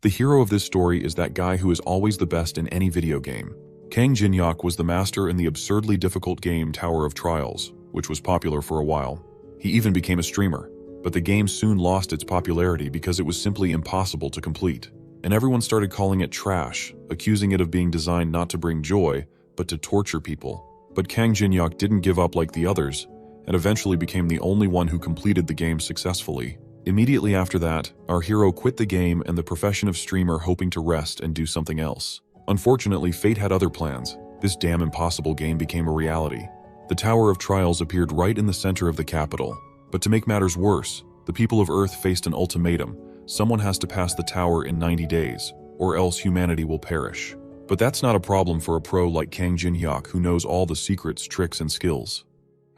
The hero of this story is that guy who is always the best in any video game. Kang Jinhyuk was the master in the absurdly difficult game Tower of Trials, which was popular for a while. He even became a streamer, but the game soon lost its popularity because it was simply impossible to complete. And everyone started calling it trash, accusing it of being designed not to bring joy, but to torture people. But Kang Jinhyuk didn't give up like the others, and eventually became the only one who completed the game successfully. Immediately after that, our hero quit the game and the profession of streamer, hoping to rest and do something else. Unfortunately, fate had other plans. This damn impossible game became a reality. The Tower of Trials appeared right in the center of the capital. But to make matters worse, the people of Earth faced an ultimatum. Someone has to pass the tower in 90 days, or else humanity will perish. But that's not a problem for a pro like Kang Jinhyuk, who knows all the secrets, tricks, and skills.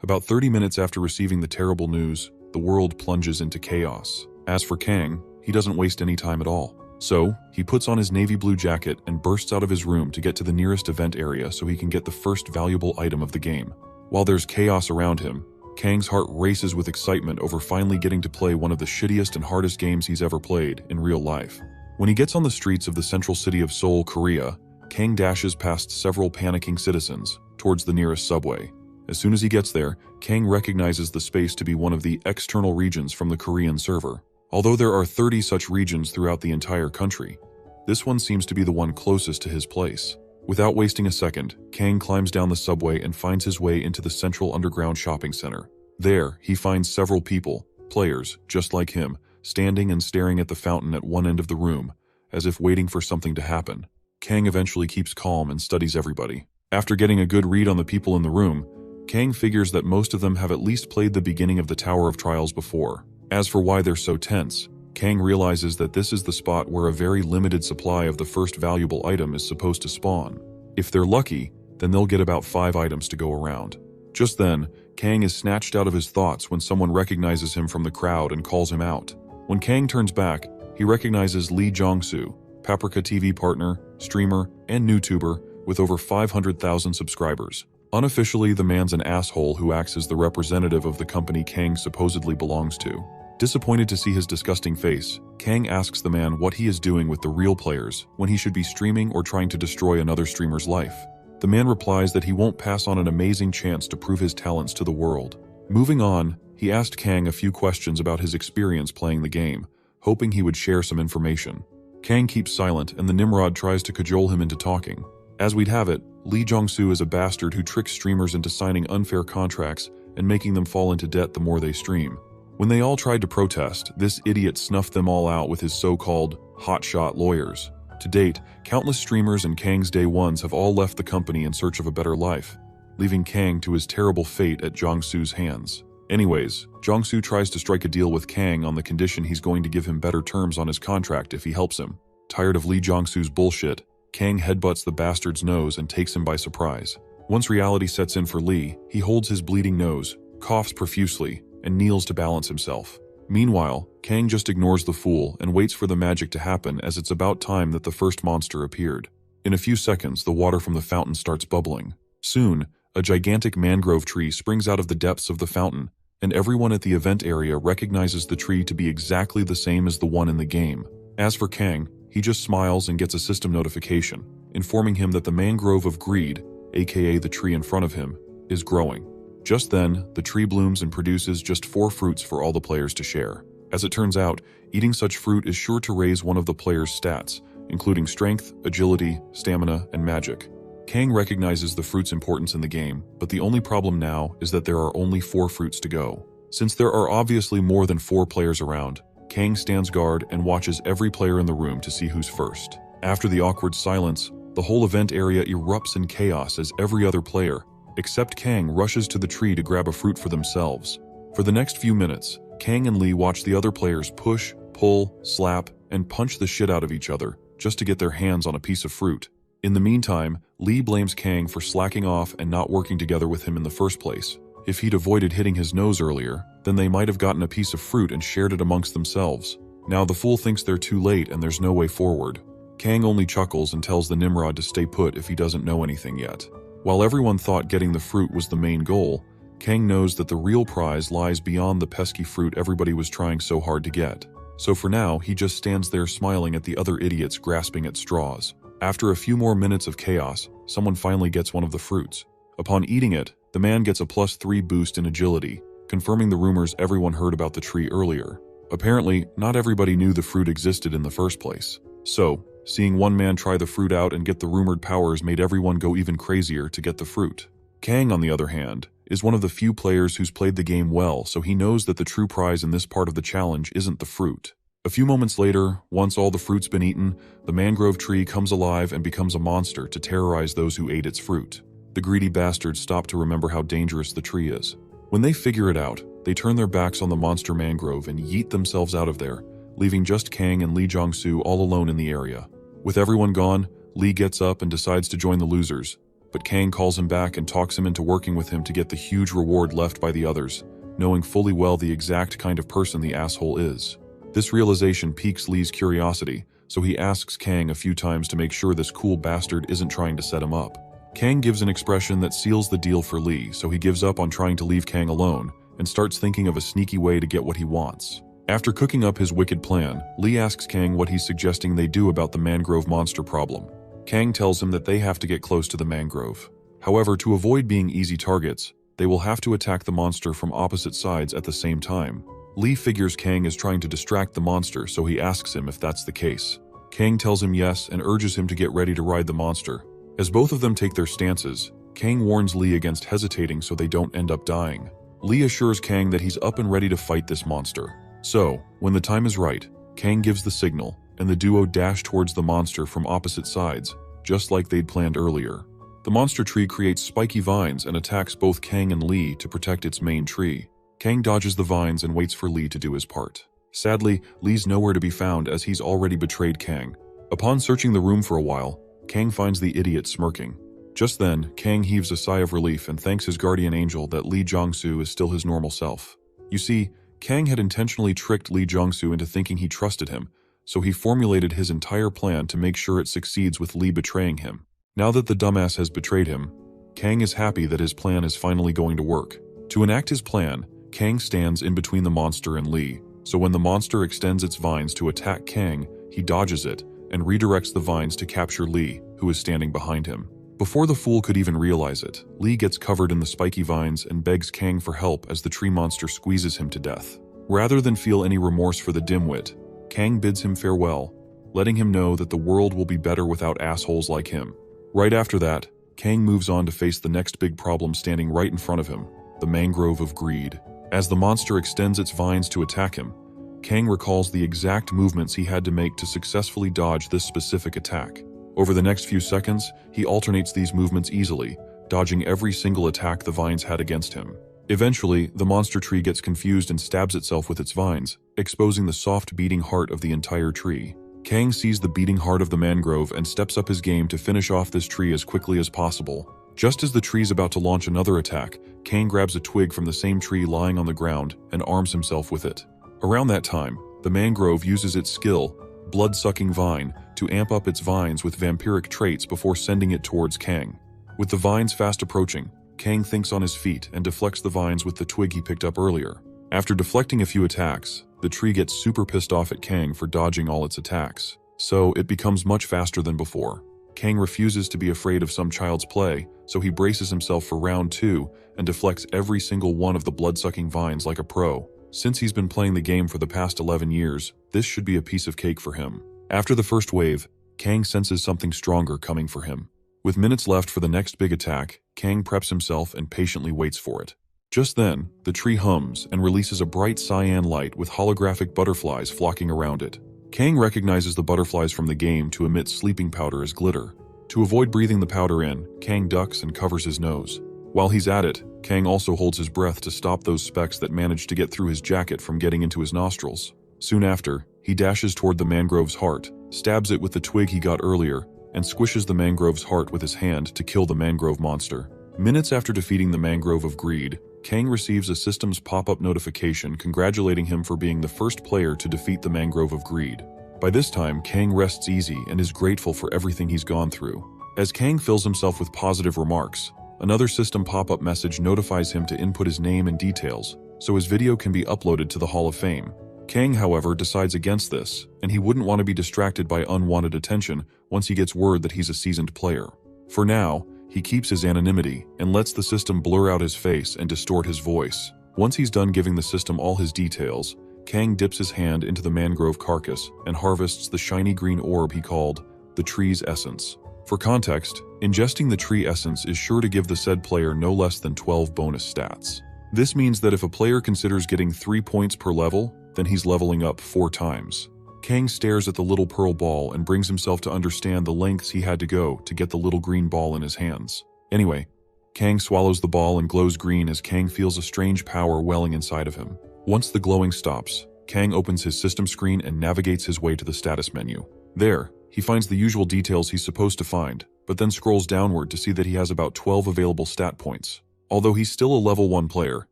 About 30 minutes after receiving the terrible news, the world plunges into chaos. As for Kang, he doesn't waste any time at all. So, he puts on his navy blue jacket and bursts out of his room to get to the nearest event area so he can get the first valuable item of the game. While there's chaos around him, Kang's heart races with excitement over finally getting to play one of the shittiest and hardest games he's ever played in real life. When he gets on the streets of the central city of Seoul, Korea, Kang dashes past several panicking citizens towards the nearest subway. As soon as he gets there, Kang recognizes the space to be one of the external regions from the Korean server. Although there are 30 such regions throughout the entire country, this one seems to be the one closest to his place. Without wasting a second, Kang climbs down the subway and finds his way into the central underground shopping center. There, he finds several people, players, just like him, standing and staring at the fountain at one end of the room, as if waiting for something to happen. Kang eventually keeps calm and studies everybody. After getting a good read on the people in the room, Kang figures that most of them have at least played the beginning of the Tower of Trials before. As for why they're so tense, Kang realizes that this is the spot where a very limited supply of the first valuable item is supposed to spawn. If they're lucky, then they'll get about 5 items to go around. Just then, Kang is snatched out of his thoughts when someone recognizes him from the crowd and calls him out. When Kang turns back, he recognizes Lee Jong-soo, Paprika TV partner, streamer, and YouTuber with over 500,000 subscribers. Unofficially, the man's an asshole who acts as the representative of the company Kang supposedly belongs to. Disappointed to see his disgusting face, Kang asks the man what he is doing with the real players when he should be streaming or trying to destroy another streamer's life. The man replies that he won't pass on an amazing chance to prove his talents to the world. Moving on, he asked Kang a few questions about his experience playing the game, hoping he would share some information. Kang keeps silent and the Nimrod tries to cajole him into talking. As we'd have it, Lee Jong-soo is a bastard who tricks streamers into signing unfair contracts and making them fall into debt the more they stream. When they all tried to protest, this idiot snuffed them all out with his so-called hotshot lawyers. To date, countless streamers and Kang's day ones have all left the company in search of a better life, leaving Kang to his terrible fate at Jong-soo's hands. Anyways, Jong-soo tries to strike a deal with Kang on the condition he's going to give him better terms on his contract if he helps him. Tired of Lee Jong-soo's bullshit, Kang headbutts the bastard's nose and takes him by surprise. Once reality sets in for Lee, he holds his bleeding nose, coughs profusely, and kneels to balance himself. Meanwhile, Kang just ignores the fool and waits for the magic to happen, as it's about time that the first monster appeared. In a few seconds, the water from the fountain starts bubbling. Soon, a gigantic mangrove tree springs out of the depths of the fountain, and everyone at the event area recognizes the tree to be exactly the same as the one in the game. As for Kang, he just smiles and gets a system notification, informing him that the mangrove of greed, aka the tree in front of him, is growing. Just then, the tree blooms and produces just 4 fruits for all the players to share. As it turns out, eating such fruit is sure to raise one of the players' stats, including strength, agility, stamina, and magic. Kang recognizes the fruit's importance in the game, but the only problem now is that there are only 4 fruits to go. Since there are obviously more than 4 players around, Kang stands guard and watches every player in the room to see who's first. After the awkward silence, the whole event area erupts in chaos as every other player, except Kang, rushes to the tree to grab a fruit for themselves. For the next few minutes, Kang and Lee watch the other players push, pull, slap, and punch the shit out of each other just to get their hands on a piece of fruit. In the meantime, Lee blames Kang for slacking off and not working together with him in the first place. If he'd avoided hitting his nose earlier, then they might have gotten a piece of fruit and shared it amongst themselves. Now the fool thinks they're too late and there's no way forward. Kang only chuckles and tells the Nimrod to stay put if he doesn't know anything yet. While everyone thought getting the fruit was the main goal, Kang knows that the real prize lies beyond the pesky fruit everybody was trying so hard to get. So for now, he just stands there smiling at the other idiots grasping at straws. After a few more minutes of chaos, someone finally gets one of the fruits. Upon eating it, the man gets a +3 boost in agility, confirming the rumors everyone heard about the tree earlier. Apparently, not everybody knew the fruit existed in the first place. So, seeing one man try the fruit out and get the rumored powers made everyone go even crazier to get the fruit. Kang, on the other hand, is one of the few players who's played the game well, so he knows that the true prize in this part of the challenge isn't the fruit. A few moments later, once all the fruit's been eaten, the mangrove tree comes alive and becomes a monster to terrorize those who ate its fruit. The greedy bastards stop to remember how dangerous the tree is. When they figure it out, they turn their backs on the monster mangrove and yeet themselves out of there, leaving just Kang and Lee Jong-soo all alone in the area. With everyone gone, Lee gets up and decides to join the losers, but Kang calls him back and talks him into working with him to get the huge reward left by the others, knowing fully well the exact kind of person the asshole is. This realization piques Lee's curiosity, so he asks Kang a few times to make sure this cool bastard isn't trying to set him up. Kang gives an expression that seals the deal for Lee, so he gives up on trying to leave Kang alone and starts thinking of a sneaky way to get what he wants. After cooking up his wicked plan, Lee asks Kang what he's suggesting they do about the mangrove monster problem. Kang tells him that they have to get close to the mangrove. However, to avoid being easy targets, they will have to attack the monster from opposite sides at the same time. Lee figures Kang is trying to distract the monster, so he asks him if that's the case. Kang tells him yes and urges him to get ready to ride the monster. As both of them take their stances, Kang warns Lee against hesitating so they don't end up dying. Lee assures Kang that he's up and ready to fight this monster. So, when the time is right, Kang gives the signal, and the duo dash towards the monster from opposite sides, just like they'd planned earlier. The monster tree creates spiky vines and attacks both Kang and Lee to protect its main tree. Kang dodges the vines and waits for Lee to do his part. Sadly, Lee's nowhere to be found as he's already betrayed Kang. Upon searching the room for a while, Kang finds the idiot smirking. Just then, Kang heaves a sigh of relief and thanks his guardian angel that Lee Jong-soo is still his normal self. You see, Kang had intentionally tricked Lee Jong-soo into thinking he trusted him, so he formulated his entire plan to make sure it succeeds with Lee betraying him. Now that the dumbass has betrayed him, Kang is happy that his plan is finally going to work. To enact his plan, Kang stands in between the monster and Lee, so when the monster extends its vines to attack Kang, he dodges it and redirects the vines to capture Lee, who is standing behind him. Before the fool could even realize it, Lee gets covered in the spiky vines and begs Kang for help as the tree monster squeezes him to death. Rather than feel any remorse for the dimwit, Kang bids him farewell, letting him know that the world will be better without assholes like him. Right after that, Kang moves on to face the next big problem standing right in front of him, the mangrove of greed. As the monster extends its vines to attack him, Kang recalls the exact movements he had to make to successfully dodge this specific attack. Over the next few seconds, he alternates these movements easily, dodging every single attack the vines had against him. Eventually, the monster tree gets confused and stabs itself with its vines, exposing the soft beating heart of the entire tree. Kang sees the beating heart of the mangrove and steps up his game to finish off this tree as quickly as possible. Just as the tree's about to launch another attack, Kang grabs a twig from the same tree lying on the ground and arms himself with it. Around that time, the mangrove uses its skill, blood-sucking vine, to amp up its vines with vampiric traits before sending it towards Kang. With the vines fast approaching, Kang thinks on his feet and deflects the vines with the twig he picked up earlier. After deflecting a few attacks, the tree gets super pissed off at Kang for dodging all its attacks, so it becomes much faster than before. Kang refuses to be afraid of some child's play, so he braces himself for round 2 and deflects every single one of the blood-sucking vines like a pro. Since he's been playing the game for the past 11 years, this should be a piece of cake for him. After the first wave, Kang senses something stronger coming for him. With minutes left for the next big attack, Kang preps himself and patiently waits for it. Just then, the tree hums and releases a bright cyan light with holographic butterflies flocking around it. Kang recognizes the butterflies from the game to emit sleeping powder as glitter. To avoid breathing the powder in, Kang ducks and covers his nose. While he's at it, Kang also holds his breath to stop those specks that manage to get through his jacket from getting into his nostrils. Soon after, he dashes toward the mangrove's heart, stabs it with the twig he got earlier, and squishes the mangrove's heart with his hand to kill the mangrove monster. Minutes after defeating the mangrove of greed, Kang receives a system's pop-up notification congratulating him for being the first player to defeat the mangrove of greed. By this time, Kang rests easy and is grateful for everything he's gone through. As Kang fills himself with positive remarks, another system pop-up message notifies him to input his name and details, so his video can be uploaded to the Hall of Fame. Kang, however, decides against this, and he wouldn't want to be distracted by unwanted attention once he gets word that he's a seasoned player. For now, he keeps his anonymity and lets the system blur out his face and distort his voice. Once he's done giving the system all his details, Kang dips his hand into the mangrove carcass and harvests the shiny green orb he called the tree's essence. For context, ingesting the tree essence is sure to give the said player no less than 12 bonus stats. This means that if a player considers getting 3 points per level, then he's leveling up 4 times. Kang stares at the little pearl ball and brings himself to understand the lengths he had to go to get the little green ball in his hands. Anyway, Kang swallows the ball and glows green as Kang feels a strange power welling inside of him. Once the glowing stops, Kang opens his system screen and navigates his way to the status menu. There, he finds the usual details he's supposed to find, but then scrolls downward to see that he has about 12 available stat points. Although he's still a level 1 player,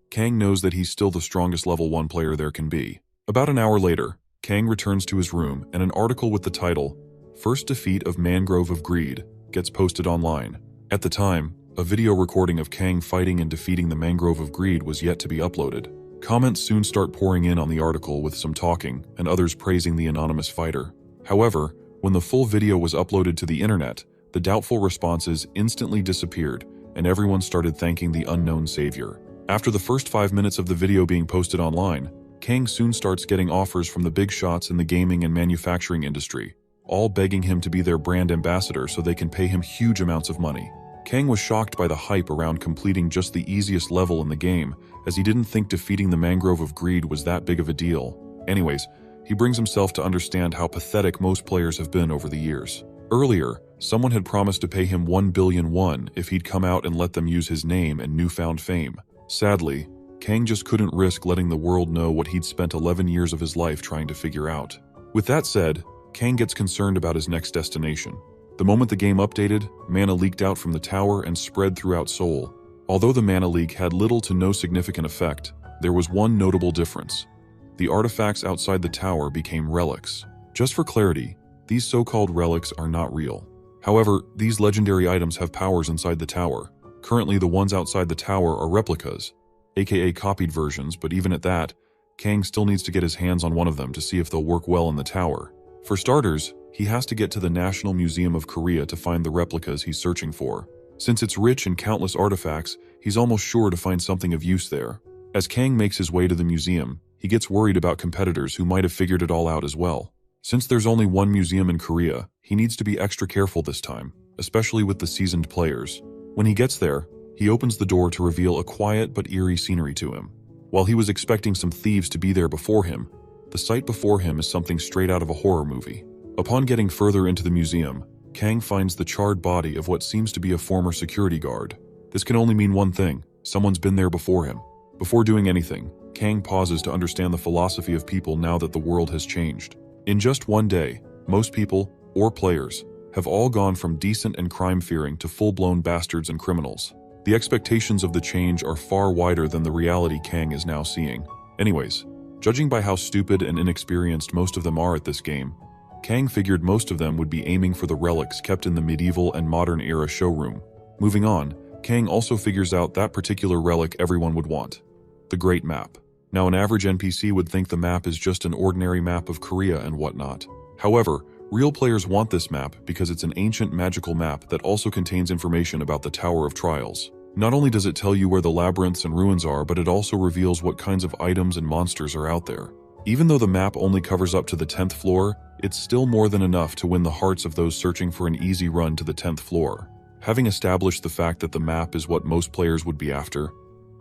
Kang knows that he's still the strongest level 1 player there can be. About an hour later, Kang returns to his room and an article with the title, "First Defeat of Mangrove of Greed," gets posted online. At the time, a video recording of Kang fighting and defeating the Mangrove of Greed was yet to be uploaded. Comments soon start pouring in on the article with some talking and others praising the anonymous fighter. However, when the full video was uploaded to the internet, the doubtful responses instantly disappeared and everyone started thanking the unknown savior. After the first 5 minutes of the video being posted online, Kang soon starts getting offers from the big shots in the gaming and manufacturing industry, all begging him to be their brand ambassador so they can pay him huge amounts of money. Kang was shocked by the hype around completing just the easiest level in the game, as he didn't think defeating the Mangrove of Greed was that big of a deal. Anyways, he brings himself to understand how pathetic most players have been over the years. Earlier, someone had promised to pay him 1 billion won if he'd come out and let them use his name and newfound fame. Sadly, Kang just couldn't risk letting the world know what he'd spent 11 years of his life trying to figure out. With that said, Kang gets concerned about his next destination. The moment the game updated, mana leaked out from the tower and spread throughout Seoul. Although the mana leak had little to no significant effect, there was one notable difference. The artifacts outside the tower became relics. Just for clarity, these so-called relics are not real. However, these legendary items have powers inside the tower. Currently, the ones outside the tower are replicas, aka copied versions, but even at that, Kang still needs to get his hands on one of them to see if they'll work well in the tower. For starters, he has to get to the National Museum of Korea to find the replicas he's searching for. Since it's rich in countless artifacts, he's almost sure to find something of use there. As Kang makes his way to the museum, he gets worried about competitors who might have figured it all out as well. Since there's only one museum in Korea, he needs to be extra careful this time, especially with the seasoned players. When he gets there, he opens the door to reveal a quiet but eerie scenery to him. While he was expecting some thieves to be there before him, the sight before him is something straight out of a horror movie. Upon getting further into the museum, Kang finds the charred body of what seems to be a former security guard. This can only mean one thing: someone's been there before him. Before doing anything, Kang pauses to understand the philosophy of people now that the world has changed. In just one day, most people, or players, have all gone from decent and crime-fearing to full-blown bastards and criminals. The expectations of the change are far wider than the reality Kang is now seeing. Anyways, judging by how stupid and inexperienced most of them are at this game, Kang figured most of them would be aiming for the relics kept in the medieval and modern era showroom. Moving on, Kang also figures out that particular relic everyone would want: the Great Map. Now, an average NPC would think the map is just an ordinary map of Korea and whatnot. However, real players want this map because it's an ancient magical map that also contains information about the Tower of Trials. Not only does it tell you where the labyrinths and ruins are, but it also reveals what kinds of items and monsters are out there. Even though the map only covers up to the 10th floor, it's still more than enough to win the hearts of those searching for an easy run to the 10th floor. Having established the fact that the map is what most players would be after,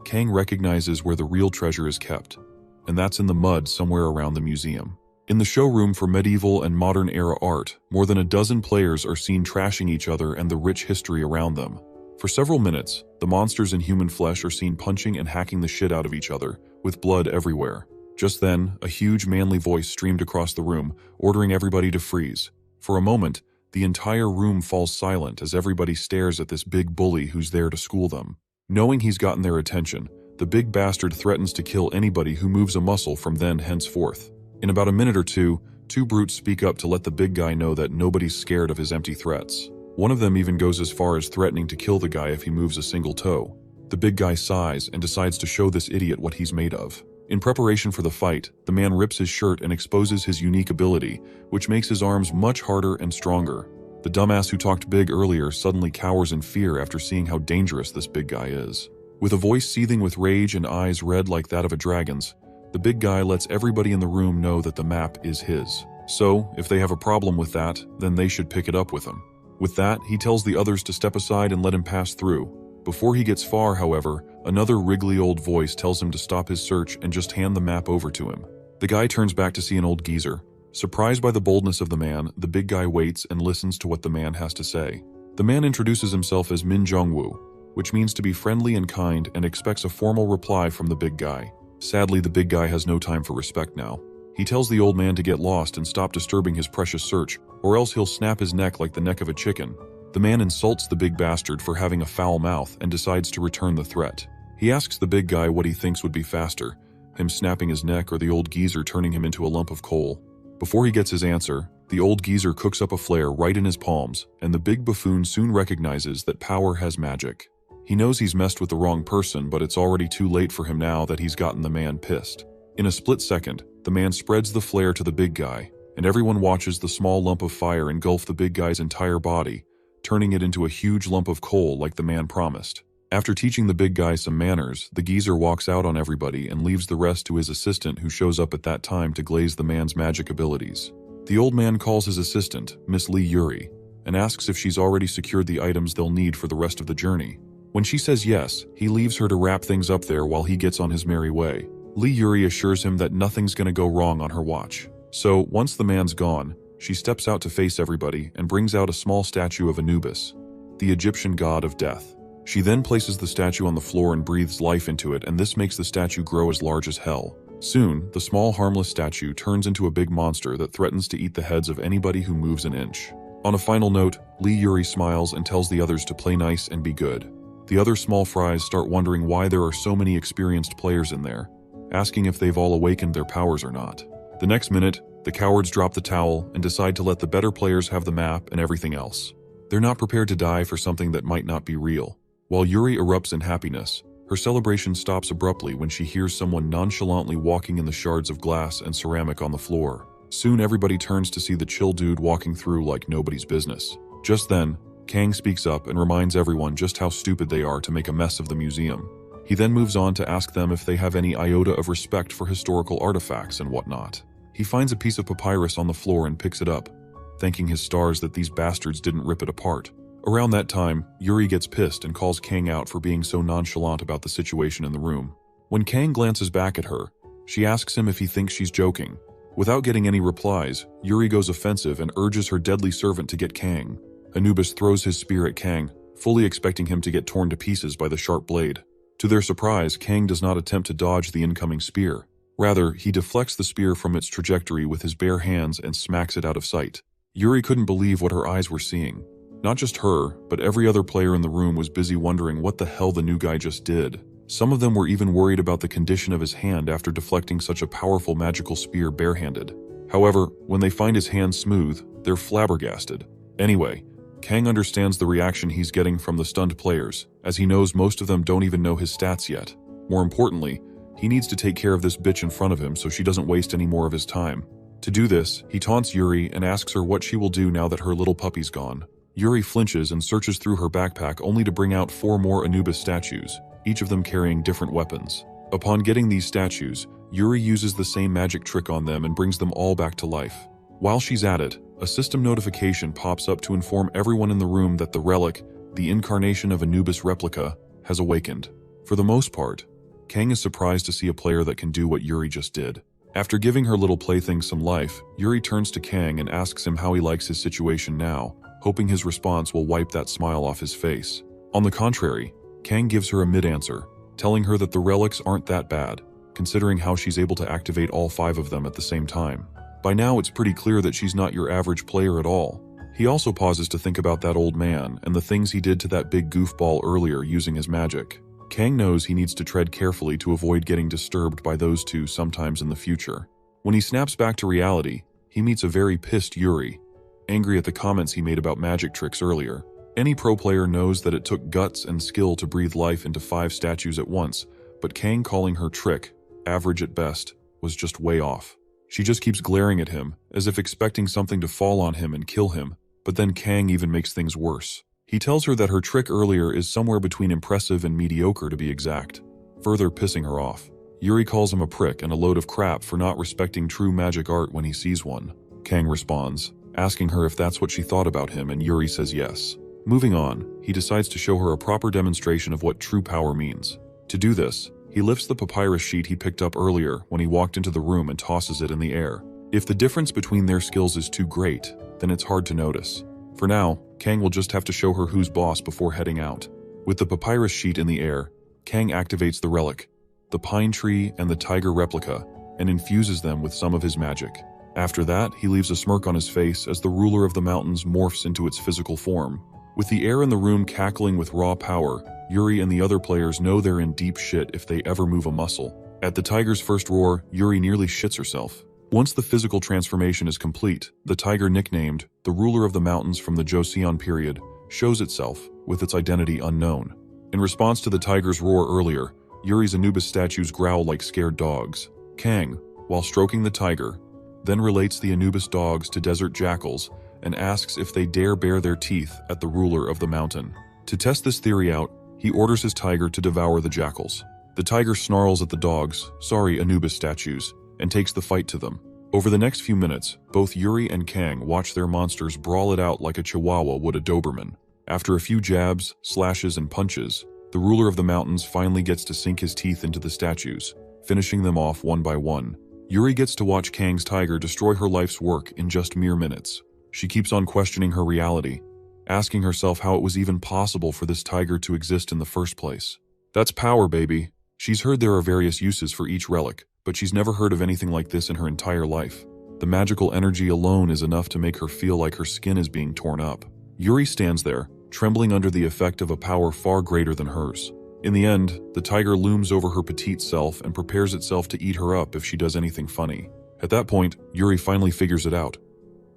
Kang recognizes where the real treasure is kept, and that's in the mud somewhere around the museum. In the showroom for medieval and modern era art, more than a dozen players are seen trashing each other and the rich history around them. For several minutes, the monsters in human flesh are seen punching and hacking the shit out of each other, with blood everywhere. Just then, a huge manly voice streamed across the room, ordering everybody to freeze. For a moment, the entire room falls silent as everybody stares at this big bully who's there to school them. Knowing he's gotten their attention, the big bastard threatens to kill anybody who moves a muscle from then henceforth. In about a minute or two brutes speak up to let the big guy know that nobody's scared of his empty threats. One of them even goes as far as threatening to kill the guy if he moves a single toe. The big guy sighs and decides to show this idiot what he's made of. In preparation for the fight, the man rips his shirt and exposes his unique ability, which makes his arms much harder and stronger. The dumbass who talked big earlier suddenly cowers in fear after seeing how dangerous this big guy is. With a voice seething with rage and eyes red like that of a dragon's, the big guy lets everybody in the room know that the map is his. So, if they have a problem with that, then they should pick it up with him. With that, he tells the others to step aside and let him pass through. Before he gets far, however, another wriggly old voice tells him to stop his search and just hand the map over to him. The guy turns back to see an old geezer. Surprised by the boldness of the man, the big guy waits and listens to what the man has to say. The man introduces himself as Min Jongwoo, which means to be friendly and kind, and expects a formal reply from the big guy. Sadly, the big guy has no time for respect now. He tells the old man to get lost and stop disturbing his precious search, or else he'll snap his neck like the neck of a chicken. The man insults the big bastard for having a foul mouth and decides to return the threat. He asks the big guy what he thinks would be faster, him snapping his neck or the old geezer turning him into a lump of coal. Before he gets his answer, the old geezer cooks up a flare right in his palms, and the big buffoon soon recognizes that power has magic. He knows he's messed with the wrong person, but it's already too late for him now that he's gotten the man pissed. In a split second, the man spreads the flare to the big guy, and everyone watches the small lump of fire engulf the big guy's entire body, turning it into a huge lump of coal like the man promised. After teaching the big guy some manners, the geezer walks out on everybody and leaves the rest to his assistant, who shows up at that time to glaze the man's magic abilities. The old man calls his assistant, Miss Lee Yuri, and asks if she's already secured the items they'll need for the rest of the journey. When she says yes, he leaves her to wrap things up there while he gets on his merry way. Lee Yuri assures him that nothing's gonna go wrong on her watch. So, once the man's gone, she steps out to face everybody and brings out a small statue of Anubis, the Egyptian god of death. She then places the statue on the floor and breathes life into it, and this makes the statue grow as large as hell. Soon, the small harmless statue turns into a big monster that threatens to eat the heads of anybody who moves an inch. On a final note, Lee Yuri smiles and tells the others to play nice and be good. The other small fries start wondering why there are so many experienced players in there, asking if they've all awakened their powers or not. The next minute, the cowards drop the towel and decide to let the better players have the map and everything else. They're not prepared to die for something that might not be real. While Yuri erupts in happiness, her celebration stops abruptly when she hears someone nonchalantly walking in the shards of glass and ceramic on the floor. Soon everybody turns to see the chill dude walking through like nobody's business. Just then, Kang speaks up and reminds everyone just how stupid they are to make a mess of the museum. He then moves on to ask them if they have any iota of respect for historical artifacts and whatnot. He finds a piece of papyrus on the floor and picks it up, thanking his stars that these bastards didn't rip it apart. Around that time, Yuri gets pissed and calls Kang out for being so nonchalant about the situation in the room. When Kang glances back at her, she asks him if he thinks she's joking. Without getting any replies, Yuri goes offensive and urges her deadly servant to get Kang. Anubis throws his spear at Kang, fully expecting him to get torn to pieces by the sharp blade. To their surprise, Kang does not attempt to dodge the incoming spear. Rather, he deflects the spear from its trajectory with his bare hands and smacks it out of sight. Yuri couldn't believe what her eyes were seeing. Not just her, but every other player in the room was busy wondering what the hell the new guy just did. Some of them were even worried about the condition of his hand after deflecting such a powerful magical spear barehanded. However, when they find his hand smooth, they're flabbergasted. Anyway, Kang understands the reaction he's getting from the stunned players, as he knows most of them don't even know his stats yet. More importantly, he needs to take care of this bitch in front of him so she doesn't waste any more of his time. To do this, he taunts Yuri and asks her what she will do now that her little puppy's gone. Yuri flinches and searches through her backpack only to bring out 4 more Anubis statues, each of them carrying different weapons. Upon getting these statues, Yuri uses the same magic trick on them and brings them all back to life. While she's at it, a system notification pops up to inform everyone in the room that the relic, the incarnation of Anubis replica, has awakened. For the most part, Kang is surprised to see a player that can do what Yuri just did. After giving her little plaything some life, Yuri turns to Kang and asks him how he likes his situation now, hoping his response will wipe that smile off his face. On the contrary, Kang gives her a mid-answer, telling her that the relics aren't that bad, considering how she's able to activate all 5 of them at the same time. By now, it's pretty clear that she's not your average player at all. He also pauses to think about that old man and the things he did to that big goofball earlier using his magic. Kang knows he needs to tread carefully to avoid getting disturbed by those two sometimes in the future. When he snaps back to reality, he meets a very pissed Yuri, angry at the comments he made about magic tricks earlier. Any pro player knows that it took guts and skill to breathe life into 5 statues at once, but Kang calling her trick, average at best, was just way off. She just keeps glaring at him, as if expecting something to fall on him and kill him, but then Kang even makes things worse. He tells her that her trick earlier is somewhere between impressive and mediocre to be exact, further pissing her off. Yuri calls him a prick and a load of crap for not respecting true magic art when he sees one. Kang responds, asking her if that's what she thought about him, and Yuri says yes. Moving on, he decides to show her a proper demonstration of what true power means. To do this, he lifts the papyrus sheet he picked up earlier when he walked into the room and tosses it in the air. If the difference between their skills is too great, then it's hard to notice. For now, Kang will just have to show her who's boss before heading out. With the papyrus sheet in the air, Kang activates the relic, the pine tree and the tiger replica, and infuses them with some of his magic. After that, he leaves a smirk on his face as the ruler of the mountains morphs into its physical form. With the air in the room cackling with raw power, Yuri and the other players know they're in deep shit if they ever move a muscle. At the tiger's first roar, Yuri nearly shits herself. Once the physical transformation is complete, the tiger nicknamed the ruler of the mountains from the Joseon period shows itself, with its identity unknown. In response to the tiger's roar earlier, Yuri's Anubis statues growl like scared dogs. Kang, while stroking the tiger, then relates the Anubis dogs to desert jackals and asks if they dare bare their teeth at the ruler of the mountain. To test this theory out, he orders his tiger to devour the jackals. The tiger snarls at the dogs, Anubis statues, and takes the fight to them. Over the next few minutes, both Yuri and Kang watch their monsters brawl it out like a chihuahua would a Doberman. After a few jabs, slashes, and punches, the ruler of the mountains finally gets to sink his teeth into the statues, finishing them off one by one. Yuri gets to watch Kang's tiger destroy her life's work in just mere minutes. She keeps on questioning her reality, asking herself how it was even possible for this tiger to exist in the first place. That's power, baby. She's heard there are various uses for each relic, but she's never heard of anything like this in her entire life. The magical energy alone is enough to make her feel like her skin is being torn up. Yuri stands there, trembling under the effect of a power far greater than hers. In the end, the tiger looms over her petite self and prepares itself to eat her up if she does anything funny. At that point, Yuri finally figures it out.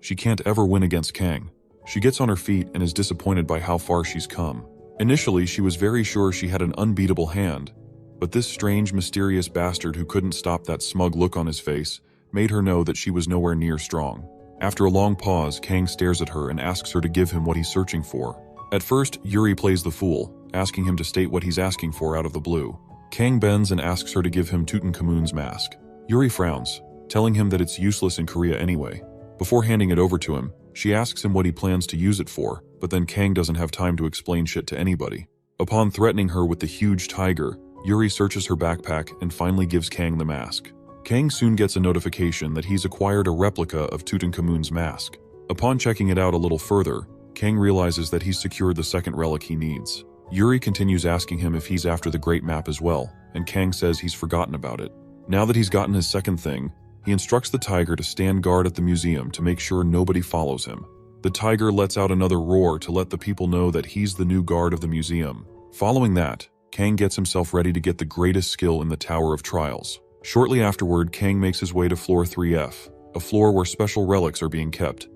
She can't ever win against Kang. She gets on her feet and is disappointed by how far she's come. Initially, she was very sure she had an unbeatable hand, but this strange, mysterious bastard who couldn't stop that smug look on his face made her know that she was nowhere near strong. After a long pause, Kang stares at her and asks her to give him what he's searching for. At first, Yuri plays the fool, asking him to state what he's asking for out of the blue. Kang bends and asks her to give him Tutankhamun's mask. Yuri frowns, telling him that it's useless in Korea anyway. Before handing it over to him, she asks him what he plans to use it for, but then Kang doesn't have time to explain shit to anybody. Upon threatening her with the huge tiger, Yuri searches her backpack and finally gives Kang the mask. Kang soon gets a notification that he's acquired a replica of Tutankhamun's mask. Upon checking it out a little further, Kang realizes that he's secured the second relic he needs. Yuri continues asking him if he's after the Great Map as well, and Kang says he's forgotten about it. Now that he's gotten his second thing, he instructs the tiger to stand guard at the museum to make sure nobody follows him. The tiger lets out another roar to let the people know that he's the new guard of the museum. Following that, Kang gets himself ready to get the greatest skill in the Tower of Trials. Shortly afterward, Kang makes his way to floor 3F, a floor where special relics are being kept,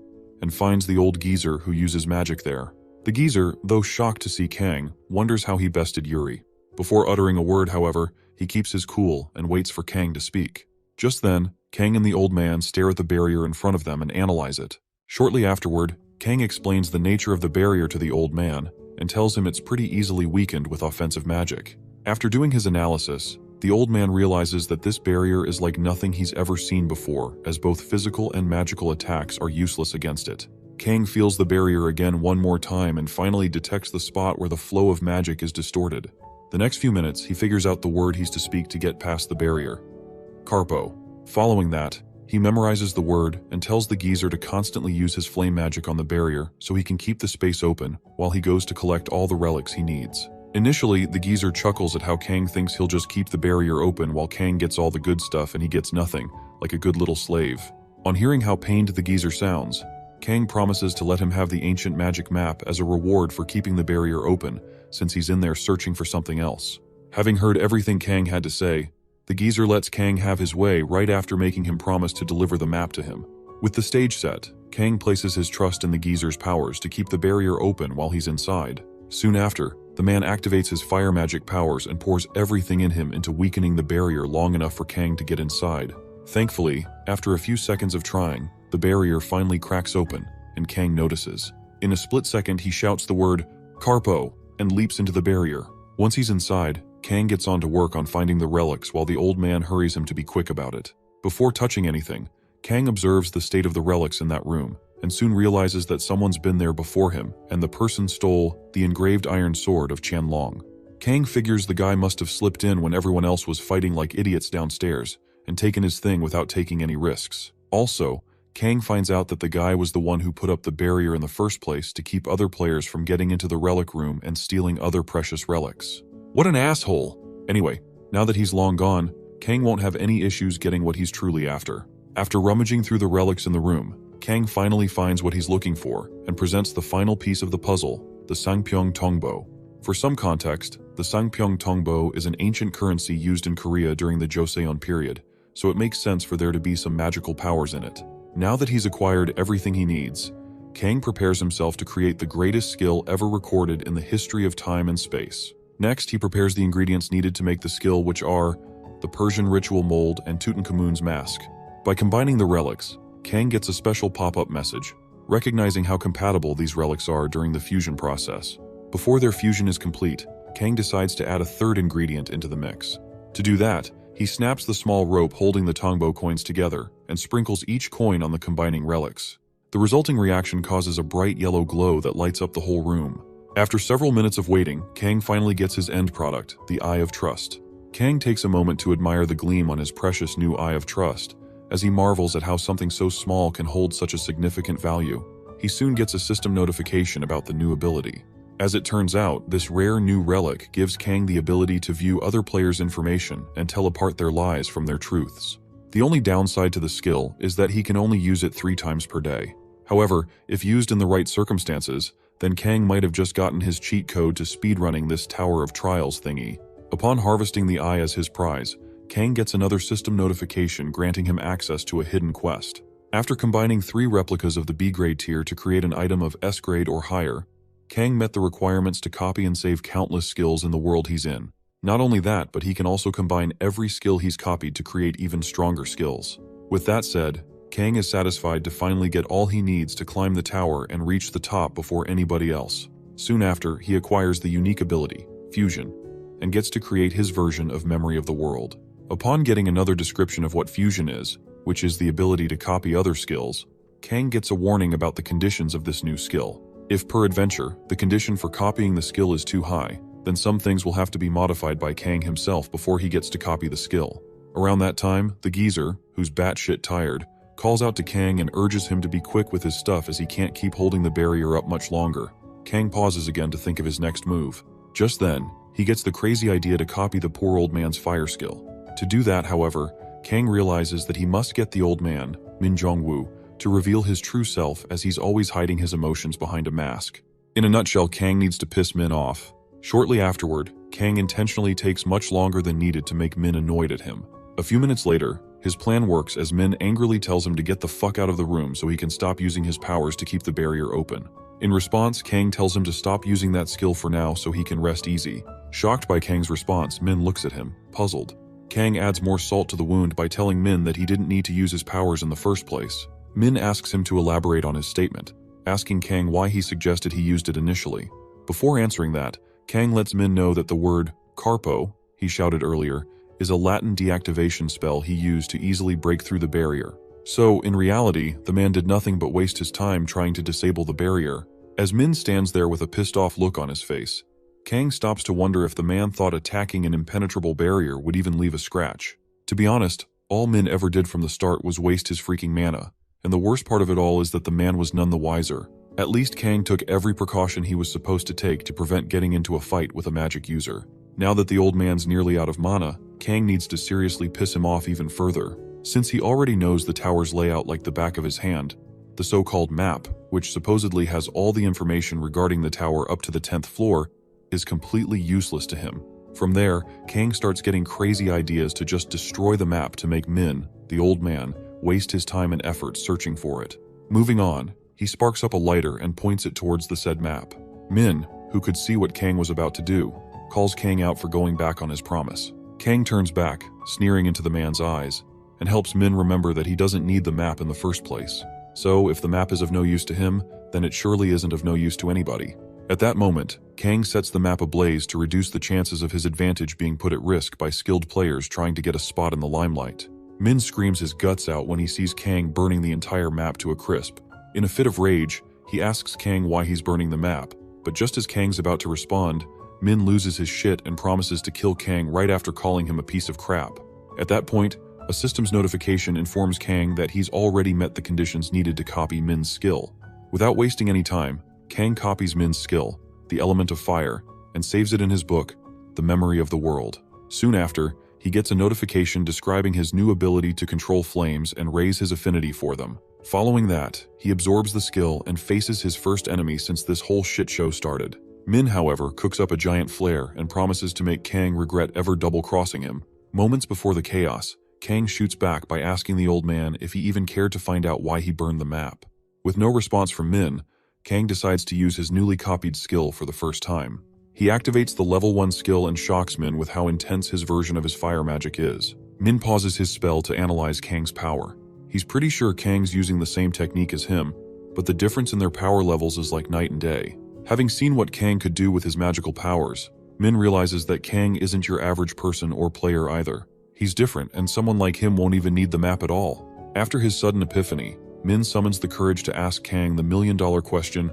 and finds the old geezer who uses magic there. The geezer, though shocked to see Kang, wonders how he bested Yuri. Before uttering a word, however, he keeps his cool and waits for Kang to speak. Just then, Kang and the old man stare at the barrier in front of them and analyze it. Shortly afterward, Kang explains the nature of the barrier to the old man and tells him it's pretty easily weakened with offensive magic. After doing his analysis, the old man realizes that this barrier is like nothing he's ever seen before, as both physical and magical attacks are useless against it. Kang feels the barrier again one more time and finally detects the spot where the flow of magic is distorted. The next few minutes, he figures out the word he's to speak to get past the barrier. Carpo. Following that, he memorizes the word and tells the geezer to constantly use his flame magic on the barrier so he can keep the space open while he goes to collect all the relics he needs. Initially, the geezer chuckles at how Kang thinks he'll just keep the barrier open while Kang gets all the good stuff and he gets nothing, like a good little slave. On hearing how pained the geezer sounds, Kang promises to let him have the ancient magic map as a reward for keeping the barrier open, since he's in there searching for something else. Having heard everything Kang had to say, the geezer lets Kang have his way right after making him promise to deliver the map to him. With the stage set, Kang places his trust in the geezer's powers to keep the barrier open while he's inside. Soon after, The man activates his fire magic powers and pours everything in him into weakening the barrier long enough for Kang to get inside. Thankfully, after a few seconds of trying, the barrier finally cracks open, and Kang notices. In a split second, he shouts the word, "Carpo," and leaps into the barrier. Once he's inside, Kang gets on to work on finding the relics while the old man hurries him to be quick about it. Before touching anything, Kang observes the state of the relics in that room, and soon realizes that someone's been there before him, and the person stole the engraved iron sword of Qianlong. Kang figures the guy must have slipped in when everyone else was fighting like idiots downstairs, and taken his thing without taking any risks. Also, Kang finds out that the guy was the one who put up the barrier in the first place to keep other players from getting into the relic room and stealing other precious relics. What an asshole! Anyway, now that he's long gone, Kang won't have any issues getting what he's truly after. After rummaging through the relics in the room, Kang finally finds what he's looking for and presents the final piece of the puzzle, the Sangpyeong Tongbo. For some context, the Sangpyeong Tongbo is an ancient currency used in Korea during the Joseon period, so it makes sense for there to be some magical powers in it. Now that he's acquired everything he needs, Kang prepares himself to create the greatest skill ever recorded in the history of time and space. Next, he prepares the ingredients needed to make the skill, which are the Persian ritual mold and Tutankhamun's mask. By combining the relics, Kang gets a special pop-up message, recognizing how compatible these relics are during the fusion process. Before their fusion is complete, Kang decides to add a third ingredient into the mix. To do that, he snaps the small rope holding the Tongbo coins together and sprinkles each coin on the combining relics. The resulting reaction causes a bright yellow glow that lights up the whole room. After several minutes of waiting, Kang finally gets his end product, the Eye of Trust. Kang takes a moment to admire the gleam on his precious new Eye of Trust, as he marvels at how something so small can hold such a significant value. He soon gets a system notification about the new ability. As it turns out, this rare new relic gives Kang the ability to view other players' information and tell apart their lies from their truths. The only downside to the skill is that he can only use it 3 times per day. However, if used in the right circumstances, then Kang might have just gotten his cheat code to speedrunning this Tower of Trials thingy. Upon harvesting the eye as his prize, Kang gets another system notification granting him access to a hidden quest. After combining 3 replicas of the B-grade tier to create an item of S-grade or higher, Kang met the requirements to copy and save countless skills in the world he's in. Not only that, but he can also combine every skill he's copied to create even stronger skills. With that said, Kang is satisfied to finally get all he needs to climb the tower and reach the top before anybody else. Soon after, he acquires the unique ability, Fusion, and gets to create his version of Memory of the World. Upon getting another description of what Fusion is, which is the ability to copy other skills, Kang gets a warning about the conditions of this new skill. If peradventure, the condition for copying the skill is too high, then some things will have to be modified by Kang himself before he gets to copy the skill. Around that time, the geezer, who's batshit tired, calls out to Kang and urges him to be quick with his stuff as he can't keep holding the barrier up much longer. Kang pauses again to think of his next move. Just then, he gets the crazy idea to copy the poor old man's fire skill. To do that, however, Kang realizes that he must get the old man, Min Jong-woo, to reveal his true self as he's always hiding his emotions behind a mask. In a nutshell, Kang needs to piss Min off. Shortly afterward, Kang intentionally takes much longer than needed to make Min annoyed at him. A few minutes later, his plan works as Min angrily tells him to get the fuck out of the room so he can stop using his powers to keep the barrier open. In response, Kang tells him to stop using that skill for now so he can rest easy. Shocked by Kang's response, Min looks at him, puzzled. Kang adds more salt to the wound by telling Min that he didn't need to use his powers in the first place. Min asks him to elaborate on his statement, asking Kang why he suggested he used it initially. Before answering that, Kang lets Min know that the word Carpo, he shouted earlier, is a Latin deactivation spell he used to easily break through the barrier. So, in reality, the man did nothing but waste his time trying to disable the barrier. As Min stands there with a pissed-off look on his face, Kang stops to wonder if the man thought attacking an impenetrable barrier would even leave a scratch. To be honest, all Min ever did from the start was waste his freaking mana. And the worst part of it all is that the man was none the wiser. At least Kang took every precaution he was supposed to take to prevent getting into a fight with a magic user. Now that the old man's nearly out of mana, Kang needs to seriously piss him off even further. Since he already knows the tower's layout like the back of his hand, the so-called map, which supposedly has all the information regarding the tower up to the 10th floor, is completely useless to him. From there, Kang starts getting crazy ideas to just destroy the map to make Min, the old man, waste his time and effort searching for it. Moving on, he sparks up a lighter and points it towards the said map. Min, who could see what Kang was about to do, calls Kang out for going back on his promise. Kang turns back, sneering into the man's eyes, and helps Min remember that he doesn't need the map in the first place. So, if the map is of no use to him, then it surely isn't of no use to anybody. At that moment, Kang sets the map ablaze to reduce the chances of his advantage being put at risk by skilled players trying to get a spot in the limelight. Min screams his guts out when he sees Kang burning the entire map to a crisp. In a fit of rage, he asks Kang why he's burning the map, but just as Kang's about to respond, Min loses his shit and promises to kill Kang right after calling him a piece of crap. At that point, a systems notification informs Kang that he's already met the conditions needed to copy Min's skill. Without wasting any time, Kang copies Min's skill, the element of fire, and saves it in his book, The Memory of the World. Soon after, he gets a notification describing his new ability to control flames and raise his affinity for them. Following that, he absorbs the skill and faces his first enemy since this whole shit show started. Min, however, cooks up a giant flare and promises to make Kang regret ever double-crossing him. Moments before the chaos, Kang shoots back by asking the old man if he even cared to find out why he burned the map. With no response from Min, Kang decides to use his newly copied skill for the first time. He activates the level 1 skill and shocks Min with how intense his version of his fire magic is. Min pauses his spell to analyze Kang's power. He's pretty sure Kang's using the same technique as him, but the difference in their power levels is like night and day. Having seen what Kang could do with his magical powers, Min realizes that Kang isn't your average person or player either. He's different, and someone like him won't even need the map at all. After his sudden epiphany, Min summons the courage to ask Kang the million-dollar question,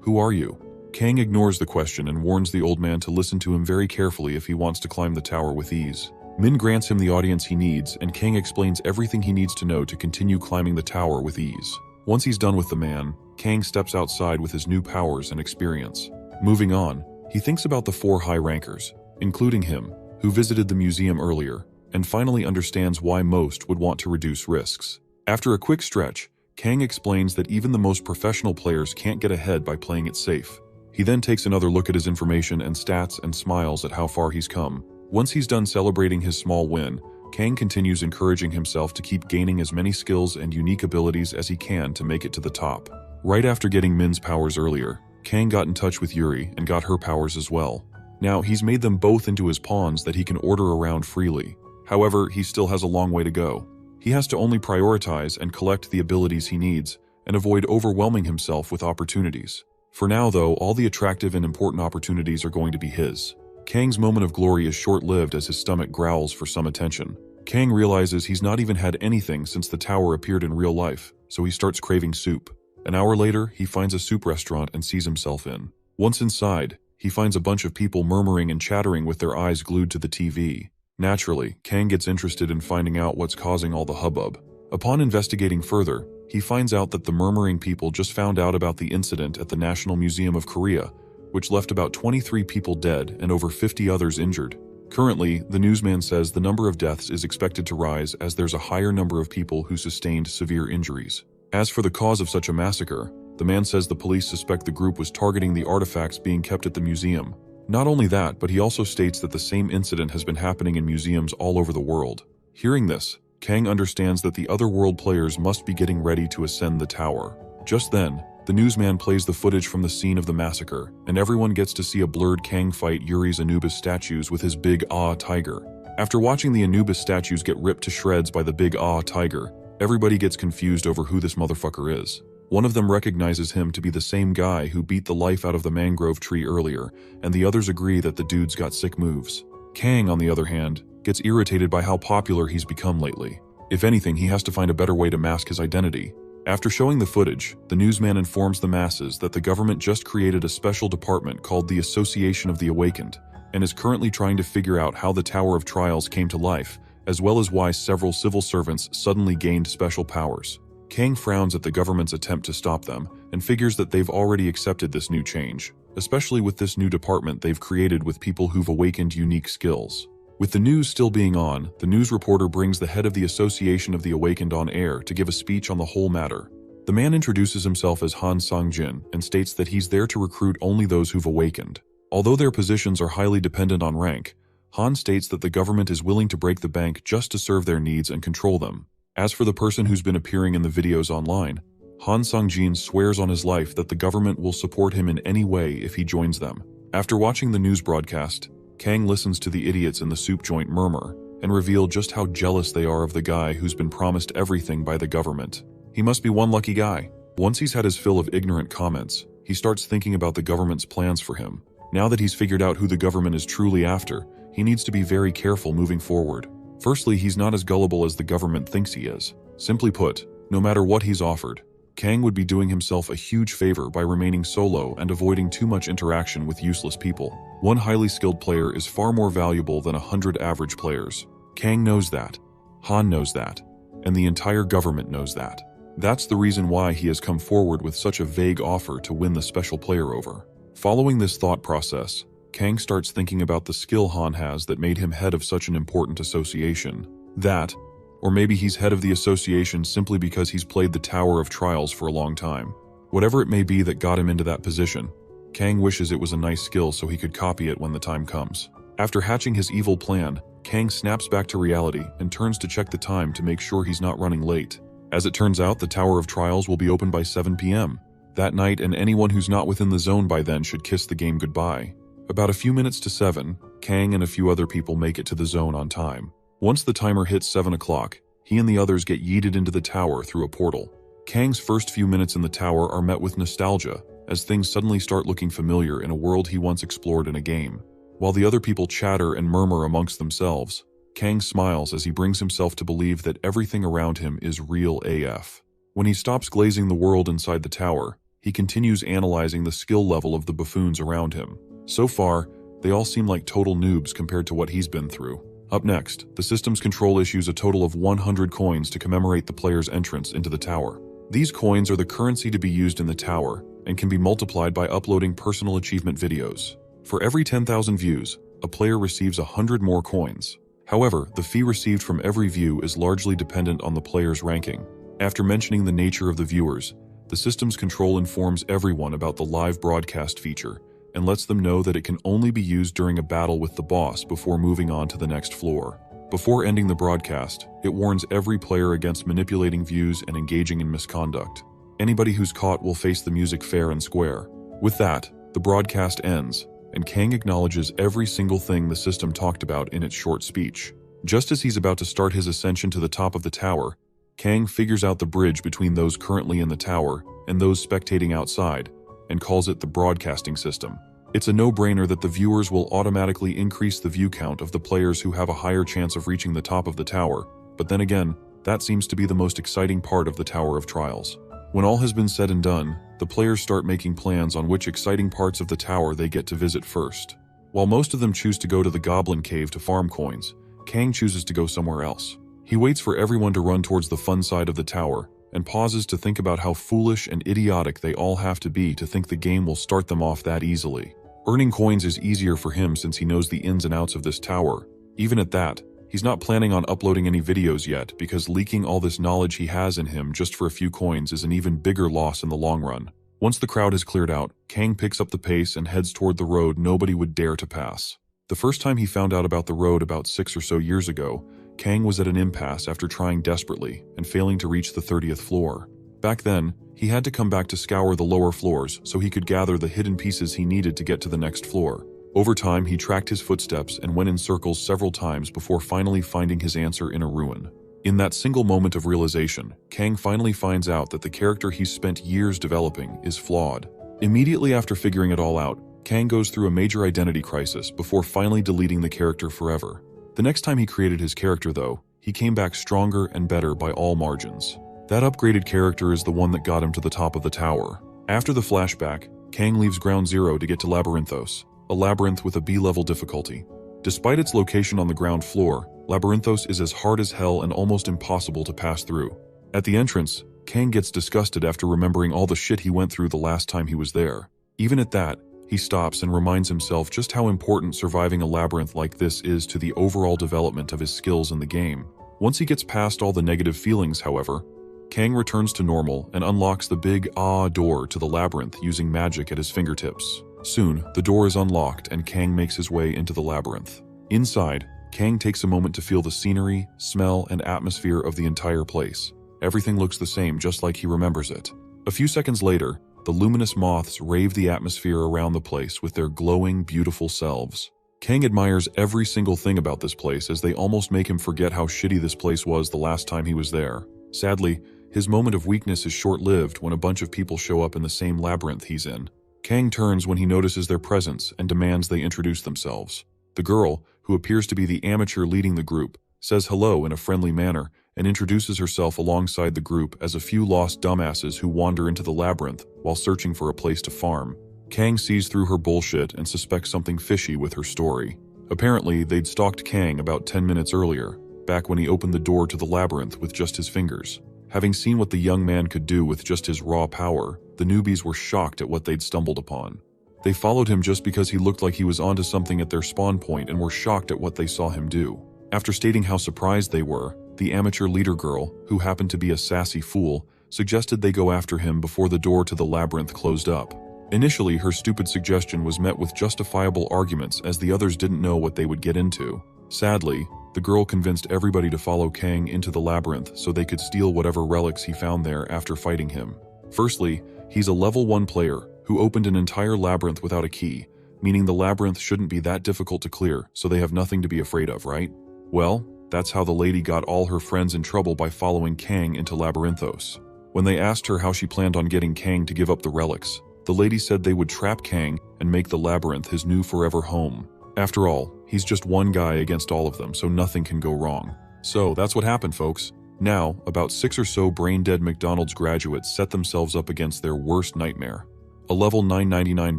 "Who are you?" Kang ignores the question and warns the old man to listen to him very carefully if he wants to climb the tower with ease. Min grants him the audience he needs, and Kang explains everything he needs to know to continue climbing the tower with ease. Once he's done with the man, Kang steps outside with his new powers and experience. Moving on, he thinks about the 4 high rankers, including him, who visited the museum earlier, and finally understands why most would want to reduce risks. After a quick stretch, Kang explains that even the most professional players can't get ahead by playing it safe. He then takes another look at his information and stats and smiles at how far he's come. Once he's done celebrating his small win, Kang continues encouraging himself to keep gaining as many skills and unique abilities as he can to make it to the top. Right after getting Min's powers earlier, Kang got in touch with Yuri and got her powers as well. Now, he's made them both into his pawns that he can order around freely. However, he still has a long way to go. He has to only prioritize and collect the abilities he needs, and avoid overwhelming himself with opportunities. For now, though, all the attractive and important opportunities are going to be his. Kang's moment of glory is short-lived as his stomach growls for some attention. Kang realizes he's not even had anything since the tower appeared in real life, so he starts craving soup. An hour later, he finds a soup restaurant and sees himself in. Once inside, he finds a bunch of people murmuring and chattering with their eyes glued to the TV. Naturally, Kang gets interested in finding out what's causing all the hubbub. Upon investigating further, he finds out that the murmuring people just found out about the incident at the National Museum of Korea, which left about 23 people dead and over 50 others injured. Currently, the newsman says the number of deaths is expected to rise as there's a higher number of people who sustained severe injuries. As for the cause of such a massacre, the man says the police suspect the group was targeting the artifacts being kept at the museum. Not only that, but he also states that the same incident has been happening in museums all over the world. Hearing this, Kang understands that the other world players must be getting ready to ascend the tower. Just then, the newsman plays the footage from the scene of the massacre, and everyone gets to see a blurred Kang fight Yuri's Anubis statues with his big tiger. After watching the Anubis statues get ripped to shreds by the big tiger, everybody gets confused over who this motherfucker is. One of them recognizes him to be the same guy who beat the life out of the mangrove tree earlier, and the others agree that the dude's got sick moves. Kang, on the other hand, gets irritated by how popular he's become lately. If anything, he has to find a better way to mask his identity. After showing the footage, the newsman informs the masses that the government just created a special department called the Association of the Awakened, and is currently trying to figure out how the Tower of Trials came to life, as well as why several civil servants suddenly gained special powers. Kang frowns at the government's attempt to stop them, and figures that they've already accepted this new change, especially with this new department they've created with people who've awakened unique skills. With the news still being on, the news reporter brings the head of the Association of the Awakened on air to give a speech on the whole matter. The man introduces himself as Han Sang-jin and states that he's there to recruit only those who've awakened. Although their positions are highly dependent on rank, Han states that the government is willing to break the bank just to serve their needs and control them. As for the person who's been appearing in the videos online, Han Sang-jin swears on his life that the government will support him in any way if he joins them. After watching the news broadcast, Kang listens to the idiots in the soup joint murmur and reveal just how jealous they are of the guy who's been promised everything by the government. He must be one lucky guy. Once he's had his fill of ignorant comments, he starts thinking about the government's plans for him. Now that he's figured out who the government is truly after, he needs to be very careful moving forward. Firstly, he's not as gullible as the government thinks he is. Simply put, no matter what he's offered, Kang would be doing himself a huge favor by remaining solo and avoiding too much interaction with useless people. One highly skilled player is far more valuable than 100 average players. Kang knows that, Han knows that, and the entire government knows that. That's the reason why he has come forward with such a vague offer to win the special player over. Following this thought process, Kang starts thinking about the skill Han has that made him head of such an important association. That, or maybe he's head of the association simply because he's played the Tower of Trials for a long time. Whatever it may be that got him into that position, Kang wishes it was a nice skill so he could copy it when the time comes. After hatching his evil plan, Kang snaps back to reality and turns to check the time to make sure he's not running late. As it turns out, the Tower of Trials will be open by 7 p.m. that night, and anyone who's not within the zone by then should kiss the game goodbye. About a few minutes to 7, Kang and a few other people make it to the zone on time. Once the timer hits 7 o'clock, he and the others get yeeted into the tower through a portal. Kang's first few minutes in the tower are met with nostalgia, as things suddenly start looking familiar in a world he once explored in a game. While the other people chatter and murmur amongst themselves, Kang smiles as he brings himself to believe that everything around him is real AF. When he stops glazing the world inside the tower, he continues analyzing the skill level of the buffoons around him. So far, they all seem like total noobs compared to what he's been through. Up next, the system's control issues a total of 100 coins to commemorate the player's entrance into the tower. These coins are the currency to be used in the tower and can be multiplied by uploading personal achievement videos. For every 10,000 views, a player receives 100 more coins. However, the fee received from every view is largely dependent on the player's ranking. After mentioning the nature of the viewers, the system's control informs everyone about the live broadcast feature and lets them know that it can only be used during a battle with the boss before moving on to the next floor. Before ending the broadcast, it warns every player against manipulating views and engaging in misconduct. Anybody who's caught will face the music fair and square. With that, the broadcast ends, and Kang acknowledges every single thing the system talked about in its short speech. Just as he's about to start his ascension to the top of the tower, Kang figures out the bridge between those currently in the tower and those spectating outside, and calls it the broadcasting system. It's a no-brainer that the viewers will automatically increase the view count of the players who have a higher chance of reaching the top of the tower, but then again, that seems to be the most exciting part of the Tower of Trials. When all has been said and done, the players start making plans on which exciting parts of the tower they get to visit first. While most of them choose to go to the Goblin Cave to farm coins, Kang chooses to go somewhere else. He waits for everyone to run towards the fun side of the tower, and pauses to think about how foolish and idiotic they all have to be to think the game will start them off that easily. Earning coins is easier for him since he knows the ins and outs of this tower. Even at that, he's not planning on uploading any videos yet because leaking all this knowledge he has in him just for a few coins is an even bigger loss in the long run. Once the crowd has cleared out, Kang picks up the pace and heads toward the road nobody would dare to pass. The first time he found out about the road about 6 or so years ago, Kang was at an impasse after trying desperately and failing to reach the 30th floor. Back then, he had to come back to scour the lower floors so he could gather the hidden pieces he needed to get to the next floor. Over time, he tracked his footsteps and went in circles several times before finally finding his answer in a ruin. In that single moment of realization, Kang finally finds out that the character he's spent years developing is flawed. Immediately after figuring it all out, Kang goes through a major identity crisis before finally deleting the character forever. The next time he created his character, though, he came back stronger and better by all margins. That upgraded character is the one that got him to the top of the tower. After the flashback, Kang leaves Ground Zero to get to Labyrinthos, a labyrinth with a B-level difficulty. Despite its location on the ground floor, Labyrinthos is as hard as hell and almost impossible to pass through. At the entrance, Kang gets disgusted after remembering all the shit he went through the last time he was there. Even at that, he stops and reminds himself just how important surviving a labyrinth like this is to the overall development of his skills in the game. Once he gets past all the negative feelings, however, Kang returns to normal and unlocks the big door to the labyrinth using magic at his fingertips. Soon, the door is unlocked and Kang makes his way into the labyrinth. Inside, Kang takes a moment to feel the scenery, smell, and atmosphere of the entire place. Everything looks the same, just like he remembers it. A few seconds later, The luminous moths rave the atmosphere around the place with their glowing, beautiful selves. Kang admires every single thing about this place as they almost make him forget how shitty this place was the last time he was there. Sadly, his moment of weakness is short-lived when a bunch of people show up in the same labyrinth he's in. Kang turns when he notices their presence and demands they introduce themselves. The girl, who appears to be the amateur leading the group, says hello in a friendly manner and introduces herself alongside the group as a few lost dumbasses who wander into the labyrinth while searching for a place to farm. Kang sees through her bullshit and suspects something fishy with her story. Apparently, they'd stalked Kang about 10 minutes earlier, back when he opened the door to the labyrinth with just his fingers. Having seen what the young man could do with just his raw power, the newbies were shocked at what they'd stumbled upon. They followed him just because he looked like he was onto something at their spawn point and were shocked at what they saw him do. After stating how surprised they were, the amateur leader girl, who happened to be a sassy fool, suggested they go after him before the door to the labyrinth closed up. Initially, her stupid suggestion was met with justifiable arguments as the others didn't know what they would get into. Sadly, the girl convinced everybody to follow Kang into the labyrinth so they could steal whatever relics he found there after fighting him. Firstly, he's a level 1 player who opened an entire labyrinth without a key, meaning the labyrinth shouldn't be that difficult to clear, so they have nothing to be afraid of, right? Well, that's how the lady got all her friends in trouble by following Kang into Labyrinthos. When they asked her how she planned on getting Kang to give up the relics, the lady said they would trap Kang and make the labyrinth his new forever home. After all, he's just one guy against all of them, so nothing can go wrong. So that's what happened, folks. Now, about 6 or so brain-dead McDonald's graduates set themselves up against their worst nightmare. A level 999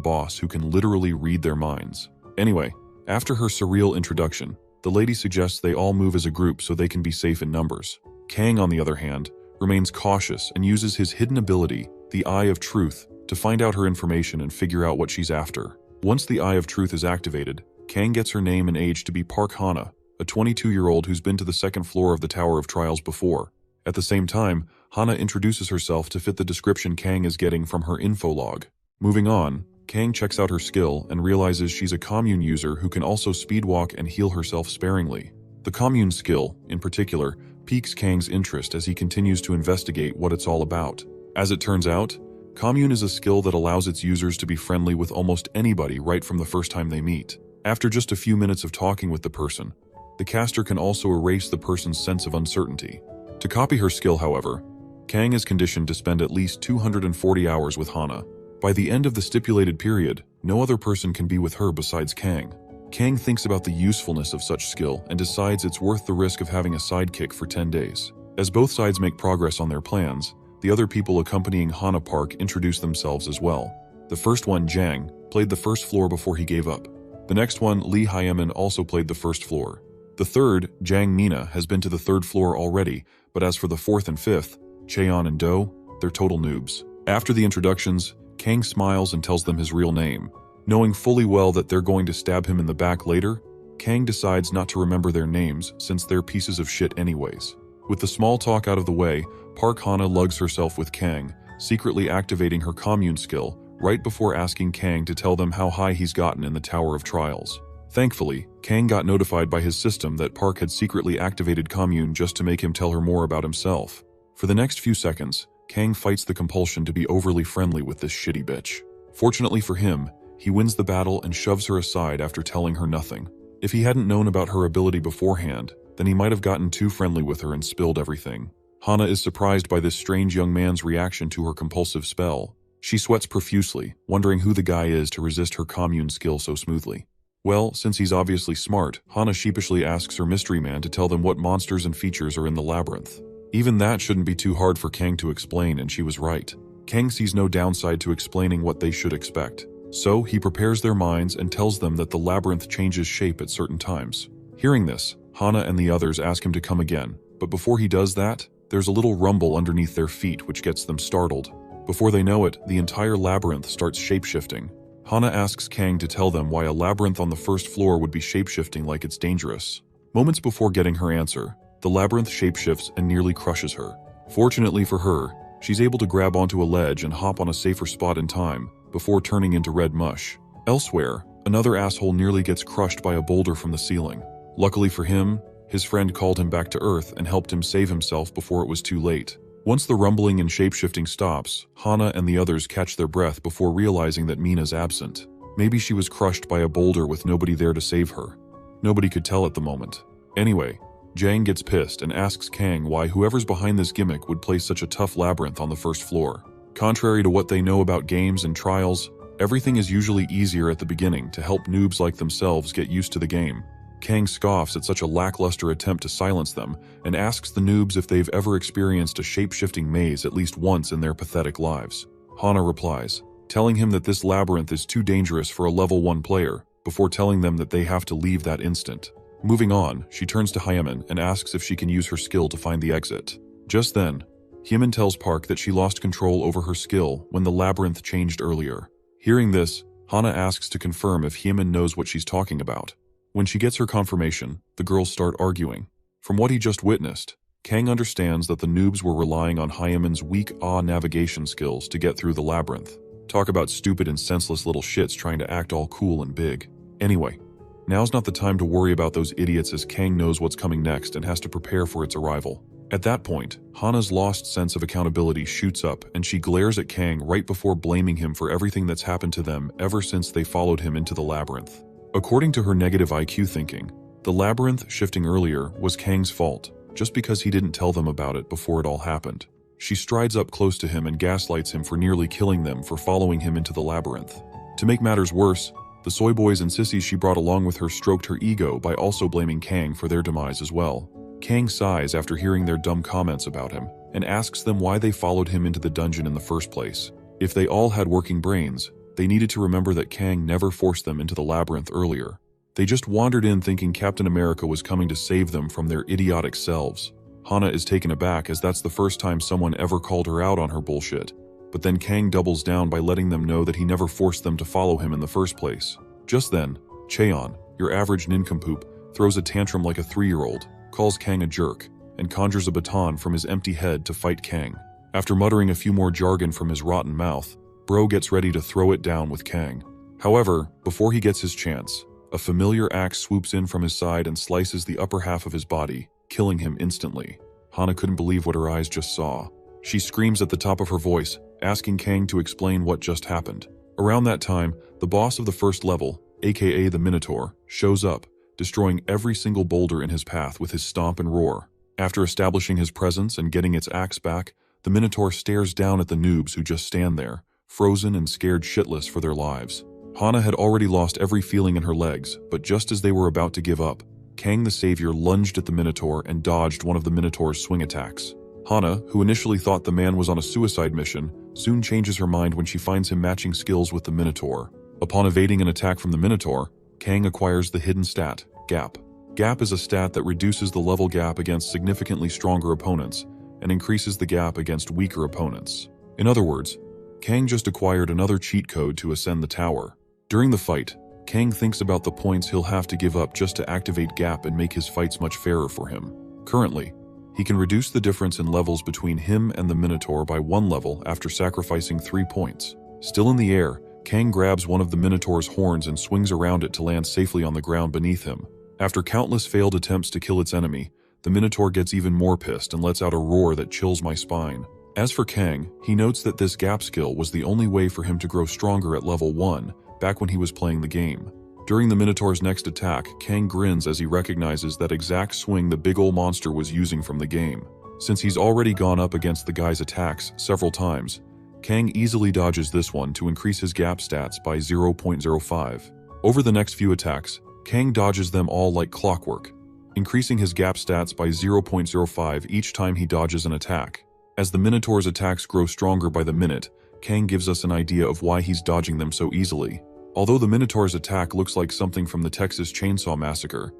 boss who can literally read their minds. Anyway, after her surreal introduction, the lady suggests they all move as a group so they can be safe in numbers. Kang, on the other hand, remains cautious and uses his hidden ability, the Eye of Truth, to find out her information and figure out what she's after. Once the Eye of Truth is activated, Kang gets her name and age to be Park Hana, a 22-year-old who's been to the second floor of the Tower of Trials before. At the same time, Hana introduces herself to fit the description Kang is getting from her info log. Moving on, Kang checks out her skill and realizes she's a commune user who can also speedwalk and heal herself sparingly. The commune skill, in particular, piques Kang's interest as he continues to investigate what it's all about. As it turns out, commune is a skill that allows its users to be friendly with almost anybody right from the first time they meet. After just a few minutes of talking with the person, the caster can also erase the person's sense of uncertainty. To copy her skill, however, Kang is conditioned to spend at least 240 hours with Hana. By the end of the stipulated period, no other person can be with her besides Kang. Kang thinks about the usefulness of such skill and decides it's worth the risk of having a sidekick for 10 days. As both sides make progress on their plans, the other people accompanying Hana Park introduce themselves as well. The first one, Jang, played the first floor before he gave up. The next one, Lee Hyemin, also played the first floor. The third, Jang Mina, has been to the third floor already, but as for the fourth and fifth, Cheon and Do, they're total noobs. After the introductions, Kang smiles and tells them his real name. Knowing fully well that they're going to stab him in the back later, Kang decides not to remember their names since they're pieces of shit anyways. With the small talk out of the way, Park Hana lugs herself with Kang, secretly activating her commune skill right before asking Kang to tell them how high he's gotten in the Tower of Trials. Thankfully, Kang got notified by his system that Park had secretly activated commune just to make him tell her more about himself. For the next few seconds, Kang fights the compulsion to be overly friendly with this shitty bitch. Fortunately for him, he wins the battle and shoves her aside after telling her nothing. If he hadn't known about her ability beforehand, then he might have gotten too friendly with her and spilled everything. Hana is surprised by this strange young man's reaction to her compulsive spell. She sweats profusely, wondering who the guy is to resist her commune skill so smoothly. Well, since he's obviously smart, Hana sheepishly asks her mystery man to tell them what monsters and features are in the labyrinth. Even that shouldn't be too hard for Kang to explain, and she was right. Kang sees no downside to explaining what they should expect. So he prepares their minds and tells them that the labyrinth changes shape at certain times. Hearing this, Hana and the others ask him to come again, but before he does that, there's a little rumble underneath their feet which gets them startled. Before they know it, the entire labyrinth starts shapeshifting. Hana asks Kang to tell them why a labyrinth on the first floor would be shapeshifting like it's dangerous. Moments before getting her answer, the labyrinth shapeshifts and nearly crushes her. Fortunately for her, she's able to grab onto a ledge and hop on a safer spot in time, before turning into red mush. Elsewhere, another asshole nearly gets crushed by a boulder from the ceiling. Luckily for him, his friend called him back to Earth and helped him save himself before it was too late. Once the rumbling and shape-shifting stops, Hana and the others catch their breath before realizing that Mina's absent. Maybe she was crushed by a boulder with nobody there to save her. Nobody could tell at the moment. Anyway, Jang gets pissed and asks Kang why whoever's behind this gimmick would place such a tough labyrinth on the first floor. Contrary to what they know about games and trials, everything is usually easier at the beginning to help noobs like themselves get used to the game. Kang scoffs at such a lackluster attempt to silence them and asks the noobs if they've ever experienced a shape-shifting maze at least once in their pathetic lives. Hana replies, telling him that this labyrinth is too dangerous for a level 1 player, before telling them that they have to leave that instant. Moving on, she turns to Hyemin and asks if she can use her skill to find the exit. Just then, Hyemin tells Park that she lost control over her skill when the labyrinth changed earlier. Hearing this, Hana asks to confirm if Hyemin knows what she's talking about. When she gets her confirmation, the girls start arguing. From what he just witnessed, Kang understands that the noobs were relying on Hyemin's weak navigation skills to get through the labyrinth. Talk about stupid and senseless little shits trying to act all cool and big. Anyway, now's not the time to worry about those idiots as Kang knows what's coming next and has to prepare for its arrival. At that point, Hana's lost sense of accountability shoots up and she glares at Kang right before blaming him for everything that's happened to them ever since they followed him into the labyrinth. According to her negative IQ thinking, the labyrinth shifting earlier was Kang's fault, just because he didn't tell them about it before it all happened. She strides up close to him and gaslights him for nearly killing them for following him into the labyrinth. To make matters worse, the soy boys and sissies she brought along with her stroked her ego by also blaming Kang for their demise as well. Kang sighs after hearing their dumb comments about him and asks them why they followed him into the dungeon in the first place. If they all had working brains, they needed to remember that Kang never forced them into the labyrinth earlier. They just wandered in thinking Captain America was coming to save them from their idiotic selves. Hana is taken aback as that's the first time someone ever called her out on her bullshit. But then Kang doubles down by letting them know that he never forced them to follow him in the first place. Just then, Cheon, your average nincompoop, throws a tantrum like a 3-year-old, calls Kang a jerk, and conjures a baton from his empty head to fight Kang. After muttering a few more jargon from his rotten mouth, Bro gets ready to throw it down with Kang. However, before he gets his chance, a familiar axe swoops in from his side and slices the upper half of his body, killing him instantly. Hana couldn't believe what her eyes just saw. She screams at the top of her voice, asking Kang to explain what just happened. Around that time, the boss of the first level, aka the Minotaur, shows up, destroying every single boulder in his path with his stomp and roar. After establishing his presence and getting its axe back, the Minotaur stares down at the noobs who just stand there, frozen and scared shitless for their lives. Hana had already lost every feeling in her legs, but just as they were about to give up, Kang the Savior lunged at the Minotaur and dodged one of the Minotaur's swing attacks. Hana, who initially thought the man was on a suicide mission, soon changes her mind when she finds him matching skills with the Minotaur. Upon evading an attack from the Minotaur, Kang acquires the hidden stat, Gap. Gap is a stat that reduces the level gap against significantly stronger opponents and increases the gap against weaker opponents. In other words, Kang just acquired another cheat code to ascend the tower. During the fight, Kang thinks about the points he'll have to give up just to activate Gap and make his fights much fairer for him. Currently, he can reduce the difference in levels between him and the Minotaur by 1 level after sacrificing 3 points. Still in the air, Kang grabs one of the Minotaur's horns and swings around it to land safely on the ground beneath him. After countless failed attempts to kill its enemy, the Minotaur gets even more pissed and lets out a roar that chills my spine. As for Kang, he notes that this Gap skill was the only way for him to grow stronger at level 1, back when he was playing the game. During the Minotaur's next attack, Kang grins as he recognizes that exact swing the big ol' monster was using from the game. Since he's already gone up against the guy's attacks several times, Kang easily dodges this one to increase his Gap stats by 0.05. Over the next few attacks, Kang dodges them all like clockwork, increasing his Gap stats by 0.05 each time he dodges an attack. As the Minotaur's attacks grow stronger by the minute, Kang gives us an idea of why he's dodging them so easily. Although the Minotaur's attack looks like something from the Texas Chainsaw Massacre,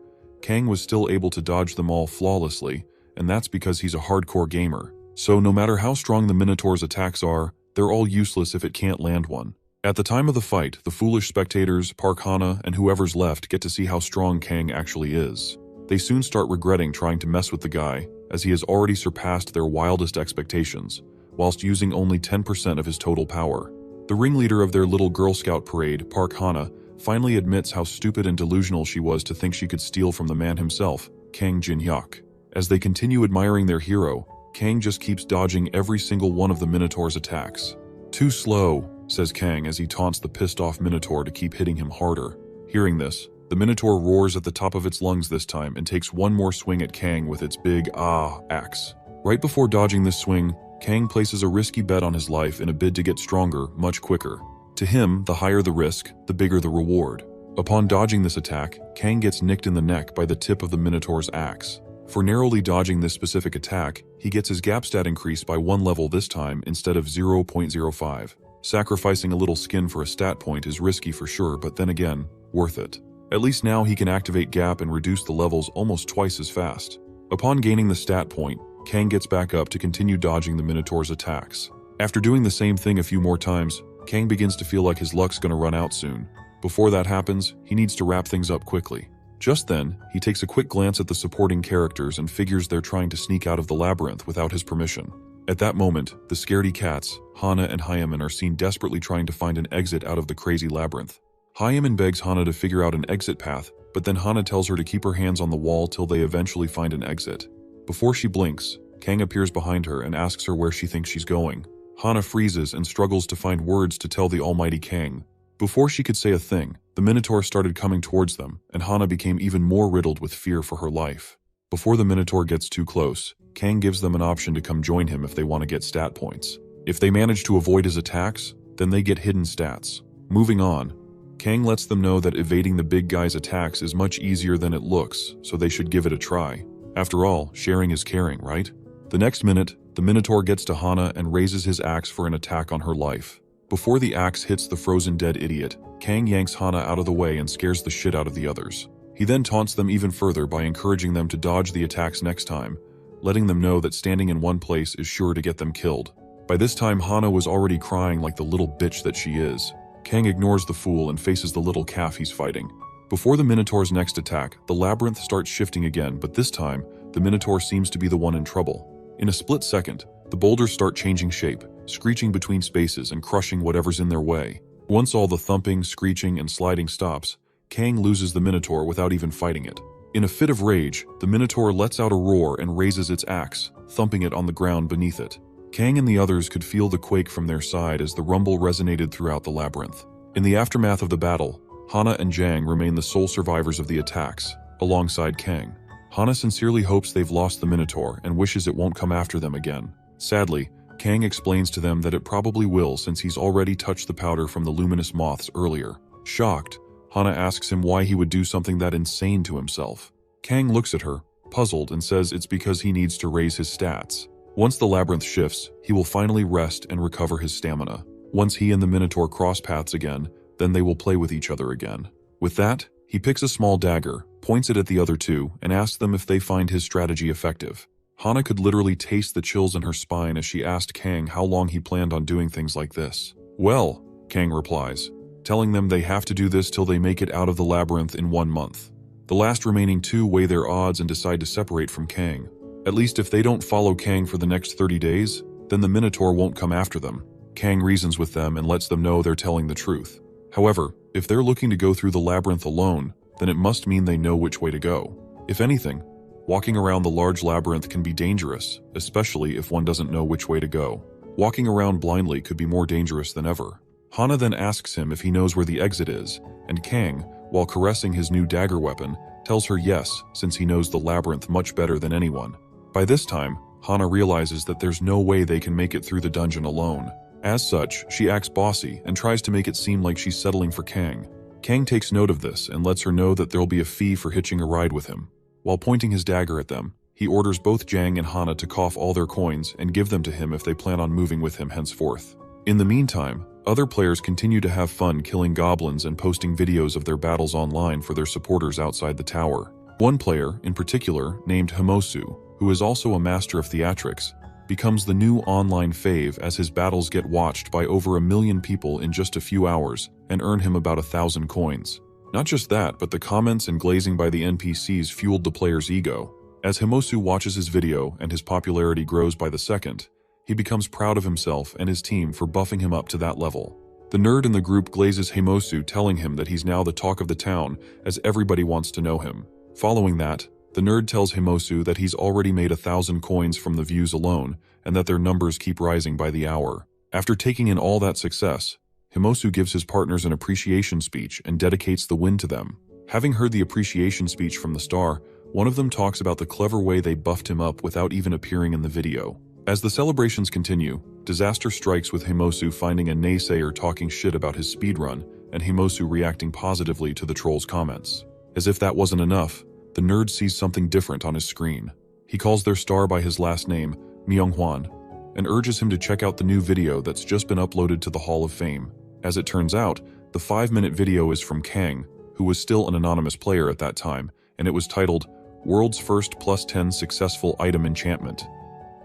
Kang was still able to dodge them all flawlessly, and that's because he's a hardcore gamer. So no matter how strong the Minotaur's attacks are, they're all useless if it can't land one. At the time of the fight, the foolish spectators, Park Hana, and whoever's left get to see how strong Kang actually is. They soon start regretting trying to mess with the guy, as he has already surpassed their wildest expectations, whilst using only 10% of his total power. The ringleader of their little Girl Scout parade, Park Hana, finally admits how stupid and delusional she was to think she could steal from the man himself, Kang Jinhyuk. As they continue admiring their hero, Kang just keeps dodging every single one of the Minotaur's attacks. "Too slow," says Kang as he taunts the pissed-off Minotaur to keep hitting him harder. Hearing this, the Minotaur roars at the top of its lungs this time and takes one more swing at Kang with its big axe. Right before dodging this swing, Kang places a risky bet on his life in a bid to get stronger much quicker. To him, the higher the risk, the bigger the reward. Upon dodging this attack, Kang gets nicked in the neck by the tip of the Minotaur's axe. For narrowly dodging this specific attack, he gets his gap stat increased by 1 level this time instead of 0.05. Sacrificing a little skin for a stat point is risky for sure, but then again, worth it. At least now he can activate gap and reduce the levels almost twice as fast. Upon gaining the stat point, Kang gets back up to continue dodging the Minotaur's attacks. After doing the same thing a few more times, Kang begins to feel like his luck's gonna run out soon. Before that happens, he needs to wrap things up quickly. Just then, he takes a quick glance at the supporting characters and figures they're trying to sneak out of the labyrinth without his permission. At that moment, the scaredy cats, Hana and Hyamin, are seen desperately trying to find an exit out of the crazy labyrinth. Hyamin begs Hana to figure out an exit path, but then Hana tells her to keep her hands on the wall till they eventually find an exit. Before she blinks, Kang appears behind her and asks her where she thinks she's going. Hana freezes and struggles to find words to tell the almighty Kang. Before she could say a thing, the Minotaur started coming towards them, and Hana became even more riddled with fear for her life. Before the Minotaur gets too close, Kang gives them an option to come join him if they want to get stat points. If they manage to avoid his attacks, then they get hidden stats. Moving on, Kang lets them know that evading the big guy's attacks is much easier than it looks, so they should give it a try. After all, sharing is caring, right? The next minute, the Minotaur gets to Hana and raises his axe for an attack on her life. Before the axe hits the frozen dead idiot, Kang yanks Hana out of the way and scares the shit out of the others. He then taunts them even further by encouraging them to dodge the attacks next time, letting them know that standing in one place is sure to get them killed. By this time, Hana was already crying like the little bitch that she is. Kang ignores the fool and faces the little calf he's fighting. Before the Minotaur's next attack, the labyrinth starts shifting again, but this time, the Minotaur seems to be the one in trouble. In a split second, the boulders start changing shape, screeching between spaces and crushing whatever's in their way. Once all the thumping, screeching, and sliding stops, Kang loses the Minotaur without even fighting it. In a fit of rage, the Minotaur lets out a roar and raises its axe, thumping it on the ground beneath it. Kang and the others could feel the quake from their side as the rumble resonated throughout the labyrinth. In the aftermath of the battle, Hana and Jang remain the sole survivors of the attacks, alongside Kang. Hana sincerely hopes they've lost the Minotaur and wishes it won't come after them again. Sadly, Kang explains to them that it probably will since he's already touched the powder from the luminous moths earlier. Shocked, Hana asks him why he would do something that insane to himself. Kang looks at her, puzzled, and says it's because he needs to raise his stats. Once the labyrinth shifts, he will finally rest and recover his stamina. Once he and the Minotaur cross paths again, then they will play with each other again. With that, he picks a small dagger, points it at the other two, and asks them if they find his strategy effective. Hana could literally taste the chills in her spine as she asked Kang how long he planned on doing things like this. "Well," Kang replies, telling them they have to do this till they make it out of the labyrinth in 1 month. The last remaining two weigh their odds and decide to separate from Kang. At least if they don't follow Kang for the next 30 days, then the Minotaur won't come after them. Kang reasons with them and lets them know they're telling the truth. However, if they're looking to go through the labyrinth alone, then it must mean they know which way to go. If anything, walking around the large labyrinth can be dangerous, especially if one doesn't know which way to go. Walking around blindly could be more dangerous than ever. Hana then asks him if he knows where the exit is, and Kang, while caressing his new dagger weapon, tells her yes, since he knows the labyrinth much better than anyone. By this time, Hana realizes that there's no way they can make it through the dungeon alone. As such, she acts bossy and tries to make it seem like she's settling for Kang. Kang takes note of this and lets her know that there'll be a fee for hitching a ride with him. While pointing his dagger at them, he orders both Jang and Hana to cough all their coins and give them to him if they plan on moving with him henceforth. In the meantime, other players continue to have fun killing goblins and posting videos of their battles online for their supporters outside the tower. One player, in particular, named Himosu, who is also a master of theatrics, becomes the new online fave as his battles get watched by over 1 million people in just a few hours and earn him about 1,000 coins. Not just that, but the comments and glazing by the NPCs fueled the player's ego. As Himosu watches his video and his popularity grows by the second, he becomes proud of himself and his team for buffing him up to that level. The nerd in the group glazes Himosu, telling him that he's now the talk of the town as everybody wants to know him. Following that, The nerd tells Himosu that he's already made 1,000 coins from the views alone, and that their numbers keep rising by the hour. After taking in all that success, Himosu gives his partners an appreciation speech and dedicates the win to them. Having heard the appreciation speech from the star, one of them talks about the clever way they buffed him up without even appearing in the video. As the celebrations continue, disaster strikes with Himosu finding a naysayer talking shit about his speedrun, and Himosu reacting positively to the troll's comments. As if that wasn't enough, the nerd sees something different on his screen. He calls their star by his last name, Myunghwan, and urges him to check out the new video that's just been uploaded to the Hall of Fame. As it turns out, the 5-minute video is from Kang, who was still an anonymous player at that time, and it was titled, World's First +10 Successful Item Enchantment.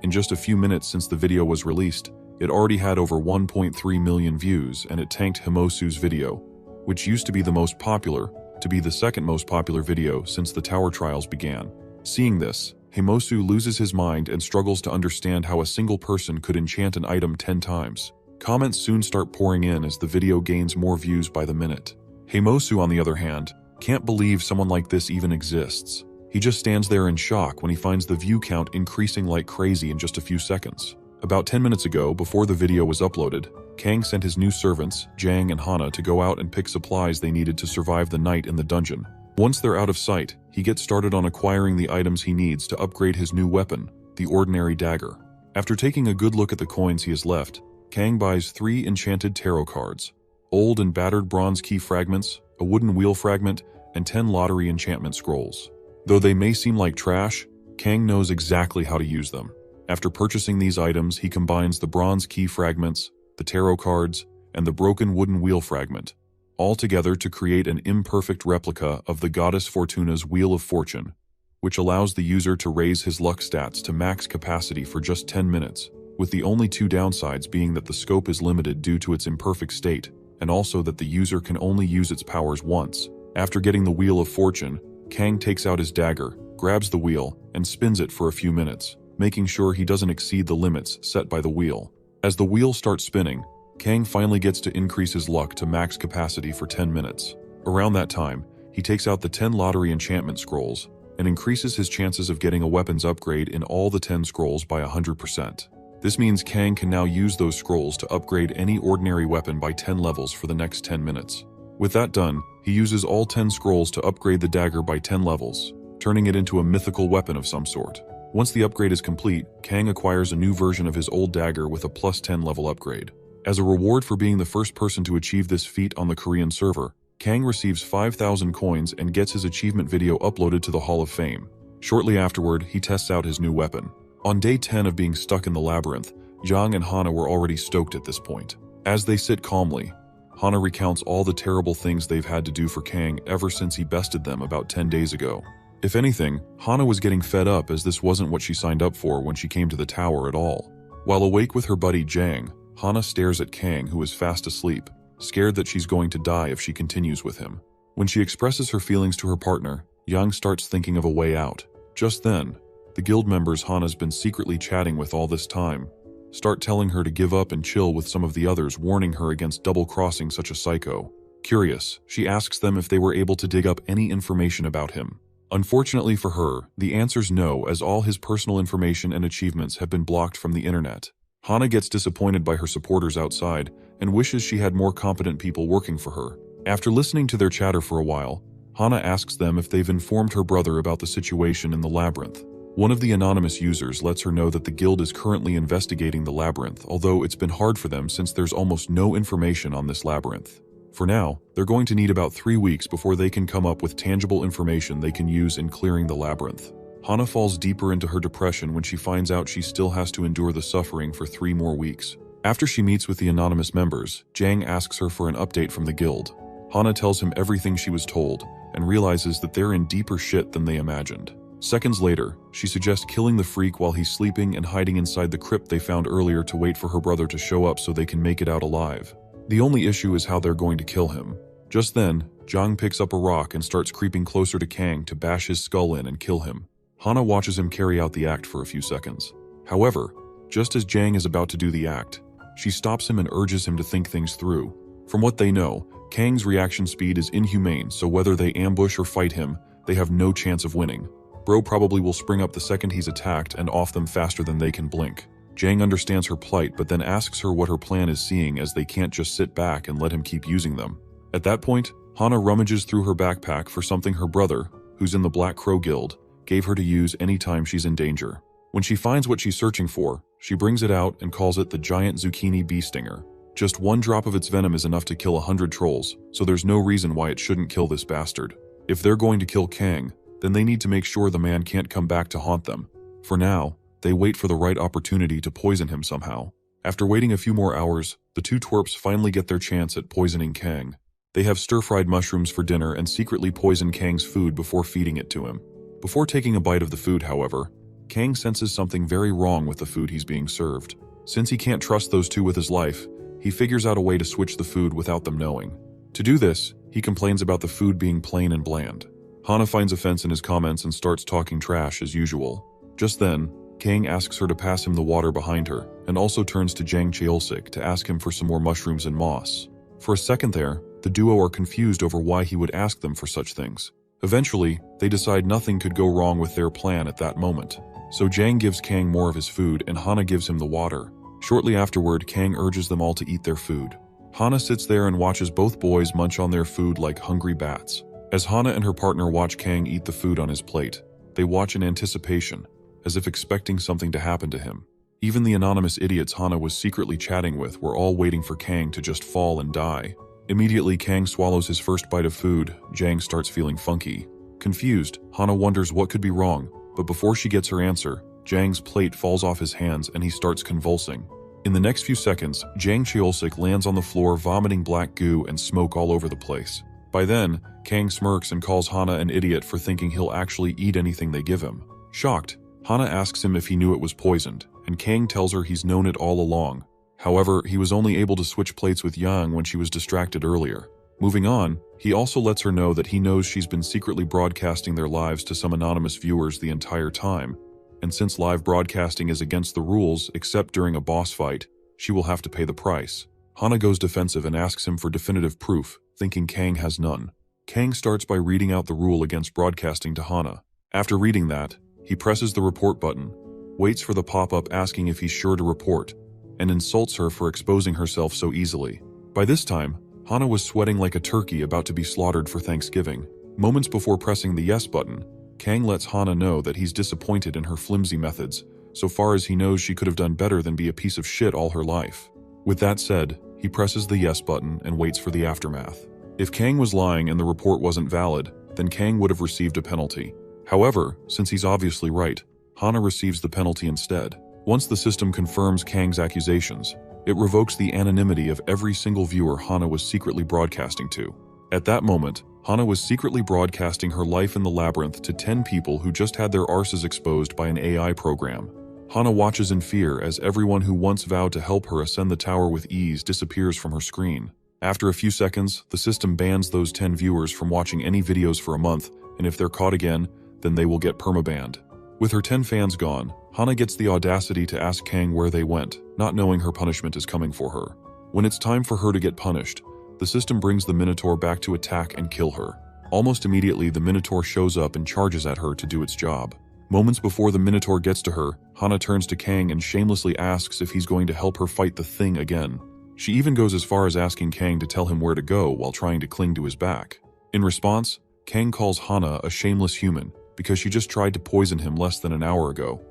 In just a few minutes since the video was released, it already had over 1.3 million views, and it tanked Himosu's video, which used to be the most popular, to be the second most popular video since the tower trials began. Seeing this, Himosu loses his mind and struggles to understand how a single person could enchant an item 10 times. Comments soon start pouring in as the video gains more views by the minute. Himosu, on the other hand, can't believe someone like this even exists. He just stands there in shock when he finds the view count increasing like crazy in just a few seconds. About 10 minutes ago, before the video was uploaded, Kang sent his new servants, Jang and Hana, to go out and pick supplies they needed to survive the night in the dungeon. Once they're out of sight, he gets started on acquiring the items he needs to upgrade his new weapon, the ordinary dagger. After taking a good look at the coins he has left, Kang buys 3 enchanted tarot cards, old and battered bronze key fragments, a wooden wheel fragment, and 10 lottery enchantment scrolls. Though they may seem like trash, Kang knows exactly how to use them. After purchasing these items, he combines the bronze key fragments, the tarot cards, and the broken wooden wheel fragment, all together to create an imperfect replica of the goddess Fortuna's Wheel of Fortune, which allows the user to raise his luck stats to max capacity for just 10 minutes, with the only 2 downsides being that the scope is limited due to its imperfect state, and also that the user can only use its powers once. After getting the Wheel of Fortune, Kang takes out his dagger, grabs the wheel, and spins it for a few minutes, making sure he doesn't exceed the limits set by the wheel. As the wheel starts spinning, Kang finally gets to increase his luck to max capacity for 10 minutes. Around that time, he takes out the 10 lottery enchantment scrolls and increases his chances of getting a weapons upgrade in all the 10 scrolls by 100%. This means Kang can now use those scrolls to upgrade any ordinary weapon by 10 levels for the next 10 minutes. With that done, he uses all 10 scrolls to upgrade the dagger by 10 levels, turning it into a mythical weapon of some sort. Once the upgrade is complete, Kang acquires a new version of his old dagger with a +10 level upgrade. As a reward for being the first person to achieve this feat on the Korean server, Kang receives 5,000 coins and gets his achievement video uploaded to the Hall of Fame. Shortly afterward, he tests out his new weapon. On day 10 of being stuck in the labyrinth, Jang and Hana were already stoked at this point. As they sit calmly, Hana recounts all the terrible things they've had to do for Kang ever since he bested them about 10 days ago. If anything, Hana was getting fed up as this wasn't what she signed up for when she came to the tower at all. While awake with her buddy Jang, Hana stares at Kang, who is fast asleep, scared that she's going to die if she continues with him. When she expresses her feelings to her partner, Yang starts thinking of a way out. Just then, the guild members Hana's been secretly chatting with all this time start telling her to give up and chill with some of the others, warning her against double-crossing such a psycho. Curious, she asks them if they were able to dig up any information about him. Unfortunately for her, the answer's no, as all his personal information and achievements have been blocked from the internet. Hana gets disappointed by her supporters outside and wishes she had more competent people working for her. After listening to their chatter for a while, Hana asks them if they've informed her brother about the situation in the labyrinth. One of the anonymous users lets her know that the guild is currently investigating the labyrinth, although it's been hard for them since there's almost no information on this labyrinth. For now, they're going to need about 3 weeks before they can come up with tangible information they can use in clearing the labyrinth. Hana falls deeper into her depression when she finds out she still has to endure the suffering for 3 more weeks. After she meets with the anonymous members, Jang asks her for an update from the guild. Hana tells him everything she was told and realizes that they're in deeper shit than they imagined. Seconds later, she suggests killing the freak while he's sleeping and hiding inside the crypt they found earlier to wait for her brother to show up so they can make it out alive. The only issue is how they're going to kill him. Just then, Jang picks up a rock and starts creeping closer to Kang to bash his skull in and kill him. Hana watches him carry out the act for a few seconds. However, just as Jang is about to do the act, she stops him and urges him to think things through. From what they know, Kang's reaction speed is inhumane, so whether they ambush or fight him, they have no chance of winning. Bro probably will spring up the second he's attacked and off them faster than they can blink. Jang understands her plight but then asks her what her plan is, seeing as they can't just sit back and let him keep using them. At that point, Hana rummages through her backpack for something her brother, who's in the Black Crow Guild, gave her to use anytime she's in danger. When she finds what she's searching for, she brings it out and calls it the giant zucchini bee stinger. Just one drop of its venom is enough to kill 100 trolls, so there's no reason why it shouldn't kill this bastard. If they're going to kill Kang, then they need to make sure the man can't come back to haunt them. For now, they wait for the right opportunity to poison him somehow. After waiting a few more hours, the two twerps finally get their chance at poisoning Kang. They have stir-fried mushrooms for dinner and secretly poison Kang's food before feeding it to him. Before taking a bite of the food, however, Kang senses something very wrong with the food he's being served. Since he can't trust those two with his life, he figures out a way to switch the food without them knowing. To do this, he complains about the food being plain and bland. Hana finds offense in his comments and starts talking trash as usual. Just then, Kang asks her to pass him the water behind her, and also turns to Jang Cheolsik to ask him for some more mushrooms and moss. For a second there, the duo are confused over why he would ask them for such things. Eventually, they decide nothing could go wrong with their plan at that moment. So Jang gives Kang more of his food and Hana gives him the water. Shortly afterward, Kang urges them all to eat their food. Hana sits there and watches both boys munch on their food like hungry bats. As Hana and her partner watch Kang eat the food on his plate, they watch in anticipation, as if expecting something to happen to him. Even the anonymous idiots Hana was secretly chatting with were all waiting for Kang to just fall and die. Immediately, Kang swallows his first bite of food. Jang starts feeling funky. Confused, Hana wonders what could be wrong, but before she gets her answer, Jang's plate falls off his hands and he starts convulsing. In the next few seconds, Jang Cheolsik lands on the floor vomiting black goo and smoke all over the place. By then, Kang smirks and calls Hana an idiot for thinking he'll actually eat anything they give him. Shocked, Hana asks him if he knew it was poisoned, and Kang tells her he's known it all along. However, he was only able to switch plates with Yang when she was distracted earlier. Moving on, he also lets her know that he knows she's been secretly broadcasting their lives to some anonymous viewers the entire time, and since live broadcasting is against the rules except during a boss fight, she will have to pay the price. Hana goes defensive and asks him for definitive proof, thinking Kang has none. Kang starts by reading out the rule against broadcasting to Hana. After reading that, he presses the report button, waits for the pop-up asking if he's sure to report, and insults her for exposing herself so easily. By this time, Hana was sweating like a turkey about to be slaughtered for Thanksgiving. Moments before pressing the yes button, Kang lets Hana know that he's disappointed in her flimsy methods. So far as he knows, she could have done better than be a piece of shit all her life. With that said, he presses the yes button and waits for the aftermath. If Kang was lying and the report wasn't valid, then Kang would have received a penalty. However, since he's obviously right, Hana receives the penalty instead. Once the system confirms Kang's accusations, it revokes the anonymity of every single viewer Hana was secretly broadcasting to. At that moment, Hana was secretly broadcasting her life in the labyrinth to 10 people who just had their arses exposed by an AI program. Hana watches in fear as everyone who once vowed to help her ascend the tower with ease disappears from her screen. After a few seconds, the system bans those 10 viewers from watching any videos for a month, and if they're caught again, then they will get permabanned. With her 10 fans gone, Hana gets the audacity to ask Kang where they went, not knowing her punishment is coming for her. When it's time for her to get punished, the system brings the Minotaur back to attack and kill her. Almost immediately, the Minotaur shows up and charges at her to do its job. Moments before the Minotaur gets to her, Hana turns to Kang and shamelessly asks if he's going to help her fight the thing again. She even goes as far as asking Kang to tell him where to go while trying to cling to his back. In response, Kang calls Hana a shameless human because she just tried to poison him less than an hour ago.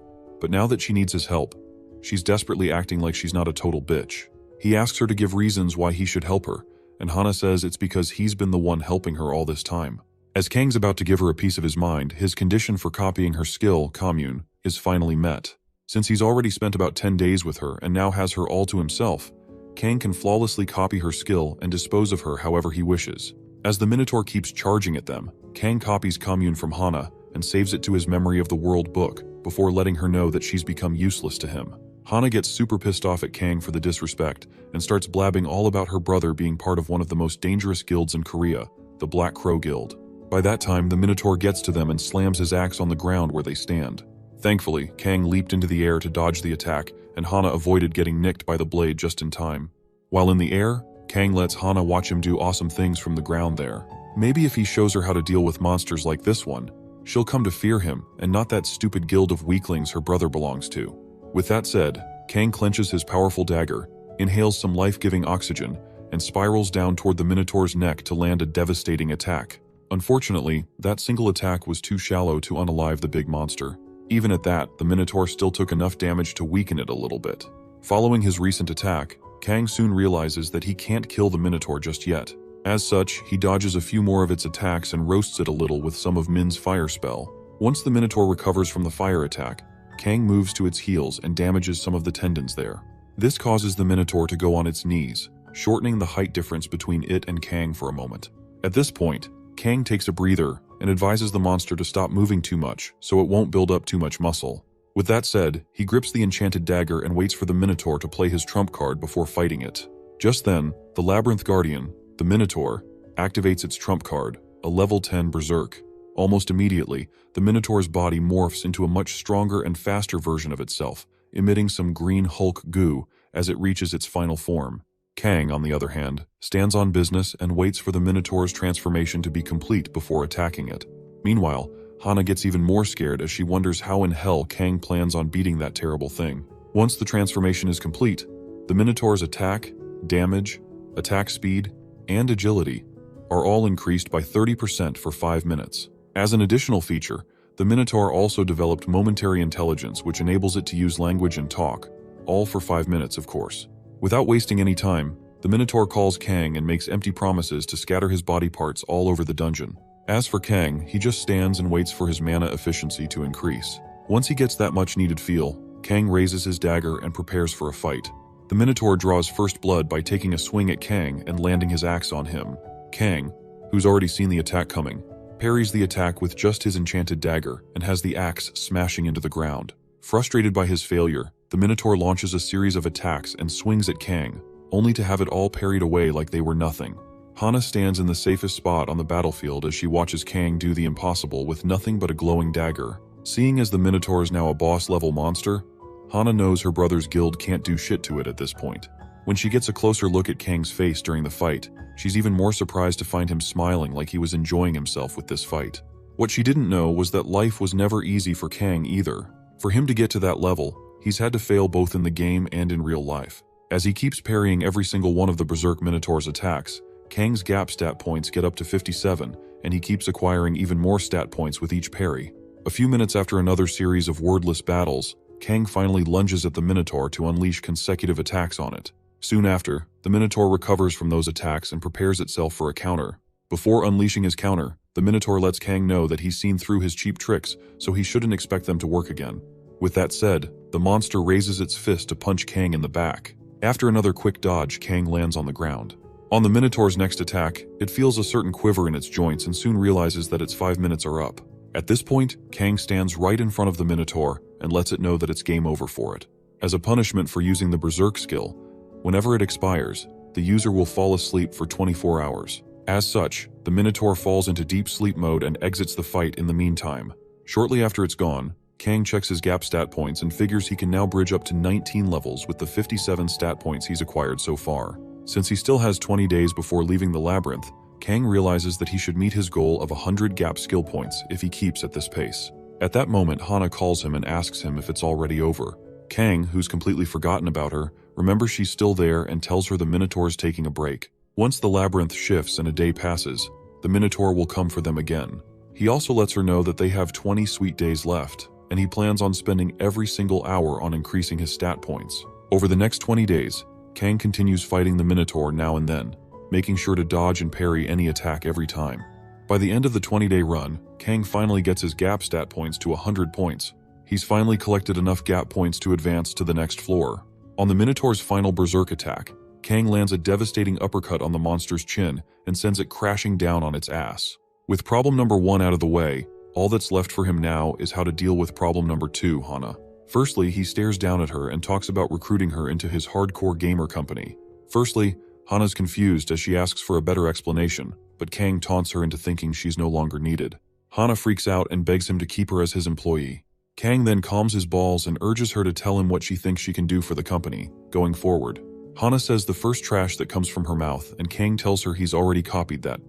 But now that she needs his help, she's desperately acting like she's not a total bitch. He asks her to give reasons why he should help her, and Hana says it's because he's been the one helping her all this time. As Kang's about to give her a piece of his mind, his condition for copying her skill, commune, is finally met. Since he's already spent about 10 days with her and now has her all to himself, Kang can flawlessly copy her skill and dispose of her however he wishes. As the Minotaur keeps charging at them, Kang copies commune from Hana and saves it to his memory of the world book before letting her know that she's become useless to him. Hana gets super pissed off at Kang for the disrespect and starts blabbing all about her brother being part of one of the most dangerous guilds in Korea, the Black Crow Guild. By that time, the Minotaur gets to them and slams his axe on the ground where they stand. Thankfully, Kang leaped into the air to dodge the attack, and Hana avoided getting nicked by the blade just in time. While in the air, Kang lets Hana watch him do awesome things from the ground there. Maybe if he shows her how to deal with monsters like this one, she'll come to fear him and not that stupid guild of weaklings her brother belongs to. With that said, Kang clenches his powerful dagger, inhales some life-giving oxygen, and spirals down toward the Minotaur's neck to land a devastating attack. Unfortunately, that single attack was too shallow to unalive the big monster. Even at that, the Minotaur still took enough damage to weaken it a little bit. Following his recent attack, Kang soon realizes that he can't kill the Minotaur just yet. As such, he dodges a few more of its attacks and roasts it a little with some of Min's fire spell. Once the Minotaur recovers from the fire attack, Kang moves to its heels and damages some of the tendons there. This causes the Minotaur to go on its knees, shortening the height difference between it and Kang for a moment. At this point, Kang takes a breather and advises the monster to stop moving too much so it won't build up too much muscle. With that said, he grips the enchanted dagger and waits for the Minotaur to play his trump card before fighting it. Just then, the Labyrinth Guardian, the Minotaur, activates its trump card, a level 10 Berserk. Almost immediately, the Minotaur's body morphs into a much stronger and faster version of itself, emitting some green Hulk goo as it reaches its final form. Kang, on the other hand, stands on business and waits for the Minotaur's transformation to be complete before attacking it. Meanwhile, Hana gets even more scared as she wonders how in hell Kang plans on beating that terrible thing. Once the transformation is complete, the Minotaur's attack, damage, attack speed, and agility are all increased by 30% for 5 minutes. As an additional feature, the Minotaur also developed momentary intelligence, which enables it to use language and talk, all for 5 minutes, of course. Without wasting any time, the Minotaur calls Kang and makes empty promises to scatter his body parts all over the dungeon. As for Kang, he just stands and waits for his mana efficiency to increase. Once he gets that much needed feel, Kang raises his dagger and prepares for a fight. The Minotaur draws first blood by taking a swing at Kang and landing his axe on him. Kang, who's already seen the attack coming, parries the attack with just his enchanted dagger and has the axe smashing into the ground. Frustrated by his failure, the Minotaur launches a series of attacks and swings at Kang, only to have it all parried away like they were nothing. Hana stands in the safest spot on the battlefield as she watches Kang do the impossible with nothing but a glowing dagger. Seeing as the Minotaur is now a boss-level monster, Hana knows her brother's guild can't do shit to it at this point. When she gets a closer look at Kang's face during the fight, she's even more surprised to find him smiling like he was enjoying himself with this fight. What she didn't know was that life was never easy for Kang either. For him to get to that level, he's had to fail both in the game and in real life. As he keeps parrying every single one of the Berserk Minotaur's attacks, Kang's gap stat points get up to 57, and he keeps acquiring even more stat points with each parry. A few minutes after another series of wordless battles, Kang finally lunges at the Minotaur to unleash consecutive attacks on it. Soon after, the Minotaur recovers from those attacks and prepares itself for a counter. Before unleashing his counter, the Minotaur lets Kang know that he's seen through his cheap tricks, so he shouldn't expect them to work again. With that said, the monster raises its fist to punch Kang in the back. After another quick dodge, Kang lands on the ground. On the Minotaur's next attack, it feels a certain quiver in its joints and soon realizes that its 5 minutes are up. At this point, Kang stands right in front of the Minotaur and lets it know that it's game over for it. As a punishment for using the Berserk skill, whenever it expires, the user will fall asleep for 24 hours. As such, the Minotaur falls into deep sleep mode and exits the fight in the meantime. Shortly after it's gone, Kang checks his gap stat points and figures he can now bridge up to 19 levels with the 57 stat points he's acquired so far. Since he still has 20 days before leaving the labyrinth, Kang realizes that he should meet his goal of 100 gap skill points if he keeps at this pace. At that moment, Hana calls him and asks him if it's already over. Kang, who's completely forgotten about her, remembers she's still there and tells her the Minotaur's taking a break. Once the labyrinth shifts and a day passes, the Minotaur will come for them again. He also lets her know that they have 20 sweet days left, and he plans on spending every single hour on increasing his stat points. Over the next 20 days, Kang continues fighting the Minotaur now and then, making sure to dodge and parry any attack every time. By the end of the 20-day run, Kang finally gets his gap stat points to 100 points. He's finally collected enough gap points to advance to the next floor. On the Minotaur's final Berserk attack, Kang lands a devastating uppercut on the monster's chin and sends it crashing down on its ass. With problem number 1 out of the way, all that's left for him now is how to deal with problem number 2, Hana. Firstly, he stares down at her and talks about recruiting her into his hardcore gamer company. Firstly, Hana's confused as she asks for a better explanation, but Kang taunts her into thinking she's no longer needed. Hana freaks out and begs him to keep her as his employee. Kang then calms his balls and urges her to tell him what she thinks she can do for the company, going forward. Hana says the first trash that comes from her mouth, and Kang tells her he's already copied that.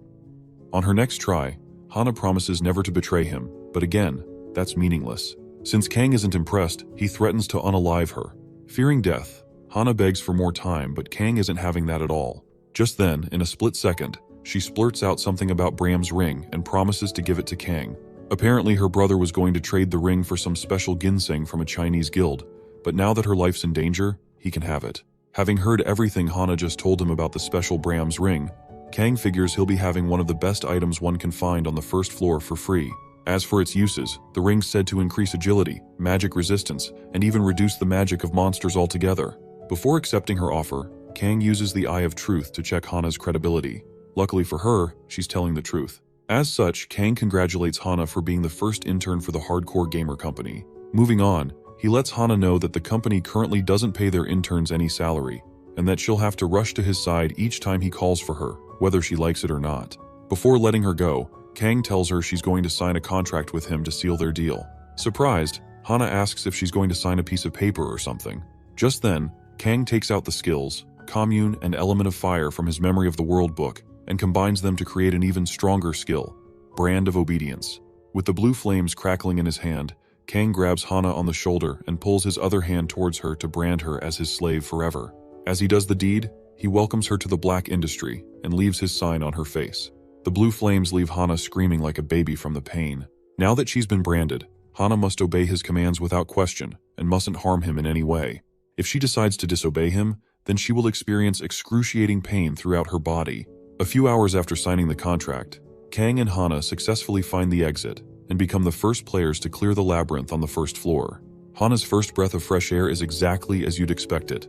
On her next try, Hana promises never to betray him, But again, that's meaningless. Since Kang isn't impressed, he threatens to unalive her. Fearing death, Hana begs for more time, but Kang isn't having that at all. Just then, in a split second, she splurts out something about Bram's ring and promises to give it to Kang. Apparently, her brother was going to trade the ring for some special ginseng from a Chinese guild, but now that her life's in danger, he can have it. Having heard everything Hana just told him about the special Bram's ring, Kang figures he'll be having one of the best items one can find on the first floor for free. As for its uses, the ring's said to increase agility, magic resistance, and even reduce the magic of monsters altogether. Before accepting her offer, Kang uses the Eye of Truth to check Hana's credibility. Luckily for her, she's telling the truth. As such, Kang congratulates Hana for being the first intern for the hardcore gamer company. Moving on, he lets Hana know that the company currently doesn't pay their interns any salary, and that she'll have to rush to his side each time he calls for her, whether she likes it or not. Before letting her go, Kang tells her she's going to sign a contract with him to seal their deal. Surprised, Hana asks if she's going to sign a piece of paper or something. Just then, Kang takes out the skills, Commune and Element of Fire from his Memory of the World book and combines them to create an even stronger skill, Brand of Obedience. With the blue flames crackling in his hand, Kang grabs Hana on the shoulder and pulls his other hand towards her to brand her as his slave forever. As he does the deed, he welcomes her to the black industry and leaves his sign on her face. The blue flames leave Hana screaming like a baby from the pain. Now that she's been branded, Hana must obey his commands without question and mustn't harm him in any way. If she decides to disobey him, then she will experience excruciating pain throughout her body. A few hours after signing the contract, Kang and Hana successfully find the exit and become the first players to clear the labyrinth on the first floor. Hana's first breath of fresh air is exactly as you'd expect it,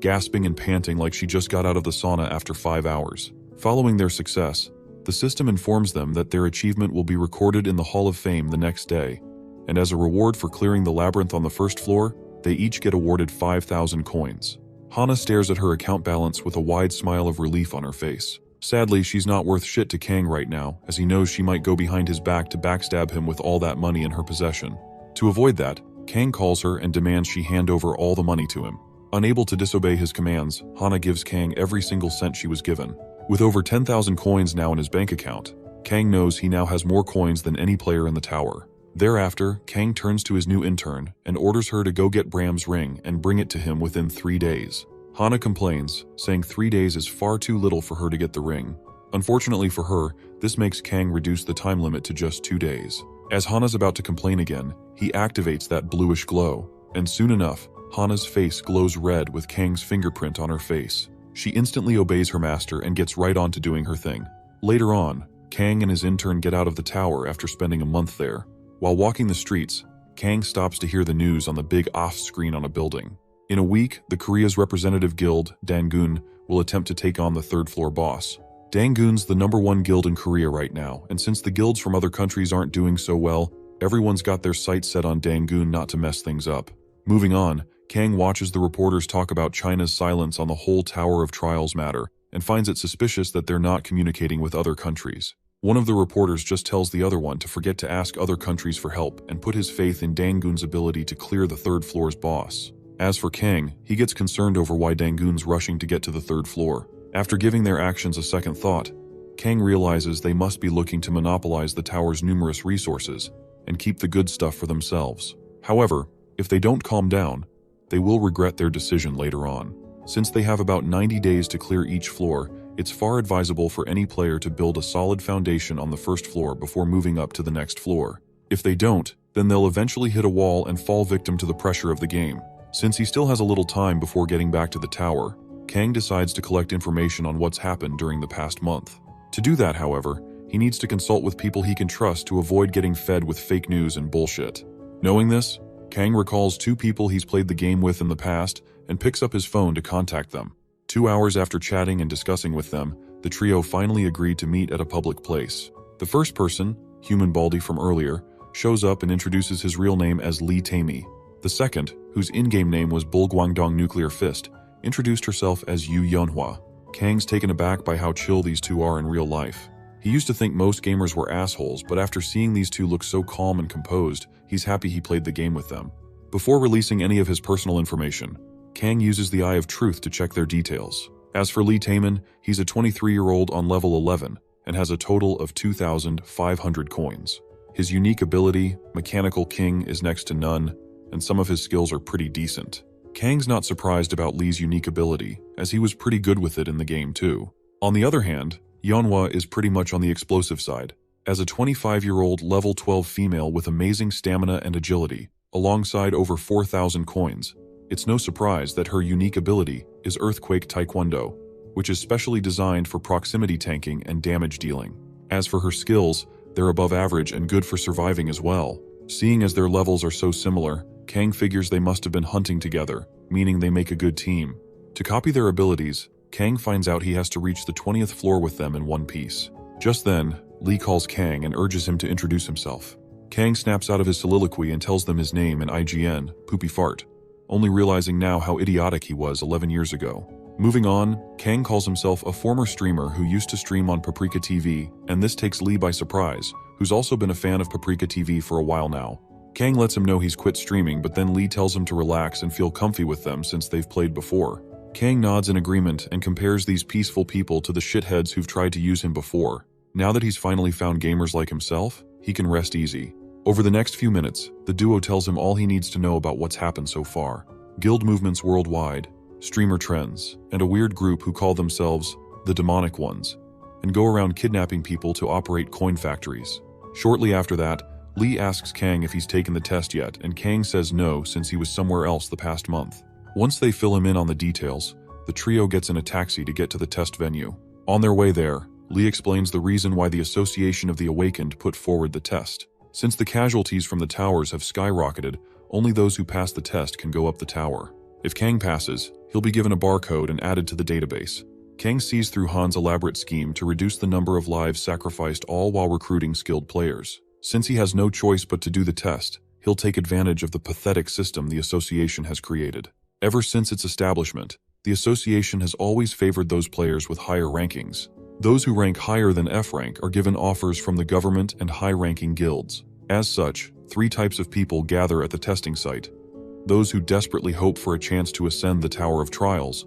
gasping and panting like she just got out of the sauna after 5 hours. Following their success, the system informs them that their achievement will be recorded in the Hall of Fame the next day, and as a reward for clearing the labyrinth on the first floor, they each get awarded 5,000 coins. Hana stares at her account balance with a wide smile of relief on her face. Sadly, she's not worth shit to Kang right now, as he knows she might go behind his back to backstab him with all that money in her possession. To avoid that, Kang calls her and demands she hand over all the money to him. Unable to disobey his commands, Hana gives Kang every single cent she was given. With over 10,000 coins now in his bank account, Kang knows he now has more coins than any player in the tower. Thereafter, Kang turns to his new intern and orders her to go get Bram's ring and bring it to him within 3 days. Hana complains, saying 3 days is far too little for her to get the ring. Unfortunately for her, this makes Kang reduce the time limit to just 2 days. As Hana's about to complain again, he activates that bluish glow, and soon enough, Hana's face glows red with Kang's fingerprint on her face. She instantly obeys her master and gets right on to doing her thing. Later on, Kang and his intern get out of the tower after spending a month there. While walking the streets, Kang stops to hear the news on the big off-screen on a building. In a week, the Korea's representative guild, Dangun, will attempt to take on the third-floor boss. Dangun's the #1 guild in Korea right now, and since the guilds from other countries aren't doing so well, everyone's got their sights set on Dangun not to mess things up. Moving on, Kang watches the reporters talk about China's silence on the whole Tower of Trials matter, and finds it suspicious that they're not communicating with other countries. One of the reporters just tells the other one to forget to ask other countries for help and put his faith in Dangun's ability to clear the third floor's boss. As for Kang, he gets concerned over why Dangun's rushing to get to the third floor. After giving their actions a second thought, Kang realizes they must be looking to monopolize the tower's numerous resources and keep the good stuff for themselves. However, if they don't calm down, they will regret their decision later on. Since they have about 90 days to clear each floor, it's far advisable for any player to build a solid foundation on the first floor before moving up to the next floor. If they don't, then they'll eventually hit a wall and fall victim to the pressure of the game. Since he still has a little time before getting back to the tower, Kang decides to collect information on what's happened during the past month. To do that, however, he needs to consult with people he can trust to avoid getting fed with fake news and bullshit. Knowing this, Kang recalls 2 people he's played the game with in the past and picks up his phone to contact them. 2 hours after chatting and discussing with them, the trio finally agreed to meet at a public place. The first person, Human Baldy from earlier, shows up and introduces his real name as Lee Taimi. The second, whose in-game name was Bulguangdong Nuclear Fist, introduced herself as Yu Yeonhwa. Kang's taken aback by how chill these two are in real life. He used to think most gamers were assholes, but after seeing these two look so calm and composed, he's happy he played the game with them. Before releasing any of his personal information, Kang uses the Eye of Truth to check their details. As for Lee Taemin, he's a 23-year-old on level 11 and has a total of 2,500 coins. His unique ability, Mechanical King, is next to none, and some of his skills are pretty decent. Kang's not surprised about Lee's unique ability, as he was pretty good with it in the game too. On the other hand, Manhwa is pretty much on the explosive side. As a 25-year-old level 12 female with amazing stamina and agility, alongside over 4,000 coins, it's no surprise that her unique ability is Earthquake Taekwondo, which is specially designed for proximity tanking and damage dealing. As for her skills, they're above average and good for surviving as well. Seeing as their levels are so similar, Kang figures they must have been hunting together, meaning they make a good team. To copy their abilities, Kang finds out he has to reach the 20th floor with them in one piece. Just then, Lee calls Kang and urges him to introduce himself. Kang snaps out of his soliloquy and tells them his name in IGN, Poopy Fart, only realizing now how idiotic he was 11 years ago. Moving on, Kang calls himself a former streamer who used to stream on Paprika TV, and this takes Lee by surprise, who's also been a fan of Paprika TV for a while now. Kang lets him know he's quit streaming, but then Lee tells him to relax and feel comfy with them since they've played before. Kang nods in agreement and compares these peaceful people to the shitheads who've tried to use him before. Now that he's finally found gamers like himself, he can rest easy. Over the next few minutes, the duo tells him all he needs to know about what's happened so far. Guild movements worldwide, streamer trends, and a weird group who call themselves the Demonic Ones, and go around kidnapping people to operate coin factories. Shortly after that, Lee asks Kang if he's taken the test yet, and Kang says no since he was somewhere else the past month. Once they fill him in on the details, the trio gets in a taxi to get to the test venue. On their way there, Lee explains the reason why the Association of the Awakened put forward the test. Since the casualties from the towers have skyrocketed, only those who pass the test can go up the tower. If Kang passes, he'll be given a barcode and added to the database. Kang sees through Han's elaborate scheme to reduce the number of lives sacrificed, all while recruiting skilled players. Since he has no choice but to do the test, he'll take advantage of the pathetic system the Association has created. Ever since its establishment, the Association has always favored those players with higher rankings. Those who rank higher than F rank are given offers from the government and high-ranking guilds. As such, 3 types of people gather at the testing site. Those who desperately hope for a chance to ascend the Tower of Trials,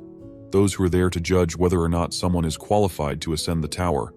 those who are there to judge whether or not someone is qualified to ascend the tower,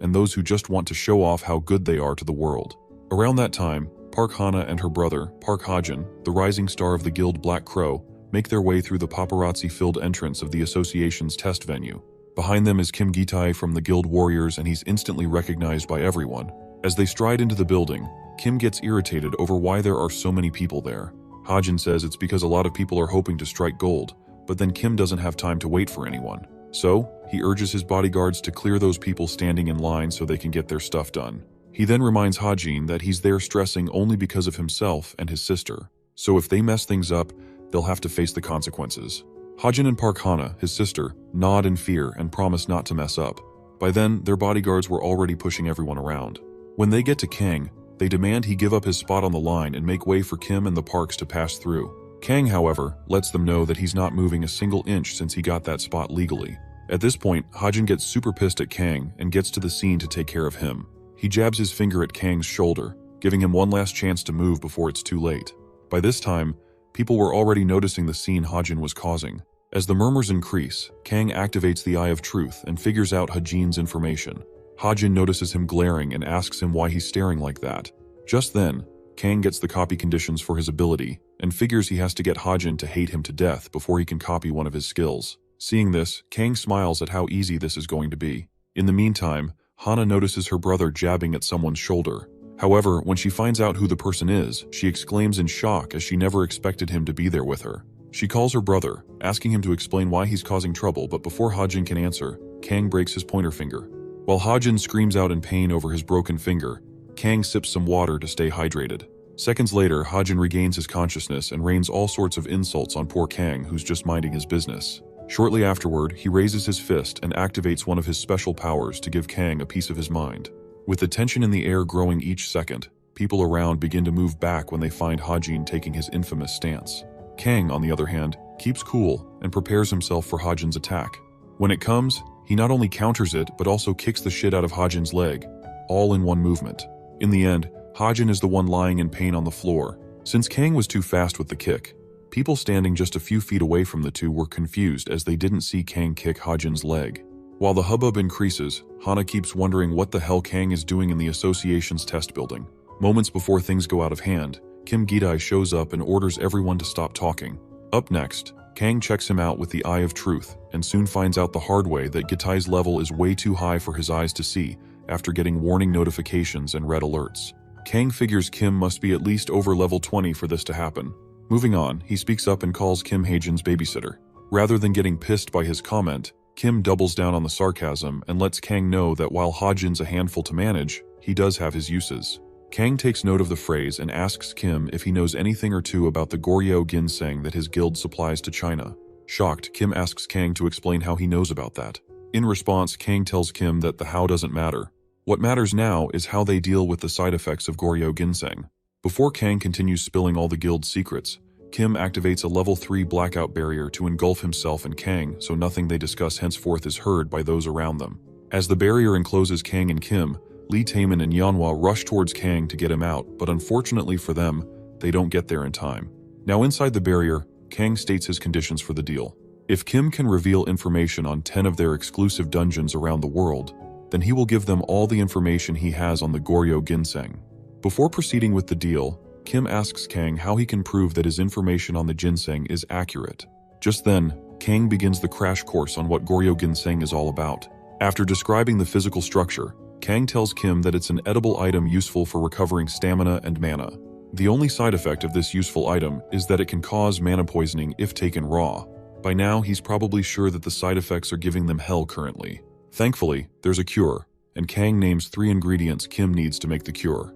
and those who just want to show off how good they are to the world. Around that time, Park Hana and her brother, Park Hajin, the rising star of the guild Black Crow, make their way through the paparazzi-filled entrance of the Association's test venue. Behind them is Kim Gitai from the Guild Warriors, and he's instantly recognized by everyone. As they stride into the building, Kim gets irritated over why there are so many people there. Hajin says it's because a lot of people are hoping to strike gold, but then Kim doesn't have time to wait for anyone. So, he urges his bodyguards to clear those people standing in line so they can get their stuff done. He then reminds Hajin that he's there stressing only because of himself and his sister. So if they mess things up, they'll have to face the consequences. Hajin and Park Hana, his sister, nod in fear and promise not to mess up. By then, their bodyguards were already pushing everyone around. When they get to Kang, they demand he give up his spot on the line and make way for Kim and the Parks to pass through. Kang, however, lets them know that he's not moving a single inch since he got that spot legally. At this point, Hajin gets super pissed at Kang and gets to the scene to take care of him. He jabs his finger at Kang's shoulder, giving him one last chance to move before it's too late. By this time, people were already noticing the scene Hajin was causing. As the murmurs increase, Kang activates the Eye of Truth and figures out Hajin's information. Hajin notices him glaring and asks him why he's staring like that. Just then, Kang gets the copy conditions for his ability and figures he has to get Hajin to hate him to death before he can copy one of his skills. Seeing this, Kang smiles at how easy this is going to be. In the meantime, Hana notices her brother jabbing at someone's shoulder. However, when she finds out who the person is, she exclaims in shock as she never expected him to be there with her. She calls her brother, asking him to explain why he's causing trouble, but before Hajin can answer, Kang breaks his pointer finger. While Hajin screams out in pain over his broken finger, Kang sips some water to stay hydrated. Seconds later, Hajin regains his consciousness and rains all sorts of insults on poor Kang, who's just minding his business. Shortly afterward, he raises his fist and activates one of his special powers to give Kang a piece of his mind. With the tension in the air growing each second, people around begin to move back when they find Hajin taking his infamous stance. Kang, on the other hand, keeps cool and prepares himself for Hajin's attack. When it comes, he not only counters it, but also kicks the shit out of Hajin's leg, all in one movement. In the end, Hajin is the one lying in pain on the floor. Since Kang was too fast with the kick, people standing just a few feet away from the two were confused as they didn't see Kang kick Hajin's leg. While the hubbub increases, Hana keeps wondering what the hell Kang is doing in the Association's test building. Moments before things go out of hand, Kim Gi-tae shows up and orders everyone to stop talking. Up next, Kang checks him out with the Eye of Truth and soon finds out the hard way that Gi-tae's level is way too high for his eyes to see after getting warning notifications and red alerts. Kang figures Kim must be at least over level 20 for this to happen. Moving on, he speaks up and calls Kim Haejin's babysitter. Rather than getting pissed by his comment, Kim doubles down on the sarcasm and lets Kang know that while Haejin's a handful to manage, he does have his uses. Kang takes note of the phrase and asks Kim if he knows anything or two about the Goryeo ginseng that his guild supplies to China. Shocked, Kim asks Kang to explain how he knows about that. In response, Kang tells Kim that the how doesn't matter. What matters now is how they deal with the side effects of Goryeo ginseng. Before Kang continues spilling all the guild's secrets, Kim activates a level 3 blackout barrier to engulf himself and Kang so nothing they discuss henceforth is heard by those around them. As the barrier encloses Kang and Kim, Lee Taemin and Yeonhwa rush towards Kang to get him out, but unfortunately for them, they don't get there in time. Now inside the barrier, Kang states his conditions for the deal. If Kim can reveal information on 10 of their exclusive dungeons around the world, then he will give them all the information he has on the Goryeo ginseng. Before proceeding with the deal, Kim asks Kang how he can prove that his information on the ginseng is accurate. Just then, Kang begins the crash course on what Goryeo ginseng is all about. After describing the physical structure, Kang tells Kim that it's an edible item useful for recovering stamina and mana. The only side effect of this useful item is that it can cause mana poisoning if taken raw. By now, he's probably sure that the side effects are giving them hell currently. Thankfully, there's a cure, and Kang names 3 ingredients Kim needs to make the cure: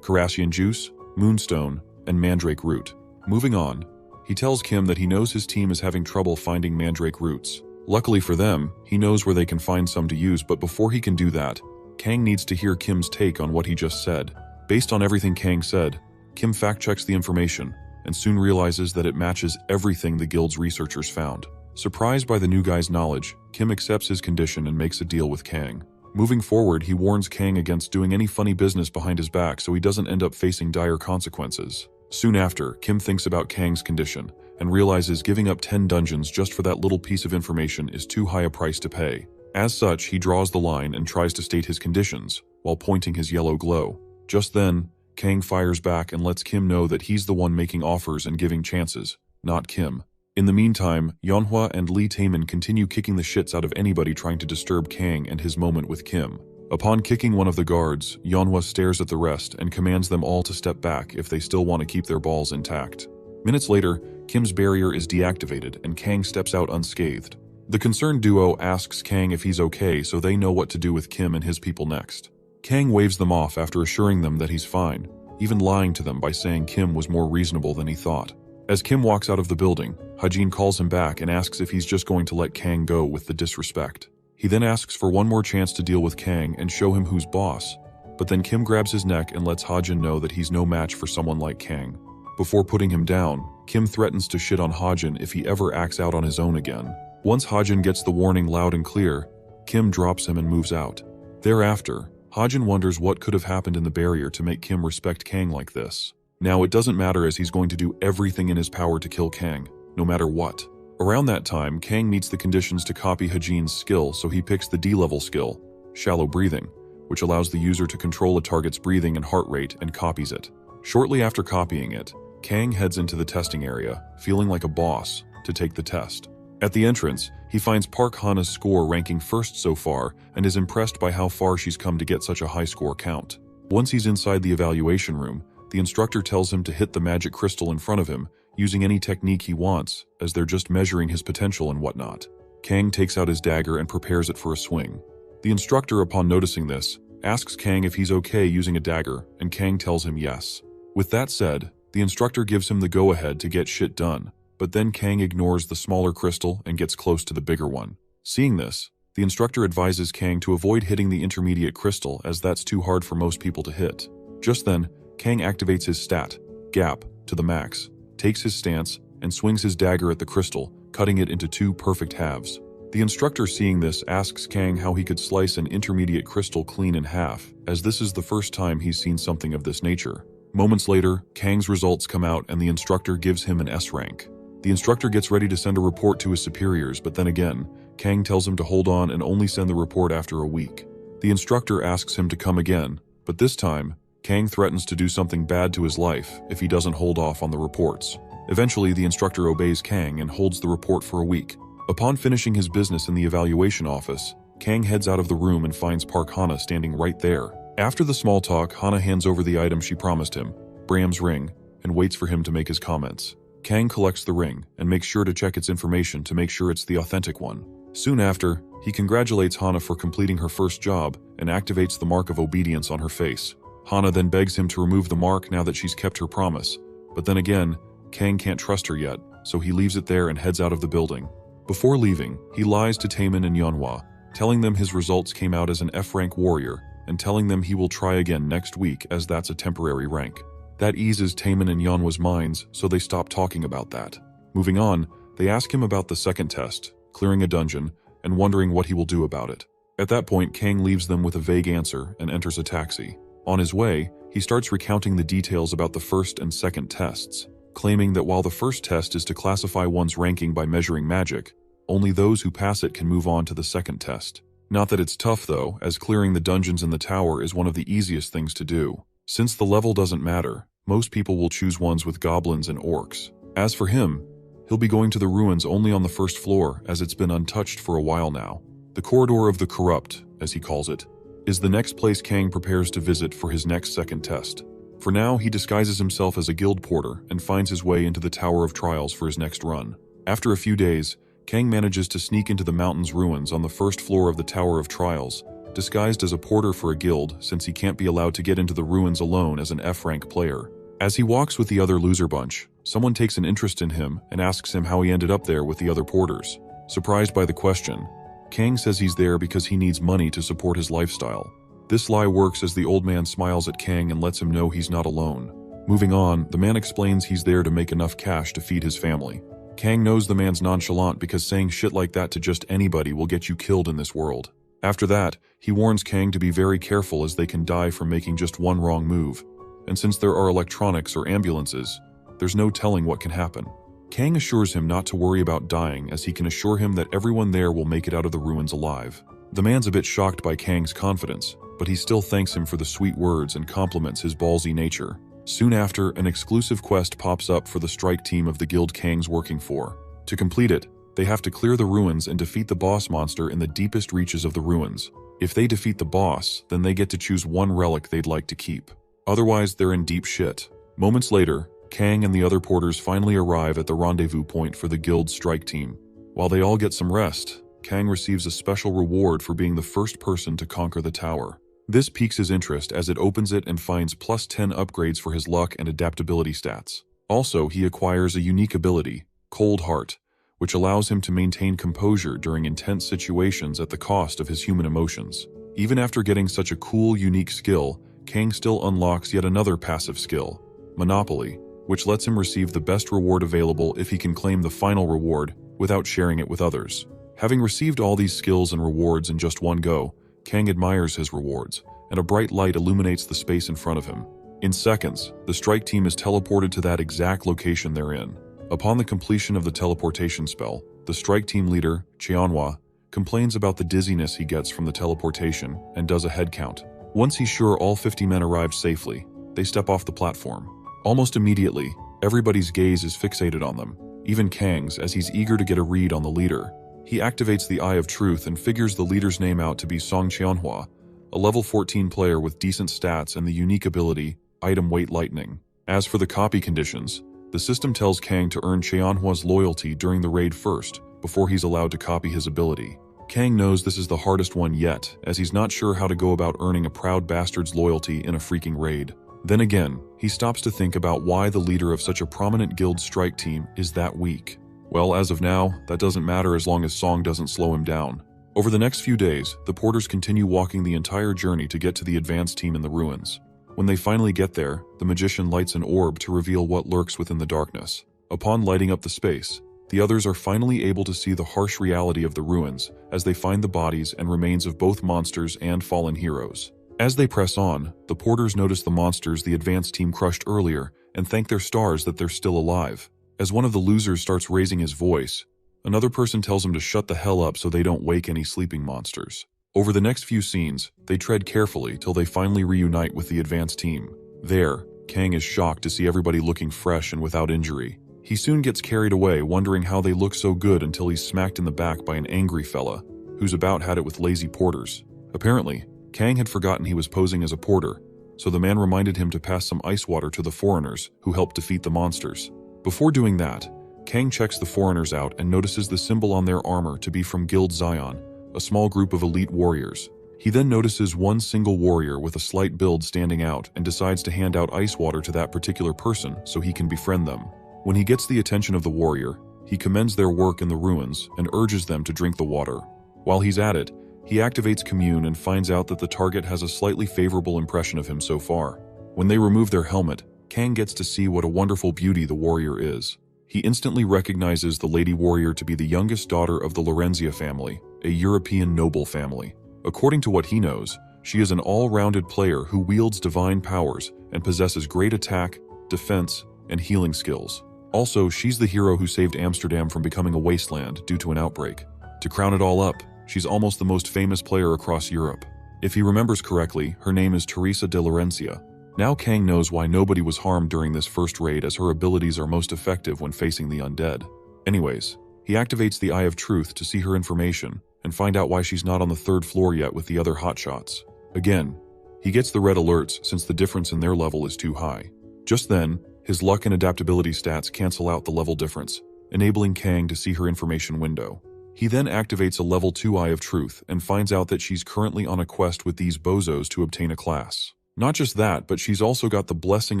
Karassian juice, moonstone, and mandrake root. Moving on, he tells Kim that he knows his team is having trouble finding mandrake roots. Luckily for them, he knows where they can find some to use, but before he can do that, Kang needs to hear Kim's take on what he just said. Based on everything Kang said, Kim fact-checks the information and soon realizes that it matches everything the guild's researchers found. Surprised by the new guy's knowledge, Kim accepts his condition and makes a deal with Kang. Moving forward, he warns Kang against doing any funny business behind his back so he doesn't end up facing dire consequences. Soon after, Kim thinks about Kang's condition and realizes giving up 10 dungeons just for that little piece of information is too high a price to pay. As such, he draws the line and tries to state his conditions, while pointing his yellow glow. Just then, Kang fires back and lets Kim know that he's the one making offers and giving chances, not Kim. In the meantime, Yeonhwa and Lee Taemin continue kicking the shits out of anybody trying to disturb Kang and his moment with Kim. Upon kicking one of the guards, Yeonhwa stares at the rest and commands them all to step back if they still want to keep their balls intact. Minutes later, Kim's barrier is deactivated and Kang steps out unscathed. The concerned duo asks Kang if he's okay so they know what to do with Kim and his people next. Kang waves them off after assuring them that he's fine, even lying to them by saying Kim was more reasonable than he thought. As Kim walks out of the building, Haejin calls him back and asks if he's just going to let Kang go with the disrespect. He then asks for one more chance to deal with Kang and show him who's boss, but then Kim grabs his neck and lets Haejin know that he's no match for someone like Kang. Before putting him down, Kim threatens to shit on Haejin if he ever acts out on his own again. Once Haejin gets the warning loud and clear, Kim drops him and moves out. Thereafter, Haejin wonders what could have happened in the barrier to make Kim respect Kang like this. Now it doesn't matter as he's going to do everything in his power to kill Kang, no matter what. Around that time, Kang meets the conditions to copy Haejin's skill, so he picks the D-level skill, Shallow Breathing, which allows the user to control a target's breathing and heart rate and copies it. Shortly after copying it, Kang heads into the testing area, feeling like a boss, to take the test. At the entrance, he finds Park Hana's score ranking first so far and is impressed by how far she's come to get such a high score count. Once he's inside the evaluation room, the instructor tells him to hit the magic crystal in front of him, using any technique he wants, as they're just measuring his potential and whatnot. Kang takes out his dagger and prepares it for a swing. The instructor, upon noticing this, asks Kang if he's okay using a dagger, and Kang tells him yes. With that said, the instructor gives him the go-ahead to get shit done, but then Kang ignores the smaller crystal and gets close to the bigger one. Seeing this, the instructor advises Kang to avoid hitting the intermediate crystal as that's too hard for most people to hit. Just then, Kang activates his stat, Gap, to the max, takes his stance, and swings his dagger at the crystal, cutting it into 2 perfect halves. The instructor, seeing this, asks Kang how he could slice an intermediate crystal clean in half, as this is the first time he's seen something of this nature. Moments later, Kang's results come out and the instructor gives him an S rank. The instructor gets ready to send a report to his superiors, but then again, Kang tells him to hold on and only send the report after a week. The instructor asks him to come again, but this time, Kang threatens to do something bad to his life if he doesn't hold off on the reports. Eventually, the instructor obeys Kang and holds the report for a week. Upon finishing his business in the evaluation office, Kang heads out of the room and finds Park Hana standing right there. After the small talk, Hana hands over the item she promised him, Braham's ring, and waits for him to make his comments. Kang collects the ring and makes sure to check its information to make sure it's the authentic one. Soon after, he congratulates Hana for completing her first job and activates the mark of obedience on her face. Hana then begs him to remove the mark now that she's kept her promise. But then again, Kang can't trust her yet, so he leaves it there and heads out of the building. Before leaving, he lies to Taemin and Yeonhwa, telling them his results came out as an F-rank warrior and telling them he will try again next week as that's a temporary rank. That eases Taemin and Yeonhwa's minds, so they stop talking about that. Moving on, they ask him about the second test, clearing a dungeon, and wondering what he will do about it. At that point, Kang leaves them with a vague answer and enters a taxi. On his way, he starts recounting the details about the first and second tests, claiming that while the first test is to classify one's ranking by measuring magic, only those who pass it can move on to the second test. Not that it's tough though, as clearing the dungeons in the tower is one of the easiest things to do. Since the level doesn't matter, most people will choose ones with goblins and orcs. As for him, he'll be going to the ruins only on the first floor as it's been untouched for a while now. The Corridor of the Corrupt, as he calls it, is the next place Kang prepares to visit for his next second test. For now, he disguises himself as a guild porter and finds his way into the Tower of Trials for his next run. After a few days, Kang manages to sneak into the mountain's ruins on the first floor of the Tower of Trials, disguised as a porter for a guild since he can't be allowed to get into the ruins alone as an F-rank player. As he walks with the other loser bunch, someone takes an interest in him and asks him how he ended up there with the other porters. Surprised by the question, Kang says he's there because he needs money to support his lifestyle. This lie works as the old man smiles at Kang and lets him know he's not alone. Moving on, the man explains he's there to make enough cash to feed his family. Kang knows the man's nonchalant because saying shit like that to just anybody will get you killed in this world. After that, he warns Kang to be very careful as they can die from making just one wrong move. And since there are electronics or ambulances, there's no telling what can happen. Kang assures him not to worry about dying as he can assure him that everyone there will make it out of the ruins alive. The man's a bit shocked by Kang's confidence, but he still thanks him for the sweet words and compliments his ballsy nature. Soon after, an exclusive quest pops up for the strike team of the guild Kang's working for. To complete it, they have to clear the ruins and defeat the boss monster in the deepest reaches of the ruins. If they defeat the boss, then they get to choose one relic they'd like to keep. Otherwise, they're in deep shit. Moments later, Kang and the other porters finally arrive at the rendezvous point for the guild's strike team. While they all get some rest, Kang receives a special reward for being the first person to conquer the tower. This piques his interest as it opens it and finds plus 10 upgrades for his luck and adaptability stats. Also, he acquires a unique ability, Cold Heart, which allows him to maintain composure during intense situations at the cost of his human emotions. Even after getting such a cool, unique skill, Kang still unlocks yet another passive skill, Monopoly, which lets him receive the best reward available if he can claim the final reward without sharing it with others. Having received all these skills and rewards in just one go, Kang admires his rewards, and a bright light illuminates the space in front of him. In seconds, the strike team is teleported to that exact location they're in. Upon the completion of the teleportation spell, the strike team leader, Cheonhwa, complains about the dizziness he gets from the teleportation and does a head count. Once he's sure all 50 men arrived safely, they step off the platform. Almost immediately, everybody's gaze is fixated on them, even Kang's, as he's eager to get a read on the leader. He activates the Eye of Truth and figures the leader's name out to be Song Cheonhwa, a level 14 player with decent stats and the unique ability, Item Weight Lightning. As for the copy conditions, the system tells Kang to earn Cheonhwa's loyalty during the raid first, before he's allowed to copy his ability. Kang knows this is the hardest one yet, as he's not sure how to go about earning a proud bastard's loyalty in a freaking raid. Then again, he stops to think about why the leader of such a prominent guild strike team is that weak. Well, as of now, that doesn't matter as long as Song doesn't slow him down. Over the next few days, the porters continue walking the entire journey to get to the advance team in the ruins. When they finally get there, the magician lights an orb to reveal what lurks within the darkness. Upon lighting up the space, the others are finally able to see the harsh reality of the ruins as they find the bodies and remains of both monsters and fallen heroes. As they press on, the porters notice the monsters the advance team crushed earlier and thank their stars that they're still alive. As one of the losers starts raising his voice, another person tells him to shut the hell up so they don't wake any sleeping monsters. Over the next few scenes, they tread carefully till they finally reunite with the advanced team. There, Kang is shocked to see everybody looking fresh and without injury. He soon gets carried away, wondering how they look so good until he's smacked in the back by an angry fella, who's about had it with lazy porters. Apparently, Kang had forgotten he was posing as a porter, so the man reminded him to pass some ice water to the foreigners who helped defeat the monsters. Before doing that, Kang checks the foreigners out and notices the symbol on their armor to be from Guild Zion, a small group of elite warriors. He then notices one single warrior with a slight build standing out and decides to hand out ice water to that particular person so he can befriend them. When he gets the attention of the warrior, he commends their work in the ruins and urges them to drink the water. While he's at it, he activates Commune and finds out that the target has a slightly favorable impression of him so far. When they remove their helmet, Kang gets to see what a wonderful beauty the warrior is. He instantly recognizes the lady warrior to be the youngest daughter of the Lorenzia family, a European noble family. According to what he knows, she is an all-rounded player who wields divine powers and possesses great attack, defense, and healing skills. Also, she's the hero who saved Amsterdam from becoming a wasteland due to an outbreak. To crown it all up, she's almost the most famous player across Europe. If he remembers correctly, her name is Teresa de Laurencia. Now Kang knows why nobody was harmed during this first raid, as her abilities are most effective when facing the undead. Anyways, he activates the Eye of Truth to see her information and find out why she's not on the 3rd floor yet with the other hotshots. Again, he gets the red alerts since the difference in their level is too high. Just then, his luck and adaptability stats cancel out the level difference, enabling Kang to see her information window. He then activates a level 2 Eye of Truth and finds out that she's currently on a quest with these bozos to obtain a class. Not just that, but she's also got the Blessing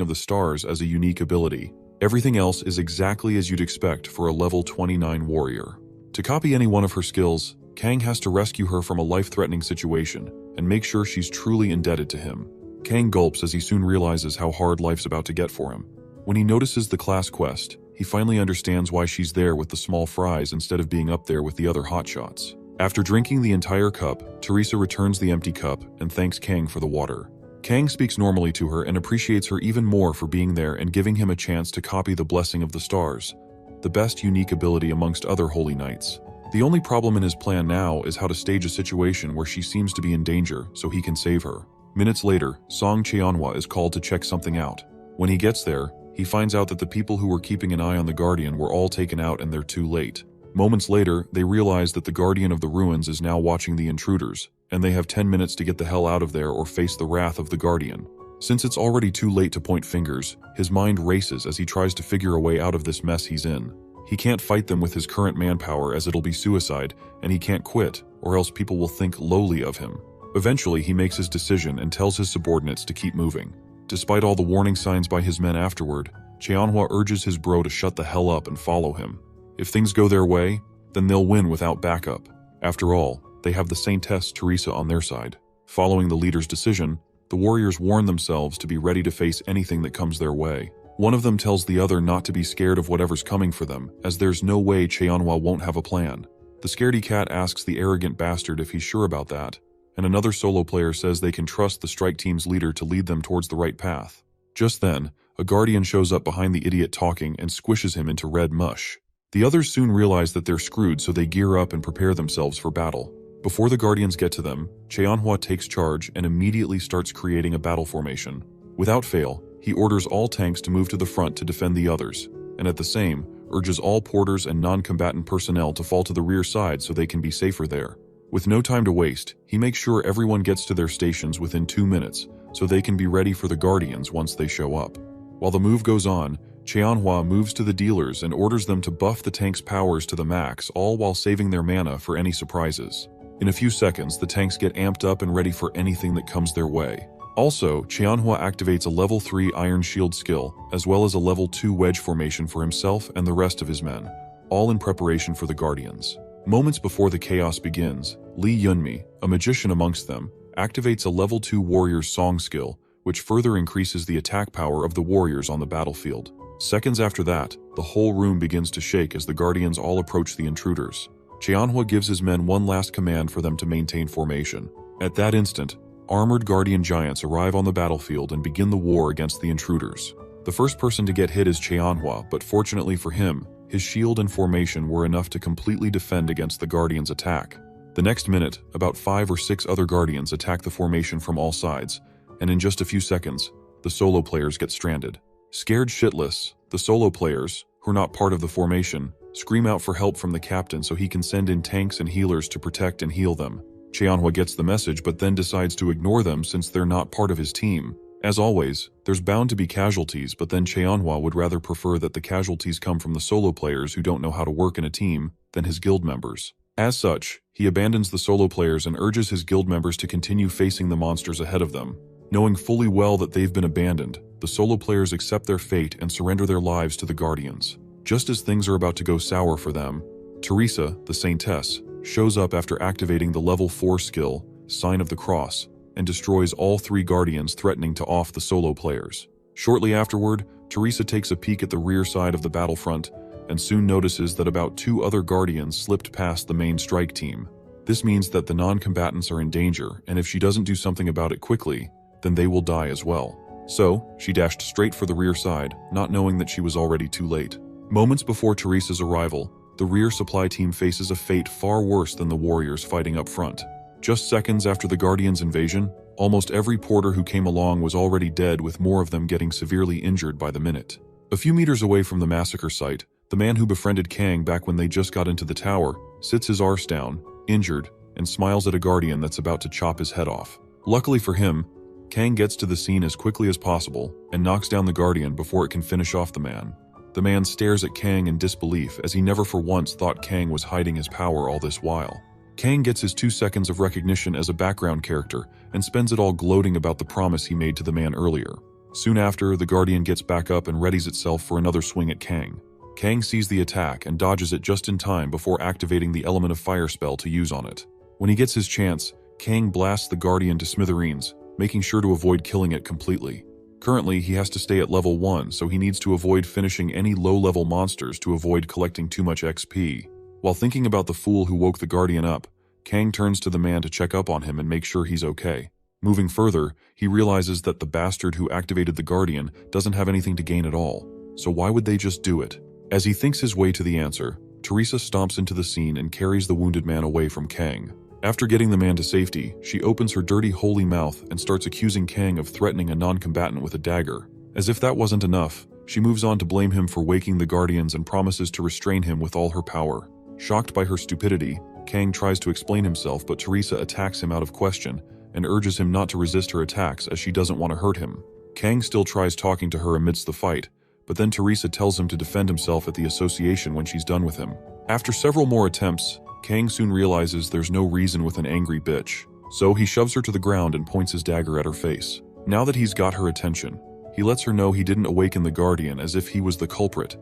of the Stars as a unique ability. Everything else is exactly as you'd expect for a level 29 warrior. To copy any one of her skills, Kang has to rescue her from a life-threatening situation and make sure she's truly indebted to him. Kang gulps as he soon realizes how hard life's about to get for him. When he notices the class quest, he finally understands why she's there with the small fries instead of being up there with the other hotshots. After drinking the entire cup, Teresa returns the empty cup and thanks Kang for the water. Kang speaks normally to her and appreciates her even more for being there and giving him a chance to copy the Blessing of the Stars, the best unique ability amongst other holy knights. The only problem in his plan now is how to stage a situation where she seems to be in danger so he can save her. Minutes later, Song Cheonhwa is called to check something out. When he gets there, he finds out that the people who were keeping an eye on the Guardian were all taken out and they're too late. Moments later, they realize that the Guardian of the Ruins is now watching the intruders, and they have 10 minutes to get the hell out of there or face the wrath of the Guardian. Since it's already too late to point fingers, his mind races as he tries to figure a way out of this mess he's in. He can't fight them with his current manpower as it'll be suicide, and he can't quit, or else people will think lowly of him. Eventually, he makes his decision and tells his subordinates to keep moving. Despite all the warning signs by his men afterward, Cheonhwa urges his bro to shut the hell up and follow him. If things go their way, then they'll win without backup. After all, they have the Saintess Teresa on their side. Following the leader's decision, the warriors warn themselves to be ready to face anything that comes their way. One of them tells the other not to be scared of whatever's coming for them, as there's no way Cheonhwa won't have a plan. The scaredy cat asks the arrogant bastard if he's sure about that, and another solo player says they can trust the strike team's leader to lead them towards the right path. Just then, a guardian shows up behind the idiot talking and squishes him into red mush. The others soon realize that they're screwed, so they gear up and prepare themselves for battle. Before the guardians get to them, Cheonhwa takes charge and immediately starts creating a battle formation. Without fail, he orders all tanks to move to the front to defend the others, and at the same, urges all porters and non-combatant personnel to fall to the rear side so they can be safer there. With no time to waste, he makes sure everyone gets to their stations within 2 minutes, so they can be ready for the Guardians once they show up. While the move goes on, Cheonhwa moves to the dealers and orders them to buff the tank's powers to the max, all while saving their mana for any surprises. In a few seconds, the tanks get amped up and ready for anything that comes their way. Also, Cheonhwa activates a level 3 Iron Shield skill, as well as a level 2 wedge formation for himself and the rest of his men, all in preparation for the Guardians. Moments before the chaos begins, Lee Yunmi, a magician amongst them, activates a level 2 warrior's song skill, which further increases the attack power of the warriors on the battlefield. Seconds after that, the whole room begins to shake as the Guardians all approach the intruders. Cheonhwa gives his men one last command for them to maintain formation. At that instant, armored Guardian giants arrive on the battlefield and begin the war against the intruders. The first person to get hit is Cheonhwa, but fortunately for him, his shield and formation were enough to completely defend against the Guardians' attack. The next minute, about 5 or 6 other Guardians attack the formation from all sides, and in just a few seconds, the solo players get stranded. Scared shitless, the solo players, who are not part of the formation, scream out for help from the captain so he can send in tanks and healers to protect and heal them. Cheonhwa gets the message but then decides to ignore them since they're not part of his team. As always, there's bound to be casualties, but then Cheonhwa would rather prefer that the casualties come from the solo players who don't know how to work in a team than his guild members. As such, he abandons the solo players and urges his guild members to continue facing the monsters ahead of them. Knowing fully well that they've been abandoned, the solo players accept their fate and surrender their lives to the Guardians. Just as things are about to go sour for them, Teresa, the Saintess, shows up after activating the level 4 skill, Sign of the Cross, and destroys all 3 Guardians, threatening to off the solo players. Shortly afterward, Teresa takes a peek at the rear side of the battlefront and soon notices that about 2 other Guardians slipped past the main strike team. This means that the non-combatants are in danger, and if she doesn't do something about it quickly, then they will die as well. So, she dashed straight for the rear side, not knowing that she was already too late. Moments before Teresa's arrival, the rear supply team faces a fate far worse than the warriors fighting up front. Just seconds after the Guardians' invasion, almost every porter who came along was already dead, with more of them getting severely injured by the minute. A few meters away from the massacre site, the man who befriended Kang back when they just got into the tower sits his arse down, injured, and smiles at a Guardian that's about to chop his head off. Luckily for him, Kang gets to the scene as quickly as possible and knocks down the Guardian before it can finish off the man. The man stares at Kang in disbelief, as he never for once thought Kang was hiding his power all this while. Kang gets his 2 seconds of recognition as a background character and spends it all gloating about the promise he made to the man earlier. Soon after, the Guardian gets back up and readies itself for another swing at Kang. Kang sees the attack and dodges it just in time before activating the Element of Fire spell to use on it. When he gets his chance, Kang blasts the Guardian to smithereens, making sure to avoid killing it completely. Currently, he has to stay at level 1, so he needs to avoid finishing any low-level monsters to avoid collecting too much XP. While thinking about the fool who woke the Guardian up, Kang turns to the man to check up on him and make sure he's okay. Moving further, he realizes that the bastard who activated the Guardian doesn't have anything to gain at all, so why would they just do it? As he thinks his way to the answer, Teresa stomps into the scene and carries the wounded man away from Kang. After getting the man to safety, she opens her dirty holy mouth and starts accusing Kang of threatening a non-combatant with a dagger. As if that wasn't enough, she moves on to blame him for waking the Guardians and promises to restrain him with all her power. Shocked by her stupidity, Kang tries to explain himself, but Teresa attacks him out of question and urges him not to resist her attacks as she doesn't want to hurt him. Kang still tries talking to her amidst the fight, but then Teresa tells him to defend himself at the association when she's done with him. After several more attempts, Kang soon realizes there's no reason with an angry bitch, so he shoves her to the ground and points his dagger at her face. Now that he's got her attention, he lets her know he didn't awaken the Guardian, as if he was the culprit.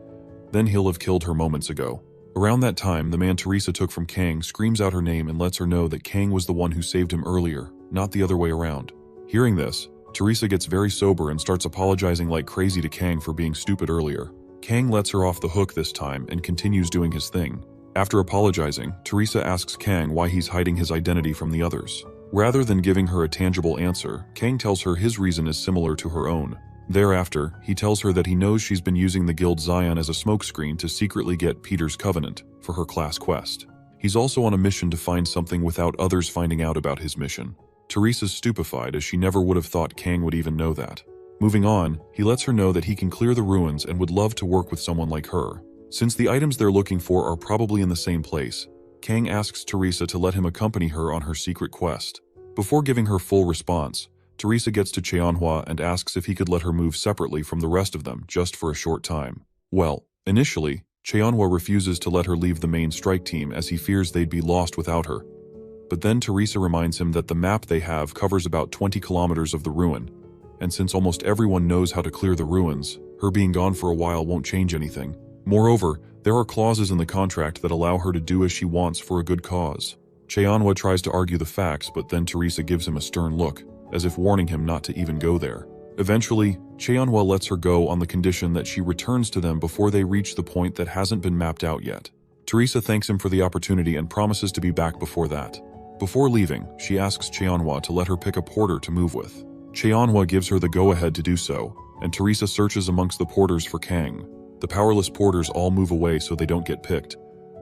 Then he'll have killed her moments ago. Around that time, the man Teresa took from Kang screams out her name and lets her know that Kang was the one who saved him earlier, not the other way around. Hearing this, Teresa gets very sober and starts apologizing like crazy to Kang for being stupid earlier. Kang lets her off the hook this time and continues doing his thing. After apologizing, Teresa asks Kang why he's hiding his identity from the others. Rather than giving her a tangible answer, Kang tells her his reason is similar to her own. Thereafter, he tells her that he knows she's been using the Guild Zion as a smokescreen to secretly get Peter's Covenant for her class quest. He's also on a mission to find something without others finding out about his mission. Teresa's stupefied, as she never would have thought Kang would even know that. Moving on, he lets her know that he can clear the ruins and would love to work with someone like her. Since the items they're looking for are probably in the same place, Kang asks Teresa to let him accompany her on her secret quest. Before giving her full response, Teresa gets to Cheonhwa and asks if he could let her move separately from the rest of them just for a short time. Well, initially, Cheonhwa refuses to let her leave the main strike team as he fears they'd be lost without her. But then Teresa reminds him that the map they have covers about 20 kilometers of the ruin, and since almost everyone knows how to clear the ruins, her being gone for a while won't change anything. Moreover, there are clauses in the contract that allow her to do as she wants for a good cause. Cheonhwa tries to argue the facts, but then Teresa gives him a stern look, as if warning him not to even go there. Eventually, Cheonhwa lets her go on the condition that she returns to them before they reach the point that hasn't been mapped out yet. Teresa thanks him for the opportunity and promises to be back before that. Before leaving, she asks Cheonhwa to let her pick a porter to move with. Cheonhwa gives her the go-ahead to do so, and Teresa searches amongst the porters for Kang. The powerless porters all move away so they don't get picked,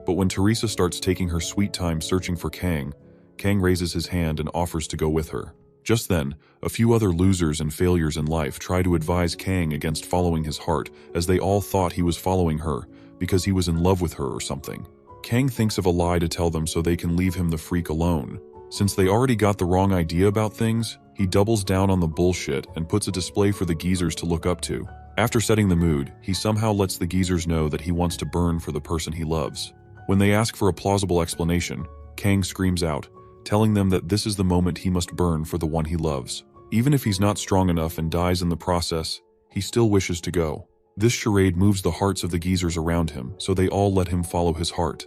But when Teresa starts taking her sweet time searching for Kang, Kang raises his hand and offers to go with her. Just then, a few other losers and failures in life try to advise Kang against following his heart, as they all thought he was following her because he was in love with her or something. Kang thinks of a lie to tell them so they can leave him the freak alone. Since they already got the wrong idea about things, he doubles down on the bullshit and puts a display for the geezers to look up to. After setting the mood, he somehow lets the geezers know that he wants to burn for the person he loves. When they ask for a plausible explanation, Kang screams out, telling them that this is the moment he must burn for the one he loves. Even if he's not strong enough and dies in the process, he still wishes to go. This charade moves the hearts of the geezers around him, so they all let him follow his heart,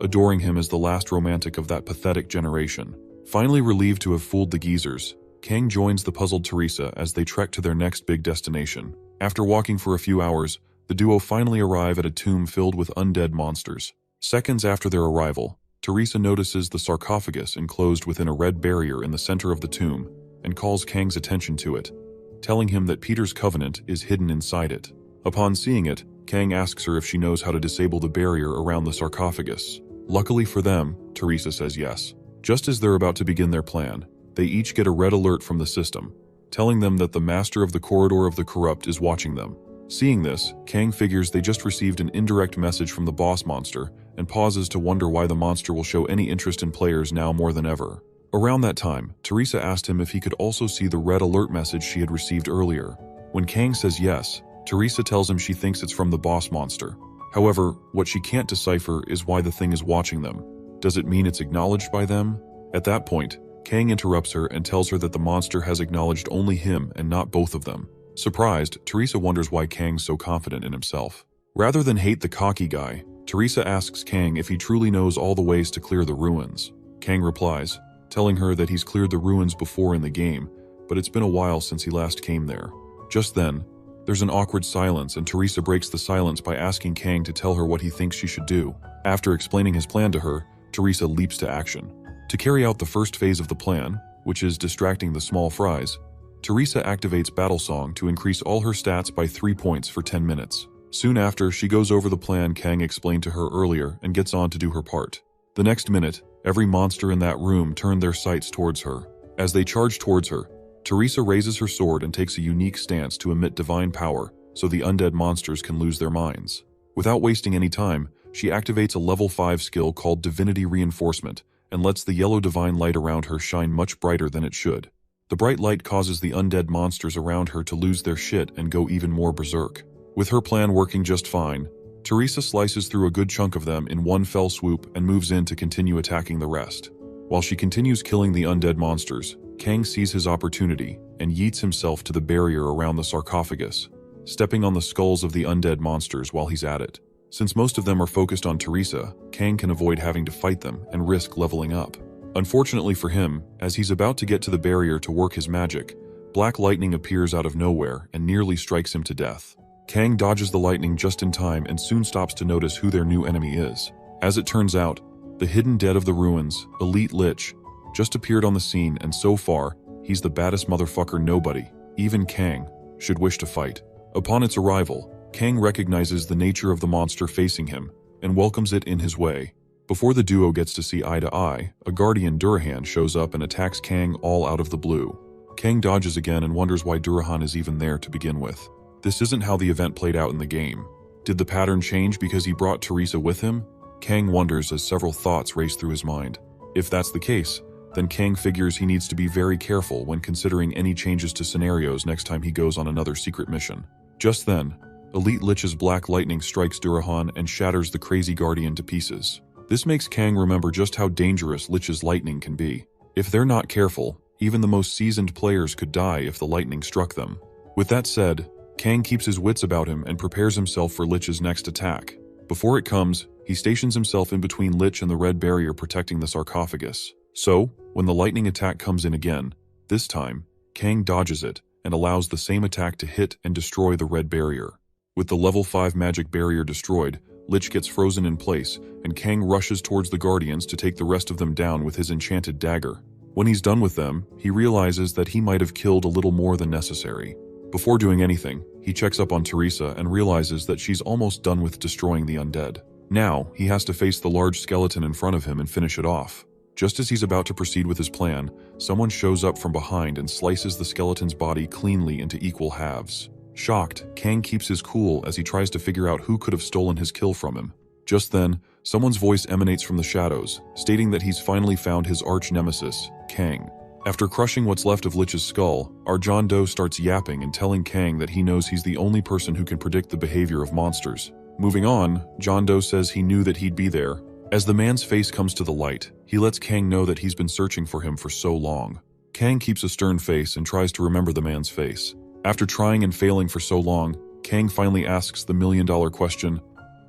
adoring him as the last romantic of that pathetic generation. Finally relieved to have fooled the geezers, Kang joins the puzzled Teresa as they trek to their next big destination. After walking for a few hours, the duo finally arrive at a tomb filled with undead monsters. Seconds after their arrival, Teresa notices the sarcophagus enclosed within a red barrier in the center of the tomb and calls Kang's attention to it, telling him that Peter's covenant is hidden inside it. Upon seeing it, Kang asks her if she knows how to disable the barrier around the sarcophagus. Luckily for them, Teresa says yes. Just as they're about to begin their plan, they each get a red alert from the system, telling them that the master of the corridor of the corrupt is watching them. Seeing this, Kang figures they just received an indirect message from the boss monster and pauses to wonder why the monster will show any interest in players now more than ever. Around that time, Teresa asked him if he could also see the red alert message she had received earlier. When Kang says yes, Teresa tells him she thinks it's from the boss monster. However, what she can't decipher is why the thing is watching them. Does it mean it's acknowledged by them? At that point, Kang interrupts her and tells her that the monster has acknowledged only him and not both of them. Surprised, Teresa wonders why Kang's so confident in himself. Rather than hate the cocky guy, Teresa asks Kang if he truly knows all the ways to clear the ruins. Kang replies, telling her that he's cleared the ruins before in the game, but it's been a while since he last came there. Just then, there's an awkward silence and Teresa breaks the silence by asking Kang to tell her what he thinks she should do. After explaining his plan to her, Teresa leaps to action. To carry out the first phase of the plan, which is distracting the small fries, Teresa activates Battle Song to increase all her stats by 3 points for 10 minutes. Soon after, she goes over the plan Kang explained to her earlier and gets on to do her part. The next minute, every monster in that room turned their sights towards her. As they charge towards her, Teresa raises her sword and takes a unique stance to emit divine power so the undead monsters can lose their minds. Without wasting any time, she activates a level 5 skill called Divinity Reinforcement and lets the yellow divine light around her shine much brighter than it should. The bright light causes the undead monsters around her to lose their shit and go even more berserk. With her plan working just fine, Teresa slices through a good chunk of them in one fell swoop and moves in to continue attacking the rest. While she continues killing the undead monsters, Kang sees his opportunity and yeets himself to the barrier around the sarcophagus, stepping on the skulls of the undead monsters while he's at it. Since most of them are focused on Teresa, Kang can avoid having to fight them and risk leveling up. Unfortunately for him, as he's about to get to the barrier to work his magic, black lightning appears out of nowhere and nearly strikes him to death. Kang dodges the lightning just in time and soon stops to notice who their new enemy is. As it turns out, the hidden dead of the ruins, Elite Lich, just appeared on the scene, and so far, he's the baddest motherfucker nobody, even Kang, should wish to fight. Upon its arrival, Kang recognizes the nature of the monster facing him and welcomes it in his way. Before the duo gets to see eye to eye, a guardian Durahan shows up and attacks Kang all out of the blue. Kang dodges again and wonders why Durahan is even there to begin with. This isn't how the event played out in the game. Did the pattern change because he brought Teresa with him? Kang wonders as several thoughts race through his mind. If that's the case, then Kang figures he needs to be very careful when considering any changes to scenarios next time he goes on another secret mission. Just then, Elite Lich's black lightning strikes Durahan and shatters the crazy guardian to pieces. This makes Kang remember just how dangerous Lich's lightning can be. If they're not careful, even the most seasoned players could die if the lightning struck them. With that said, Kang keeps his wits about him and prepares himself for Lich's next attack. Before it comes, he stations himself in between Lich and the red barrier protecting the sarcophagus. So, when the lightning attack comes in again, this time, Kang dodges it and allows the same attack to hit and destroy the red barrier. With the level 5 magic barrier destroyed, Lich gets frozen in place, and Kang rushes towards the Guardians to take the rest of them down with his enchanted dagger. When he's done with them, he realizes that he might have killed a little more than necessary. Before doing anything, he checks up on Teresa and realizes that she's almost done with destroying the undead. Now, he has to face the large skeleton in front of him and finish it off. Just as he's about to proceed with his plan, someone shows up from behind and slices the skeleton's body cleanly into equal halves. Shocked, Kang keeps his cool as he tries to figure out who could have stolen his kill from him. Just then, someone's voice emanates from the shadows, stating that he's finally found his arch-nemesis, Kang. After crushing what's left of Lich's skull, our John Doe starts yapping and telling Kang that he knows he's the only person who can predict the behavior of monsters. Moving on, John Doe says he knew that he'd be there. As the man's face comes to the light, he lets Kang know that he's been searching for him for so long. Kang keeps a stern face and tries to remember the man's face. After trying and failing for so long, Kang finally asks the million-dollar question,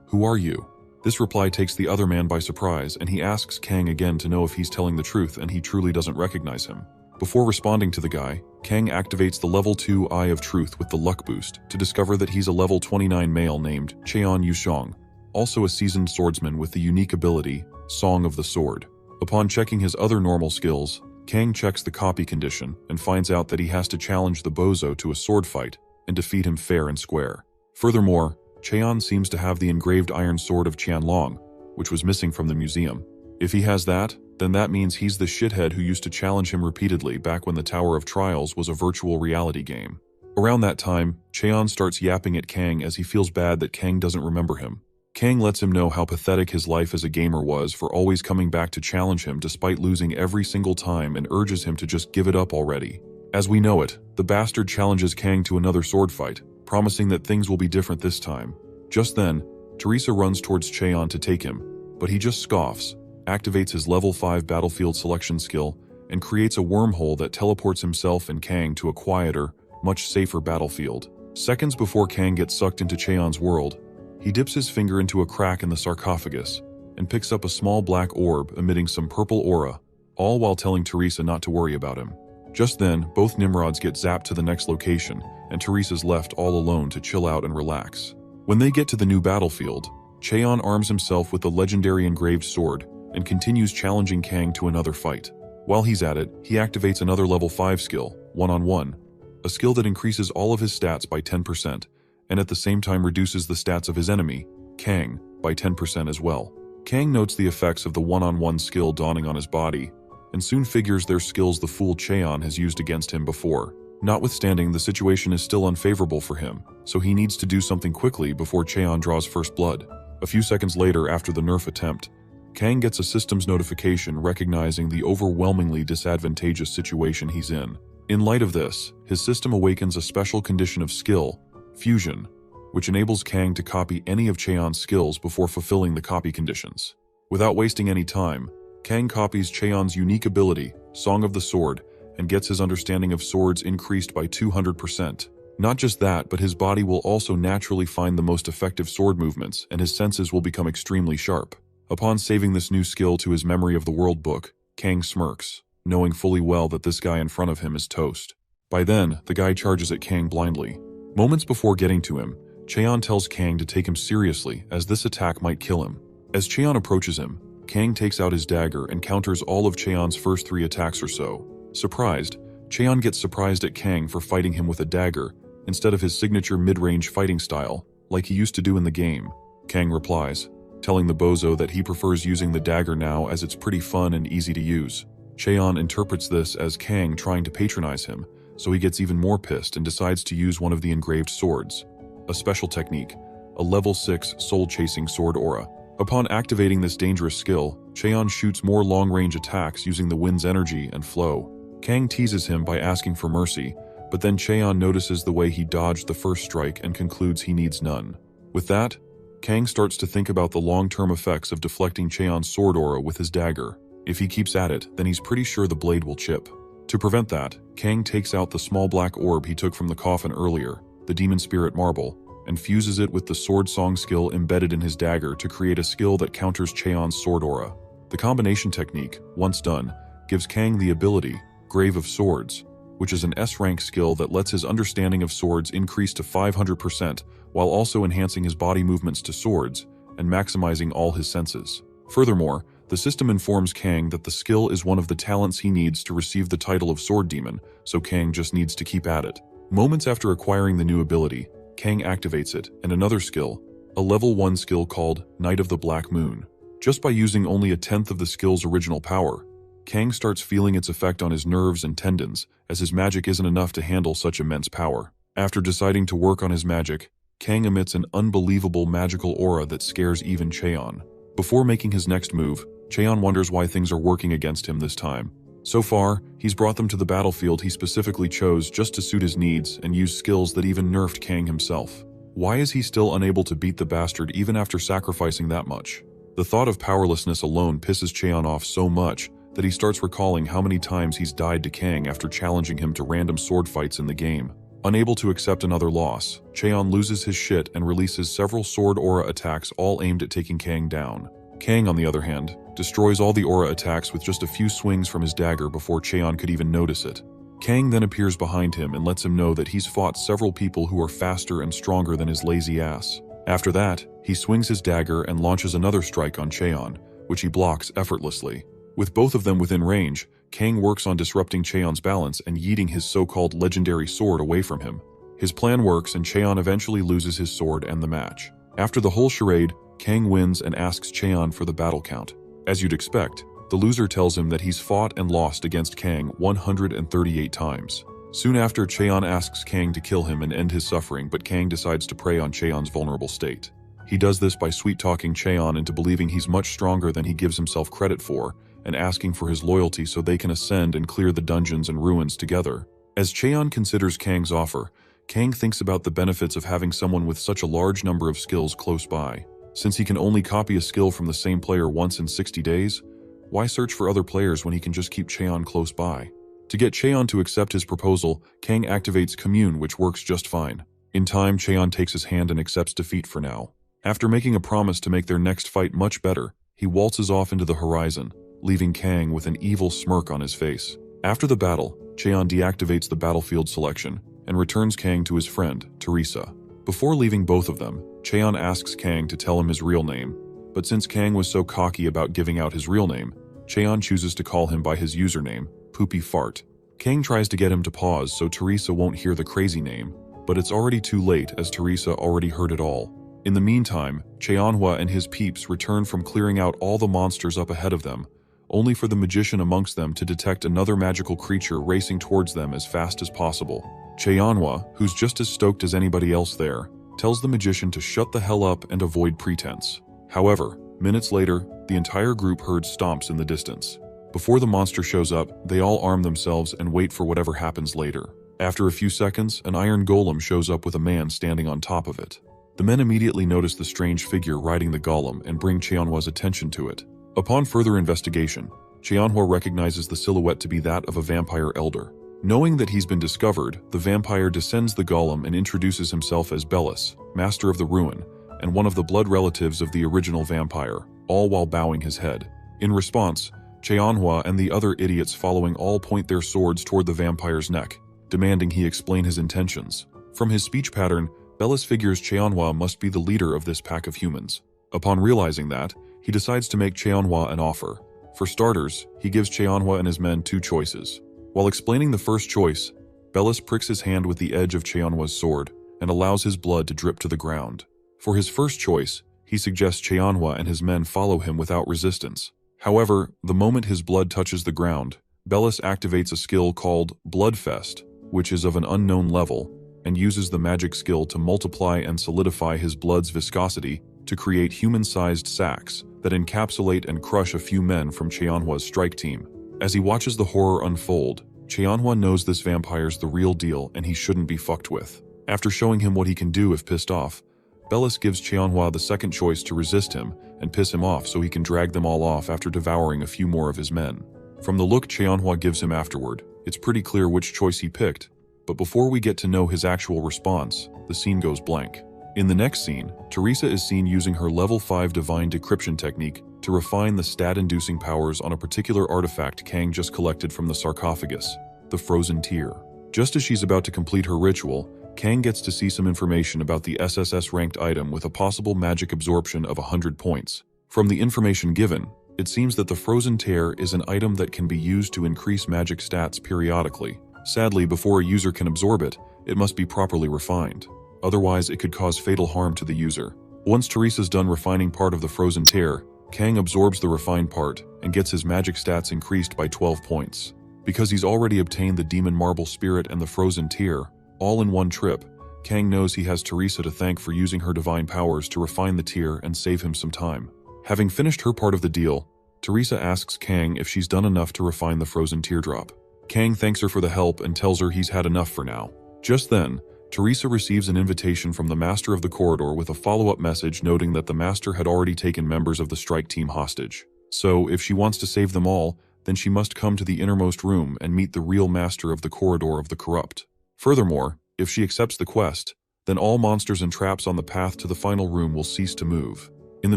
"Who are you?" This reply takes the other man by surprise, and he asks Kang again to know if he's telling the truth and he truly doesn't recognize him. Before responding to the guy, Kang activates the level 2 Eye of Truth with the luck boost to discover that he's a level 29 male named Cheon Yushong, also a seasoned swordsman with the unique ability, Song of the Sword. Upon checking his other normal skills, Kang checks the copy condition and finds out that he has to challenge the bozo to a sword fight and defeat him fair and square. Furthermore, Cheon seems to have the engraved iron sword of Qianlong, which was missing from the museum. If he has that, then that means he's the shithead who used to challenge him repeatedly back when the Tower of Trials was a virtual reality game. Around that time, Cheon starts yapping at Kang as he feels bad that Kang doesn't remember him. Kang lets him know how pathetic his life as a gamer was for always coming back to challenge him despite losing every single time and urges him to just give it up already. As we know it, the bastard challenges Kang to another sword fight, promising that things will be different this time. Just then, Teresa runs towards Cheon to take him, but he just scoffs, activates his level 5 battlefield selection skill, and creates a wormhole that teleports himself and Kang to a quieter, much safer battlefield. Seconds before Kang gets sucked into Cheon's world, he dips his finger into a crack in the sarcophagus and picks up a small black orb emitting some purple aura, all while telling Teresa not to worry about him. Just then, both Nimrods get zapped to the next location, and Teresa's left all alone to chill out and relax. When they get to the new battlefield, Cheon arms himself with the legendary engraved sword and continues challenging Kang to another fight. While he's at it, he activates another level 5 skill, one-on-one, a skill that increases all of his stats by 10%, and at the same time reduces the stats of his enemy, Kang, by 10% as well. Kang notes the effects of the one-on-one skill dawning on his body, and soon figures they're skills the fool Cheon has used against him before. Notwithstanding, the situation is still unfavorable for him, so he needs to do something quickly before Cheon draws first blood. A few seconds later after the nerf attempt, Kang gets a systems notification recognizing the overwhelmingly disadvantageous situation he's in. In light of this, his system awakens a special condition of skill, Fusion, which enables Kang to copy any of Cheon's skills before fulfilling the copy conditions. Without wasting any time, Kang copies Cheon's unique ability, Song of the Sword, and gets his understanding of swords increased by 200%. Not just that, but his body will also naturally find the most effective sword movements, and his senses will become extremely sharp. Upon saving this new skill to his memory of the world book, Kang smirks, knowing fully well that this guy in front of him is toast. By then, the guy charges at Kang blindly. Moments before getting to him, Cheon tells Kang to take him seriously as this attack might kill him. As Cheon approaches him, Kang takes out his dagger and counters all of Cheon's first 3 attacks or so. Surprised, Cheon gets surprised at Kang for fighting him with a dagger instead of his signature mid-range fighting style, like he used to do in the game. Kang replies, telling the bozo that he prefers using the dagger now as it's pretty fun and easy to use. Cheon interprets this as Kang trying to patronize him, so he gets even more pissed and decides to use one of the engraved swords, a special technique, a level 6 soul-chasing sword aura. Upon activating this dangerous skill, Cheon shoots more long-range attacks using the wind's energy and flow. Kang teases him by asking for mercy, but then Cheon notices the way he dodged the first strike and concludes he needs none. With that, Kang starts to think about the long-term effects of deflecting Cheon's sword aura with his dagger. If he keeps at it, then he's pretty sure the blade will chip. To prevent that, Kang takes out the small black orb he took from the coffin earlier, the Demon Spirit Marble, and fuses it with the sword song skill embedded in his dagger to create a skill that counters Cheon's sword aura. The combination technique, once done, gives Kang the ability, Grave of Swords, which is an S-rank skill that lets his understanding of swords increase to 500% while also enhancing his body movements to swords and maximizing all his senses. Furthermore, the system informs Kang that the skill is one of the talents he needs to receive the title of Sword Demon, so Kang just needs to keep at it. Moments after acquiring the new ability, Kang activates it, and another skill, a level 1 skill called Night of the Black Moon. Just by using only a tenth of the skill's original power, Kang starts feeling its effect on his nerves and tendons, as his magic isn't enough to handle such immense power. After deciding to work on his magic, Kang emits an unbelievable magical aura that scares even Cheon. Before making his next move, Cheon wonders why things are working against him this time. So far, he's brought them to the battlefield he specifically chose just to suit his needs and use skills that even nerfed Kang himself. Why is he still unable to beat the bastard even after sacrificing that much? The thought of powerlessness alone pisses Cheon off so much that he starts recalling how many times he's died to Kang after challenging him to random sword fights in the game. Unable to accept another loss, Cheon loses his shit and releases several sword aura attacks all aimed at taking Kang down. Kang, on the other hand, destroys all the aura attacks with just a few swings from his dagger before Cheon could even notice it. Kang then appears behind him and lets him know that he's fought several people who are faster and stronger than his lazy ass. After that, he swings his dagger and launches another strike on Cheon, which he blocks effortlessly. With both of them within range, Kang works on disrupting Cheon's balance and yeeting his so-called legendary sword away from him. His plan works and Cheon eventually loses his sword and the match. After the whole charade, Kang wins and asks Cheon for the battle count. As you'd expect, the loser tells him that he's fought and lost against Kang 138 times. Soon after, Cheon asks Kang to kill him and end his suffering, but Kang decides to prey on Cheon's vulnerable state. He does this by sweet-talking Cheon into believing he's much stronger than he gives himself credit for, and asking for his loyalty so they can ascend and clear the dungeons and ruins together. As Cheon considers Kang's offer, Kang thinks about the benefits of having someone with such a large number of skills close by. Since he can only copy a skill from the same player once in 60 days, why search for other players when he can just keep Cheon close by? To get Cheon to accept his proposal, Kang activates Commune, which works just fine. In time, Cheon takes his hand and accepts defeat for now. After making a promise to make their next fight much better, he waltzes off into the horizon, leaving Kang with an evil smirk on his face. After the battle, Cheon deactivates the battlefield selection and returns Kang to his friend, Teresa. Before leaving both of them, Cheon asks Kang to tell him his real name, but since Kang was so cocky about giving out his real name, Cheon chooses to call him by his username, Poopy Fart. Kang tries to get him to pause so Teresa won't hear the crazy name, but it's already too late as Teresa already heard it all. In the meantime, Cheonhwa and his peeps return from clearing out all the monsters up ahead of them, only for the magician amongst them to detect another magical creature racing towards them as fast as possible. Cheonhwa, who's just as stoked as anybody else there, tells the magician to shut the hell up and avoid pretense. However, minutes later, the entire group heard stomps in the distance. Before the monster shows up, they all arm themselves and wait for whatever happens later. After a few seconds, an iron golem shows up with a man standing on top of it. The men immediately notice the strange figure riding the golem and bring Cheonhwa's attention to it. Upon further investigation, Cheonhwa recognizes the silhouette to be that of a vampire elder. Knowing that he's been discovered, the vampire descends the golem and introduces himself as Bellis, master of the ruin, and one of the blood relatives of the original vampire, all while bowing his head. In response, Cheonhwa and the other idiots following all point their swords toward the vampire's neck, demanding he explain his intentions. From his speech pattern, Bellis figures Cheonhwa must be the leader of this pack of humans. Upon realizing that, he decides to make Cheonhwa an offer. For starters, he gives Cheonhwa and his men two choices. While explaining the first choice, Bellis pricks his hand with the edge of Cheonhwa's sword and allows his blood to drip to the ground. For his first choice, he suggests Cheonhwa and his men follow him without resistance. However, the moment his blood touches the ground, Bellis activates a skill called Bloodfest, which is of an unknown level, and uses the magic skill to multiply and solidify his blood's viscosity to create human-sized sacks that encapsulate and crush a few men from Cheonhwa's strike team. As he watches the horror unfold, Cheonhwa knows this vampire's the real deal and he shouldn't be fucked with. After showing him what he can do if pissed off, Bellis gives Cheonhwa the second choice to resist him and piss him off so he can drag them all off after devouring a few more of his men. From the look Cheonhwa gives him afterward, it's pretty clear which choice he picked, but before we get to know his actual response, the scene goes blank. In the next scene, Teresa is seen using her level 5 divine decryption technique to refine the stat-inducing powers on a particular artifact Kang just collected from the sarcophagus, the Frozen Tear. Just as she's about to complete her ritual, Kang gets to see some information about the SSS-ranked item with a possible magic absorption of 100 points. From the information given, it seems that the Frozen Tear is an item that can be used to increase magic stats periodically. Sadly, before a user can absorb it, it must be properly refined. Otherwise, it could cause fatal harm to the user. Once Teresa's done refining part of the frozen tear, Kang absorbs the refined part and gets his magic stats increased by 12 points. Because he's already obtained the demon marble spirit and the frozen tear, all in one trip, Kang knows he has Teresa to thank for using her divine powers to refine the tear and save him some time. Having finished her part of the deal, Teresa asks Kang if she's done enough to refine the frozen teardrop. Kang thanks her for the help and tells her he's had enough for now. Just then, Teresa receives an invitation from the Master of the Corridor with a follow-up message noting that the Master had already taken members of the strike team hostage. So, if she wants to save them all, then she must come to the innermost room and meet the real Master of the Corridor of the Corrupt. Furthermore, if she accepts the quest, then all monsters and traps on the path to the final room will cease to move. In the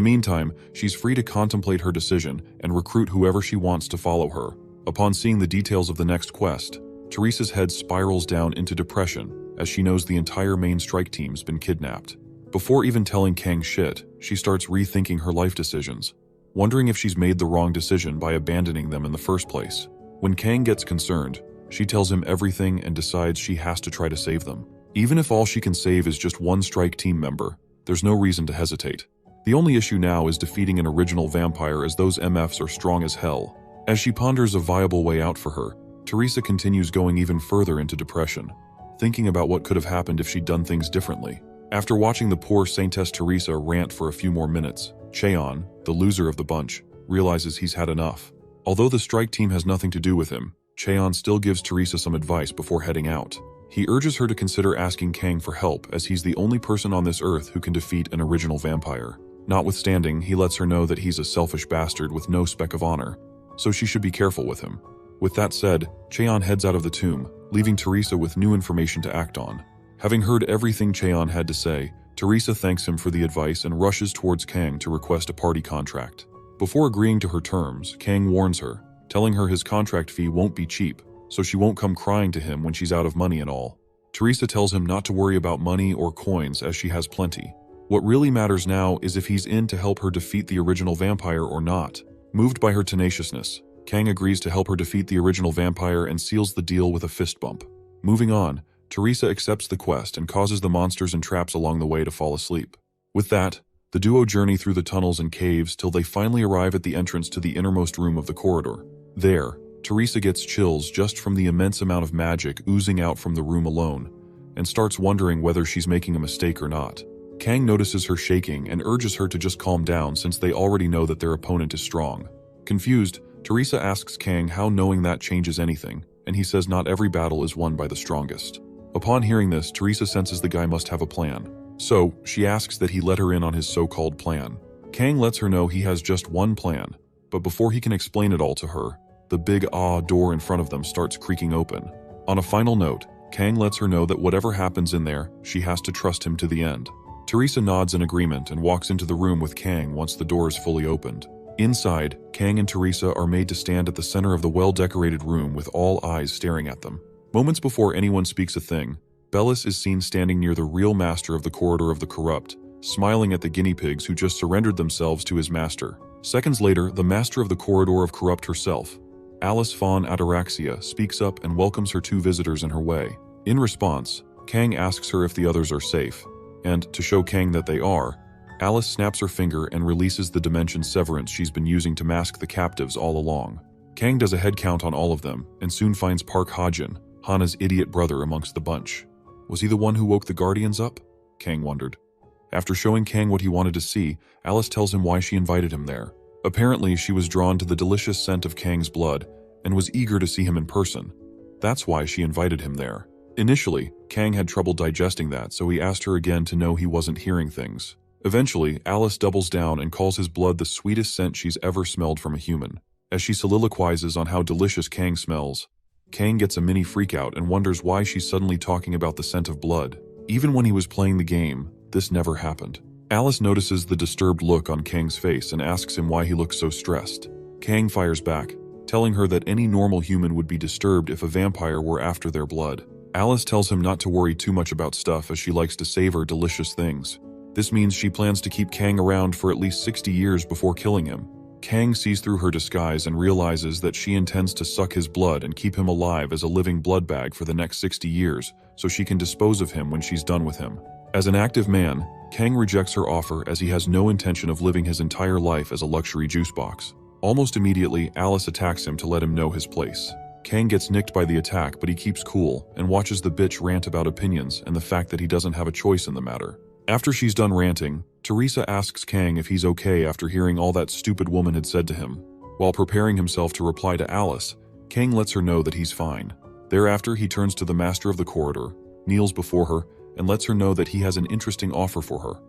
meantime, she's free to contemplate her decision and recruit whoever she wants to follow her. Upon seeing the details of the next quest, Teresa's head spirals down into depression as she knows the entire main strike team's been kidnapped. Before even telling Kang shit, she starts rethinking her life decisions, wondering if she's made the wrong decision by abandoning them in the first place. When Kang gets concerned, she tells him everything and decides she has to try to save them. Even if all she can save is just one strike team member, there's no reason to hesitate. The only issue now is defeating an original vampire, as those MFs are strong as hell. As she ponders a viable way out for her, Teresa continues going even further into depression, thinking about what could have happened if she'd done things differently. After watching the poor Saintess Teresa rant for a few more minutes, Cheon, the loser of the bunch, realizes he's had enough. Although the strike team has nothing to do with him, Cheon still gives Teresa some advice before heading out. He urges her to consider asking Kang for help, as he's the only person on this earth who can defeat an original vampire. Notwithstanding, he lets her know that he's a selfish bastard with no speck of honor, so she should be careful with him. With that said, Cheon heads out of the tomb, leaving Teresa with new information to act on. Having heard everything Cheon had to say, Teresa thanks him for the advice and rushes towards Kang to request a party contract. Before agreeing to her terms, Kang warns her, telling her his contract fee won't be cheap, so she won't come crying to him when she's out of money and all. Teresa tells him not to worry about money or coins, as she has plenty. What really matters now is if he's in to help her defeat the original vampire or not. Moved by her tenaciousness, Kang agrees to help her defeat the original vampire and seals the deal with a fist bump. Moving on, Teresa accepts the quest and causes the monsters and traps along the way to fall asleep. With that, the duo journey through the tunnels and caves till they finally arrive at the entrance to the innermost room of the corridor. There, Teresa gets chills just from the immense amount of magic oozing out from the room alone, and starts wondering whether she's making a mistake or not. Kang notices her shaking and urges her to just calm down, since they already know that their opponent is strong. Confused, Teresa asks Kang how knowing that changes anything, and he says not every battle is won by the strongest. Upon hearing this, Teresa senses the guy must have a plan. So, she asks that he let her in on his so-called plan. Kang lets her know he has just one plan, but before he can explain it all to her, the big door in front of them starts creaking open. On a final note, Kang lets her know that whatever happens in there, she has to trust him to the end. Teresa nods in agreement and walks into the room with Kang once the door is fully opened. Inside, Kang and Teresa are made to stand at the center of the well-decorated room with all eyes staring at them. Moments before anyone speaks a thing, Bellis is seen standing near the real master of the Corridor of the Corrupt, smiling at the guinea pigs who just surrendered themselves to his master. Seconds later, the master of the Corridor of Corrupt herself, Alice Fawn Ataraxia, speaks up and welcomes her two visitors in her way. In response, Kang asks her if the others are safe, and, to show Kang that they are, Alice snaps her finger and releases the dimension severance she's been using to mask the captives all along. Kang does a head count on all of them, and soon finds Park Ha-jin, Hana's idiot brother, amongst the bunch. Was he the one who woke the Guardians up? Kang wondered. After showing Kang what he wanted to see, Alice tells him why she invited him there. Apparently, she was drawn to the delicious scent of Kang's blood and was eager to see him in person. That's why she invited him there. Initially, Kang had trouble digesting that, so he asked her again to know he wasn't hearing things. Eventually, Alice doubles down and calls his blood the sweetest scent she's ever smelled from a human. As she soliloquizes on how delicious Kang smells, Kang gets a mini freakout and wonders why she's suddenly talking about the scent of blood. Even when he was playing the game, this never happened. Alice notices the disturbed look on Kang's face and asks him why he looks so stressed. Kang fires back, telling her that any normal human would be disturbed if a vampire were after their blood. Alice tells him not to worry too much about stuff, as she likes to savor delicious things. This means she plans to keep Kang around for at least 60 years before killing him. Kang sees through her disguise and realizes that she intends to suck his blood and keep him alive as a living blood bag for the next 60 years, so she can dispose of him when she's done with him. As an active man, Kang rejects her offer as he has no intention of living his entire life as a luxury juice box. Almost immediately, Alice attacks him to let him know his place. Kang gets nicked by the attack, but he keeps cool and watches the bitch rant about opinions and the fact that he doesn't have a choice in the matter. After she's done ranting, Teresa asks Kang if he's okay after hearing all that stupid woman had said to him. While preparing himself to reply to Alice, Kang lets her know that he's fine. Thereafter, he turns to the master of the corridor, kneels before her, and lets her know that he has an interesting offer for her,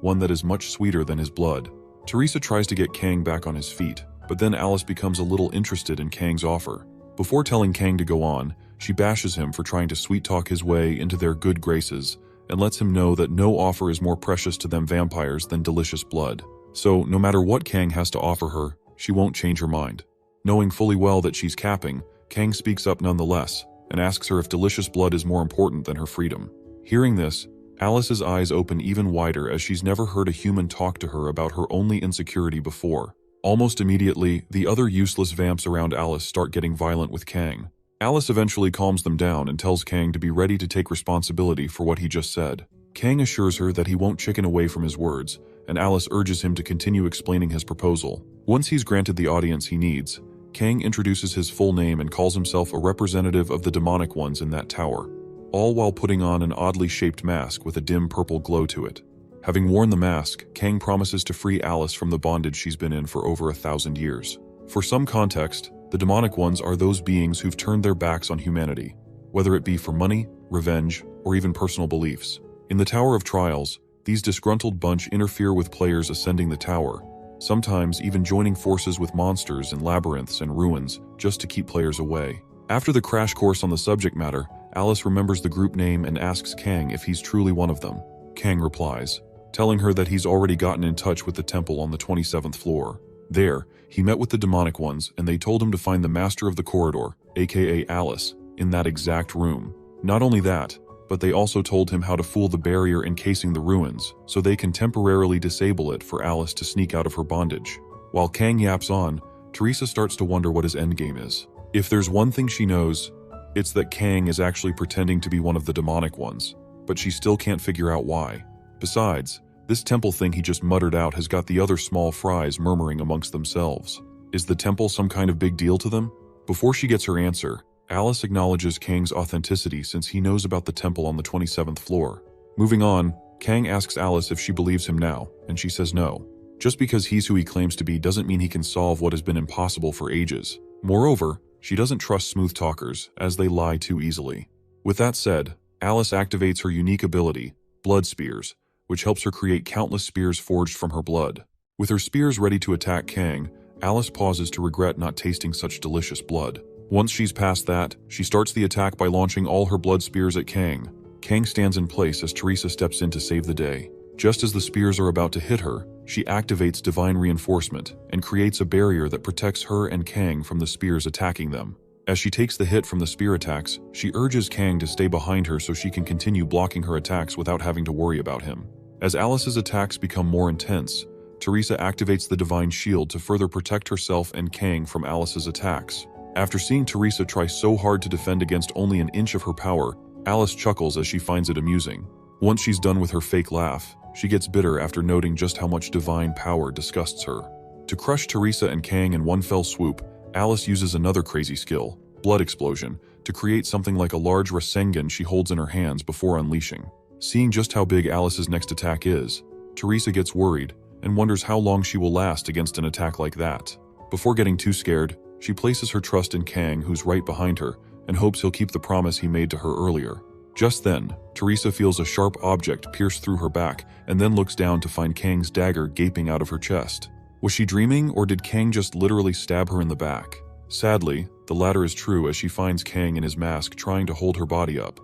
one that is much sweeter than his blood. Teresa tries to get Kang back on his feet, but then Alice becomes a little interested in Kang's offer. Before telling Kang to go on, she bashes him for trying to sweet-talk his way into their good graces and lets him know that no offer is more precious to them vampires than delicious blood. So, no matter what Kang has to offer her, she won't change her mind. Knowing fully well that she's capping, Kang speaks up nonetheless and asks her if delicious blood is more important than her freedom. Hearing this, Alice's eyes open even wider as she's never heard a human talk to her about her only insecurity before. Almost immediately, the other useless vamps around Alice start getting violent with Kang. Alice eventually calms them down and tells Kang to be ready to take responsibility for what he just said. Kang assures her that he won't chicken away from his words, and Alice urges him to continue explaining his proposal. Once he's granted the audience he needs, Kang introduces his full name and calls himself a representative of the demonic ones in that tower, all while putting on an oddly shaped mask with a dim purple glow to it. Having worn the mask, Kang promises to free Alice from the bondage she's been in for over 1,000 years. For some context, the demonic ones are those beings who've turned their backs on humanity, whether it be for money, revenge, or even personal beliefs. In the Tower of Trials, these disgruntled bunch interfere with players ascending the tower, sometimes even joining forces with monsters in labyrinths and ruins just to keep players away. After the crash course on the subject matter, Alice remembers the group name and asks Kang if he's truly one of them. Kang replies, telling her that he's already gotten in touch with the temple on the 27th floor. There, he met with the demonic ones and they told him to find the master of the corridor, aka Alice, in that exact room. Not only that, but they also told him how to fool the barrier encasing the ruins so they can temporarily disable it for Alice to sneak out of her bondage. While Kang yaps on, Teresa starts to wonder what his endgame is. If there's one thing she knows, it's that Kang is actually pretending to be one of the demonic ones, but she still can't figure out why. Besides, this temple thing he just muttered out has got the other small fries murmuring amongst themselves. Is the temple some kind of big deal to them? Before she gets her answer, Alice acknowledges Kang's authenticity since he knows about the temple on the 27th floor. Moving on, Kang asks Alice if she believes him now, and she says no. Just because he's who he claims to be doesn't mean he can solve what has been impossible for ages. Moreover, she doesn't trust smooth talkers, as they lie too easily. With that said, Alice activates her unique ability, Blood Spears, which helps her create countless spears forged from her blood. With her spears ready to attack Kang, Alice pauses to regret not tasting such delicious blood. Once she's past that, she starts the attack by launching all her blood spears at Kang. Kang stands in place as Teresa steps in to save the day. Just as the spears are about to hit her, she activates Divine Reinforcement and creates a barrier that protects her and Kang from the spears attacking them. As she takes the hit from the spear attacks, she urges Kang to stay behind her so she can continue blocking her attacks without having to worry about him. As Alice's attacks become more intense, Teresa activates the Divine Shield to further protect herself and Kang from Alice's attacks. After seeing Teresa try so hard to defend against only an inch of her power, Alice chuckles as she finds it amusing. Once she's done with her fake laugh, she gets bitter after noting just how much divine power disgusts her. To crush Teresa and Kang in one fell swoop, Alice uses another crazy skill, Blood Explosion, to create something like a large Rasengan she holds in her hands before unleashing. Seeing just how big Alice's next attack is, Teresa gets worried and wonders how long she will last against an attack like that. Before getting too scared, she places her trust in Kang, who's right behind her, and hopes he'll keep the promise he made to her earlier. Just then, Teresa feels a sharp object pierce through her back and then looks down to find Kang's dagger gaping out of her chest. Was she dreaming, or did Kang just literally stab her in the back? Sadly, the latter is true as she finds Kang in his mask trying to hold her body up,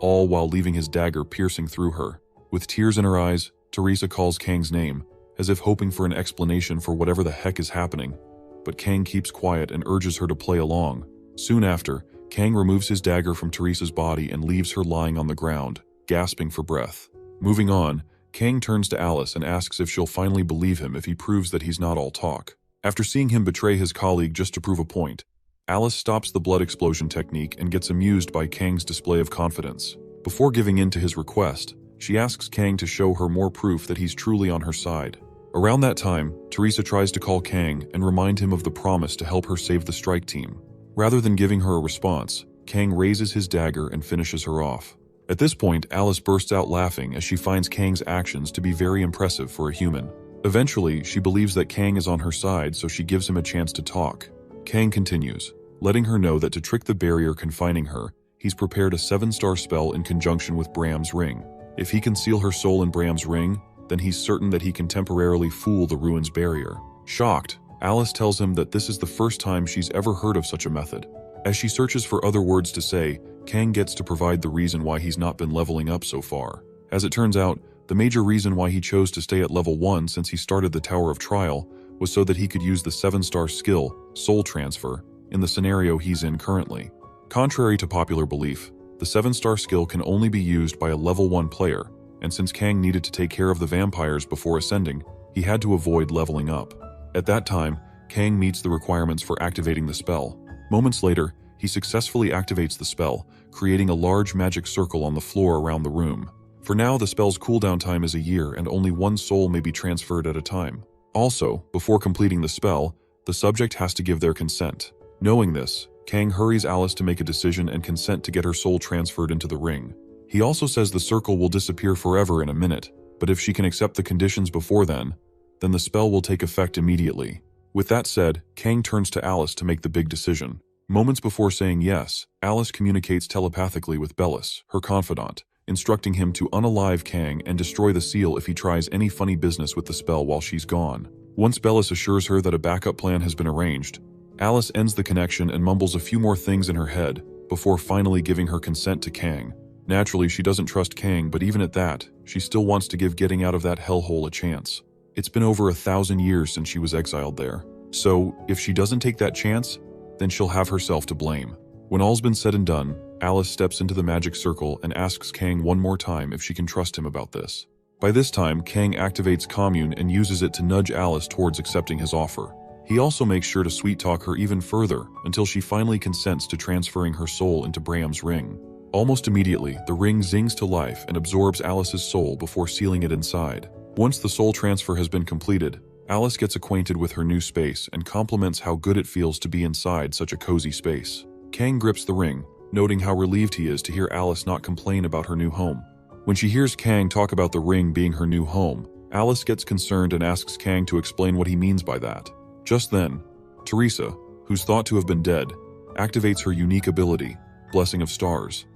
all while leaving his dagger piercing through her. With tears in her eyes, Teresa calls Kang's name, as if hoping for an explanation for whatever the heck is happening, but Kang keeps quiet and urges her to play along. Soon after, Kang removes his dagger from Teresa's body and leaves her lying on the ground, gasping for breath. Moving on, Kang turns to Alice and asks if she'll finally believe him if he proves that he's not all talk. After seeing him betray his colleague just to prove a point, Alice stops the blood explosion technique and gets amused by Kang's display of confidence. Before giving in to his request, She asks Kang to show her more proof that he's truly on her side. Around that time, Teresa tries to call Kang and remind him of the promise to help her save the strike team. Rather than giving her a response, Kang raises his dagger and finishes her off. At this point, Alice bursts out laughing as she finds Kang's actions to be very impressive for a human. Eventually, she believes that Kang is on her side, so she gives him a chance to talk. Kang continues, letting her know that to trick the barrier confining her, he's prepared a 7-star spell in conjunction with Bram's ring. If he can seal her soul in Bram's ring, then he's certain that he can temporarily fool the ruins barrier. Shocked, Alice tells him that this is the first time she's ever heard of such a method. As she searches for other words to say, Kang gets to provide the reason why he's not been leveling up so far. As it turns out, the major reason why he chose to stay at level 1 since he started the Tower of Trial was so that he could use the 7-star skill, Soul Transfer, in the scenario he's in currently. Contrary to popular belief, the 7-star skill can only be used by a level 1 player, and since Kang needed to take care of the vampires before ascending, he had to avoid leveling up. At that time, Kang meets the requirements for activating the spell. Moments later, he successfully activates the spell, creating a large magic circle on the floor around the room. For now, the spell's cooldown time is a year and only 1 soul may be transferred at a time. Also, before completing the spell, the subject has to give their consent. Knowing this, Kang hurries Alice to make a decision and consent to get her soul transferred into the ring. He also says the circle will disappear forever in a minute, but if she can accept the conditions before then the spell will take effect immediately. With that said, Kang turns to Alice to make the big decision. Moments before saying yes, Alice communicates telepathically with Bellis, her confidant, instructing him to unalive Kang and destroy the seal if he tries any funny business with the spell while she's gone. Once Bellis assures her that a backup plan has been arranged, Alice ends the connection and mumbles a few more things in her head before finally giving her consent to Kang. Naturally, she doesn't trust Kang, but even at that, she still wants to give getting out of that hellhole a chance. It's been over 1,000 years since she was exiled there. So, if she doesn't take that chance, then she'll have herself to blame. When all's been said and done, Alice steps into the magic circle and asks Kang one more time if she can trust him about this. By this time, Kang activates Commune and uses it to nudge Alice towards accepting his offer. He also makes sure to sweet-talk her even further until she finally consents to transferring her soul into Bram's ring. Almost immediately, the ring zings to life and absorbs Alice's soul before sealing it inside. Once the soul transfer has been completed, Alice gets acquainted with her new space and compliments how good it feels to be inside such a cozy space. Kang grips the ring, noting how relieved he is to hear Alice not complain about her new home. When she hears Kang talk about the ring being her new home, Alice gets concerned and asks Kang to explain what he means by that. Just then, Teresa, who's thought to have been dead, activates her unique ability, Blessing of Stars,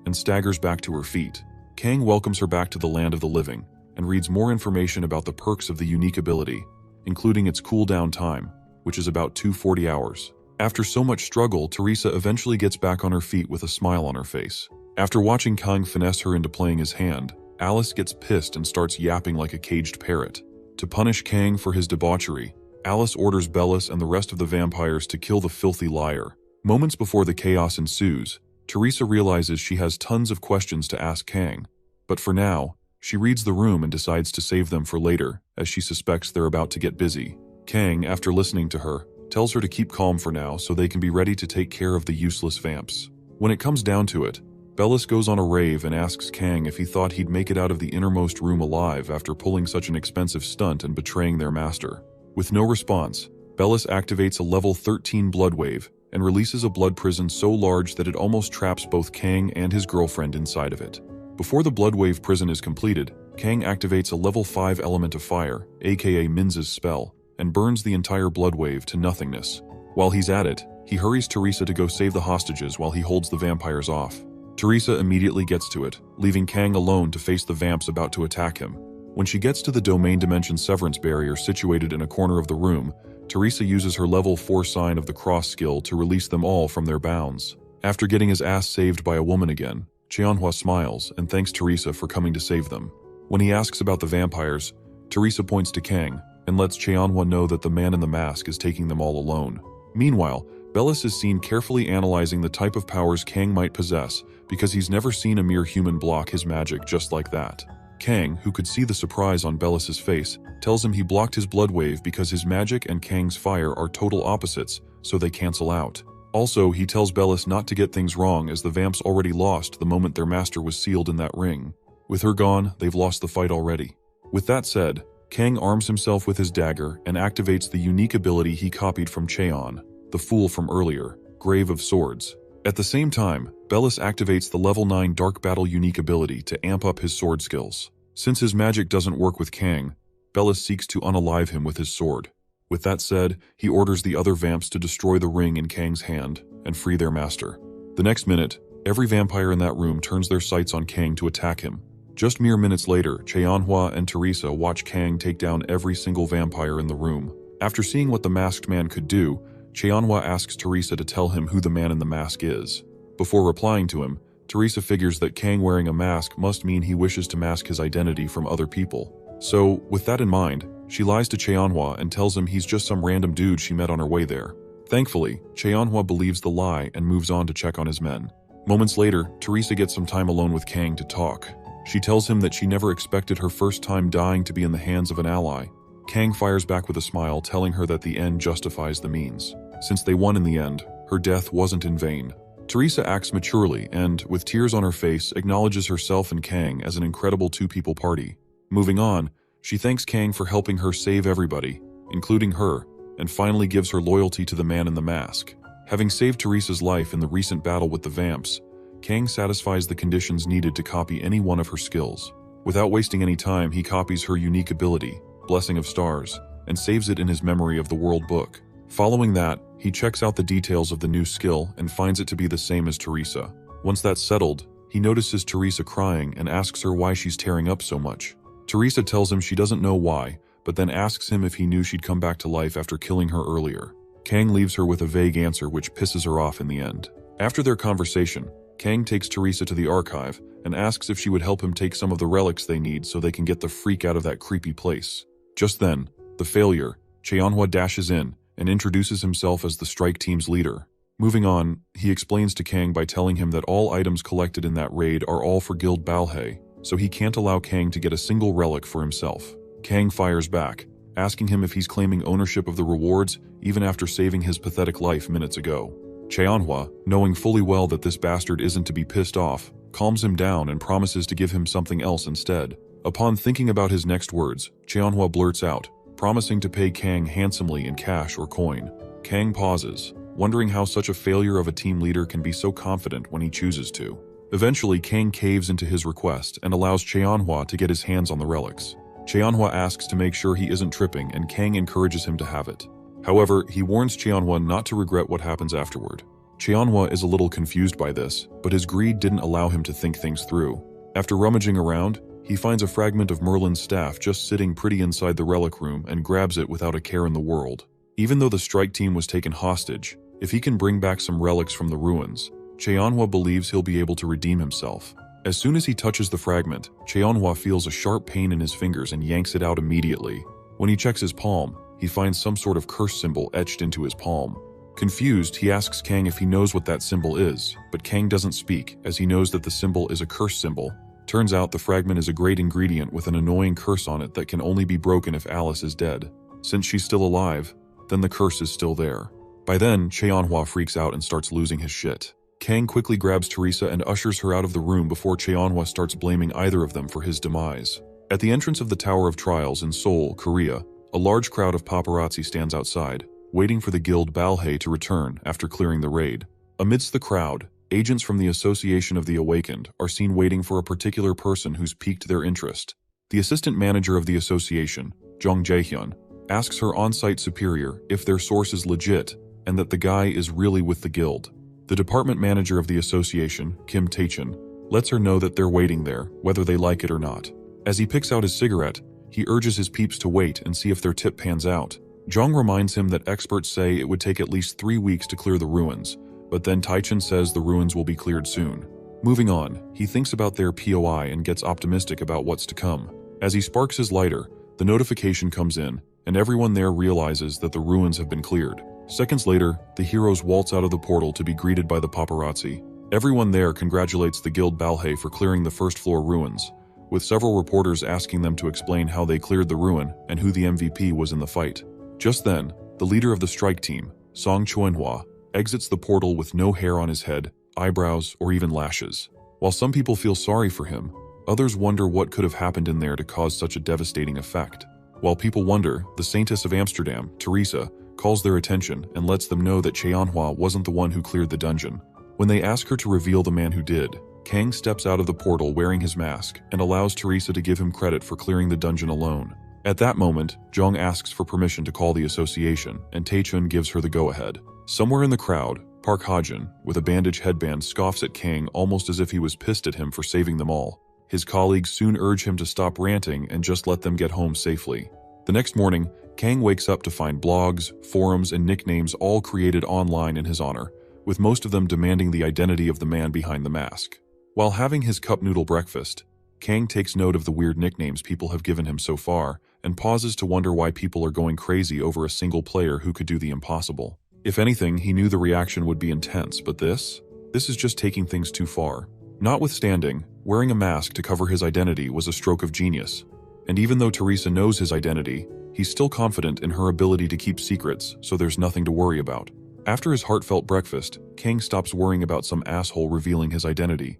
and staggers back to her feet. Kang welcomes her back to the land of the living and reads more information about the perks of the unique ability, including its cooldown time, which is about 240 hours. After so much struggle, Teresa eventually gets back on her feet with a smile on her face. After watching Kang finesse her into playing his hand, Alice gets pissed and starts yapping like a caged parrot. To punish Kang for his debauchery, Alice orders Bellis and the rest of the vampires to kill the filthy liar. Moments before the chaos ensues, Teresa realizes she has tons of questions to ask Kang, but for now, she reads the room and decides to save them for later, as she suspects they're about to get busy. Kang, after listening to her, tells her to keep calm for now so they can be ready to take care of the useless vamps. When it comes down to it, Bellis goes on a rave and asks Kang if he thought he'd make it out of the innermost room alive after pulling such an expensive stunt and betraying their master. With no response, Bellis activates a level 13 blood wave and releases a blood prison so large that it almost traps both Kang and his girlfriend inside of it. Before the blood wave prison is completed, Kang activates a level 5 element of fire, aka Minza's spell, and burns the entire blood wave to nothingness. While he's at it, he hurries Teresa to go save the hostages while he holds the vampires off. Teresa immediately gets to it, leaving Kang alone to face the vamps about to attack him. When she gets to the Domain Dimension Severance barrier situated in a corner of the room, Teresa uses her level 4 Sign of the Cross skill to release them all from their bounds. After getting his ass saved by a woman again, Jinhyuk smiles and thanks Teresa for coming to save them. When he asks about the vampires, Teresa points to Kang and lets Jinhyuk know that the man in the mask is taking them all alone. Meanwhile, Bellis is seen carefully analyzing the type of powers Kang might possess because he's never seen a mere human block his magic just like that. Kang, who could see the surprise on Bellis's face, tells him he blocked his blood wave because his magic and Kang's fire are total opposites, so they cancel out. Also, he tells Bellis not to get things wrong as the vamps already lost the moment their master was sealed in that ring. With her gone, they've lost the fight already. With that said, Kang arms himself with his dagger and activates the unique ability he copied from Cheon, the fool from earlier, Grave of Swords. At the same time, Bellis activates the level 9 Dark Battle unique ability to amp up his sword skills. Since his magic doesn't work with Kang, Bellis seeks to unalive him with his sword. With that said, he orders the other vamps to destroy the ring in Kang's hand and free their master. The next minute, every vampire in that room turns their sights on Kang to attack him. Just mere minutes later, Cheonhwa and Teresa watch Kang take down every single vampire in the room. After seeing what the masked man could do, Cheonhwa asks Teresa to tell him who the man in the mask is. Before replying to him, Teresa figures that Kang wearing a mask must mean he wishes to mask his identity from other people. So, with that in mind, she lies to Cheonhwa and tells him he's just some random dude she met on her way there. Thankfully, Cheonhwa believes the lie and moves on to check on his men. Moments later, Teresa gets some time alone with Kang to talk. She tells him that she never expected her first time dying to be in the hands of an ally. Kang fires back with a smile, telling her that the end justifies the means. Since they won in the end, her death wasn't in vain. Teresa acts maturely and, with tears on her face, acknowledges herself and Kang as an incredible two-people party. Moving on, she thanks Kang for helping her save everybody, including her, and finally gives her loyalty to the man in the mask. Having saved Teresa's life in the recent battle with the vamps, Kang satisfies the conditions needed to copy any one of her skills. Without wasting any time, he copies her unique ability, Blessing of Stars, and saves it in his Memory of the World book. Following that, he checks out the details of the new skill and finds it to be the same as Teresa. Once that's settled, he notices Teresa crying and asks her why she's tearing up so much. Teresa tells him she doesn't know why, but then asks him if he knew she'd come back to life after killing her earlier. Kang leaves her with a vague answer which pisses her off in the end. After their conversation, Kang takes Teresa to the archive and asks if she would help him take some of the relics they need so they can get the freak out of that creepy place. Just then, the failure, Cheonhwa dashes in and introduces himself as the strike team's leader. Moving on, he explains to Kang by telling him that all items collected in that raid are all for Guild Balhae, so he can't allow Kang to get a single relic for himself. Kang fires back, asking him if he's claiming ownership of the rewards even after saving his pathetic life minutes ago. Cheonhwa, knowing fully well that this bastard isn't to be pissed off, calms him down and promises to give him something else instead. Upon thinking about his next words, Cheonhwa blurts out, promising to pay Kang handsomely in cash or coin. Kang pauses, wondering how such a failure of a team leader can be so confident when he chooses to. Eventually, Kang caves into his request and allows Cheonhwa to get his hands on the relics. Cheonhwa asks to make sure he isn't tripping, and Kang encourages him to have it. However, he warns Cheonhwa not to regret what happens afterward. Cheonhwa is a little confused by this, but his greed didn't allow him to think things through. After rummaging around, he finds a fragment of Merlin's staff just sitting pretty inside the relic room and grabs it without a care in the world. Even though the strike team was taken hostage, if he can bring back some relics from the ruins, Cheonhwa believes he'll be able to redeem himself. As soon as he touches the fragment, Cheonhwa feels a sharp pain in his fingers and yanks it out immediately. When he checks his palm, he finds some sort of curse symbol etched into his palm. Confused, he asks Kang if he knows what that symbol is, but Kang doesn't speak as he knows that the symbol is a curse symbol. Turns out the fragment is a great ingredient with an annoying curse on it that can only be broken if Alice is dead. Since she's still alive, then the curse is still there. By then, Cheonhwa freaks out and starts losing his shit. Kang quickly grabs Teresa and ushers her out of the room before Cheonhwa starts blaming either of them for his demise. At the entrance of the Tower of Trials in Seoul, Korea, a large crowd of paparazzi stands outside, waiting for the Guild Balhae to return after clearing the raid. Amidst the crowd, agents from the Association of the Awakened are seen waiting for a particular person who's piqued their interest. The assistant manager of the association, Jung Jae-hyun, asks her on-site superior if their source is legit and that the guy is really with the guild. The department manager of the association, Kim Tae-chin, lets her know that they're waiting there, whether they like it or not. As he picks out his cigarette, he urges his peeps to wait and see if their tip pans out. Jung reminds him that experts say it would take at least 3 weeks to clear the ruins, but then Tae-chin says the ruins will be cleared soon. Moving on, he thinks about their POI and gets optimistic about what's to come. As he sparks his lighter, the notification comes in, and everyone there realizes that the ruins have been cleared. Seconds later, the heroes waltz out of the portal to be greeted by the paparazzi. Everyone there congratulates the Guild Balhae for clearing the first-floor ruins, with several reporters asking them to explain how they cleared the ruin and who the MVP was in the fight. Just then, the leader of the strike team, Song Cheonhwa, exits the portal with no hair on his head, eyebrows, or even lashes. While some people feel sorry for him, Others wonder what could have happened in there to cause such a devastating effect. While people wonder, the Saintess of Amsterdam, Teresa, calls their attention and lets them know that Cheonhua wasn't the one who cleared the dungeon. When they ask her to reveal the man who did, Kang steps out of the portal wearing his mask and allows Teresa to give him credit for clearing the dungeon alone. At that moment, Jung asks for permission to call the association, and Taechun gives her the go-ahead. Somewhere in the crowd, Park Hajin, with a bandage headband, scoffs at Kang almost as if he was pissed at him for saving them all. His colleagues soon urge him to stop ranting and just let them get home safely. The next morning, Kang wakes up to find blogs, forums, and nicknames all created online in his honor, with most of them demanding the identity of the man behind the mask. While having his cup noodle breakfast, Kang takes note of the weird nicknames people have given him so far, and pauses to wonder why people are going crazy over a single player who could do the impossible. If anything, he knew the reaction would be intense, but this is just taking things too far. Notwithstanding, wearing a mask to cover his identity was a stroke of genius. And even though Teresa knows his identity, he's still confident in her ability to keep secrets, so there's nothing to worry about. After his heartfelt breakfast, Kang stops worrying about some asshole revealing his identity,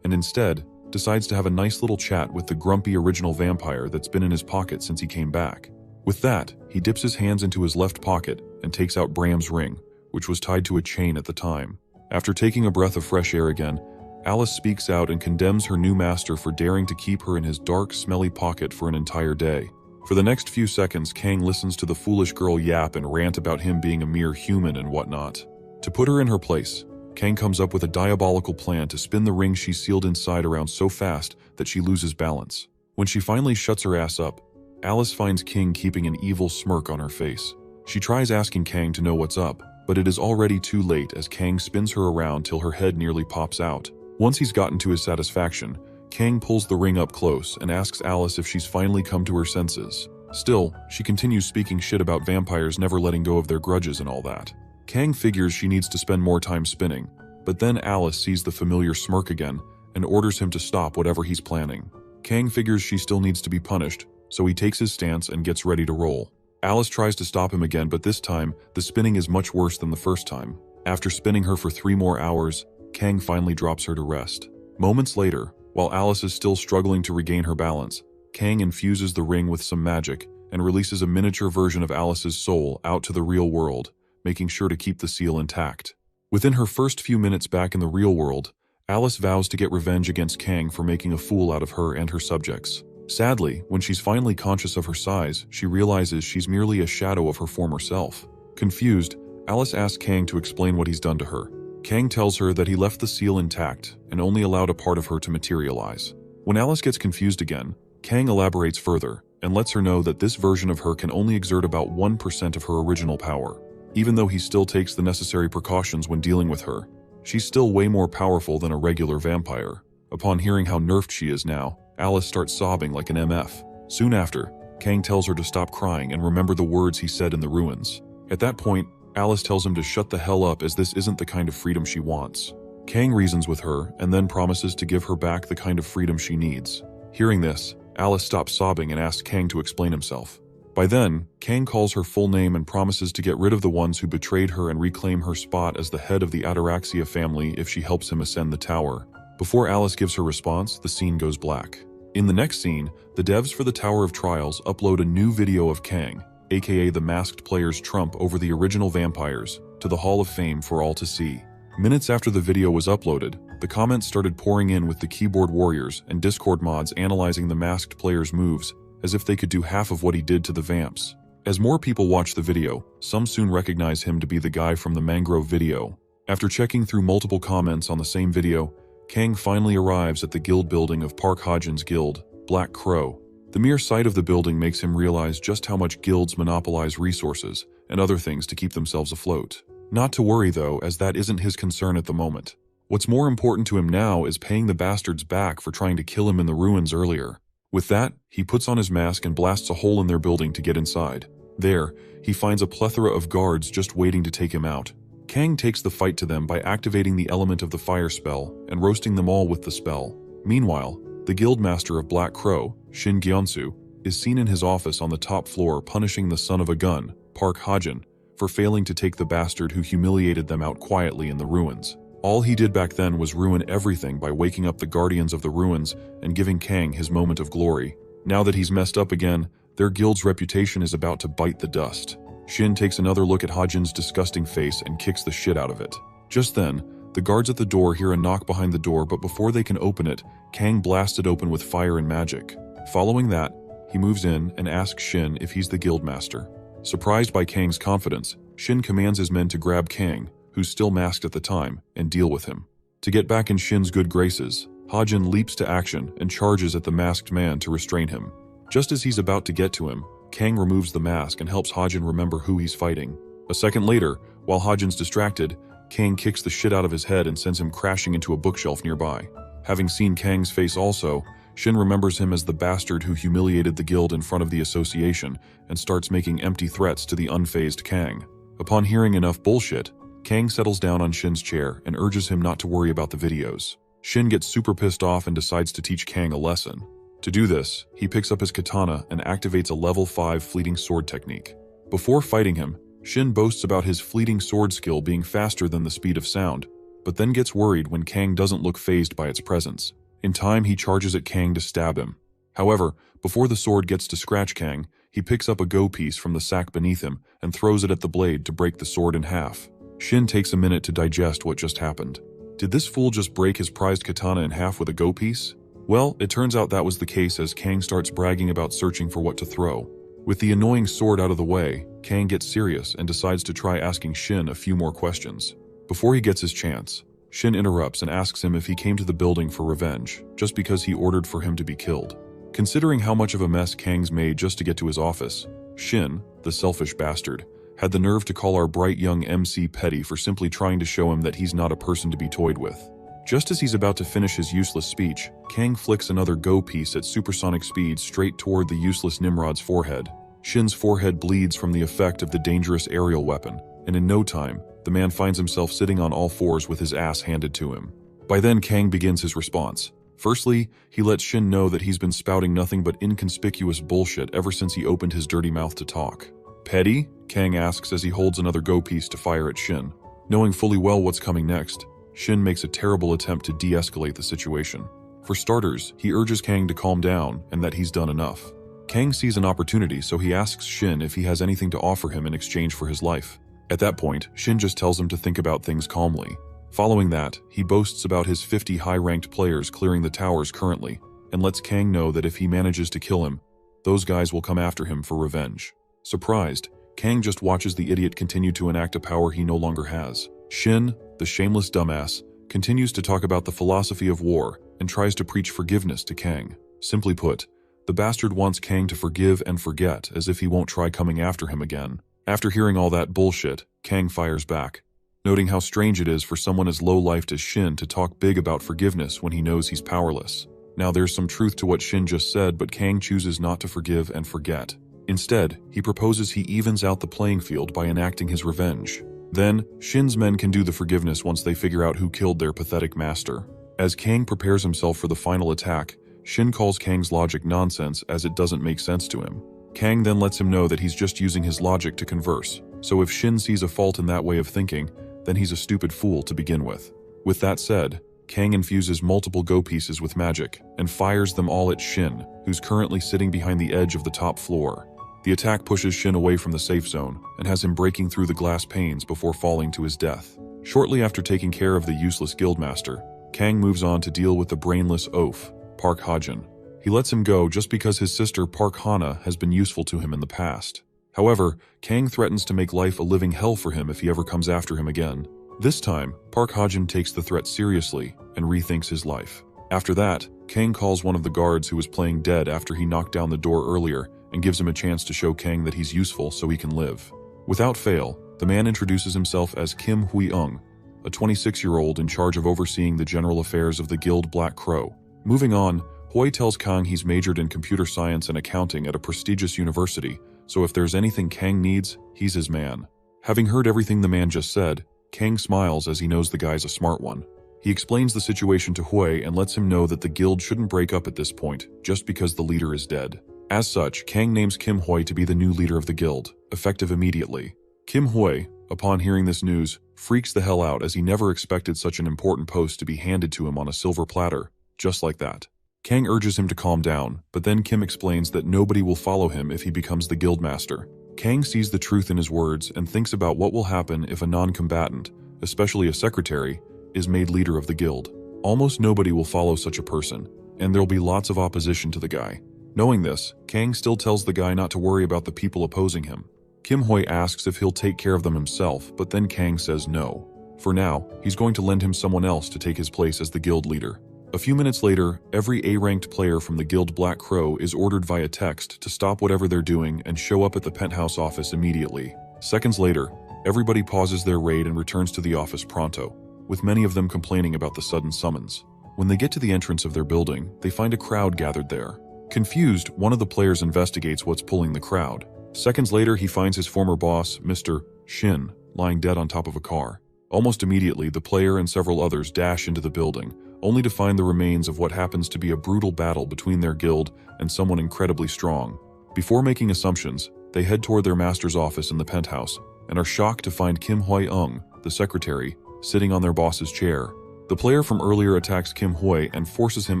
and instead decides to have a nice little chat with the grumpy original vampire that's been in his pocket since he came back. With that, he dips his hands into his left pocket and takes out Bram's ring, which was tied to a chain at the time. After taking a breath of fresh air again, Alice speaks out and condemns her new master for daring to keep her in his dark, smelly pocket for an entire day. For the next few seconds, Kang listens to the foolish girl yap and rant about him being a mere human and whatnot. To put her in her place, Kang comes up with a diabolical plan to spin the ring she sealed inside around so fast that she loses balance. When she finally shuts her ass up, Alice finds King keeping an evil smirk on her face. She tries asking Kang to know what's up, but it is already too late as Kang spins her around till her head nearly pops out. Once he's gotten to his satisfaction, Kang pulls the ring up close and asks Alice if she's finally come to her senses. Still, she continues speaking shit about vampires never letting go of their grudges and all that. Kang figures she needs to spend more time spinning, but then Alice sees the familiar smirk again and orders him to stop whatever he's planning. Kang figures she still needs to be punished, so he takes his stance and gets ready to roll. Alice tries to stop him again, but this time, the spinning is much worse than the first time. After spinning her for 3 more hours, Kang finally drops her to rest. Moments later, while Alice is still struggling to regain her balance, Kang infuses the ring with some magic and releases a miniature version of Alice's soul out to the real world, making sure to keep the seal intact. Within her first few minutes back in the real world, Alice vows to get revenge against Kang for making a fool out of her and her subjects. Sadly, when she's finally conscious of her size, she realizes she's merely a shadow of her former self. Confused, Alice asks Kang to explain what he's done to her. Kang tells her that he left the seal intact and only allowed a part of her to materialize. When Alice gets confused again, Kang elaborates further and lets her know that this version of her can only exert about 1% of her original power. Even though he still takes the necessary precautions when dealing with her, she's still way more powerful than a regular vampire. Upon hearing how nerfed she is now, Alice starts sobbing like an MF. Soon after, Kang tells her to stop crying and remember the words he said in the ruins. At that point, Alice tells him to shut the hell up as this isn't the kind of freedom she wants. Kang reasons with her and then promises to give her back the kind of freedom she needs. Hearing this, Alice stops sobbing and asks Kang to explain himself. By then, Kang calls her full name and promises to get rid of the ones who betrayed her and reclaim her spot as the head of the Ataraxia family if she helps him ascend the tower. Before Alice gives her response, the scene goes black. In the next scene, the devs for the Tower of Trials upload a new video of Kang, aka the masked player's trump over the original vampires, to the Hall of Fame for all to see. Minutes after the video was uploaded, the comments started pouring in with the keyboard warriors and Discord mods analyzing the masked player's moves as if they could do half of what he did to the vamps. As more people watch the video, some soon recognize him to be the guy from the Mangrove video. After checking through multiple comments on the same video, Kang finally arrives at the guild building of Park Hajin's guild, Black Crow. The mere sight of the building makes him realize just how much guilds monopolize resources and other things to keep themselves afloat. Not to worry though, as that isn't his concern at the moment. What's more important to him now is paying the bastards back for trying to kill him in the ruins earlier. With that, he puts on his mask and blasts a hole in their building to get inside. There, he finds a plethora of guards just waiting to take him out. Kang takes the fight to them by activating the element of the fire spell and roasting them all with the spell. Meanwhile, the guildmaster of Black Crow, Shin Gyeonsu, is seen in his office on the top floor punishing the son of a gun, Park Hajin, for failing to take the bastard who humiliated them out quietly in the ruins. All he did back then was ruin everything by waking up the guardians of the ruins and giving Kang his moment of glory. Now that he's messed up again, their guild's reputation is about to bite the dust. Shin takes another look at Hajin's disgusting face and kicks the shit out of it. Just then, the guards at the door hear a knock behind the door, but before they can open it, Kang blasts it open with fire and magic. Following that, he moves in and asks Shin if he's the guild master. Surprised by Kang's confidence, Shin commands his men to grab Kang, who's still masked at the time, and deal with him. To get back in Shin's good graces, Hajin leaps to action and charges at the masked man to restrain him. Just as he's about to get to him, Kang removes the mask and helps Hajin remember who he's fighting. A second later, while Hajin's distracted, Kang kicks the shit out of his head and sends him crashing into a bookshelf nearby. Having seen Kang's face also, Shin remembers him as the bastard who humiliated the guild in front of the association and starts making empty threats to the unfazed Kang. Upon hearing enough bullshit, Kang settles down on Shin's chair and urges him not to worry about the videos. Shin gets super pissed off and decides to teach Kang a lesson. To do this, he picks up his katana and activates a level 5 fleeting sword technique. Before fighting him, Shin boasts about his fleeting sword skill being faster than the speed of sound, but then gets worried when Kang doesn't look fazed by its presence. In time, he charges at Kang to stab him. However, before the sword gets to scratch Kang, he picks up a go piece from the sack beneath him and throws it at the blade to break the sword in half. Shin takes a minute to digest what just happened. Did this fool just break his prized katana in half with a go piece? Well, it turns out that was the case as Kang starts bragging about searching for what to throw. With the annoying sword out of the way, Kang gets serious and decides to try asking Shin a few more questions. Before he gets his chance, Shin interrupts and asks him if he came to the building for revenge, just because he ordered for him to be killed. Considering how much of a mess Kang's made just to get to his office, Shin, the selfish bastard, had the nerve to call our bright young MC petty for simply trying to show him that he's not a person to be toyed with. Just as he's about to finish his useless speech, Kang flicks another go piece at supersonic speed straight toward the useless Nimrod's forehead. Shin's forehead bleeds from the effect of the dangerous aerial weapon, and in no time, the man finds himself sitting on all fours with his ass handed to him. By then, Kang begins his response. Firstly, he lets Shin know that he's been spouting nothing but inconspicuous bullshit ever since he opened his dirty mouth to talk. Petty? Kang asks as he holds another go piece to fire at Shin. Knowing fully well what's coming next, Shin makes a terrible attempt to de-escalate the situation. For starters, he urges Kang to calm down and that he's done enough. Kang sees an opportunity, so he asks Shin if he has anything to offer him in exchange for his life. At that point, Shin just tells him to think about things calmly. Following that, he boasts about his 50 high-ranked players clearing the towers currently, and lets Kang know that if he manages to kill him, those guys will come after him for revenge. Surprised, Kang just watches the idiot continue to enact a power he no longer has. Shin, the shameless dumbass, continues to talk about the philosophy of war and tries to preach forgiveness to Kang. Simply put, the bastard wants Kang to forgive and forget as if he won't try coming after him again. After hearing all that bullshit, Kang fires back, noting how strange it is for someone as low-lifed as Shin to talk big about forgiveness when he knows he's powerless. Now there's some truth to what Shin just said, but Kang chooses not to forgive and forget. Instead, he proposes he evens out the playing field by enacting his revenge. Then, Shin's men can do the forgiveness once they figure out who killed their pathetic master. As Kang prepares himself for the final attack, Shin calls Kang's logic nonsense as it doesn't make sense to him. Kang then lets him know that he's just using his logic to converse, so if Shin sees a fault in that way of thinking, then he's a stupid fool to begin with. With that said, Kang infuses multiple go pieces with magic and fires them all at Shin, who's currently sitting behind the edge of the top floor. The attack pushes Shin away from the safe zone and has him breaking through the glass panes before falling to his death. Shortly after taking care of the useless guildmaster, Kang moves on to deal with the brainless oaf, Park Hajin. He lets him go just because his sister Park Hana has been useful to him in the past. However, Kang threatens to make life a living hell for him if he ever comes after him again. This time, Park Hajin takes the threat seriously and rethinks his life. After that, Kang calls one of the guards who was playing dead after he knocked down the door earlier and gives him a chance to show Kang that he's useful so he can live. Without fail, the man introduces himself as Kim Hui-ung, a 26-year-old in charge of overseeing the general affairs of the guild Black Crow. Moving on, Hui tells Kang he's majored in computer science and accounting at a prestigious university, so if there's anything Kang needs, he's his man. Having heard everything the man just said, Kang smiles as he knows the guy's a smart one. He explains the situation to Hui and lets him know that the guild shouldn't break up at this point, just because the leader is dead. As such, Kang names Kim Hui to be the new leader of the guild, effective immediately. Kim Hui, upon hearing this news, freaks the hell out as he never expected such an important post to be handed to him on a silver platter, just like that. Kang urges him to calm down, but then Kim explains that nobody will follow him if he becomes the guildmaster. Kang sees the truth in his words and thinks about what will happen if a non-combatant, especially a secretary, is made leader of the guild. Almost nobody will follow such a person, and there'll be lots of opposition to the guy. Knowing this, Kang still tells the guy not to worry about the people opposing him. Kim Hui asks if he'll take care of them himself, but then Kang says no. For now, he's going to lend him someone else to take his place as the guild leader. A few minutes later, every A-ranked player from the guild Black Crow is ordered via text to stop whatever they're doing and show up at the penthouse office immediately. Seconds later, everybody pauses their raid and returns to the office pronto, with many of them complaining about the sudden summons. When they get to the entrance of their building, they find a crowd gathered there. Confused, one of the players investigates what's pulling the crowd. Seconds later, he finds his former boss, Mr. Shin, lying dead on top of a car. Almost immediately, the player and several others dash into the building, only to find the remains of what happens to be a brutal battle between their guild and someone incredibly strong. Before making assumptions, they head toward their master's office in the penthouse and are shocked to find Kim Hui-ung, the secretary, sitting on their boss's chair. The player from earlier attacks Kim Hui and forces him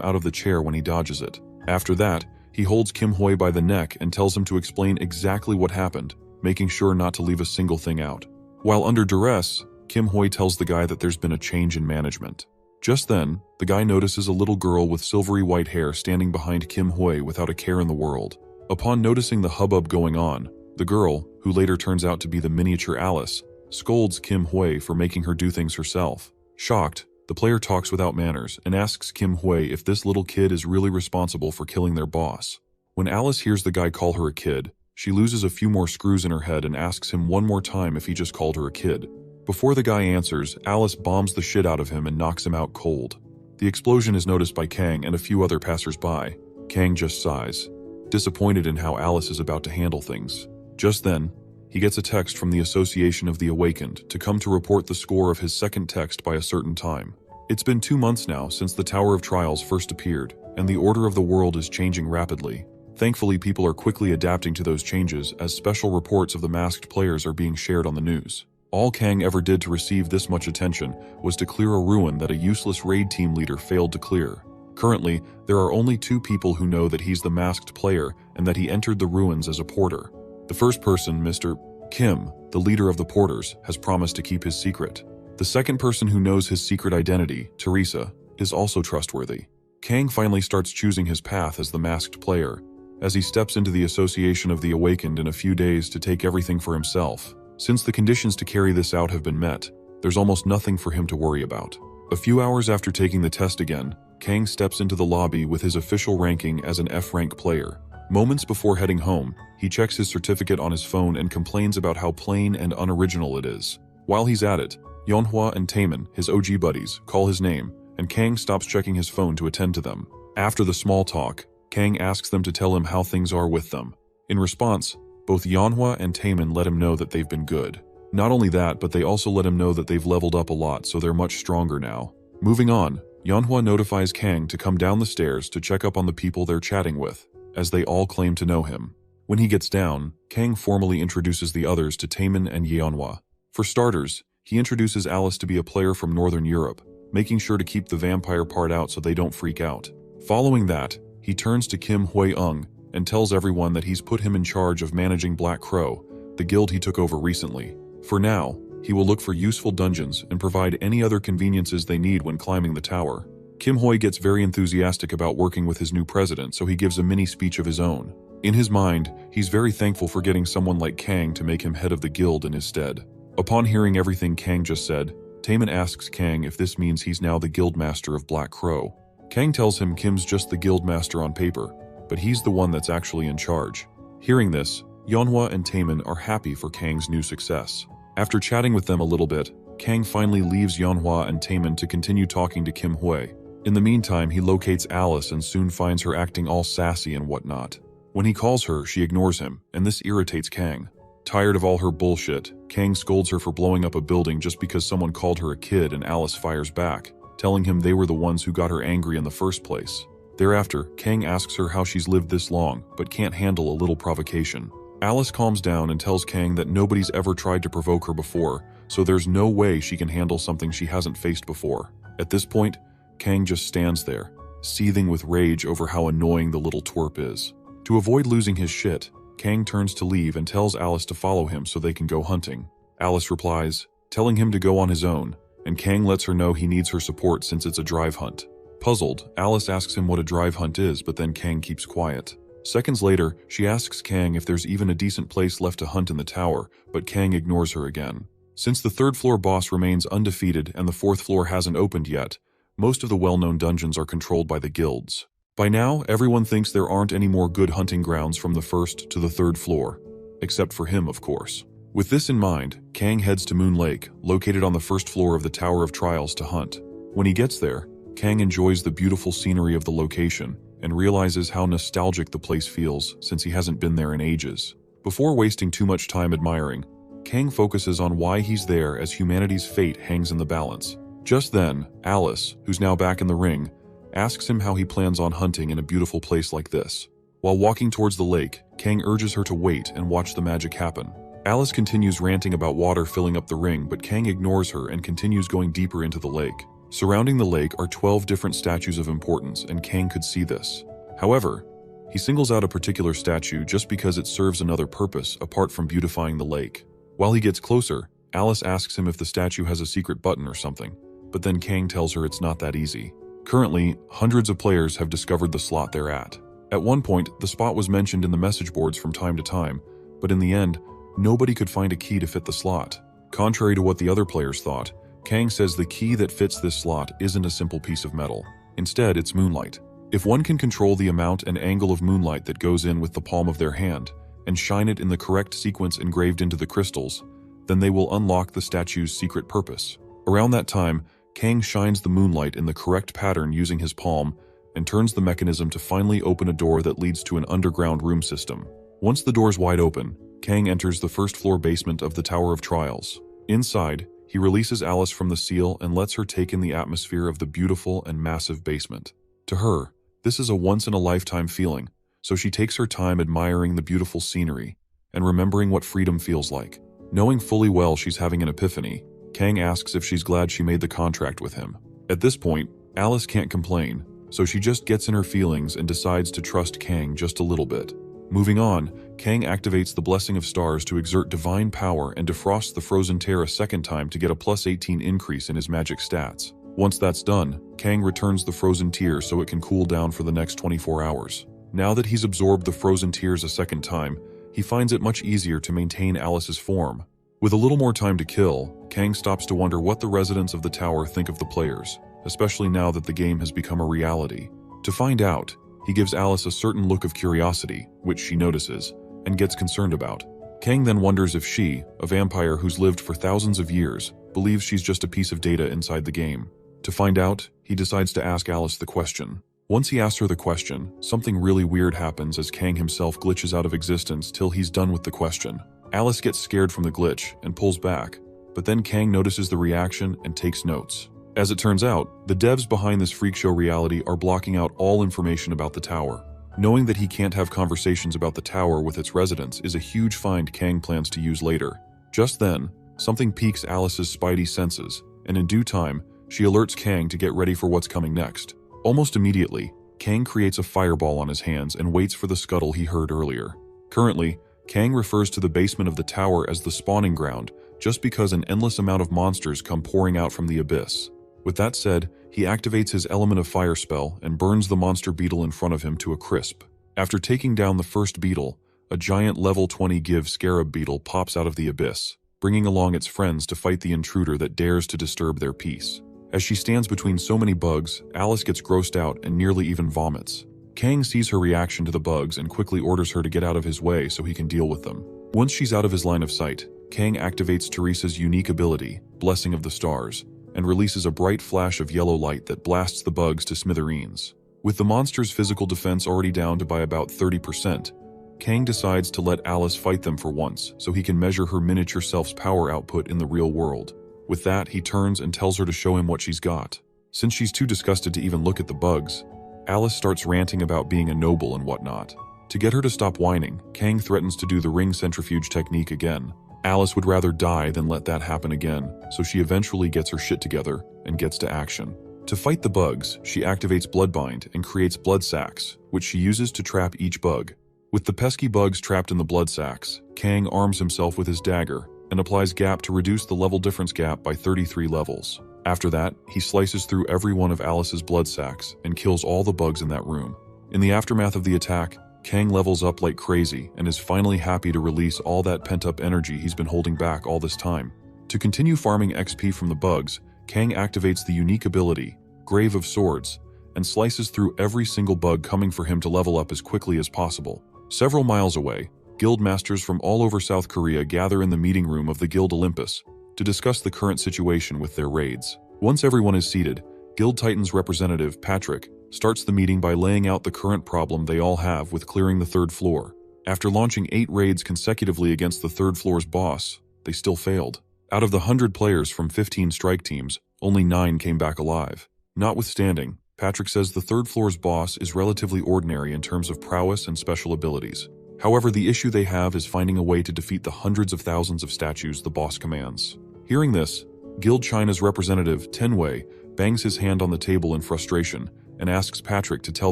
out of the chair when he dodges it. After that, he holds Kim Hui by the neck and tells him to explain exactly what happened, making sure not to leave a single thing out. While under duress, Kim Hui tells the guy that there's been a change in management. Just then, the guy notices a little girl with silvery white hair standing behind Kim Hui without a care in the world. Upon noticing the hubbub going on, the girl, who later turns out to be the miniature Alice, scolds Kim Hui for making her do things herself. Shocked, the player talks without manners and asks Kim Hui if this little kid is really responsible for killing their boss. When Alice hears the guy call her a kid, she loses a few more screws in her head and asks him one more time if he just called her a kid. Before the guy answers, Alice bombs the shit out of him and knocks him out cold. The explosion is noticed by Kang and a few other passers-by. Kang just sighs, disappointed in how Alice is about to handle things. Just then, he gets a text from the Association of the Awakened to come to report the score of his second text by a certain time. It's been 2 months now since the Tower of Trials first appeared, and the order of the world is changing rapidly. Thankfully, people are quickly adapting to those changes as special reports of the masked players are being shared on the news. All Kang ever did to receive this much attention was to clear a ruin that a useless raid team leader failed to clear. Currently, there are only 2 people who know that he's the masked player and that he entered the ruins as a porter. The first person, Mr. Kim, the leader of the porters, has promised to keep his secret. The second person who knows his secret identity, Teresa, is also trustworthy. Kang finally starts choosing his path as the masked player, as he steps into the Association of the Awakened in a few days to take everything for himself. Since the conditions to carry this out have been met, there's almost nothing for him to worry about. A few hours after taking the test again, Kang steps into the lobby with his official ranking as an F-rank player. Moments before heading home, he checks his certificate on his phone and complains about how plain and unoriginal it is. While he's at it, Yeonhwa and Taemin, his OG buddies, call his name, and Kang stops checking his phone to attend to them. After the small talk, Kang asks them to tell him how things are with them. In response, both Yeonhwa and Taemin let him know that they've been good. Not only that, but they also let him know that they've leveled up a lot, so they're much stronger now. Moving on, Yeonhwa notifies Kang to come down the stairs to check up on the people they're chatting with, as they all claim to know him. When he gets down, Kang formally introduces the others to Taemin and Yeonhwa. For starters, he introduces Alice to be a player from Northern Europe, making sure to keep the vampire part out so they don't freak out. Following that, he turns to Kim Hui-ung and tells everyone that he's put him in charge of managing Black Crow, the guild he took over recently. For now, he will look for useful dungeons and provide any other conveniences they need when climbing the tower. Kim Hui gets very enthusiastic about working with his new president, so he gives a mini speech of his own. In his mind, he's very thankful for getting someone like Kang to make him head of the guild in his stead. Upon hearing everything Kang just said, Taemin asks Kang if this means he's now the guild master of Black Crow. Kang tells him Kim's just the guild master on paper, but he's the one that's actually in charge. Hearing this, Yeonhwa and Taemin are happy for Kang's new success. After chatting with them a little bit, Kang finally leaves Yeonhwa and Taemin to continue talking to Kim Hui. In the meantime, he locates Alice and soon finds her acting all sassy and whatnot. When he calls her, she ignores him, and this irritates Kang. Tired of all her bullshit, Kang scolds her for blowing up a building just because someone called her a kid, and Alice fires back, telling him they were the ones who got her angry in the first place. Thereafter, Kang asks her how she's lived this long, but can't handle a little provocation. Alice calms down and tells Kang that nobody's ever tried to provoke her before, so there's no way she can handle something she hasn't faced before. At this point, Kang just stands there, seething with rage over how annoying the little twerp is. To avoid losing his shit, Kang turns to leave and tells Alice to follow him so they can go hunting. Alice replies, telling him to go on his own, and Kang lets her know he needs her support since it's a drive hunt. Puzzled, Alice asks him what a drive hunt is, but then Kang keeps quiet. Seconds later, she asks Kang if there's even a decent place left to hunt in the tower, but Kang ignores her again. Since the third floor boss remains undefeated and the fourth floor hasn't opened yet, most of the well-known dungeons are controlled by the guilds. By now, everyone thinks there aren't any more good hunting grounds from the first to the third floor. Except for him, of course. With this in mind, Kang heads to Moon Lake, located on the first floor of the Tower of Trials, to hunt. When he gets there, Kang enjoys the beautiful scenery of the location and realizes how nostalgic the place feels since he hasn't been there in ages. Before wasting too much time admiring, Kang focuses on why he's there as humanity's fate hangs in the balance. Just then, Alice, who's now back in the ring, asks him how he plans on hunting in a beautiful place like this. While walking towards the lake, Kang urges her to wait and watch the magic happen. Alice continues ranting about water filling up the ring, but Kang ignores her and continues going deeper into the lake. Surrounding the lake are 12 different statues of importance, and Kang could see this. However, he singles out a particular statue just because it serves another purpose apart from beautifying the lake. While he gets closer, Alice asks him if the statue has a secret button or something, but then Kang tells her it's not that easy. Currently, hundreds of players have discovered the slot they're at. At one point, the spot was mentioned in the message boards from time to time, but in the end, nobody could find a key to fit the slot. Contrary to what the other players thought, Kang says the key that fits this slot isn't a simple piece of metal. Instead, it's moonlight. If one can control the amount and angle of moonlight that goes in with the palm of their hand, and shine it in the correct sequence engraved into the crystals, then they will unlock the statue's secret purpose. Around that time, Kang shines the moonlight in the correct pattern using his palm and turns the mechanism to finally open a door that leads to an underground room system. Once the door's wide open, Kang enters the first floor basement of the Tower of Trials. Inside, he releases Alice from the seal and lets her take in the atmosphere of the beautiful and massive basement. To her, this is a once-in-a-lifetime feeling, so she takes her time admiring the beautiful scenery and remembering what freedom feels like. Knowing fully well she's having an epiphany, Kang asks if she's glad she made the contract with him. At this point, Alice can't complain, so she just gets in her feelings and decides to trust Kang just a little bit. Moving on, Kang activates the Blessing of Stars to exert divine power and defrosts the frozen tear a second time to get a plus 18 increase in his magic stats. Once that's done, Kang returns the frozen tear so it can cool down for the next 24 hours. Now that he's absorbed the frozen tears a second time, he finds it much easier to maintain Alice's form. With a little more time to kill, Kang stops to wonder what the residents of the tower think of the players, especially now that the game has become a reality. To find out, he gives Alice a certain look of curiosity, which she notices, and gets concerned about. Kang then wonders if she, a vampire who's lived for thousands of years, believes she's just a piece of data inside the game. To find out, he decides to ask Alice the question. Once he asks her the question, something really weird happens as Kang himself glitches out of existence till he's done with the question. Alice gets scared from the glitch and pulls back, but then Kang notices the reaction and takes notes. As it turns out, the devs behind this freak show reality are blocking out all information about the tower. Knowing that he can't have conversations about the tower with its residents is a huge find Kang plans to use later. Just then, something piques Alice's spidey senses, and in due time, she alerts Kang to get ready for what's coming next. Almost immediately, Kang creates a fireball on his hands and waits for the scuttle he heard earlier. Currently, Kang refers to the basement of the tower as the spawning ground, just because an endless amount of monsters come pouring out from the abyss. With that said, he activates his Element of Fire spell and burns the monster beetle in front of him to a crisp. After taking down the first beetle, a giant level 20 Give Scarab beetle pops out of the abyss, bringing along its friends to fight the intruder that dares to disturb their peace. As she stands between so many bugs, Alice gets grossed out and nearly even vomits. Kang sees her reaction to the bugs and quickly orders her to get out of his way so he can deal with them. Once she's out of his line of sight, Kang activates Teresa's unique ability, Blessing of the Stars, and releases a bright flash of yellow light that blasts the bugs to smithereens. With the monster's physical defense already down to by about 30%, Kang decides to let Alice fight them for once so he can measure her miniature self's power output in the real world. With that, he turns and tells her to show him what she's got. Since she's too disgusted to even look at the bugs, Alice starts ranting about being a noble and whatnot. To get her to stop whining, Kang threatens to do the ring centrifuge technique again. Alice would rather die than let that happen again, so she eventually gets her shit together and gets to action. To fight the bugs, she activates Bloodbind and creates blood sacs, which she uses to trap each bug. With the pesky bugs trapped in the blood sacs, Kang arms himself with his dagger and applies Gap to reduce the level difference gap by 33 levels. After that, he slices through every one of Alice's blood sacs and kills all the bugs in that room. In the aftermath of the attack, Kang levels up like crazy and is finally happy to release all that pent-up energy he's been holding back all this time. To continue farming XP from the bugs, Kang activates the unique ability, Grave of Swords, and slices through every single bug coming for him to level up as quickly as possible. Several miles away, guild masters from all over South Korea gather in the meeting room of the Guild Olympus to discuss the current situation with their raids. Once everyone is seated, Guild Titan's representative, Patrick, starts the meeting by laying out the current problem they all have with clearing the third floor. After launching 8 raids consecutively against the third floor's boss, they still failed. Out of the 100 players from 15 strike teams, only 9 came back alive. Notwithstanding, Patrick says the third floor's boss is relatively ordinary in terms of prowess and special abilities. However, the issue they have is finding a way to defeat the hundreds of thousands of statues the boss commands. Hearing this, Guild China's representative, Tenwei, bangs his hand on the table in frustration and asks Patrick to tell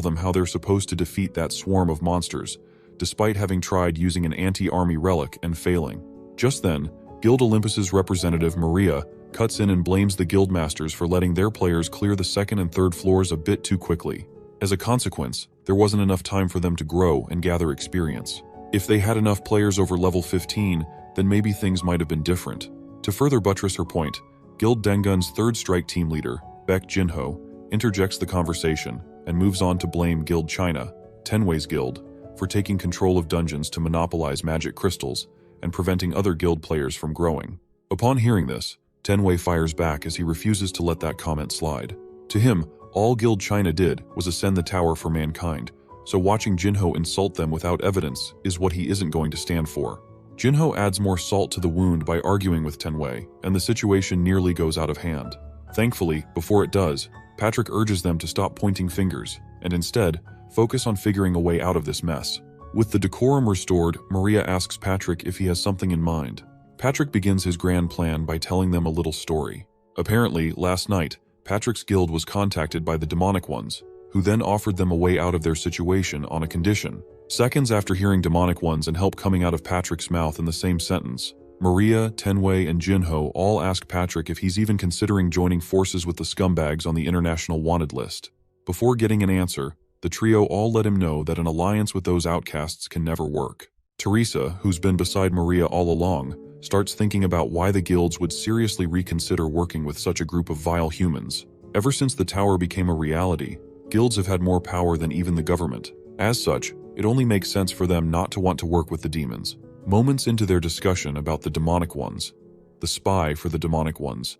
them how they're supposed to defeat that swarm of monsters, despite having tried using an anti-army relic and failing. Just then, Guild Olympus's representative, Maria, cuts in and blames the guild masters for letting their players clear the second and third floors a bit too quickly. As a consequence, there wasn't enough time for them to grow and gather experience. If they had enough players over level 15, then maybe things might have been different. To further buttress her point, Guild Dengun's third strike team leader, Baek Jinho, interjects the conversation and moves on to blame Guild China, Tenwei's guild, for taking control of dungeons to monopolize magic crystals and preventing other guild players from growing. Upon hearing this, Tenwei fires back as he refuses to let that comment slide. To him, all Guild China did was ascend the tower for mankind, so watching Jinho insult them without evidence is what he isn't going to stand for. Jinho adds more salt to the wound by arguing with Tenwei, and the situation nearly goes out of hand. Thankfully, before it does, Patrick urges them to stop pointing fingers, and instead, focus on figuring a way out of this mess. With the decorum restored, Maria asks Patrick if he has something in mind. Patrick begins his grand plan by telling them a little story. Apparently, last night, Patrick's guild was contacted by the demonic ones, who then offered them a way out of their situation on a condition. Seconds after hearing demonic ones and help coming out of Patrick's mouth in the same sentence, Maria, Tenwei, and Jinho all ask Patrick if he's even considering joining forces with the scumbags on the international wanted list. Before getting an answer, the trio all let him know that an alliance with those outcasts can never work. Teresa, who's been beside Maria all along, starts thinking about why the guilds would seriously reconsider working with such a group of vile humans. Ever since the tower became a reality, guilds have had more power than even the government. As such, it only makes sense for them not to want to work with the demons. Moments into their discussion about the demonic ones, the spy for the demonic ones,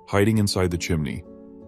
hiding inside the chimney,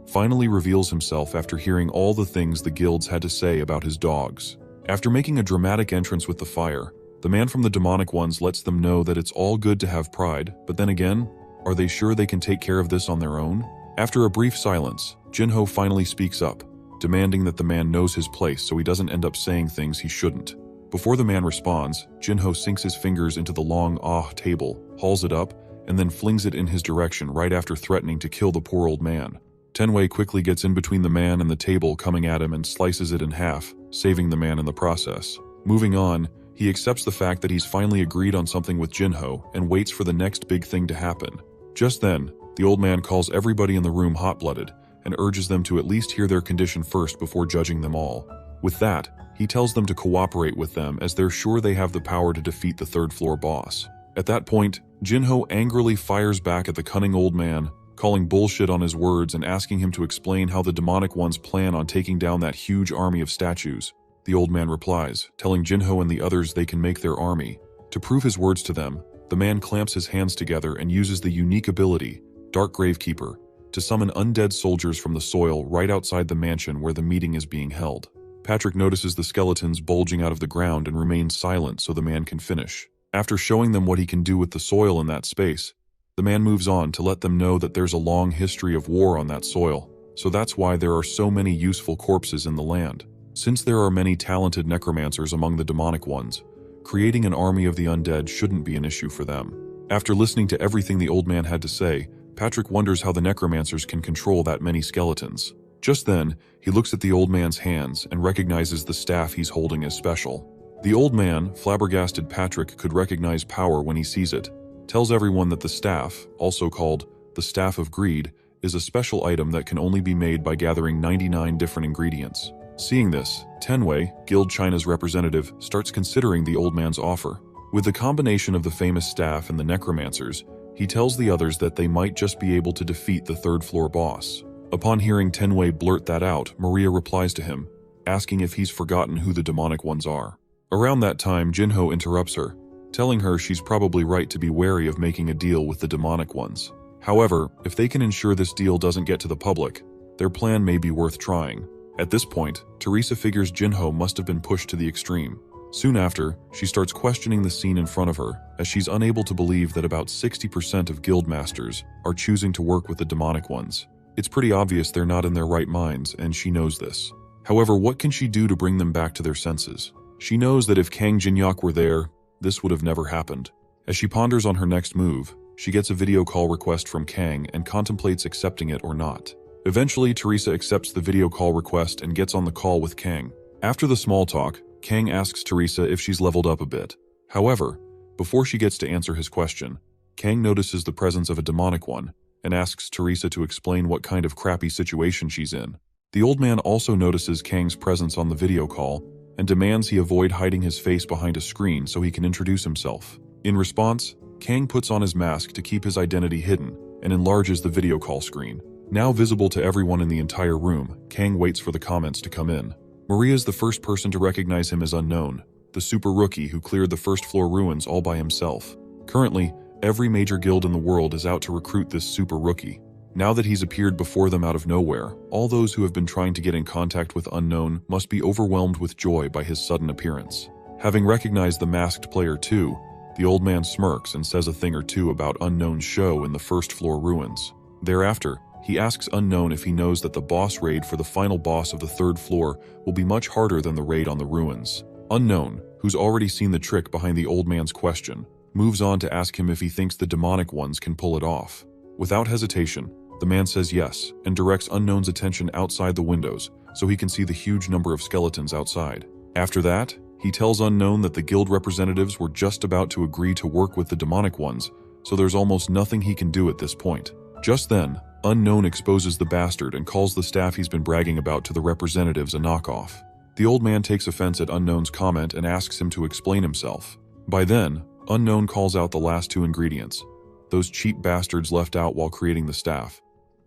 finally reveals himself after hearing all the things the guilds had to say about his dogs. After making a dramatic entrance with the fire, the man from the demonic ones lets them know that it's all good to have pride, but then again, are they sure they can take care of this on their own? After a brief silence, Jinho finally speaks up, demanding that the man knows his place so he doesn't end up saying things he shouldn't. Before the man responds, Jinho sinks his fingers into the long table, hauls it up, and then flings it in his direction right after threatening to kill the poor old man. Tenwei quickly gets in between the man and the table coming at him and slices it in half, saving the man in the process. Moving on, he accepts the fact that he's finally agreed on something with Jinho and waits for the next big thing to happen. Just then, the old man calls everybody in the room hot-blooded and urges them to at least hear their condition first before judging them all. With that, he tells them to cooperate with them as they're sure they have the power to defeat the third floor boss. At that point, Jinho angrily fires back at the cunning old man, calling bullshit on his words and asking him to explain how the demonic ones plan on taking down that huge army of statues. The old man replies, telling Jinho and the others they can make their army. To prove his words to them, the man clamps his hands together and uses the unique ability, Dark Gravekeeper, to summon undead soldiers from the soil right outside the mansion where the meeting is being held. Patrick notices the skeletons bulging out of the ground and remains silent so the man can finish. After showing them what he can do with the soil in that space, the man moves on to let them know that there's a long history of war on that soil, so that's why there are so many useful corpses in the land. Since there are many talented necromancers among the demonic ones, creating an army of the undead shouldn't be an issue for them. After listening to everything the old man had to say, Patrick wonders how the necromancers can control that many skeletons. Just then, he looks at the old man's hands and recognizes the staff he's holding as special. The old man, flabbergasted Patrick could recognize power when he sees it, tells everyone that the staff, also called the Staff of Greed, is a special item that can only be made by gathering 99 different ingredients. Seeing this, Tenwei, Guild China's representative, starts considering the old man's offer. With the combination of the famous staff and the necromancers, he tells the others that they might just be able to defeat the third-floor boss. Upon hearing Tenwei blurt that out, Maria replies to him, asking if he's forgotten who the demonic ones are. Around that time, Jinho interrupts her, telling her she's probably right to be wary of making a deal with the demonic ones. However, if they can ensure this deal doesn't get to the public, their plan may be worth trying. At this point, Teresa figures Jinho must have been pushed to the extreme. Soon after, she starts questioning the scene in front of her, as she's unable to believe that about 60% of guild masters are choosing to work with the demonic ones. It's pretty obvious they're not in their right minds, and she knows this. However, what can she do to bring them back to their senses? She knows that if Kang Jinhyuk were there, this would have never happened. As she ponders on her next move, she gets a video call request from Kang and contemplates accepting it or not. Eventually, Teresa accepts the video call request and gets on the call with Kang. After the small talk, Kang asks Teresa if she's leveled up a bit. However, before she gets to answer his question, Kang notices the presence of a demonic one and asks Teresa to explain what kind of crappy situation she's in. The old man also notices Kang's presence on the video call and demands he avoid hiding his face behind a screen so he can introduce himself. In response, Kang puts on his mask to keep his identity hidden and enlarges the video call screen. Now visible to everyone in the entire room, Kang waits for the comments to come in. Maria's the first person to recognize him as Unknown, the super rookie who cleared the first-floor ruins all by himself. Currently, every major guild in the world is out to recruit this super rookie. Now that he's appeared before them out of nowhere, all those who have been trying to get in contact with Unknown must be overwhelmed with joy by his sudden appearance. Having recognized the masked player too, the old man smirks and says a thing or two about Unknown's show in the first-floor ruins. Thereafter, he asks Unknown if he knows that the boss raid for the final boss of the third floor will be much harder than the raid on the ruins. Unknown, who's already seen the trick behind the old man's question, moves on to ask him if he thinks the demonic ones can pull it off. Without hesitation, the man says yes and directs Unknown's attention outside the windows so he can see the huge number of skeletons outside. After that, he tells Unknown that the guild representatives were just about to agree to work with the demonic ones, so there's almost nothing he can do at this point. Just then, Unknown exposes the bastard and calls the staff he's been bragging about to the representatives a knockoff. The old man takes offense at Unknown's comment and asks him to explain himself. By then, Unknown calls out the last two ingredients, those cheap bastards left out while creating the staff.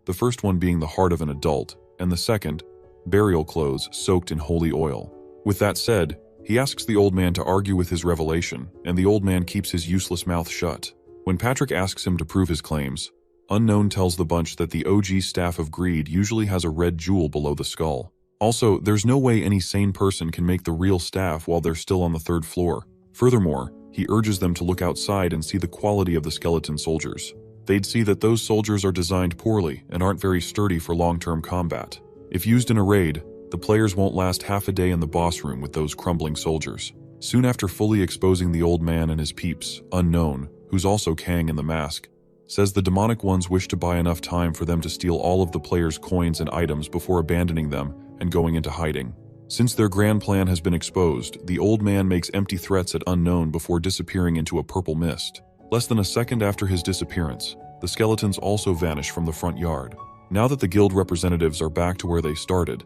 The first one being the heart of an adult, and the second, burial clothes soaked in holy oil. With that said, he asks the old man to argue with his revelation, and the old man keeps his useless mouth shut. When Patrick asks him to prove his claims, Unknown tells the bunch that the OG Staff of Greed usually has a red jewel below the skull. Also, there's no way any sane person can make the real staff while they're still on the third floor. Furthermore, he urges them to look outside and see the quality of the skeleton soldiers. They'd see that those soldiers are designed poorly and aren't very sturdy for long-term combat. If used in a raid, the players won't last half a day in the boss room with those crumbling soldiers. Soon after fully exposing the old man and his peeps, Unknown, who's also Kang in the mask, says the demonic ones wish to buy enough time for them to steal all of the players' coins and items before abandoning them and going into hiding. Since their grand plan has been exposed, the old man makes empty threats at Unknown before disappearing into a purple mist. Less than a second after his disappearance, the skeletons also vanish from the front yard. Now that the guild representatives are back to where they started,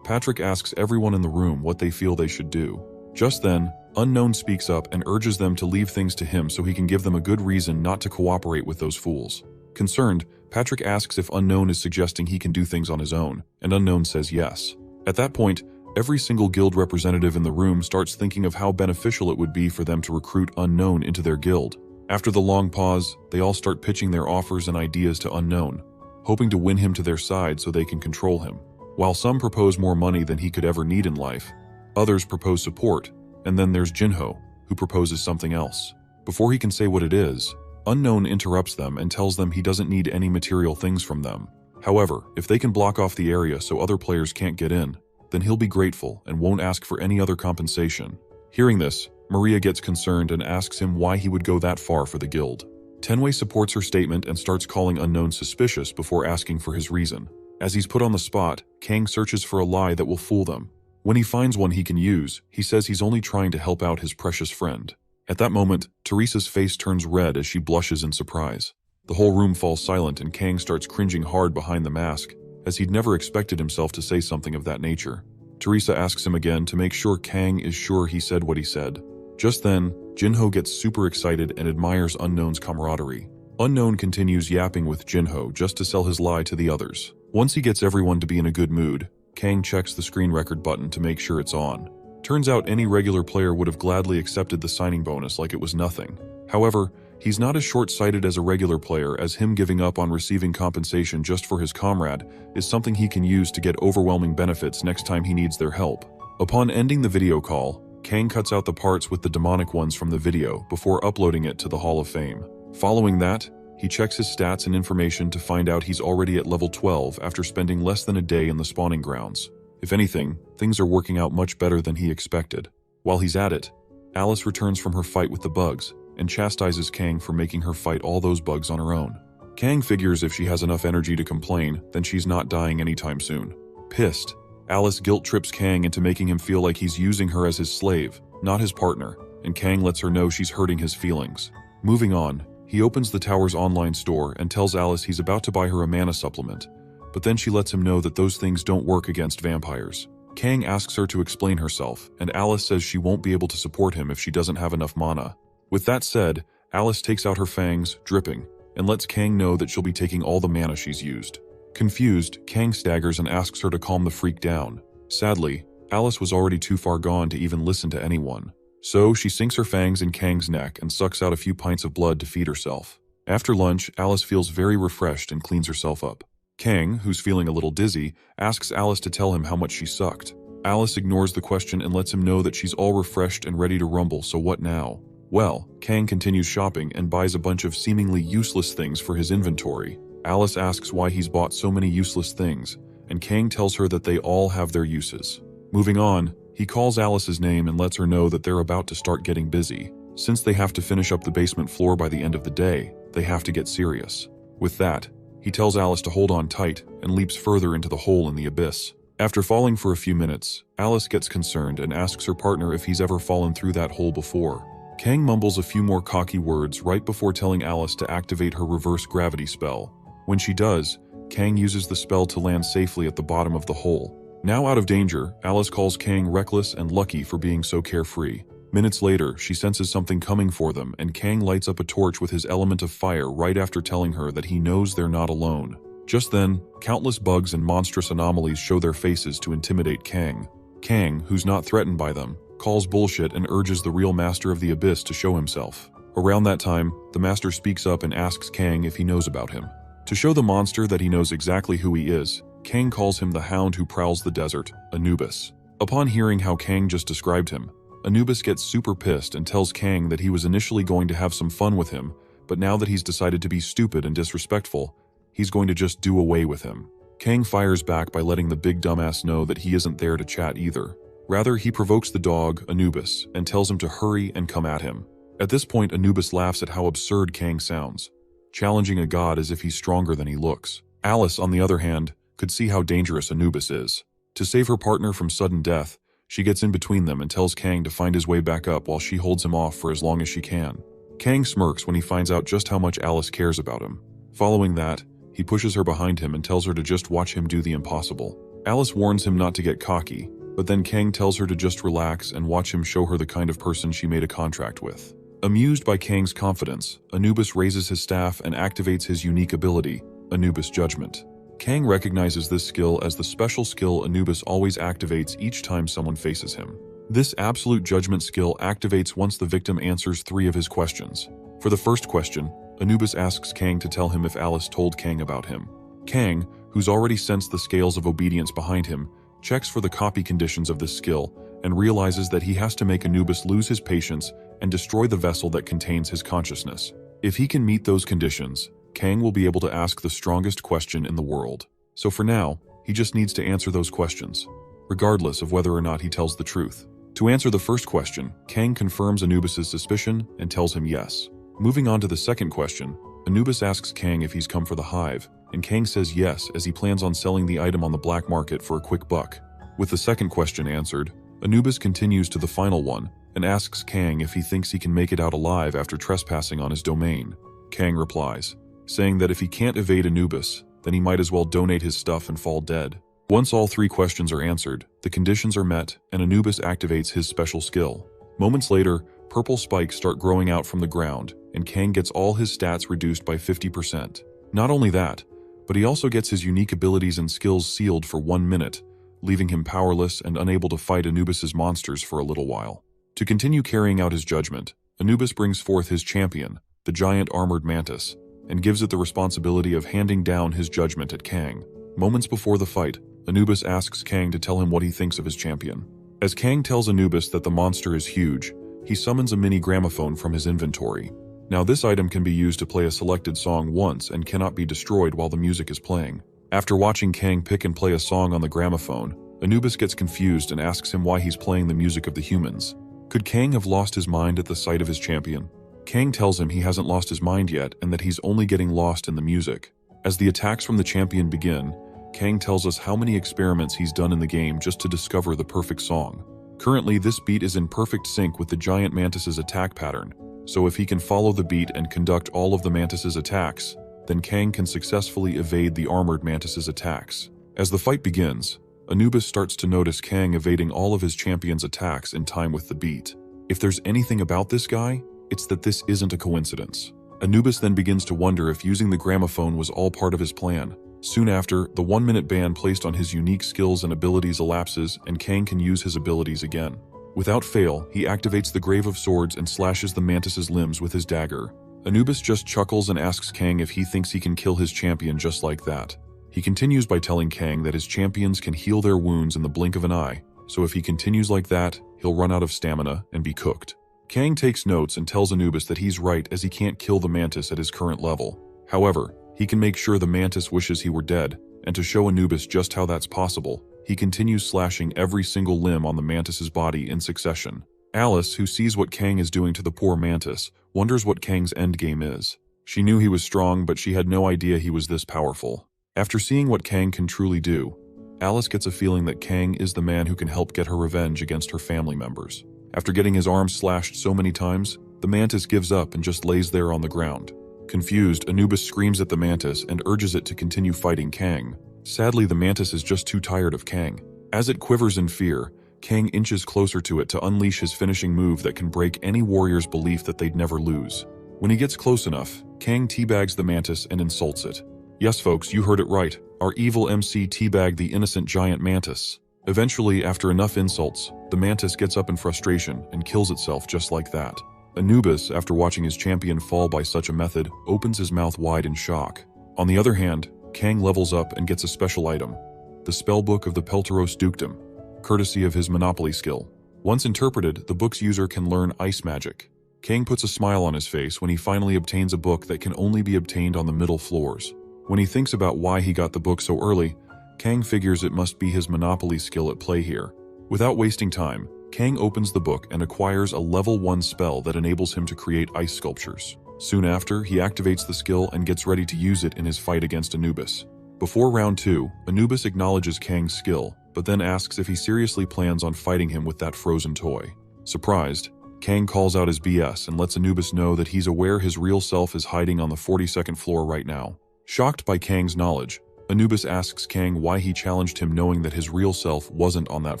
Patrick asks everyone in the room what they feel they should do. Just then, Unknown speaks up and urges them to leave things to him so he can give them a good reason not to cooperate with those fools. Concerned, Patrick asks if Unknown is suggesting he can do things on his own, and Unknown says yes. At that point, every single guild representative in the room starts thinking of how beneficial it would be for them to recruit Unknown into their guild. After the long pause, they all start pitching their offers and ideas to Unknown, hoping to win him to their side so they can control him. While some propose more money than he could ever need in life, others propose support, and then there's Jinho, who proposes something else. Before he can say what it is, Unknown interrupts them and tells them he doesn't need any material things from them. However, if they can block off the area so other players can't get in, then he'll be grateful and won't ask for any other compensation. Hearing this, Maria gets concerned and asks him why he would go that far for the guild. Tenwei supports her statement and starts calling Unknown suspicious before asking for his reason. As he's put on the spot, Kang searches for a lie that will fool them. When he finds one he can use, he says he's only trying to help out his precious friend. At that moment, Teresa's face turns red as she blushes in surprise. The whole room falls silent and Kang starts cringing hard behind the mask, as he'd never expected himself to say something of that nature. Teresa asks him again to make sure Kang is sure he said what he said. Just then, Jinho gets super excited and admires Unknown's camaraderie. Unknown continues yapping with Jinho just to sell his lie to the others. Once he gets everyone to be in a good mood, Kang checks the screen record button to make sure it's on. Turns out any regular player would have gladly accepted the signing bonus like it was nothing. However, he's not as short-sighted as a regular player, as him giving up on receiving compensation just for his comrade is something he can use to get overwhelming benefits next time he needs their help. Upon ending the video call, Kang cuts out the parts with the demonic ones from the video before uploading it to the Hall of Fame. Following that, he checks his stats and information to find out he's already at level 12 after spending less than a day in the spawning grounds. If anything, things are working out much better than he expected. While he's at it, Alice returns from her fight with the bugs and chastises Kang for making her fight all those bugs on her own. Kang figures if she has enough energy to complain, then she's not dying anytime soon. Pissed, Alice guilt trips Kang into making him feel like he's using her as his slave, not his partner, and Kang lets her know she's hurting his feelings. Moving on, he opens the tower's online store and tells Alice he's about to buy her a mana supplement, but then she lets him know that those things don't work against vampires. Kang asks her to explain herself, and Alice says she won't be able to support him if she doesn't have enough mana. With that said, Alice takes out her fangs, dripping, and lets Kang know that she'll be taking all the mana she's used. Confused, Kang staggers and asks her to calm the freak down. Sadly, Alice was already too far gone to even listen to anyone. So she sinks her fangs in Kang's neck and sucks out a few pints of blood to feed herself. After lunch, Alice feels very refreshed and cleans herself up. Kang, who's feeling a little dizzy, asks Alice to tell him how much she sucked. Alice ignores the question and lets him know that she's all refreshed and ready to rumble, so what now? Well, Kang continues shopping and buys a bunch of seemingly useless things for his inventory. Alice asks why he's bought so many useless things, and Kang tells her that they all have their uses. Moving on, he calls Alice's name and lets her know that they're about to start getting busy. Since they have to finish up the basement floor by the end of the day, they have to get serious. With that, he tells Alice to hold on tight and leaps further into the hole in the abyss. After falling for a few minutes, Alice gets concerned and asks her partner if he's ever fallen through that hole before. Kang mumbles a few more cocky words right before telling Alice to activate her reverse gravity spell. When she does, Kang uses the spell to land safely at the bottom of the hole. Now out of danger, Alice calls Kang reckless and lucky for being so carefree. Minutes later, she senses something coming for them, and Kang lights up a torch with his element of fire right after telling her that he knows they're not alone. Just then, countless bugs and monstrous anomalies show their faces to intimidate Kang. Kang, who's not threatened by them, calls bullshit and urges the real master of the abyss to show himself. Around that time, the master speaks up and asks Kang if he knows about him. To show the monster that he knows exactly who he is, Kang calls him the hound who prowls the desert, Anubis. Upon hearing how Kang just described him, Anubis gets super pissed and tells Kang that he was initially going to have some fun with him, but now that he's decided to be stupid and disrespectful, he's going to just do away with him. Kang fires back by letting the big dumbass know that he isn't there to chat either. Rather, he provokes the dog, Anubis, and tells him to hurry and come at him. At this point, Anubis laughs at how absurd Kang sounds, challenging a god as if he's stronger than he looks. Alice, on the other hand, could see how dangerous Anubis is. To save her partner from sudden death, she gets in between them and tells Kang to find his way back up while she holds him off for as long as she can. Kang smirks when he finds out just how much Alice cares about him. Following that, he pushes her behind him and tells her to just watch him do the impossible. Alice warns him not to get cocky, but then Kang tells her to just relax and watch him show her the kind of person she made a contract with. Amused by Kang's confidence, Anubis raises his staff and activates his unique ability, Anubis Judgment. Kang recognizes this skill as the special skill Anubis always activates each time someone faces him. This absolute judgment skill activates once the victim answers 3 of his questions. For the first question, Anubis asks Kang to tell him if Alice told Kang about him. Kang, who's already sensed the scales of obedience behind him, checks for the copy conditions of this skill and realizes that he has to make Anubis lose his patience and destroy the vessel that contains his consciousness. If he can meet those conditions, Kang will be able to ask the strongest question in the world. So for now, he just needs to answer those questions. regardless of whether or not he tells the truth. To answer the first question, Kang confirms Anubis's suspicion and tells him yes. Moving on to the second question, Anubis asks Kang if he's come for the hive, and Kang says yes as he plans on selling the item on the black market for a quick buck. With the second question answered, Anubis continues to the final one and asks Kang if he thinks he can make it out alive after trespassing on his domain. Kang replies, saying that if he can't evade Anubis, then he might as well donate his stuff and fall dead. Once all three questions are answered, the conditions are met and Anubis activates his special skill. Moments later, purple spikes start growing out from the ground and Kang gets all his stats reduced by 50%. Not only that, but he also gets his unique abilities and skills sealed for 1 minute, leaving him powerless and unable to fight Anubis's monsters for a little while. To continue carrying out his judgment, Anubis brings forth his champion, the giant armored mantis, and gives it the responsibility of handing down his judgment at Kang. Moments before the fight, Anubis asks Kang to tell him what he thinks of his champion. As Kang tells Anubis that the monster is huge, he summons a mini gramophone from his inventory. Now this item can be used to play a selected song once and cannot be destroyed while the music is playing. After watching Kang pick and play a song on the gramophone, Anubis gets confused and asks him why he's playing the music of the humans. Could Kang have lost his mind at the sight of his champion? Kang tells him he hasn't lost his mind yet and that he's only getting lost in the music. As the attacks from the champion begin, Kang tells us how many experiments he's done in the game just to discover the perfect song. Currently, this beat is in perfect sync with the giant mantis's attack pattern, so if he can follow the beat and conduct all of the mantis's attacks, then Kang can successfully evade the armored mantis's attacks. As the fight begins, Anubis starts to notice Kang evading all of his champion's attacks in time with the beat. If there's anything about this guy, it's that this isn't a coincidence. Anubis then begins to wonder if using the gramophone was all part of his plan. Soon after, the 1-minute ban placed on his unique skills and abilities elapses and Kang can use his abilities again. Without fail, he activates the Grave of Swords and slashes the mantis's limbs with his dagger. Anubis just chuckles and asks Kang if he thinks he can kill his champion just like that. He continues by telling Kang that his champions can heal their wounds in the blink of an eye, so if he continues like that, he'll run out of stamina and be cooked. Kang takes notes and tells Anubis that he's right as he can't kill the mantis at his current level. However, he can make sure the mantis wishes he were dead, and to show Anubis just how that's possible, he continues slashing every single limb on the mantis's body in succession. Alice, who sees what Kang is doing to the poor mantis, wonders what Kang's endgame is. She knew he was strong, but she had no idea he was this powerful. After seeing what Kang can truly do, Alice gets a feeling that Kang is the man who can help get her revenge against her family members. After getting his arms slashed so many times, the mantis gives up and just lays there on the ground. Confused, Anubis screams at the mantis and urges it to continue fighting Kang. Sadly, the mantis is just too tired of Kang. As it quivers in fear, Kang inches closer to it to unleash his finishing move that can break any warrior's belief that they'd never lose. When he gets close enough, Kang teabags the mantis and insults it. Yes folks, you heard it right. Our evil MC teabagged the innocent giant mantis. Eventually, after enough insults, the mantis gets up in frustration and kills itself just like that. Anubis, after watching his champion fall by such a method, opens his mouth wide in shock. On the other hand, Kang levels up and gets a special item, the Spellbook of the Pelteros Dukedom, courtesy of his Monopoly skill. Once interpreted, the book's user can learn ice magic. Kang puts a smile on his face when he finally obtains a book that can only be obtained on the middle floors. When he thinks about why he got the book so early, Kang figures it must be his Monopoly skill at play here. Without wasting time, Kang opens the book and acquires a level 1 spell that enables him to create ice sculptures. Soon after, he activates the skill and gets ready to use it in his fight against Anubis. Before round 2, Anubis acknowledges Kang's skill, but then asks if he seriously plans on fighting him with that frozen toy. Surprised, Kang calls out his BS and lets Anubis know that he's aware his real self is hiding on the 42nd floor right now. Shocked by Kang's knowledge, Anubis asks Kang why he challenged him knowing that his real self wasn't on that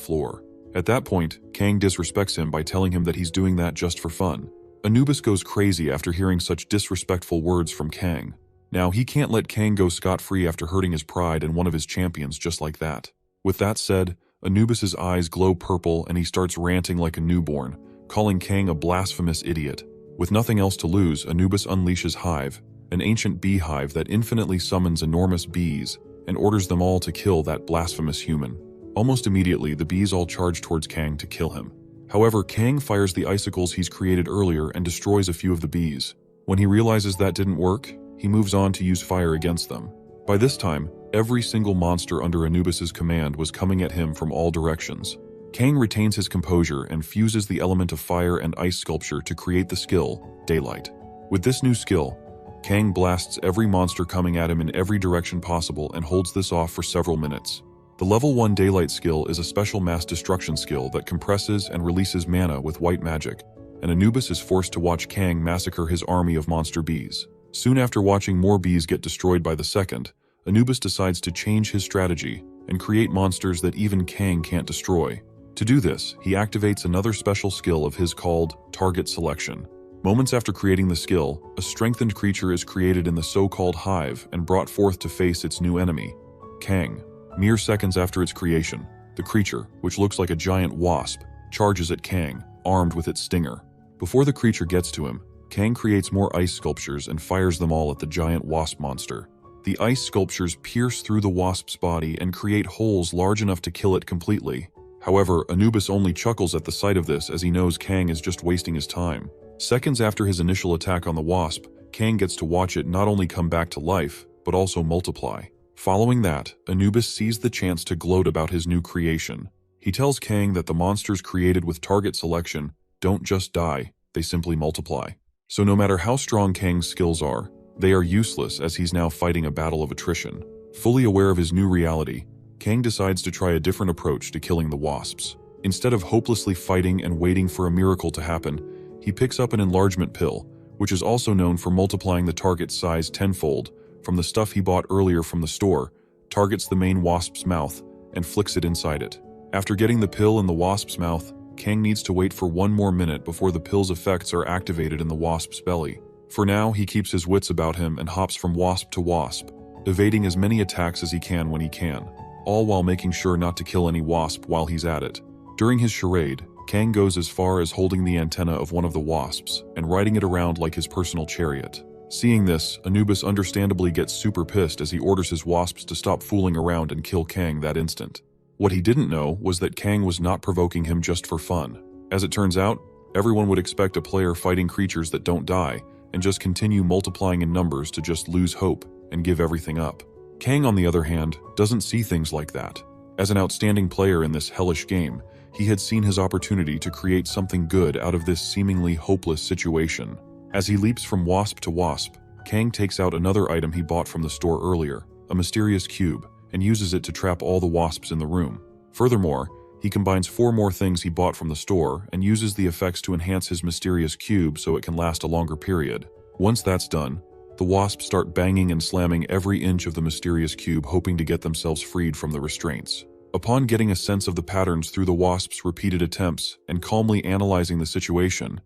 floor. At that point, Kang disrespects him by telling him that he's doing that just for fun. Anubis goes crazy after hearing such disrespectful words from Kang. Now, he can't let Kang go scot-free after hurting his pride and one of his champions just like that. With that said, Anubis's eyes glow purple and he starts ranting like a newborn, calling Kang a blasphemous idiot. With nothing else to lose, Anubis unleashes Hive, an ancient beehive that infinitely summons enormous bees and orders them all to kill that blasphemous human. Almost immediately, the bees all charge towards Kang to kill him. However, Kang fires the icicles he's created earlier and destroys a few of the bees. When he realizes that didn't work, he moves on to use fire against them. By this time, every single monster under Anubis's command was coming at him from all directions. Kang retains his composure and fuses the element of fire and ice sculpture to create the skill, Daylight. With this new skill, Kang blasts every monster coming at him in every direction possible and holds this off for several minutes. The level 1 Daylight skill is a special mass destruction skill that compresses and releases mana with white magic, and Anubis is forced to watch Kang massacre his army of monster bees. Soon after watching more bees get destroyed by the second, Anubis decides to change his strategy and create monsters that even Kang can't destroy. To do this, he activates another special skill of his called Target Selection. Moments after creating the skill, a strengthened creature is created in the so-called hive and brought forth to face its new enemy, Kang. Mere seconds after its creation, the creature, which looks like a giant wasp, charges at Kang, armed with its stinger. Before the creature gets to him, Kang creates more ice sculptures and fires them all at the giant wasp monster. The ice sculptures pierce through the wasp's body and create holes large enough to kill it completely. However, Anubis only chuckles at the sight of this as he knows Kang is just wasting his time. Seconds after his initial attack on the wasp, Kang gets to watch it not only come back to life, but also multiply. Following that, Anubis sees the chance to gloat about his new creation. He tells Kang that the monsters created with target selection don't just die, they simply multiply. So no matter how strong Kang's skills are, they are useless as he's now fighting a battle of attrition. Fully aware of his new reality, Kang decides to try a different approach to killing the wasps. Instead of hopelessly fighting and waiting for a miracle to happen, he picks up an enlargement pill, which is also known for multiplying the target's size tenfold, from the stuff he bought earlier from the store, targets the main wasp's mouth, and flicks it inside it. After getting the pill in the wasp's mouth, Kang needs to wait for 1 more minute before the pill's effects are activated in the wasp's belly. For now, he keeps his wits about him and hops from wasp to wasp, evading as many attacks as he can when he can, all while making sure not to kill any wasp while he's at it. During his charade, Kang goes as far as holding the antenna of one of the wasps and riding it around like his personal chariot. Seeing this, Anubis understandably gets super pissed as he orders his wasps to stop fooling around and kill Kang that instant. What he didn't know was that Kang was not provoking him just for fun. As it turns out, everyone would expect a player fighting creatures that don't die and just continue multiplying in numbers to just lose hope and give everything up. Kang, on the other hand, doesn't see things like that. As an outstanding player in this hellish game, he had seen his opportunity to create something good out of this seemingly hopeless situation. As he leaps from wasp to wasp, Kang takes out another item he bought from the store earlier, a mysterious cube, and uses it to trap all the wasps in the room. Furthermore, he combines 4 more things he bought from the store and uses the effects to enhance his mysterious cube so it can last a longer period. Once that's done, the wasps start banging and slamming every inch of the mysterious cube, hoping to get themselves freed from the restraints. Upon getting a sense of the patterns through the wasps' repeated attempts and calmly analyzing the situation,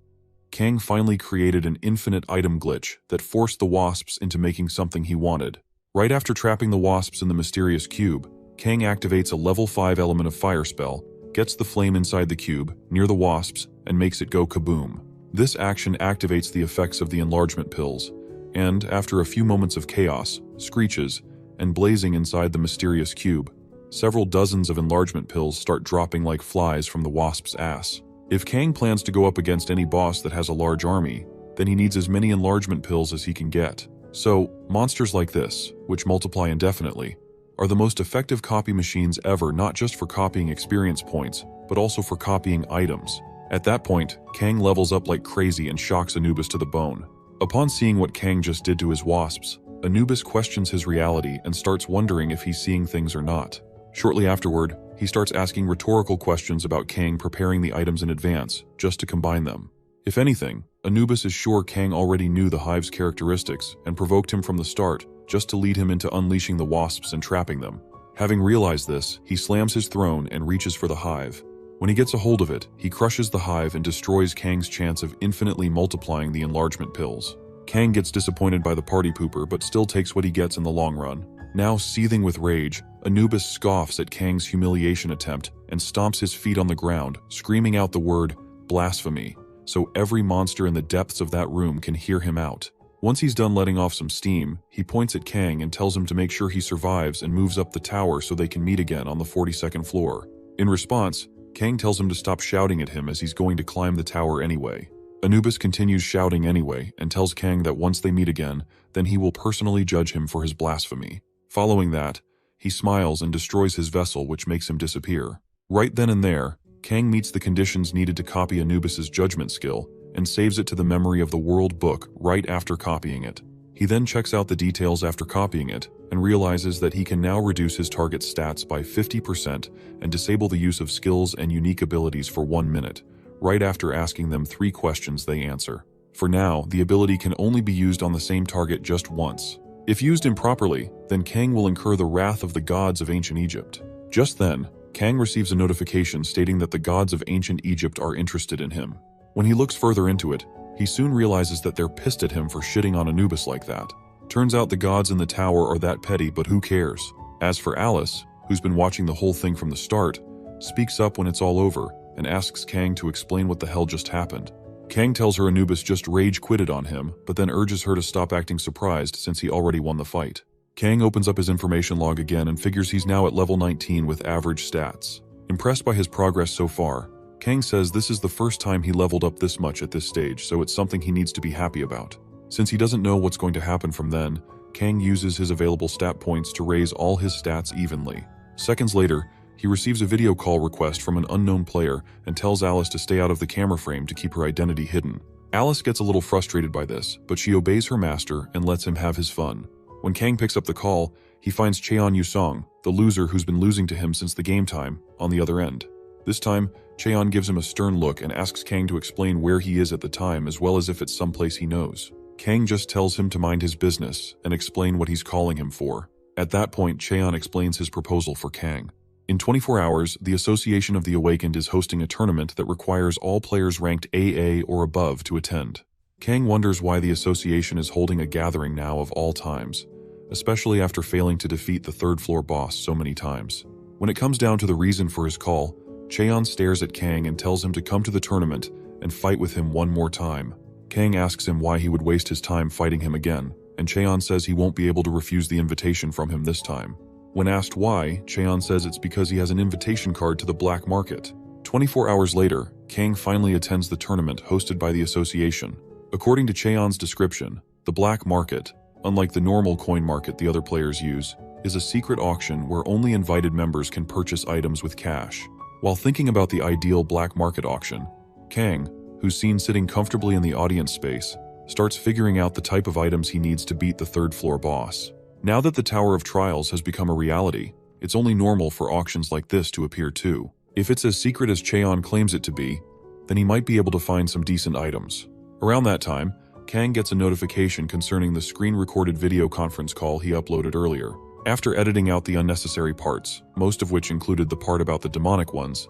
Kang finally created an infinite item glitch that forced the wasps into making something he wanted. Right after trapping the wasps in the mysterious cube, Kang activates a level 5 element of fire spell, gets the flame inside the cube, near the wasps, and makes it go kaboom. This action activates the effects of the enlargement pills, and after a few moments of chaos, screeches, and blazing inside the mysterious cube, several dozens of enlargement pills start dropping like flies from the wasp's ass. If Kang plans to go up against any boss that has a large army, then he needs as many enlargement pills as he can get. So, monsters like this, which multiply indefinitely, are the most effective copy machines ever, not just for copying experience points, but also for copying items. At that point, Kang levels up like crazy and shocks Anubis to the bone. Upon seeing what Kang just did to his wasps, Anubis questions his reality and starts wondering if he's seeing things or not. Shortly afterward, he starts asking rhetorical questions about Kang preparing the items in advance, just to combine them. If anything, Anubis is sure Kang already knew the hive's characteristics and provoked him from the start, just to lead him into unleashing the wasps and trapping them. Having realized this, he slams his throne and reaches for the hive. When he gets a hold of it, he crushes the hive and destroys Kang's chance of infinitely multiplying the enlargement pills. Kang gets disappointed by the party pooper but still takes what he gets in the long run. Now seething with rage, Anubis scoffs at Kang's humiliation attempt and stomps his feet on the ground, screaming out the word blasphemy, so every monster in the depths of that room can hear him out. Once he's done letting off some steam, he points at Kang and tells him to make sure he survives and moves up the tower so they can meet again on the 42nd floor. In response, Kang tells him to stop shouting at him as he's going to climb the tower anyway. Anubis continues shouting anyway and tells Kang that once they meet again, then he will personally judge him for his blasphemy. Following that, he smiles and destroys his vessel, which makes him disappear. Right then and there, Kang meets the conditions needed to copy Anubis's judgment skill and saves it to the memory of the World Book right after copying it. He then checks out the details after copying it and realizes that he can now reduce his target's stats by 50% and disable the use of skills and unique abilities for 1 minute, right after asking them 3 questions they answer. For now, the ability can only be used on the same target just once. If used improperly, then Kang will incur the wrath of the gods of ancient Egypt. Just then, Kang receives a notification stating that the gods of ancient Egypt are interested in him. When he looks further into it, he soon realizes that they're pissed at him for shitting on Anubis like that. Turns out the gods in the tower are that petty, but who cares? As for Alice, who's been watching the whole thing from the start, speaks up when it's all over and asks Kang to explain what the hell just happened. Kang tells her Anubis just rage quitted on him, but then urges her to stop acting surprised since he already won the fight. Kang opens up his information log again and figures he's now at level 19 with average stats. Impressed by his progress so far, Kang says this is the first time he leveled up this much at this stage, so it's something he needs to be happy about. Since he doesn't know what's going to happen from then, Kang uses his available stat points to raise all his stats evenly. Seconds later, he receives a video call request from an unknown player and tells Alice to stay out of the camera frame to keep her identity hidden. Alice gets a little frustrated by this, but she obeys her master and lets him have his fun. When Kang picks up the call, he finds Cheon Yusong, the loser who's been losing to him since the game time, on the other end. This time, Cheon gives him a stern look and asks Kang to explain where he is at the time as well as if it's someplace he knows. Kang just tells him to mind his business and explain what he's calling him for. At that point, Cheon explains his proposal for Kang. In 24 hours, the Association of the Awakened is hosting a tournament that requires all players ranked AA or above to attend. Kang wonders why the association is holding a gathering now of all times, especially after failing to defeat the third floor boss so many times. When it comes down to the reason for his call, Cheon stares at Kang and tells him to come to the tournament and fight with him one more time. Kang asks him why he would waste his time fighting him again, and Cheon says he won't be able to refuse the invitation from him this time. When asked why, Cheon says it's because he has an invitation card to the black market. 24 hours later, Kang finally attends the tournament hosted by the association. According to Cheon's description, the black market, unlike the normal coin market the other players use, is a secret auction where only invited members can purchase items with cash. While thinking about the ideal black market auction, Kang, who's seen sitting comfortably in the audience space, starts figuring out the type of items he needs to beat the third floor boss. Now that the Tower of Trials has become a reality, it's only normal for auctions like this to appear too. If it's as secret as Cheon claims it to be, then he might be able to find some decent items. Around that time, Kang gets a notification concerning the screen-recorded video conference call he uploaded earlier. After editing out the unnecessary parts, most of which included the part about the demonic ones,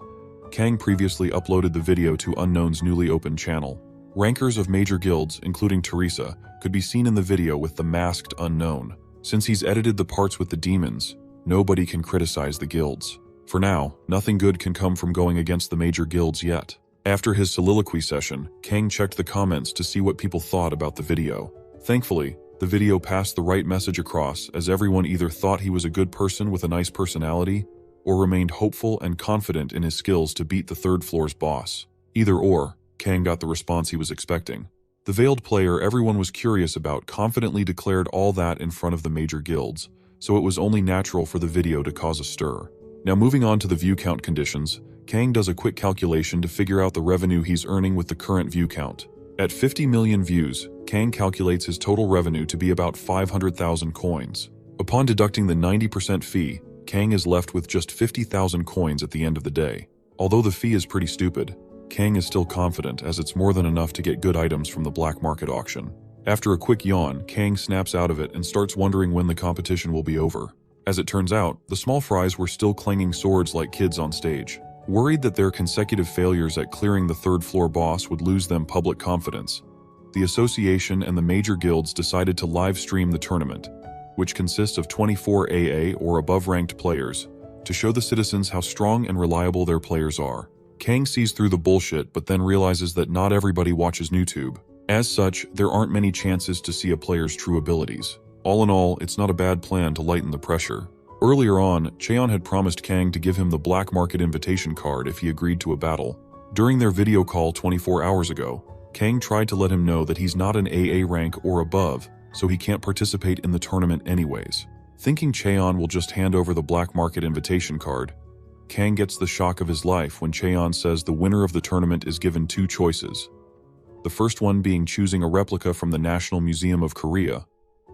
Kang previously uploaded the video to Unknown's newly opened channel. Rankers of major guilds, including Teresa, could be seen in the video with the masked Unknown. Since he's edited the parts with the demons, nobody can criticize the guilds. For now, nothing good can come from going against the major guilds yet. After his soliloquy session, Kang checked the comments to see what people thought about the video. Thankfully, the video passed the right message across, as everyone either thought he was a good person with a nice personality, or remained hopeful and confident in his skills to beat the third floor's boss. Either or, Kang got the response he was expecting. The veiled player everyone was curious about confidently declared all that in front of the major guilds, so it was only natural for the video to cause a stir. Now moving on to the view count conditions, Kang does a quick calculation to figure out the revenue he's earning with the current view count. At 50 million views, Kang calculates his total revenue to be about 500,000 coins. Upon deducting the 90% fee, Kang is left with just 50,000 coins at the end of the day. Although the fee is pretty stupid, Kang is still confident as it's more than enough to get good items from the black market auction. After a quick yawn, Kang snaps out of it and starts wondering when the competition will be over. As it turns out, the small fries were still clanging swords like kids on stage. Worried that their consecutive failures at clearing the third floor boss would lose them public confidence, the association and the major guilds decided to live stream the tournament, which consists of 24 AA or above ranked players, to show the citizens how strong and reliable their players are. Kang sees through the bullshit but then realizes that not everybody watches YouTube. As such, there aren't many chances to see a player's true abilities. All in all, it's not a bad plan to lighten the pressure. Earlier on, Cheon had promised Kang to give him the black market invitation card if he agreed to a battle. During their video call 24 hours ago, Kang tried to let him know that he's not an AA rank or above, so he can't participate in the tournament anyways. Thinking Cheon will just hand over the black market invitation card, Kang gets the shock of his life when Cheon says the winner of the tournament is given two choices. The first one being choosing a replica from the National Museum of Korea,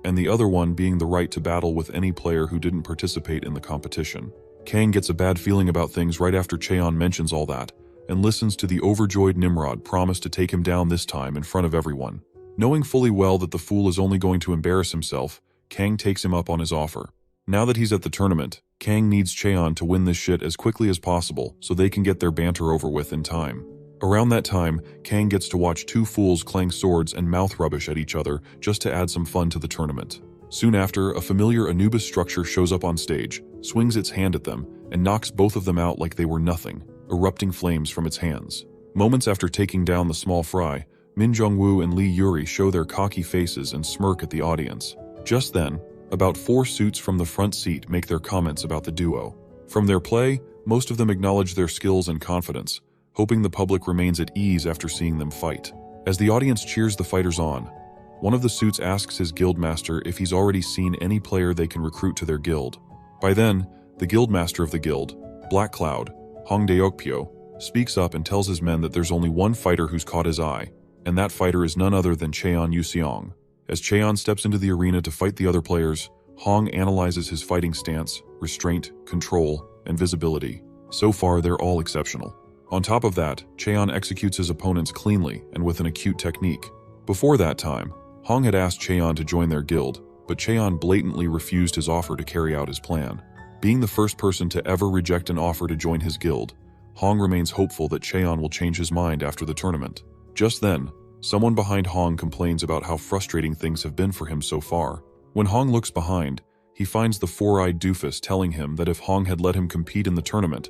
and the other one being the right to battle with any player who didn't participate in the competition. Kang gets a bad feeling about things right after Cheon mentions all that, and listens to the overjoyed Nimrod promise to take him down this time in front of everyone. Knowing fully well that the fool is only going to embarrass himself, Kang takes him up on his offer. Now that he's at the tournament, Kang needs Cheon to win this shit as quickly as possible so they can get their banter over with in time. Around that time, Kang gets to watch two fools clang swords and mouth rubbish at each other just to add some fun to the tournament. Soon after, a familiar Anubis structure shows up on stage, swings its hand at them, and knocks both of them out like they were nothing, erupting flames from its hands. Moments after taking down the small fry, Min Jong-woo and Lee Yuri show their cocky faces and smirk at the audience. Just then, about 4 suits from the front seat make their comments about the duo. From their play, most of them acknowledge their skills and confidence, hoping the public remains at ease after seeing them fight. As the audience cheers the fighters on, one of the suits asks his guildmaster if he's already seen any player they can recruit to their guild. By then, the guildmaster of the guild, Black Cloud, Hong Deokpyo, speaks up and tells his men that there's only one fighter who's caught his eye, and that fighter is none other than Cheon Yuseong. As Cheon steps into the arena to fight the other players, Hong analyzes his fighting stance, restraint, control, and visibility. So far, they're all exceptional. On top of that, Cheon executes his opponents cleanly and with an acute technique. Before that time, Hong had asked Cheon to join their guild, but Cheon blatantly refused his offer to carry out his plan. Being the first person to ever reject an offer to join his guild, Hong remains hopeful that Cheon will change his mind after the tournament. Just then, someone behind Hong complains about how frustrating things have been for him so far. When Hong looks behind, he finds the four-eyed doofus telling him that if Hong had let him compete in the tournament,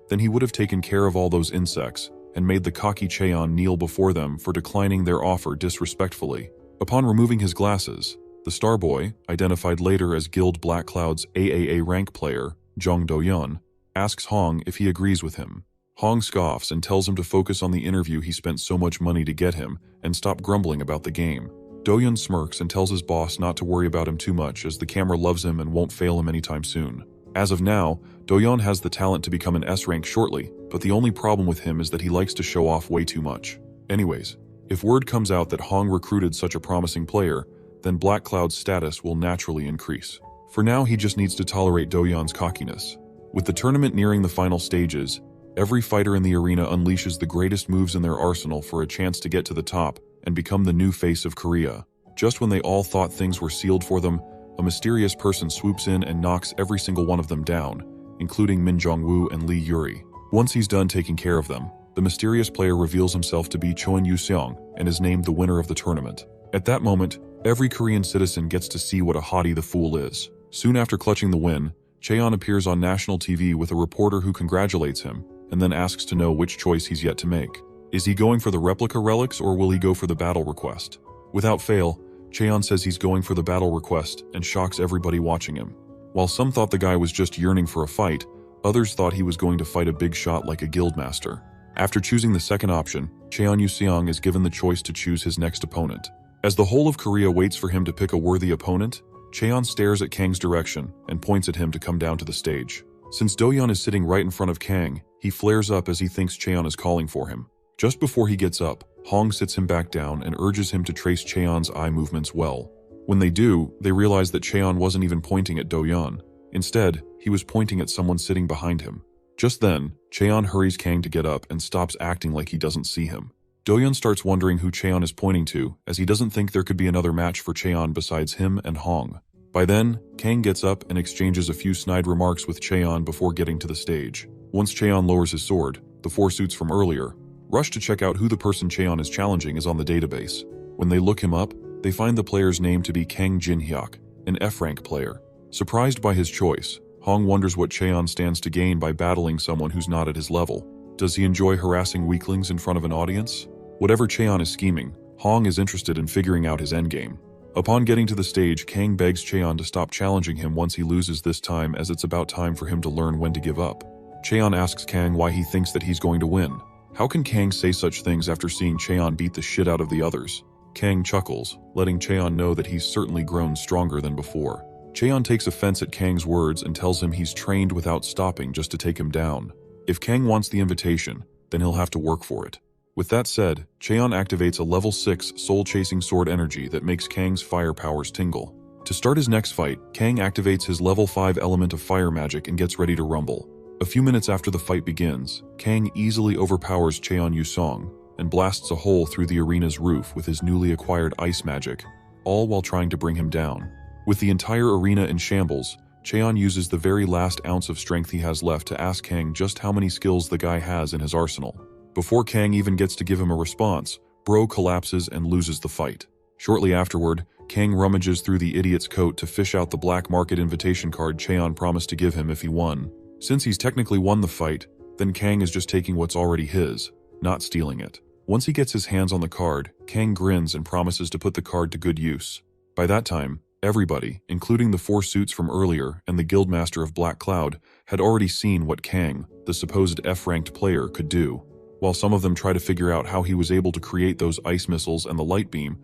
then he would have taken care of all those insects and made the cocky Cheon kneel before them for declining their offer disrespectfully. Upon removing his glasses, the Starboy, identified later as Guild Black Cloud's AAA rank player, Jung Do-yeon, asks Hong if he agrees with him. Hong scoffs and tells him to focus on the interview he spent so much money to get him and stop grumbling about the game. Do-yeon smirks and tells his boss not to worry about him too much as the camera loves him and won't fail him anytime soon. As of now, Do-yeon has the talent to become an S rank shortly, but the only problem with him is that he likes to show off way too much. Anyways, if word comes out that Hong recruited such a promising player, then Black Cloud's status will naturally increase. For now, he just needs to tolerate Do-yeon's cockiness. With the tournament nearing the final stages, every fighter in the arena unleashes the greatest moves in their arsenal for a chance to get to the top and become the new face of Korea. Just when they all thought things were sealed for them, a mysterious person swoops in and knocks every single one of them down, including Min Jong-woo and Lee Yuri. Once he's done taking care of them, the mysterious player reveals himself to be Cheon Yuseong and is named the winner of the tournament. At that moment, every Korean citizen gets to see what a hottie the fool is. Soon after clutching the win, Cheon appears on national TV with a reporter who congratulates him and then asks to know which choice he's yet to make. Is he going for the replica relics or will he go for the battle request? Without fail, Cheon says he's going for the battle request and shocks everybody watching him. While some thought the guy was just yearning for a fight, others thought he was going to fight a big shot like a guildmaster. After choosing the second option, Cheon Yuseong is given the choice to choose his next opponent. As the whole of Korea waits for him to pick a worthy opponent, Cheon stares at Kang's direction and points at him to come down to the stage. Since Do-yeon is sitting right in front of Kang, he flares up as he thinks Cheon is calling for him. Just before he gets up, Hong sits him back down and urges him to trace Cheon's eye movements well. When they do, they realize that Cheon wasn't even pointing at Do-yeon. Instead, he was pointing at someone sitting behind him. Just then, Cheon hurries Kang to get up and stops acting like he doesn't see him. Do-yeon starts wondering who Cheon is pointing to, as he doesn't think there could be another match for Cheon besides him and Hong. By then, Kang gets up and exchanges a few snide remarks with Cheon before getting to the stage. Once Cheon lowers his sword, the 4 suits from earlier rush to check out who the person Cheon is challenging is on the database. When they look him up, they find the player's name to be Kang Jinhyuk, an F-rank player. Surprised by his choice, Hong wonders what Cheon stands to gain by battling someone who's not at his level. Does he enjoy harassing weaklings in front of an audience? Whatever Cheon is scheming, Hong is interested in figuring out his endgame. Upon getting to the stage, Kang begs Cheon to stop challenging him once he loses this time, as it's about time for him to learn when to give up. Cheon asks Kang why he thinks that he's going to win. How can Kang say such things after seeing Cheon beat the shit out of the others? Kang chuckles, letting Cheon know that he's certainly grown stronger than before. Cheon takes offense at Kang's words and tells him he's trained without stopping just to take him down. If Kang wants the invitation, then he'll have to work for it. With that said, Cheon activates a level 6 soul-chasing sword energy that makes Kang's fire powers tingle. To start his next fight, Kang activates his level 5 element of fire magic and gets ready to rumble. A few minutes after the fight begins, Kang easily overpowers Cheon Yusong and blasts a hole through the arena's roof with his newly acquired ice magic, all while trying to bring him down. With the entire arena in shambles, Cheon uses the very last ounce of strength he has left to ask Kang just how many skills the guy has in his arsenal. Before Kang even gets to give him a response, Bro collapses and loses the fight. Shortly afterward, Kang rummages through the idiot's coat to fish out the black market invitation card Cheon promised to give him if he won. Since he's technically won the fight, then Kang is just taking what's already his, not stealing it. Once he gets his hands on the card, Kang grins and promises to put the card to good use. By that time, everybody, including the 4 suits from earlier and the Guildmaster of Black Cloud, had already seen what Kang, the supposed F-ranked player, could do. While some of them try to figure out how he was able to create those ice missiles and the light beam,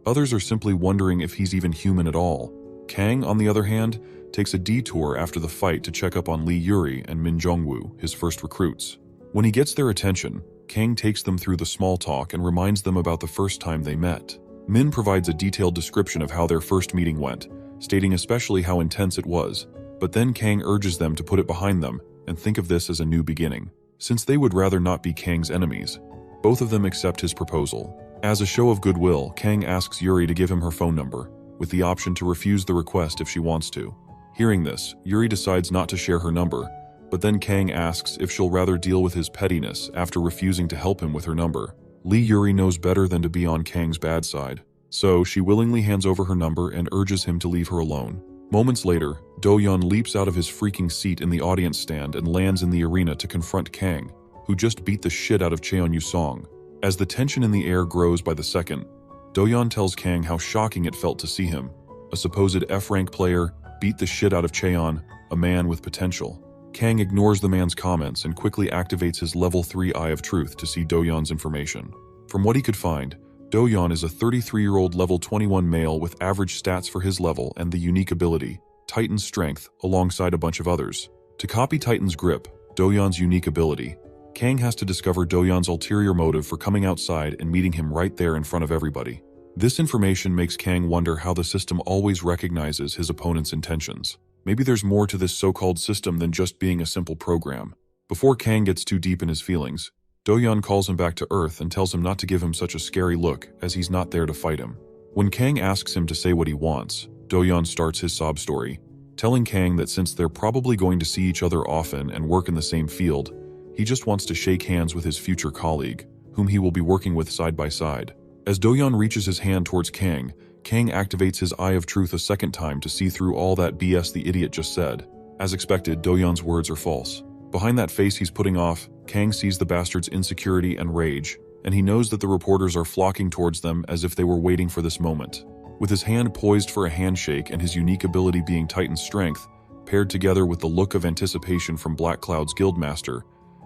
others are simply wondering if he's even human at all. Kang, on the other hand, takes a detour after the fight to check up on Lee Yuri and Min Jongwoo, his first recruits. When he gets their attention, Kang takes them through the small talk and reminds them about the first time they met. Min provides a detailed description of how their first meeting went, stating especially how intense it was, but then Kang urges them to put it behind them and think of this as a new beginning. Since they would rather not be Kang's enemies, both of them accept his proposal. As a show of goodwill, Kang asks Yuri to give him her phone number, with the option to refuse the request if she wants to. Hearing this, Yuri decides not to share her number, but then Kang asks if she'll rather deal with his pettiness after refusing to help him with her number. Lee Yuri knows better than to be on Kang's bad side, so she willingly hands over her number and urges him to leave her alone. Moments later, Do-yeon leaps out of his freaking seat in the audience stand and lands in the arena to confront Kang, who just beat the shit out of Cheon Yusong. As the tension in the air grows by the second, Do-yeon tells Kang how shocking it felt to see him, a supposed F-rank player, beat the shit out of Cheon, a man with potential. Kang ignores the man's comments and quickly activates his level 3 Eye of Truth to see Do-yeon's information. From what he could find, Do-yeon is a 33-year-old level 21 male with average stats for his level and the unique ability, Titan's Strength, alongside a bunch of others. To copy Titan's Grip, Do-yeon's unique ability, Kang has to discover Do-yeon's ulterior motive for coming outside and meeting him right there in front of everybody. This information makes Kang wonder how the system always recognizes his opponent's intentions. Maybe there's more to this so-called system than just being a simple program. Before Kang gets too deep in his feelings, Do-yeon calls him back to Earth and tells him not to give him such a scary look, as he's not there to fight him. When Kang asks him to say what he wants, Do-yeon starts his sob story, telling Kang that since they're probably going to see each other often and work in the same field, he just wants to shake hands with his future colleague, whom he will be working with side by side. As Do-yeon reaches his hand towards Kang, Kang activates his Eye of Truth a second time to see through all that BS the idiot just said. As expected, Do-yeon's words are false. Behind that face he's putting off, Kang sees the bastard's insecurity and rage, and he knows that the reporters are flocking towards them as if they were waiting for this moment. With his hand poised for a handshake and his unique ability being Titan's Strength, paired together with the look of anticipation from Black Cloud's Guildmaster,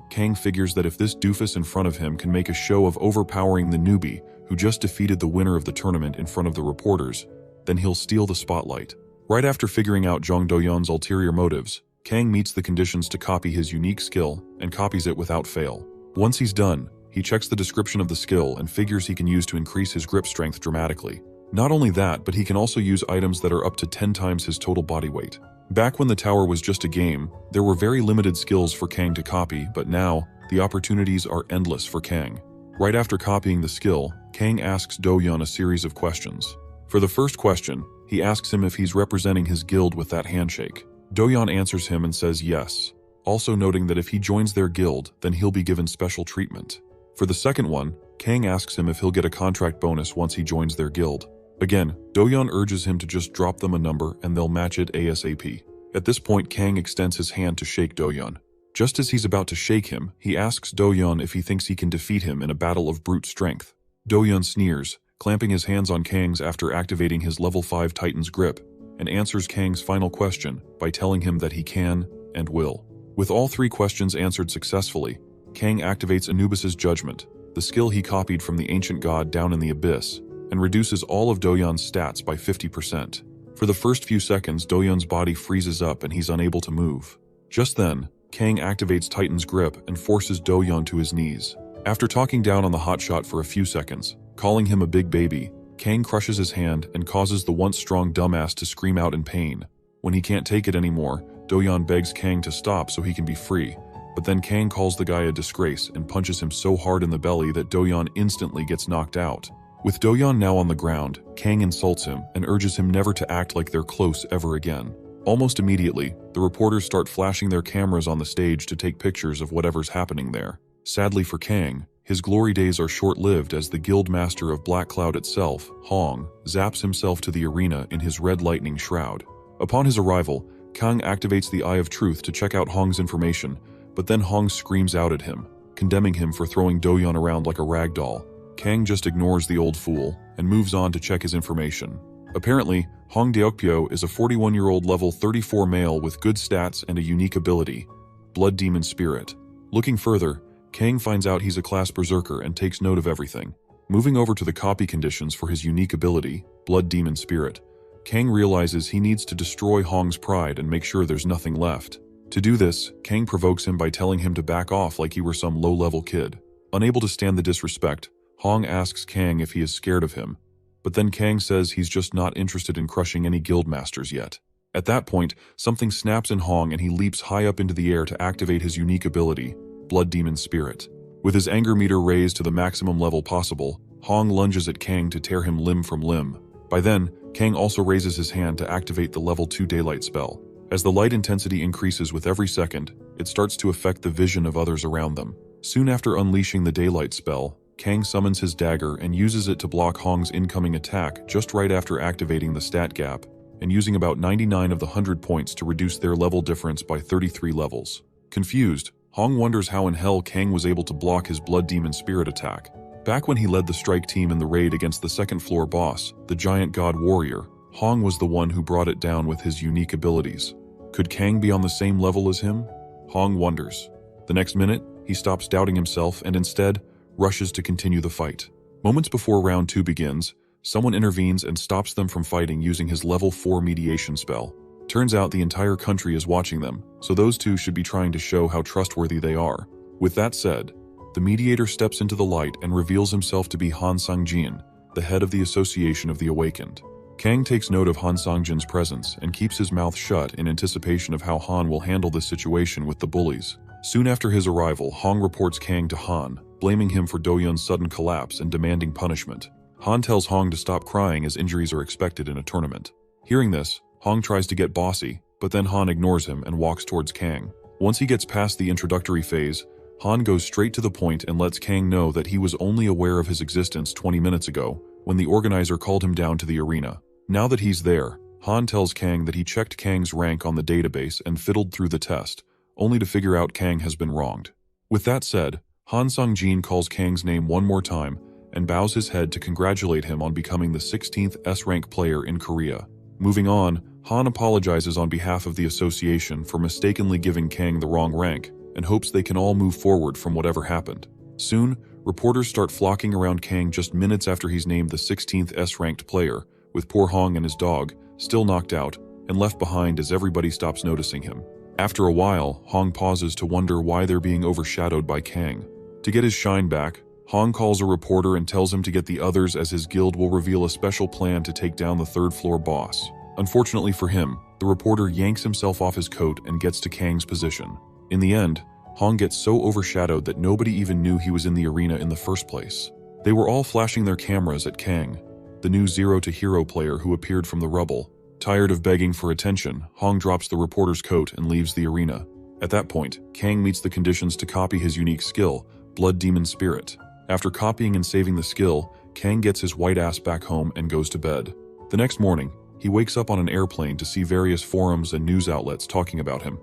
Kang figures that if this doofus in front of him can make a show of overpowering the newbie who just defeated the winner of the tournament in front of the reporters, then he'll steal the spotlight. Right after figuring out Jong Do-yeon's ulterior motives, Kang meets the conditions to copy his unique skill and copies it without fail. Once he's done, he checks the description of the skill and figures he can use to increase his grip strength dramatically. Not only that, but he can also use items that are up to 10 times his total body weight. Back when the tower was just a game, there were very limited skills for Kang to copy, but now, the opportunities are endless for Kang. Right after copying the skill, Kang asks Do-yeon a series of questions. For the first question, he asks him if he's representing his guild with that handshake. Do-yeon answers him and says yes, also noting that if he joins their guild, then he'll be given special treatment. For the second one, Kang asks him if he'll get a contract bonus once he joins their guild. Again, Do-yeon urges him to just drop them a number and they'll match it ASAP. At this point, Kang extends his hand to shake Do-yeon. Just as he's about to shake him, he asks Do-yeon if he thinks he can defeat him in a battle of brute strength. Do-yeon sneers, clamping his hands on Kang's after activating his level 5 Titan's Grip, and answers Kang's final question by telling him that he can and will. With all 3 questions answered successfully, Kang activates Anubis's Judgment, the skill he copied from the ancient god down in the abyss, and reduces all of Do-yeon's stats by 50%. For the first few seconds, Do-yeon's body freezes up and he's unable to move. Just then, Kang activates Titan's grip and forces Do-yeon to his knees. After talking down on the hotshot for a few seconds, calling him a big baby, Kang crushes his hand and causes the once strong dumbass to scream out in pain. When he can't take it anymore, Do-yeon begs Kang to stop so he can be free, but then Kang calls the guy a disgrace and punches him so hard in the belly that Do-yeon instantly gets knocked out. With Do-yeon now on the ground, Kang insults him and urges him never to act like they're close ever again. Almost immediately, the reporters start flashing their cameras on the stage to take pictures of whatever's happening there. Sadly for Kang, his glory days are short-lived as the guild master of Black Cloud itself, Hong, zaps himself to the arena in his red lightning shroud. Upon his arrival, Kang activates the Eye of Truth to check out Hong's information, but then Hong screams out at him, condemning him for throwing Do-yeon around like a rag doll. Kang just ignores the old fool and moves on to check his information. Apparently, Hong Deokpyo is a 41-year-old level 34 male with good stats and a unique ability, Blood Demon Spirit. Looking further, Kang finds out he's a class berserker and takes note of everything. Moving over to the copy conditions for his unique ability, Blood Demon Spirit, Kang realizes he needs to destroy Hong's pride and make sure there's nothing left. To do this, Kang provokes him by telling him to back off like he were some low-level kid. Unable to stand the disrespect, Hong asks Kang if he is scared of him, but then Kang says he's just not interested in crushing any guild masters yet. At that point, something snaps in Hong and he leaps high up into the air to activate his unique ability, Blood Demon Spirit. With his anger meter raised to the maximum level possible, Hong lunges at Kang to tear him limb from limb. By then, Kang also raises his hand to activate the level 2 daylight spell. As the light intensity increases with every second, it starts to affect the vision of others around them. Soon after unleashing the daylight spell, Kang summons his dagger and uses it to block Hong's incoming attack just right after activating the stat gap, and using about 99 of the 100 points to reduce their level difference by 33 levels. Confused, Hong wonders how in hell Kang was able to block his Blood Demon Spirit attack. Back when he led the strike team in the raid against the second floor boss, the Giant God Warrior, Hong was the one who brought it down with his unique abilities. Could Kang be on the same level as him? Hong wonders. The next minute, he stops doubting himself and instead rushes to continue the fight. Moments before round 2 begins, someone intervenes and stops them from fighting using his level 4 mediation spell. Turns out the entire country is watching them, so those two should be trying to show how trustworthy they are. With that said, the mediator steps into the light and reveals himself to be Han Sang-jin, the head of the Association of the Awakened. Kang takes note of Han Sang-jin's presence and keeps his mouth shut in anticipation of how Han will handle this situation with the bullies. Soon after his arrival, Hong reports Kang to Han, blaming him for Do-yeon's sudden collapse and demanding punishment. Han tells Hong to stop crying as injuries are expected in a tournament. Hearing this, Hong tries to get bossy, but then Han ignores him and walks towards Kang. Once he gets past the introductory phase, Han goes straight to the point and lets Kang know that he was only aware of his existence 20 minutes ago, when the organizer called him down to the arena. Now that he's there, Han tells Kang that he checked Kang's rank on the database and fiddled through the test, only to figure out Kang has been wronged. With that said, Han Sang-jin calls Kang's name one more time and bows his head to congratulate him on becoming the 16th S-rank player in Korea. Moving on, Han apologizes on behalf of the association for mistakenly giving Kang the wrong rank and hopes they can all move forward from whatever happened. Soon, reporters start flocking around Kang just minutes after he's named the 16th S-ranked player, with poor Hong and his dog still knocked out and left behind as everybody stops noticing him. After a while, Hong pauses to wonder why they're being overshadowed by Kang. To get his shine back, Hong calls a reporter and tells him to get the others as his guild will reveal a special plan to take down the third-floor boss. Unfortunately for him, the reporter yanks himself off his coat and gets to Kang's position. In the end, Hong gets so overshadowed that nobody even knew he was in the arena in the first place. They were all flashing their cameras at Kang, the new Zero to Hero player who appeared from the rubble. Tired of begging for attention, Hong drops the reporter's coat and leaves the arena. At that point, Kang meets the conditions to copy his unique skill, Blood Demon Spirit. After copying and saving the skill, Kang gets his white ass back home and goes to bed. The next morning, he wakes up on an airplane to see various forums and news outlets talking about him.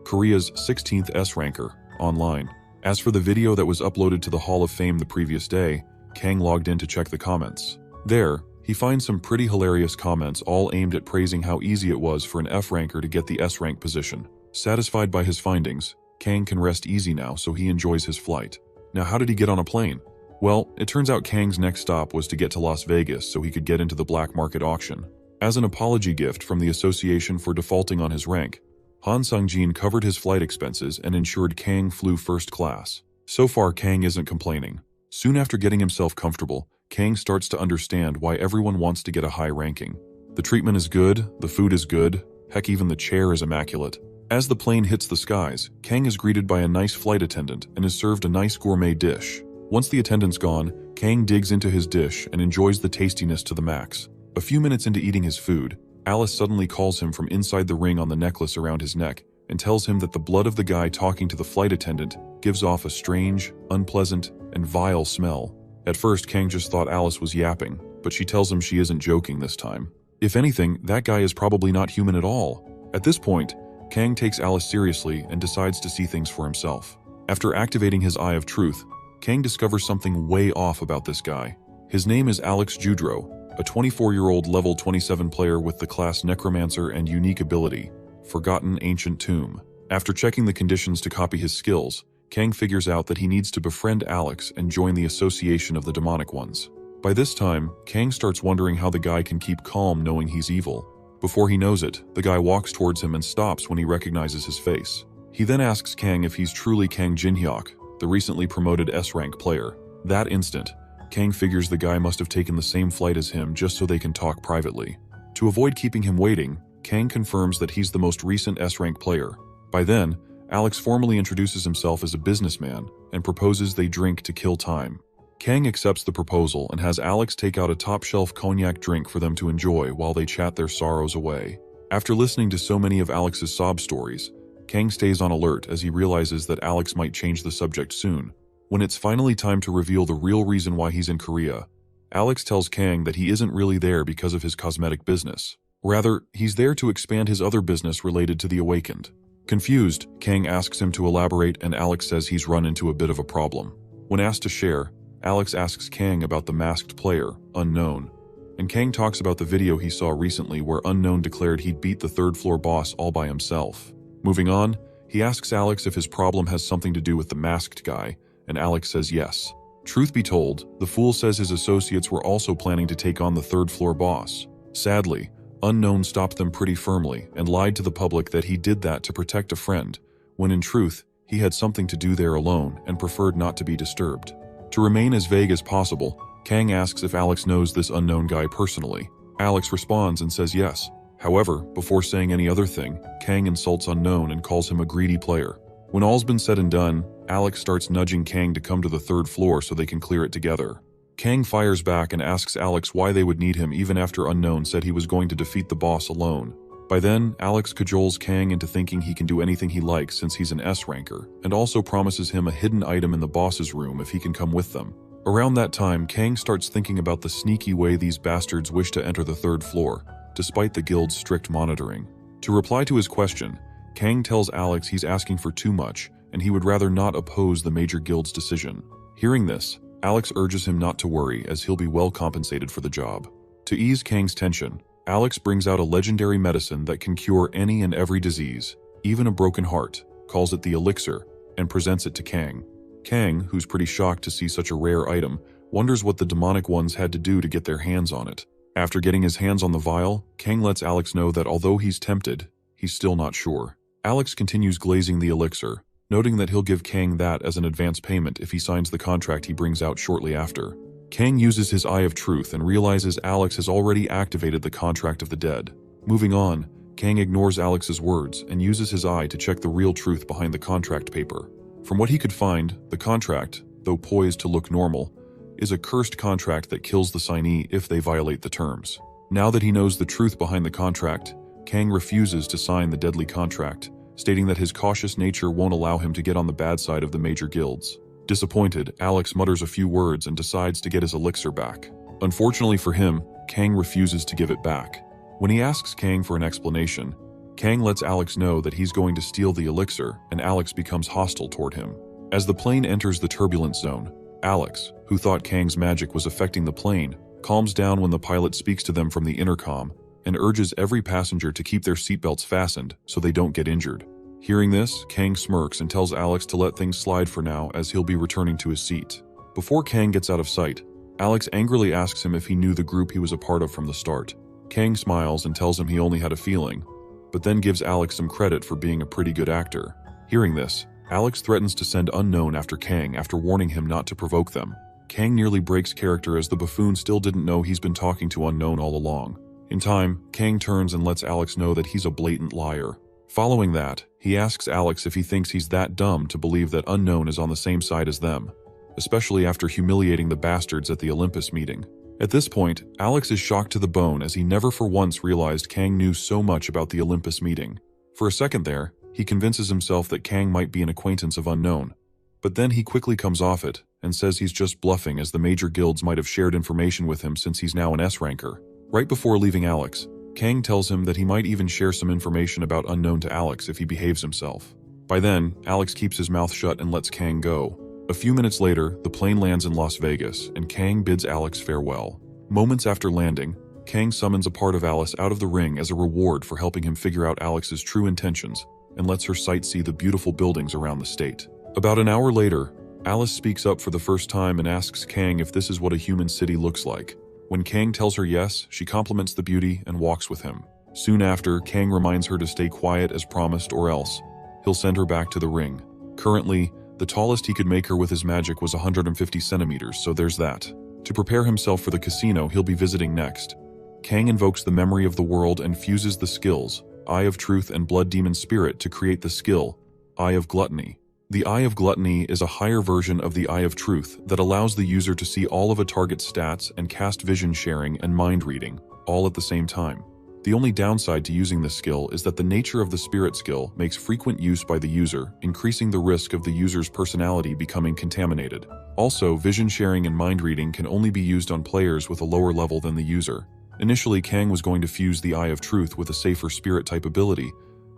Korea's 16th S-ranker, online. As for the video that was uploaded to the Hall of Fame the previous day, Kang logged in to check the comments. There, he finds some pretty hilarious comments all aimed at praising how easy it was for an F-ranker to get the S-rank position. Satisfied by his findings, Kang can rest easy now, so he enjoys his flight. Now, how did he get on a plane? Well, it turns out Kang's next stop was to get to Las Vegas so he could get into the black market auction. As an apology gift from the association for defaulting on his rank, Han Sung-jin covered his flight expenses and ensured Kang flew first class. So far, Kang isn't complaining. Soon after getting himself comfortable, Kang starts to understand why everyone wants to get a high ranking. The treatment is good, the food is good, heck, even the chair is immaculate. As the plane hits the skies, Kang is greeted by a nice flight attendant and is served a nice gourmet dish. Once the attendant's gone, Kang digs into his dish and enjoys the tastiness to the max. A few minutes into eating his food, Alice suddenly calls him from inside the ring on the necklace around his neck and tells him that the blood of the guy talking to the flight attendant gives off a strange, unpleasant, and vile smell. At first, Kang just thought Alice was yapping, but she tells him she isn't joking this time. If anything, that guy is probably not human at all. At this point, Kang takes Alice seriously and decides to see things for himself. After activating his Eye of Truth, Kang discovers something way off about this guy. His name is Alex Judro, a 24-year-old level 27 player with the class Necromancer and unique ability, Forgotten Ancient Tomb. After checking the conditions to copy his skills, Kang figures out that he needs to befriend Alex and join the Association of the Demonic Ones. By this time, Kang starts wondering how the guy can keep calm knowing he's evil. Before he knows it, the guy walks towards him and stops when he recognizes his face. He then asks Kang if he's truly Kang Jinhyuk, the recently promoted S-rank player. That instant, Kang figures the guy must have taken the same flight as him just so they can talk privately. To avoid keeping him waiting, Kang confirms that he's the most recent S-rank player. By then, Alex formally introduces himself as a businessman and proposes they drink to kill time. Kang accepts the proposal and has Alex take out a top-shelf cognac drink for them to enjoy while they chat their sorrows away. After listening to so many of Alex's sob stories, Kang stays on alert as he realizes that Alex might change the subject soon. When it's finally time to reveal the real reason why he's in Korea, Alex tells Kang that he isn't really there because of his cosmetic business. Rather, he's there to expand his other business related to the Awakened. Confused, Kang asks him to elaborate and Alex says he's run into a bit of a problem. When asked to share, Alex asks Kang about the masked player, Unknown, and Kang talks about the video he saw recently where Unknown declared he'd beat the third-floor boss all by himself. Moving on, he asks Alex if his problem has something to do with the masked guy, and Alex says yes. Truth be told, the fool says his associates were also planning to take on the third-floor boss. Sadly, Unknown stopped them pretty firmly and lied to the public that he did that to protect a friend, when in truth, he had something to do there alone and preferred not to be disturbed. To remain as vague as possible, Kang asks if Alex knows this Unknown guy personally. Alex responds and says yes. However, before saying any other thing, Kang insults Unknown and calls him a greedy player. When all's been said and done, Alex starts nudging Kang to come to the third floor so they can clear it together. Kang fires back and asks Alex why they would need him even after Unknown said he was going to defeat the boss alone. By then, Alex cajoles Kang into thinking he can do anything he likes since he's an S-ranker, and also promises him a hidden item in the boss's room if he can come with them. Around that time, Kang starts thinking about the sneaky way these bastards wish to enter the third floor, despite the guild's strict monitoring. To reply to his question, Kang tells Alex he's asking for too much, and he would rather not oppose the major guild's decision. Hearing this, Alex urges him not to worry as he'll be well compensated for the job. To ease Kang's tension, Alex brings out a legendary medicine that can cure any and every disease, even a broken heart, calls it the elixir, and presents it to Kang. Kang, who's pretty shocked to see such a rare item, wonders what the demonic ones had to do to get their hands on it. After getting his hands on the vial, Kang lets Alex know that although he's tempted, he's still not sure. Alex continues glazing the elixir, noting that he'll give Kang that as an advance payment if he signs the contract he brings out shortly after. Kang uses his Eye of Truth and realizes Alex has already activated the Contract of the Dead. Moving on, Kang ignores Alex's words and uses his eye to check the real truth behind the contract paper. From what he could find, the contract, though poised to look normal, is a cursed contract that kills the signee if they violate the terms. Now that he knows the truth behind the contract, Kang refuses to sign the deadly contract, stating that his cautious nature won't allow him to get on the bad side of the major guilds. Disappointed, Alex mutters a few words and decides to get his elixir back. Unfortunately for him, Kang refuses to give it back. When he asks Kang for an explanation, Kang lets Alex know that he's going to steal the elixir, and Alex becomes hostile toward him. As the plane enters the turbulence zone, Alex, who thought Kang's magic was affecting the plane, calms down when the pilot speaks to them from the intercom and urges every passenger to keep their seatbelts fastened so they don't get injured. Hearing this, Kang smirks and tells Alex to let things slide for now as he'll be returning to his seat. Before Kang gets out of sight, Alex angrily asks him if he knew the group he was a part of from the start. Kang smiles and tells him he only had a feeling, but then gives Alex some credit for being a pretty good actor. Hearing this, Alex threatens to send Unknown after Kang after warning him not to provoke them. Kang nearly breaks character as the buffoon still didn't know he's been talking to Unknown all along. In time, Kang turns and lets Alex know that he's a blatant liar. Following that, he asks Alex if he thinks he's that dumb to believe that Unknown is on the same side as them, especially after humiliating the bastards at the Olympus meeting. At this point, Alex is shocked to the bone as he never for once realized Kang knew so much about the Olympus meeting. For a second there, he convinces himself that Kang might be an acquaintance of Unknown, but then he quickly comes off it and says he's just bluffing as the major guilds might have shared information with him since he's now an S-ranker. Right before leaving Alex, Kang tells him that he might even share some information about Unknown to Alex if he behaves himself. By then, Alex keeps his mouth shut and lets Kang go. A few minutes later, the plane lands in Las Vegas, and Kang bids Alex farewell. Moments after landing, Kang summons a part of Alice out of the ring as a reward for helping him figure out Alex's true intentions, and lets her sightsee the beautiful buildings around the state. About an hour later, Alice speaks up for the first time and asks Kang if this is what a human city looks like. When Kang tells her yes, she compliments the beauty and walks with him. Soon after, Kang reminds her to stay quiet as promised or else he'll send her back to the ring. Currently, the tallest he could make her with his magic was 150 centimeters, so there's that. To prepare himself for the casino he'll be visiting next, Kang invokes the memory of the world and fuses the skills, Eye of Truth and Blood Demon Spirit, to create the skill, Eye of Gluttony. The Eye of Gluttony is a higher version of the Eye of Truth that allows the user to see all of a target's stats and cast vision sharing and mind reading, all at the same time. The only downside to using this skill is that the nature of the spirit skill makes frequent use by the user, increasing the risk of the user's personality becoming contaminated. Also, vision sharing and mind reading can only be used on players with a lower level than the user. Initially, Kang was going to fuse the Eye of Truth with a safer spirit type ability,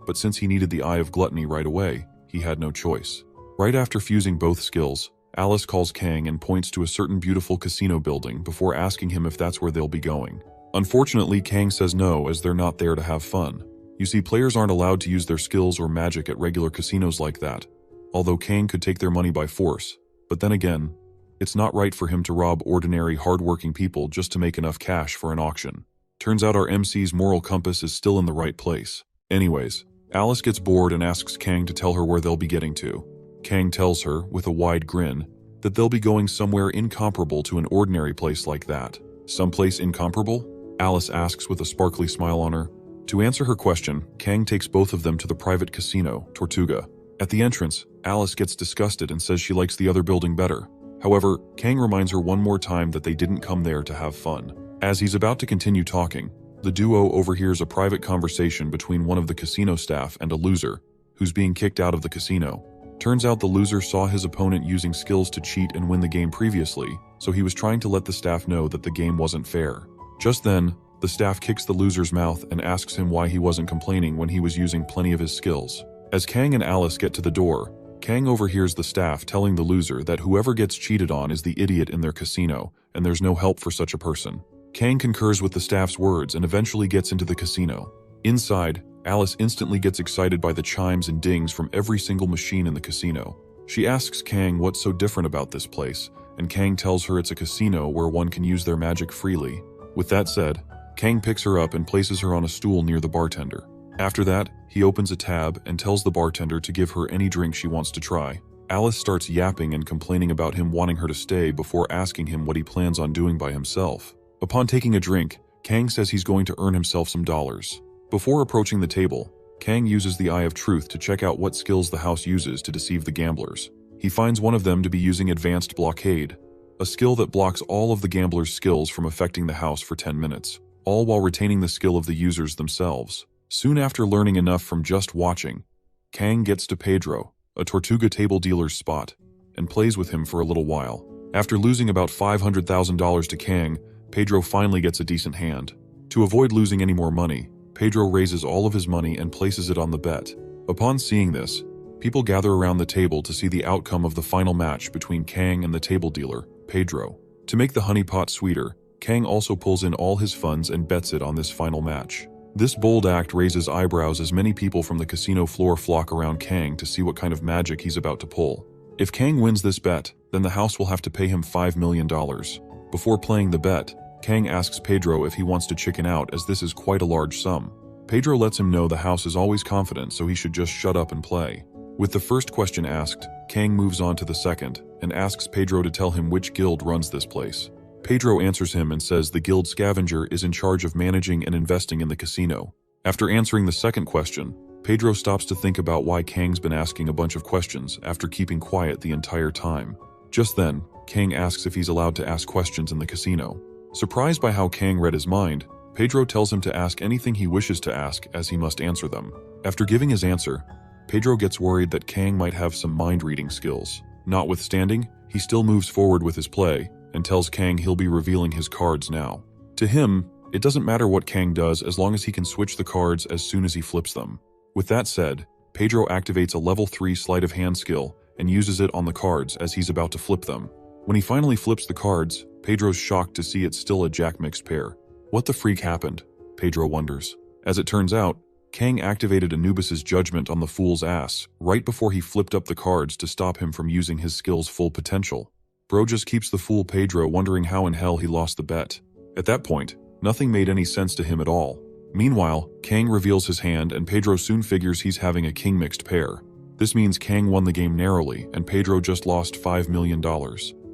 but since he needed the Eye of Gluttony right away, he had no choice. Right after fusing both skills, Alice calls Kang and points to a certain beautiful casino building before asking him if that's where they'll be going. Unfortunately, Kang says no, as they're not there to have fun. You see, players aren't allowed to use their skills or magic at regular casinos like that, although Kang could take their money by force. But then again, it's not right for him to rob ordinary, hard-working people just to make enough cash for an auction. Turns out our MC's moral compass is still in the right place. Anyways, Alice gets bored and asks Kang to tell her where they'll be getting to. Kang tells her, with a wide grin, that they'll be going somewhere incomparable to an ordinary place like that. Someplace incomparable? Alice asks with a sparkly smile on her. To answer her question, Kang takes both of them to the private casino, Tortuga. At the entrance, Alice gets disgusted and says she likes the other building better. However, Kang reminds her one more time that they didn't come there to have fun. As he's about to continue talking, the duo overhears a private conversation between one of the casino staff and a loser, who's being kicked out of the casino. Turns out the loser saw his opponent using skills to cheat and win the game previously, so he was trying to let the staff know that the game wasn't fair. Just then, the staff kicks the loser's mouth and asks him why he wasn't complaining when he was using plenty of his skills. As Kang and Alice get to the door, Kang overhears the staff telling the loser that whoever gets cheated on is the idiot in their casino, and there's no help for such a person. Kang concurs with the staff's words and eventually gets into the casino. Inside, Alice instantly gets excited by the chimes and dings from every single machine in the casino. She asks Kang what's so different about this place, and Kang tells her it's a casino where one can use their magic freely. With that said, Kang picks her up and places her on a stool near the bartender. After that, he opens a tab and tells the bartender to give her any drink she wants to try. Alice starts yapping and complaining about him wanting her to stay before asking him what he plans on doing by himself. Upon taking a drink, Kang says he's going to earn himself some dollars. Before approaching the table, Kang uses the Eye of Truth to check out what skills the house uses to deceive the gamblers. He finds one of them to be using Advanced Blockade, a skill that blocks all of the gamblers' skills from affecting the house for 10 minutes, all while retaining the skill of the users themselves. Soon after learning enough from just watching, Kang gets to Pedro, a Tortuga table dealer's spot, and plays with him for a little while. After losing about $500,000 to Kang, Pedro finally gets a decent hand. To avoid losing any more money, Pedro raises all of his money and places it on the bet. Upon seeing this, people gather around the table to see the outcome of the final match between Kang and the table dealer, Pedro. To make the honeypot sweeter, Kang also pulls in all his funds and bets it on this final match. This bold act raises eyebrows as many people from the casino floor flock around Kang to see what kind of magic he's about to pull. If Kang wins this bet, then the house will have to pay him $5 million. Before playing the bet, Kang asks Pedro if he wants to chicken out, as this is quite a large sum. Pedro lets him know the house is always confident, so he should just shut up and play. With the first question asked, Kang moves on to the second and asks Pedro to tell him which guild runs this place. Pedro answers him and says the guild scavenger is in charge of managing and investing in the casino. After answering the second question, Pedro stops to think about why Kang's been asking a bunch of questions after keeping quiet the entire time. Just then, Kang asks if he's allowed to ask questions in the casino. Surprised by how Kang read his mind, Pedro tells him to ask anything he wishes to ask, as he must answer them. After giving his answer, Pedro gets worried that Kang might have some mind-reading skills. Notwithstanding, he still moves forward with his play and tells Kang he'll be revealing his cards now. To him, it doesn't matter what Kang does as long as he can switch the cards as soon as he flips them. With that said, Pedro activates a level 3 sleight of hand skill and uses it on the cards as he's about to flip them. When he finally flips the cards, Pedro's shocked to see it's still a jack mixed pair. What the freak happened? Pedro wonders. As it turns out, Kang activated Anubis's judgment on the fool's ass right before he flipped up the cards to stop him from using his skill's full potential. Bro just keeps the fool Pedro wondering how in hell he lost the bet. At that point, nothing made any sense to him at all. Meanwhile, Kang reveals his hand and Pedro soon figures he's having a king mixed pair. This means Kang won the game narrowly and Pedro just lost $5 million.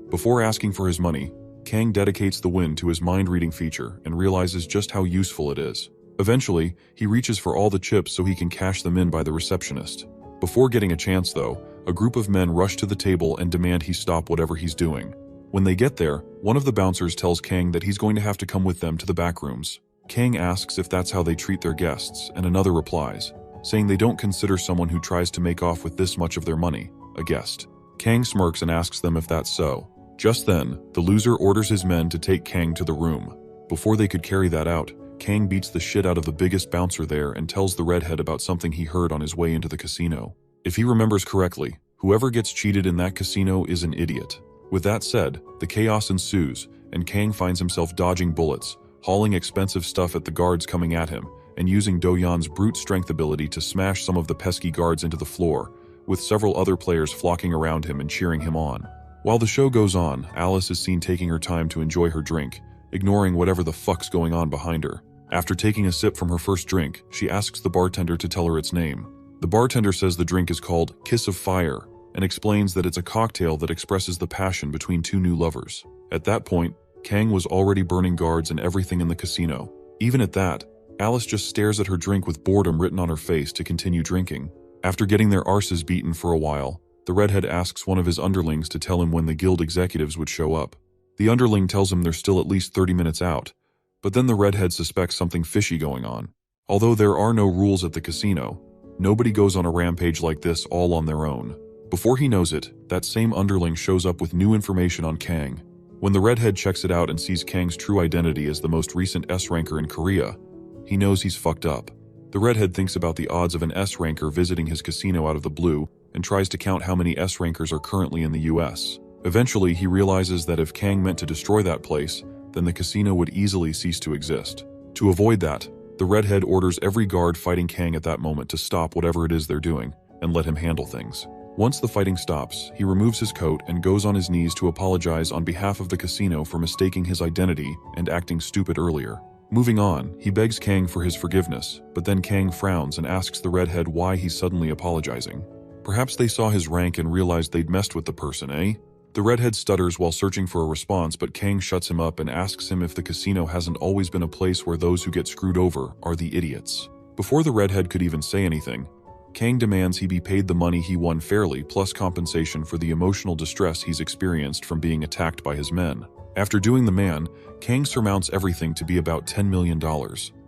Before asking for his money, Kang dedicates the win to his mind-reading feature and realizes just how useful it is. Eventually, he reaches for all the chips so he can cash them in by the receptionist. Before getting a chance though, a group of men rush to the table and demand he stop whatever he's doing. When they get there, one of the bouncers tells Kang that he's going to have to come with them to the back rooms. Kang asks if that's how they treat their guests, and another replies, saying they don't consider someone who tries to make off with this much of their money a guest. Kang smirks and asks them if that's so. Just then, the loser orders his men to take Kang to the room. Before they could carry that out, Kang beats the shit out of the biggest bouncer there and tells the redhead about something he heard on his way into the casino. If he remembers correctly, whoever gets cheated in that casino is an idiot. With that said, the chaos ensues, and Kang finds himself dodging bullets, hauling expensive stuff at the guards coming at him, and using Do-Yeon's brute strength ability to smash some of the pesky guards into the floor, with several other players flocking around him and cheering him on. While the show goes on, Alice is seen taking her time to enjoy her drink, ignoring whatever the fuck's going on behind her. After taking a sip from her first drink, she asks the bartender to tell her its name. The bartender says the drink is called Kiss of Fire, and explains that it's a cocktail that expresses the passion between two new lovers. At that point, Kang was already burning guards and everything in the casino. Even at that, Alice just stares at her drink with boredom written on her face to continue drinking. After getting their arses beaten for a while, the redhead asks one of his underlings to tell him when the guild executives would show up. The underling tells him they're still at least 30 minutes out, but then the redhead suspects something fishy going on. Although there are no rules at the casino, nobody goes on a rampage like this all on their own. Before he knows it, that same underling shows up with new information on Kang. When the redhead checks it out and sees Kang's true identity as the most recent S-ranker in Korea, he knows he's fucked up. The redhead thinks about the odds of an S-ranker visiting his casino out of the blue and tries to count how many S-rankers are currently in the US. Eventually, he realizes that if Kang meant to destroy that place, then the casino would easily cease to exist. To avoid that, the redhead orders every guard fighting Kang at that moment to stop whatever it is they're doing and let him handle things. Once the fighting stops, he removes his coat and goes on his knees to apologize on behalf of the casino for mistaking his identity and acting stupid earlier. Moving on, he begs Kang for his forgiveness, but then Kang frowns and asks the redhead why he's suddenly apologizing. Perhaps they saw his rank and realized they'd messed with the person, eh? The redhead stutters while searching for a response, but Kang shuts him up and asks him if the casino hasn't always been a place where those who get screwed over are the idiots. Before the redhead could even say anything, Kang demands he be paid the money he won fairly plus compensation for the emotional distress he's experienced from being attacked by his men. After doing the man, Kang surmounts everything to be about $10 million.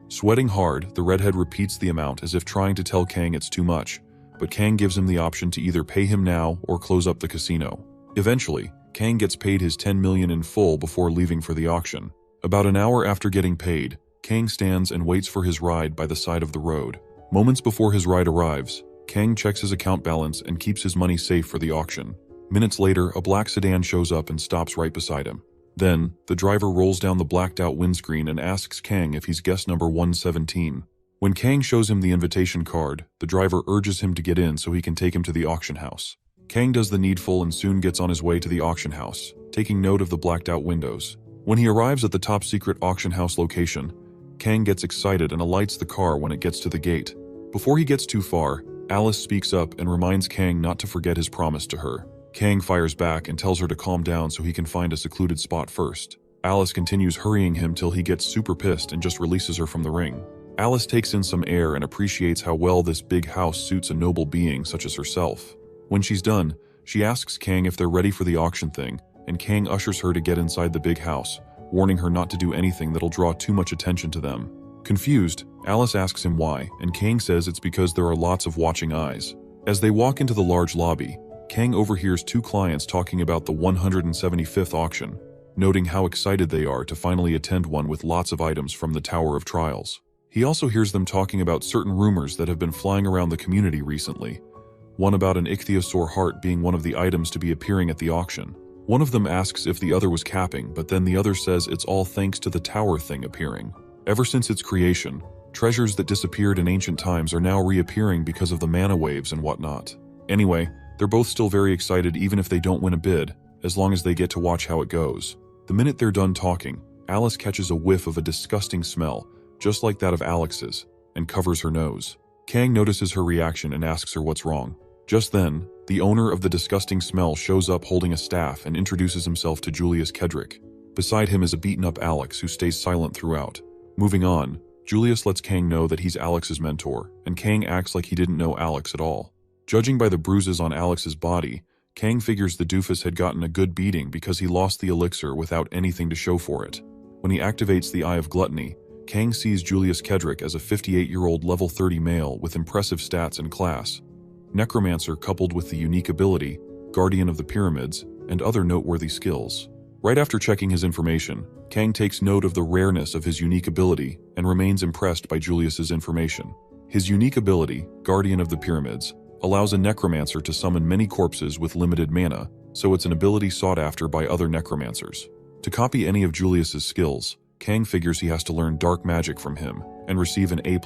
Sweating hard, the redhead repeats the amount as if trying to tell Kang it's too much, but Kang gives him the option to either pay him now or close up the casino. Eventually, Kang gets paid his $10 million in full before leaving for the auction. About an hour after getting paid, Kang stands and waits for his ride by the side of the road. Moments before his ride arrives, Kang checks his account balance and keeps his money safe for the auction. Minutes later, a black sedan shows up and stops right beside him. Then, the driver rolls down the blacked-out windscreen and asks Kang if he's guest number 117. When Kang shows him the invitation card, the driver urges him to get in so he can take him to the auction house. Kang does the needful and soon gets on his way to the auction house, taking note of the blacked-out windows. When he arrives at the top-secret auction house location, Kang gets excited and alights the car when it gets to the gate. Before he gets too far, Alice speaks up and reminds Kang not to forget his promise to her. Kang fires back and tells her to calm down so he can find a secluded spot first. Alice continues hurrying him till he gets super pissed and just releases her from the ring. Alice takes in some air and appreciates how well this big house suits a noble being such as herself. When she's done, she asks Kang if they're ready for the auction thing, and Kang ushers her to get inside the big house, warning her not to do anything that'll draw too much attention to them. Confused, Alice asks him why, and Kang says it's because there are lots of watching eyes. As they walk into the large lobby, Kang overhears two clients talking about the 175th auction, noting how excited they are to finally attend one with lots of items from the Tower of Trials. He also hears them talking about certain rumors that have been flying around the community recently, one about an ichthyosaur heart being one of the items to be appearing at the auction. One of them asks if the other was capping, but then the other says it's all thanks to the tower thing appearing. Ever since its creation, treasures that disappeared in ancient times are now reappearing because of the mana waves and whatnot. Anyway, they're both still very excited even if they don't win a bid, as long as they get to watch how it goes. The minute they're done talking, Alice catches a whiff of a disgusting smell, just like that of Alex's, and covers her nose. Kang notices her reaction and asks her what's wrong. Just then, the owner of the disgusting smell shows up holding a staff and introduces himself to Julius Kedrick. Beside him is a beaten-up Alex who stays silent throughout. Moving on, Julius lets Kang know that he's Alex's mentor, and Kang acts like he didn't know Alex at all. Judging by the bruises on Alex's body, Kang figures the doofus had gotten a good beating because he lost the elixir without anything to show for it. When he activates the Eye of Gluttony, Kang sees Julius Kedrick as a 58-year-old level 30 male with impressive stats and class. Necromancer coupled with the unique ability, Guardian of the Pyramids, and other noteworthy skills. Right after checking his information, Kang takes note of the rareness of his unique ability and remains impressed by Julius's information. His unique ability, Guardian of the Pyramids, allows a necromancer to summon many corpses with limited mana, so it's an ability sought after by other necromancers. To copy any of Julius's skills, Kang figures he has to learn dark magic from him and receive an A+,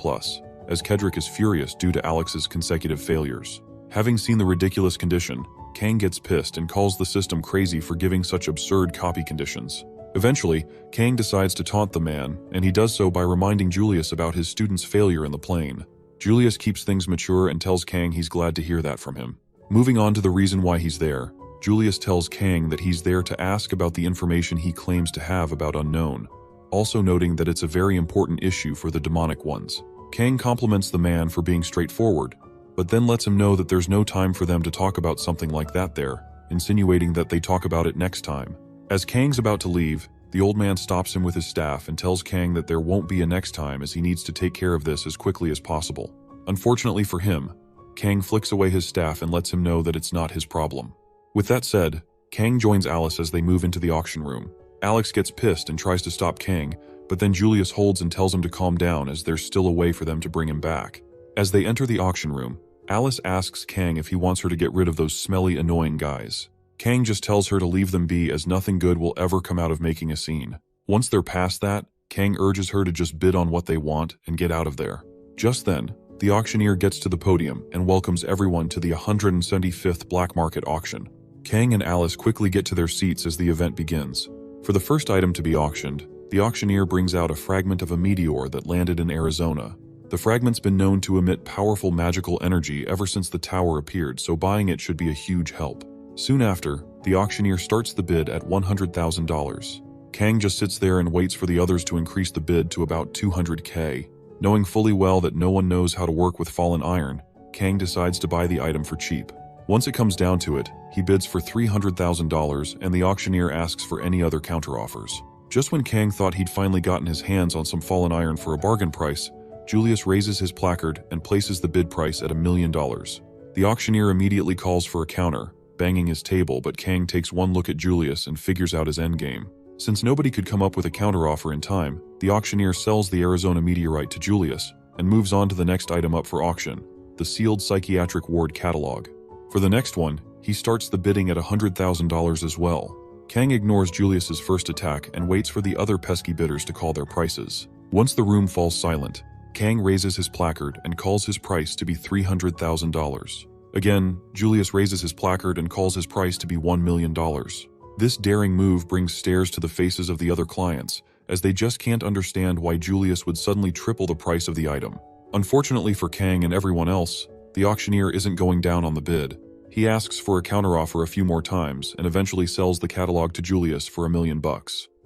as Kedrick is furious due to Alex's consecutive failures. Having seen the ridiculous condition, Kang gets pissed and calls the system crazy for giving such absurd copy conditions. Eventually, Kang decides to taunt the man, and he does so by reminding Julius about his student's failure in the plane. Julius keeps things mature and tells Kang he's glad to hear that from him. Moving on to the reason why he's there, Julius tells Kang that he's there to ask about the information he claims to have about Unknown, also noting that it's a very important issue for the demonic ones. Kang compliments the man for being straightforward, but then lets him know that there's no time for them to talk about something like that there, insinuating that they talk about it next time. As Kang's about to leave, the old man stops him with his staff and tells Kang that there won't be a next time as he needs to take care of this as quickly as possible. Unfortunately for him, Kang flicks away his staff and lets him know that it's not his problem. With that said, Kang joins Alice as they move into the auction room. Alex gets pissed and tries to stop Kang, but then Julius holds and tells him to calm down as there's still a way for them to bring him back. As they enter the auction room, Alice asks Kang if he wants her to get rid of those smelly, annoying guys. Kang just tells her to leave them be as nothing good will ever come out of making a scene. Once they're past that, Kang urges her to just bid on what they want and get out of there. Just then, the auctioneer gets to the podium and welcomes everyone to the 175th Black Market auction. Kang and Alice quickly get to their seats as the event begins. For the first item to be auctioned, the auctioneer brings out a fragment of a meteor that landed in Arizona. The fragment's been known to emit powerful magical energy ever since the tower appeared, so buying it should be a huge help. Soon after, the auctioneer starts the bid at $100,000. Kang just sits there and waits for the others to increase the bid to about $200K. Knowing fully well that no one knows how to work with fallen iron, Kang decides to buy the item for cheap. Once it comes down to it, he bids for $300,000 and the auctioneer asks for any other counteroffers. Just when Kang thought he'd finally gotten his hands on some fallen iron for a bargain price, Julius raises his placard and places the bid price at $1 million. The auctioneer immediately calls for a counter, banging his table, but Kang takes one look at Julius and figures out his endgame. Since nobody could come up with a counteroffer in time, the auctioneer sells the Arizona meteorite to Julius and moves on to the next item up for auction, the sealed psychiatric ward catalog. For the next one, he starts the bidding at $100,000 as well. Kang ignores Julius's first attack and waits for the other pesky bidders to call their prices. Once the room falls silent, Kang raises his placard and calls his price to be $300,000. Again, Julius raises his placard and calls his price to be $1 million. This daring move brings stares to the faces of the other clients, as they just can't understand why Julius would suddenly triple the price of the item. Unfortunately for Kang and everyone else, the auctioneer isn't going down on the bid. He asks for a counteroffer a few more times and eventually sells the catalog to Julius for $1 million.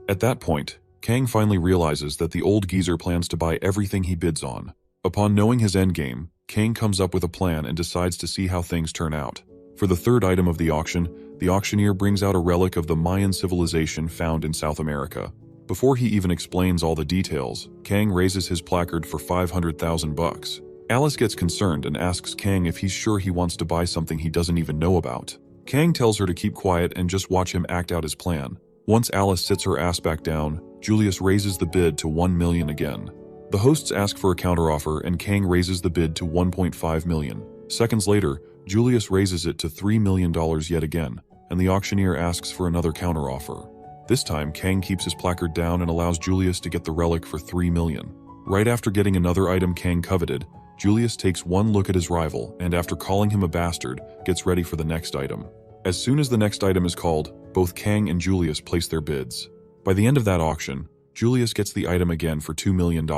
At that point, Kang finally realizes that the old geezer plans to buy everything he bids on. Upon knowing his endgame, Kang comes up with a plan and decides to see how things turn out. For the third item of the auction, the auctioneer brings out a relic of the Mayan civilization found in South America. Before he even explains all the details, Kang raises his placard for $500,000. Alice gets concerned and asks Kang if he's sure he wants to buy something he doesn't even know about. Kang tells her to keep quiet and just watch him act out his plan. Once Alice sits her ass back down, Julius raises the bid to $1 million again. The hosts ask for a counteroffer and Kang raises the bid to $1.5 million. Seconds later, Julius raises it to $3 million yet again, and the auctioneer asks for another counteroffer. This time, Kang keeps his placard down and allows Julius to get the relic for $3 million. Right after getting another item Kang coveted, Julius takes one look at his rival and after calling him a bastard, gets ready for the next item. As soon as the next item is called, both Kang and Julius place their bids. By the end of that auction, Julius gets the item again for $2 million.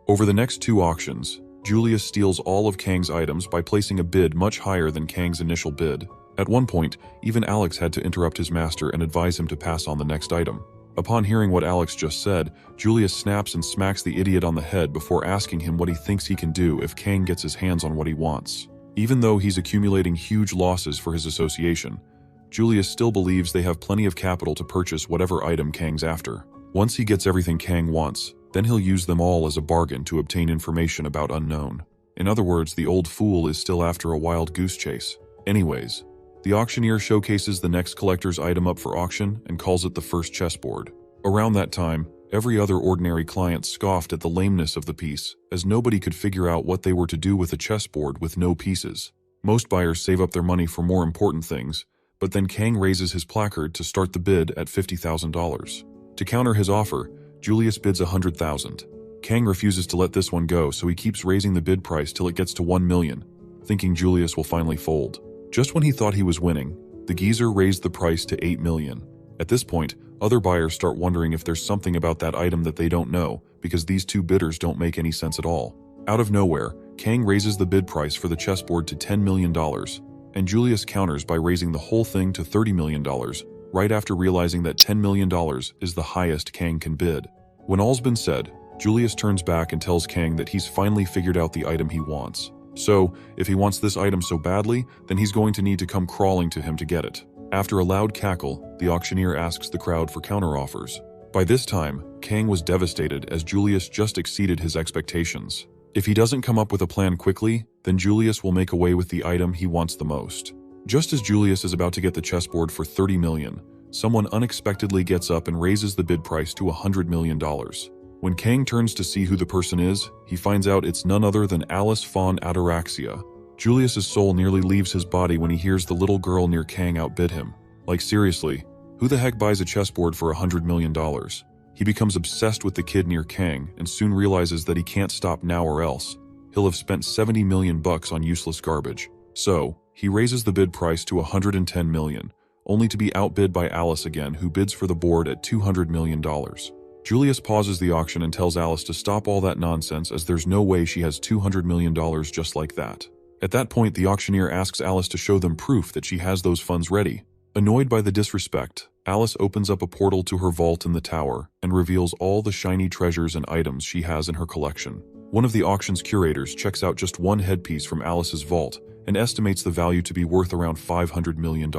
Over the next two auctions, Julius steals all of Kang's items by placing a bid much higher than Kang's initial bid. At one point, even Alex had to interrupt his master and advise him to pass on the next item. Upon hearing what Alex just said, Julius snaps and smacks the idiot on the head before asking him what he thinks he can do if Kang gets his hands on what he wants. Even though he's accumulating huge losses for his association, Julius still believes they have plenty of capital to purchase whatever item Kang's after. Once he gets everything Kang wants, then he'll use them all as a bargain to obtain information about Unknown. In other words, the old fool is still after a wild goose chase. Anyways, the auctioneer showcases the next collector's item up for auction and calls it the first chessboard. Around that time, every other ordinary client scoffed at the lameness of the piece, as nobody could figure out what they were to do with a chessboard with no pieces. Most buyers save up their money for more important things, but then Kang raises his placard to start the bid at $50,000. To counter his offer, Julius bids $100,000. Kang refuses to let this one go, so he keeps raising the bid price till it gets to $1 million, thinking Julius will finally fold. Just when he thought he was winning, the geezer raised the price to $8 million. At this point, other buyers start wondering if there's something about that item that they don't know, because these two bidders don't make any sense at all. Out of nowhere, Kang raises the bid price for the chessboard to $10 million, and Julius counters by raising the whole thing to $30 million, right after realizing that $10 million is the highest Kang can bid. When all's been said, Julius turns back and tells Kang that he's finally figured out the item he wants. So, if he wants this item so badly, then he's going to need to come crawling to him to get it. After a loud cackle, the auctioneer asks the crowd for counteroffers. By this time, Kang was devastated as Julius just exceeded his expectations. If he doesn't come up with a plan quickly, then Julius will make away with the item he wants the most. Just as Julius is about to get the chessboard for $30 million, someone unexpectedly gets up and raises the bid price to $100 million. When Kang turns to see who the person is, he finds out it's none other than Alice von Ataraxia. Julius's soul nearly leaves his body when he hears the little girl near Kang outbid him. Like seriously, who the heck buys a chessboard for $100 million? He becomes obsessed with the kid near Kang and soon realizes that he can't stop now or else. He'll have spent $70 million on useless garbage. So, he raises the bid price to $110 million, only to be outbid by Alice again, who bids for the board at $200 million. Julius pauses the auction and tells Alice to stop all that nonsense as there's no way she has $200 million just like that. At that point, the auctioneer asks Alice to show them proof that she has those funds ready. Annoyed by the disrespect, Alice opens up a portal to her vault in the tower and reveals all the shiny treasures and items she has in her collection. One of the auction's curators checks out just one headpiece from Alice's vault and estimates the value to be worth around $500 million.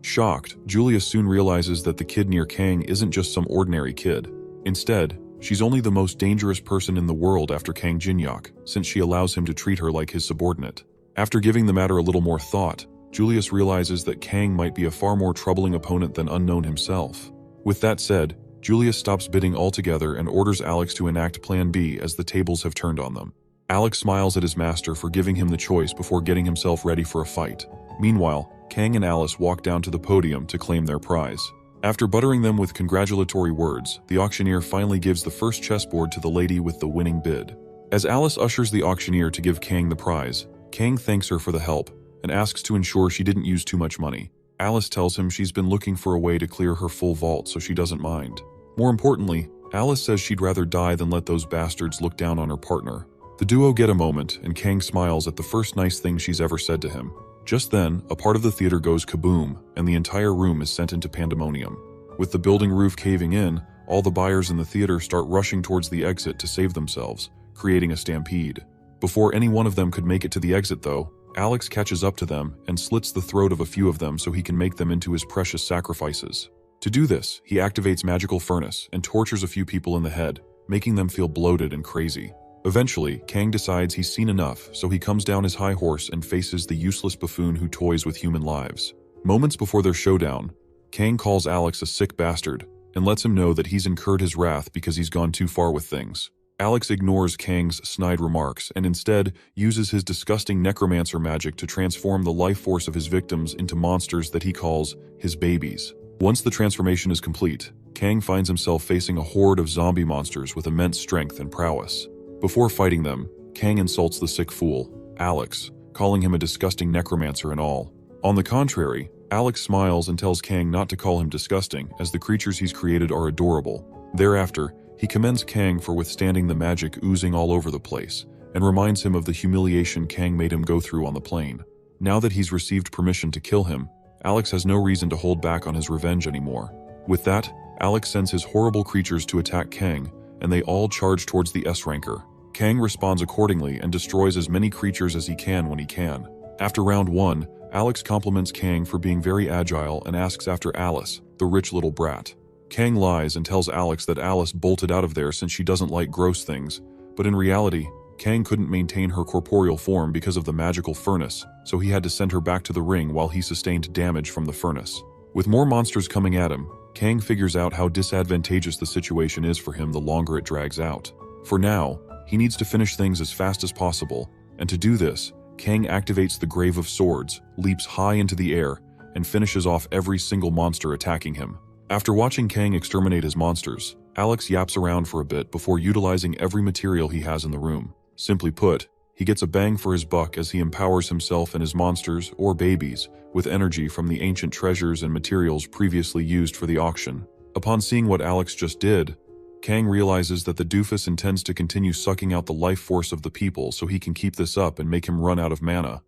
Shocked, Julius soon realizes that the kid near Kang isn't just some ordinary kid. Instead, she's only the most dangerous person in the world after Kang Jinhyuk, since she allows him to treat her like his subordinate. After giving the matter a little more thought, Julius realizes that Kang might be a far more troubling opponent than Unknown himself. With that said, Julius stops bidding altogether and orders Alex to enact Plan B as the tables have turned on them. Alex smiles at his master for giving him the choice before getting himself ready for a fight. Meanwhile, Kang and Alice walk down to the podium to claim their prize. After buttering them with congratulatory words, the auctioneer finally gives the first chessboard to the lady with the winning bid. As Alice ushers the auctioneer to give Kang the prize, Kang thanks her for the help and asks to ensure she didn't use too much money. Alice tells him she's been looking for a way to clear her full vault so she doesn't mind. More importantly, Alice says she'd rather die than let those bastards look down on her partner. The duo get a moment, and Kang smiles at the first nice thing she's ever said to him. Just then, a part of the theater goes kaboom, and the entire room is sent into pandemonium. With the building roof caving in, all the buyers in the theater start rushing towards the exit to save themselves, creating a stampede. Before any one of them could make it to the exit though, Alex catches up to them and slits the throat of a few of them so he can make them into his precious sacrifices. To do this, he activates Magical Furnace and tortures a few people in the head, making them feel bloated and crazy. Eventually, Kang decides he's seen enough, so he comes down his high horse and faces the useless buffoon who toys with human lives. Moments before their showdown, Kang calls Alex a sick bastard and lets him know that he's incurred his wrath because he's gone too far with things. Alex ignores Kang's snide remarks and instead uses his disgusting necromancer magic to transform the life force of his victims into monsters that he calls his babies. Once the transformation is complete, Kang finds himself facing a horde of zombie monsters with immense strength and prowess. Before fighting them, Kang insults the sick fool, Alex, calling him a disgusting necromancer and all. On the contrary, Alex smiles and tells Kang not to call him disgusting, as the creatures he's created are adorable. Thereafter, he commends Kang for withstanding the magic oozing all over the place, and reminds him of the humiliation Kang made him go through on the plane. Now that he's received permission to kill him, Alex has no reason to hold back on his revenge anymore. With that, Alex sends his horrible creatures to attack Kang, and they all charge towards the S-ranker. Kang responds accordingly and destroys as many creatures as he can when he can. After round 1, Alex compliments Kang for being very agile and asks after Alice, the rich little brat. Kang lies and tells Alex that Alice bolted out of there since she doesn't like gross things, but in reality, Kang couldn't maintain her corporeal form because of the magical furnace, so he had to send her back to the ring while he sustained damage from the furnace. With more monsters coming at him, Kang figures out how disadvantageous the situation is for him the longer it drags out. For now, he needs to finish things as fast as possible, and to do this, Kang activates the Grave of Swords, leaps high into the air, and finishes off every single monster attacking him. After watching Kang exterminate his monsters, Alex yaps around for a bit before utilizing every material he has in the room. Simply put, he gets a bang for his buck as he empowers himself and his monsters, or babies, with energy from the ancient treasures and materials previously used for the auction. Upon seeing what Alex just did, Kang realizes that the doofus intends to continue sucking out the life force of the people so he can keep this up and make him run out of mana.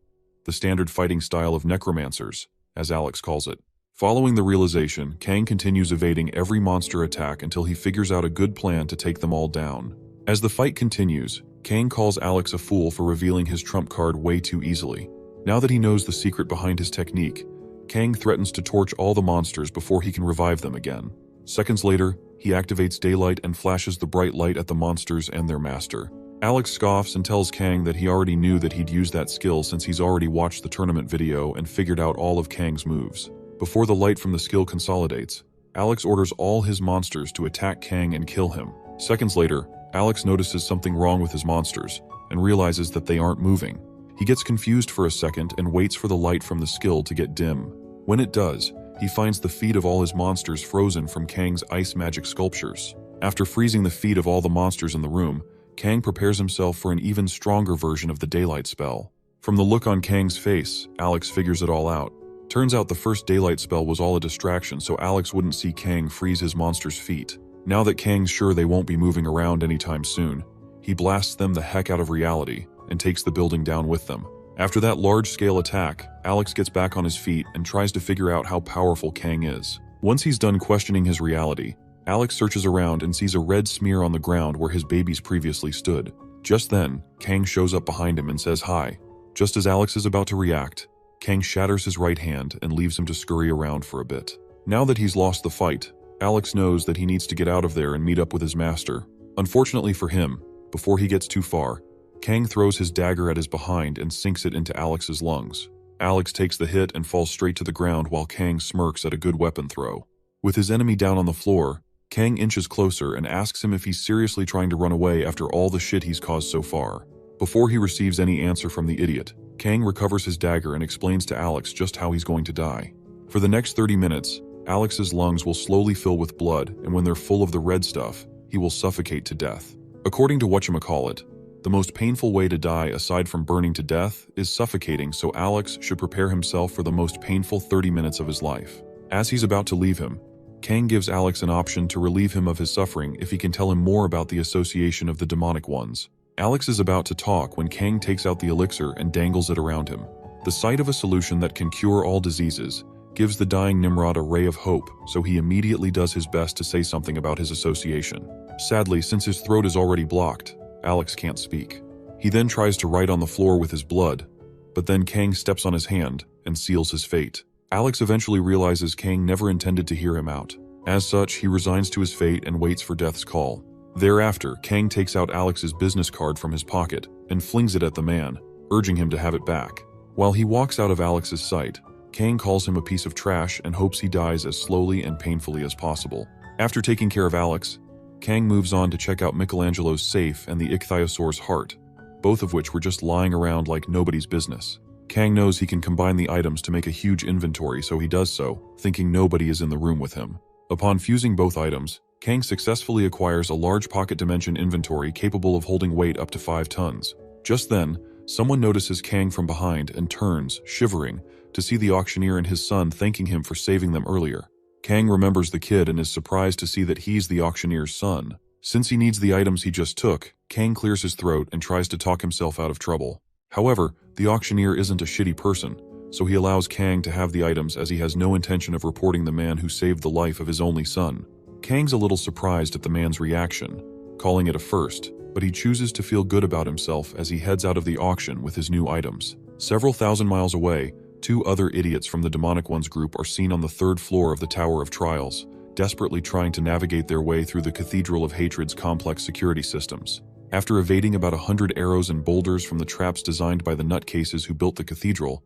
The standard fighting style of necromancers, as Alex calls it. Following the realization, Kang continues evading every monster attack until he figures out a good plan to take them all down. As the fight continues, Kang calls Alex a fool for revealing his trump card way too easily. Now that he knows the secret behind his technique, Kang threatens to torch all the monsters before he can revive them again. Seconds later, he activates daylight and flashes the bright light at the monsters and their master. Alex scoffs and tells Kang that he already knew that he'd use that skill since he's already watched the tournament video and figured out all of Kang's moves. Before the light from the skill consolidates, Alex orders all his monsters to attack Kang and kill him. Seconds later, Alex notices something wrong with his monsters and realizes that they aren't moving. He gets confused for a second and waits for the light from the skill to get dim. When it does, he finds the feet of all his monsters frozen from Kang's ice magic sculptures. After freezing the feet of all the monsters in the room, Kang prepares himself for an even stronger version of the daylight spell. From the look on Kang's face, Alex figures it all out. Turns out the first daylight spell was all a distraction so Alex wouldn't see Kang freeze his monster's feet. Now that Kang's sure they won't be moving around anytime soon, he blasts them the heck out of reality and takes the building down with them. After that large-scale attack, Alex gets back on his feet and tries to figure out how powerful Kang is. Once he's done questioning his reality, Alex searches around and sees a red smear on the ground where his babies previously stood. Just then, Kang shows up behind him and says hi. Just as Alex is about to react, Kang shatters his right hand and leaves him to scurry around for a bit. Now that he's lost the fight, Alex knows that he needs to get out of there and meet up with his master. Unfortunately for him, before he gets too far, Kang throws his dagger at his behind and sinks it into Alex's lungs. Alex takes the hit and falls straight to the ground while Kang smirks at a good weapon throw. With his enemy down on the floor, Kang inches closer and asks him if he's seriously trying to run away after all the shit he's caused so far. Before he receives any answer from the idiot, Kang recovers his dagger and explains to Alex just how he's going to die. For the next 30 minutes, Alex's lungs will slowly fill with blood, and when they're full of the red stuff, he will suffocate to death. According to whatchamacallit, The most painful way to die aside from burning to death is suffocating, so Alex should prepare himself for the most painful 30 minutes of his life. As he's about to leave him, Kang gives Alex an option to relieve him of his suffering if he can tell him more about the association of the demonic ones. Alex is about to talk when Kang takes out the elixir and dangles it around him. The sight of a solution that can cure all diseases gives the dying Nimrod a ray of hope, so he immediately does his best to say something about his association. Sadly, since his throat is already blocked, Alex can't speak. He then tries to write on the floor with his blood, but then Kang steps on his hand and seals his fate. Alex eventually realizes Kang never intended to hear him out. As such, he resigns to his fate and waits for death's call. Thereafter, Kang takes out Alex's business card from his pocket and flings it at the man, urging him to have it back. While he walks out of Alex's sight, Kang calls him a piece of trash and hopes he dies as slowly and painfully as possible. After taking care of Alex, Kang moves on to check out Michelangelo's safe and the ichthyosaur's heart, both of which were just lying around like nobody's business. Kang knows he can combine the items to make a huge inventory, so he does so, thinking nobody is in the room with him. Upon fusing both items, Kang successfully acquires a large pocket dimension inventory capable of holding weight up to 5 tons. Just then, someone notices Kang from behind and turns, shivering, to see the auctioneer and his son thanking him for saving them earlier. Kang remembers the kid and is surprised to see that he's the auctioneer's son. Since he needs the items he just took, Kang clears his throat and tries to talk himself out of trouble. However, the auctioneer isn't a shitty person, so he allows Kang to have the items as he has no intention of reporting the man who saved the life of his only son. Kang's a little surprised at the man's reaction, calling it a first, but he chooses to feel good about himself as he heads out of the auction with his new items. Several thousand miles away, 2 other idiots from the Demonic Ones group are seen on the 3rd floor of the Tower of Trials, desperately trying to navigate their way through the Cathedral of Hatred's complex security systems. After evading about 100 arrows and boulders from the traps designed by the nutcases who built the cathedral,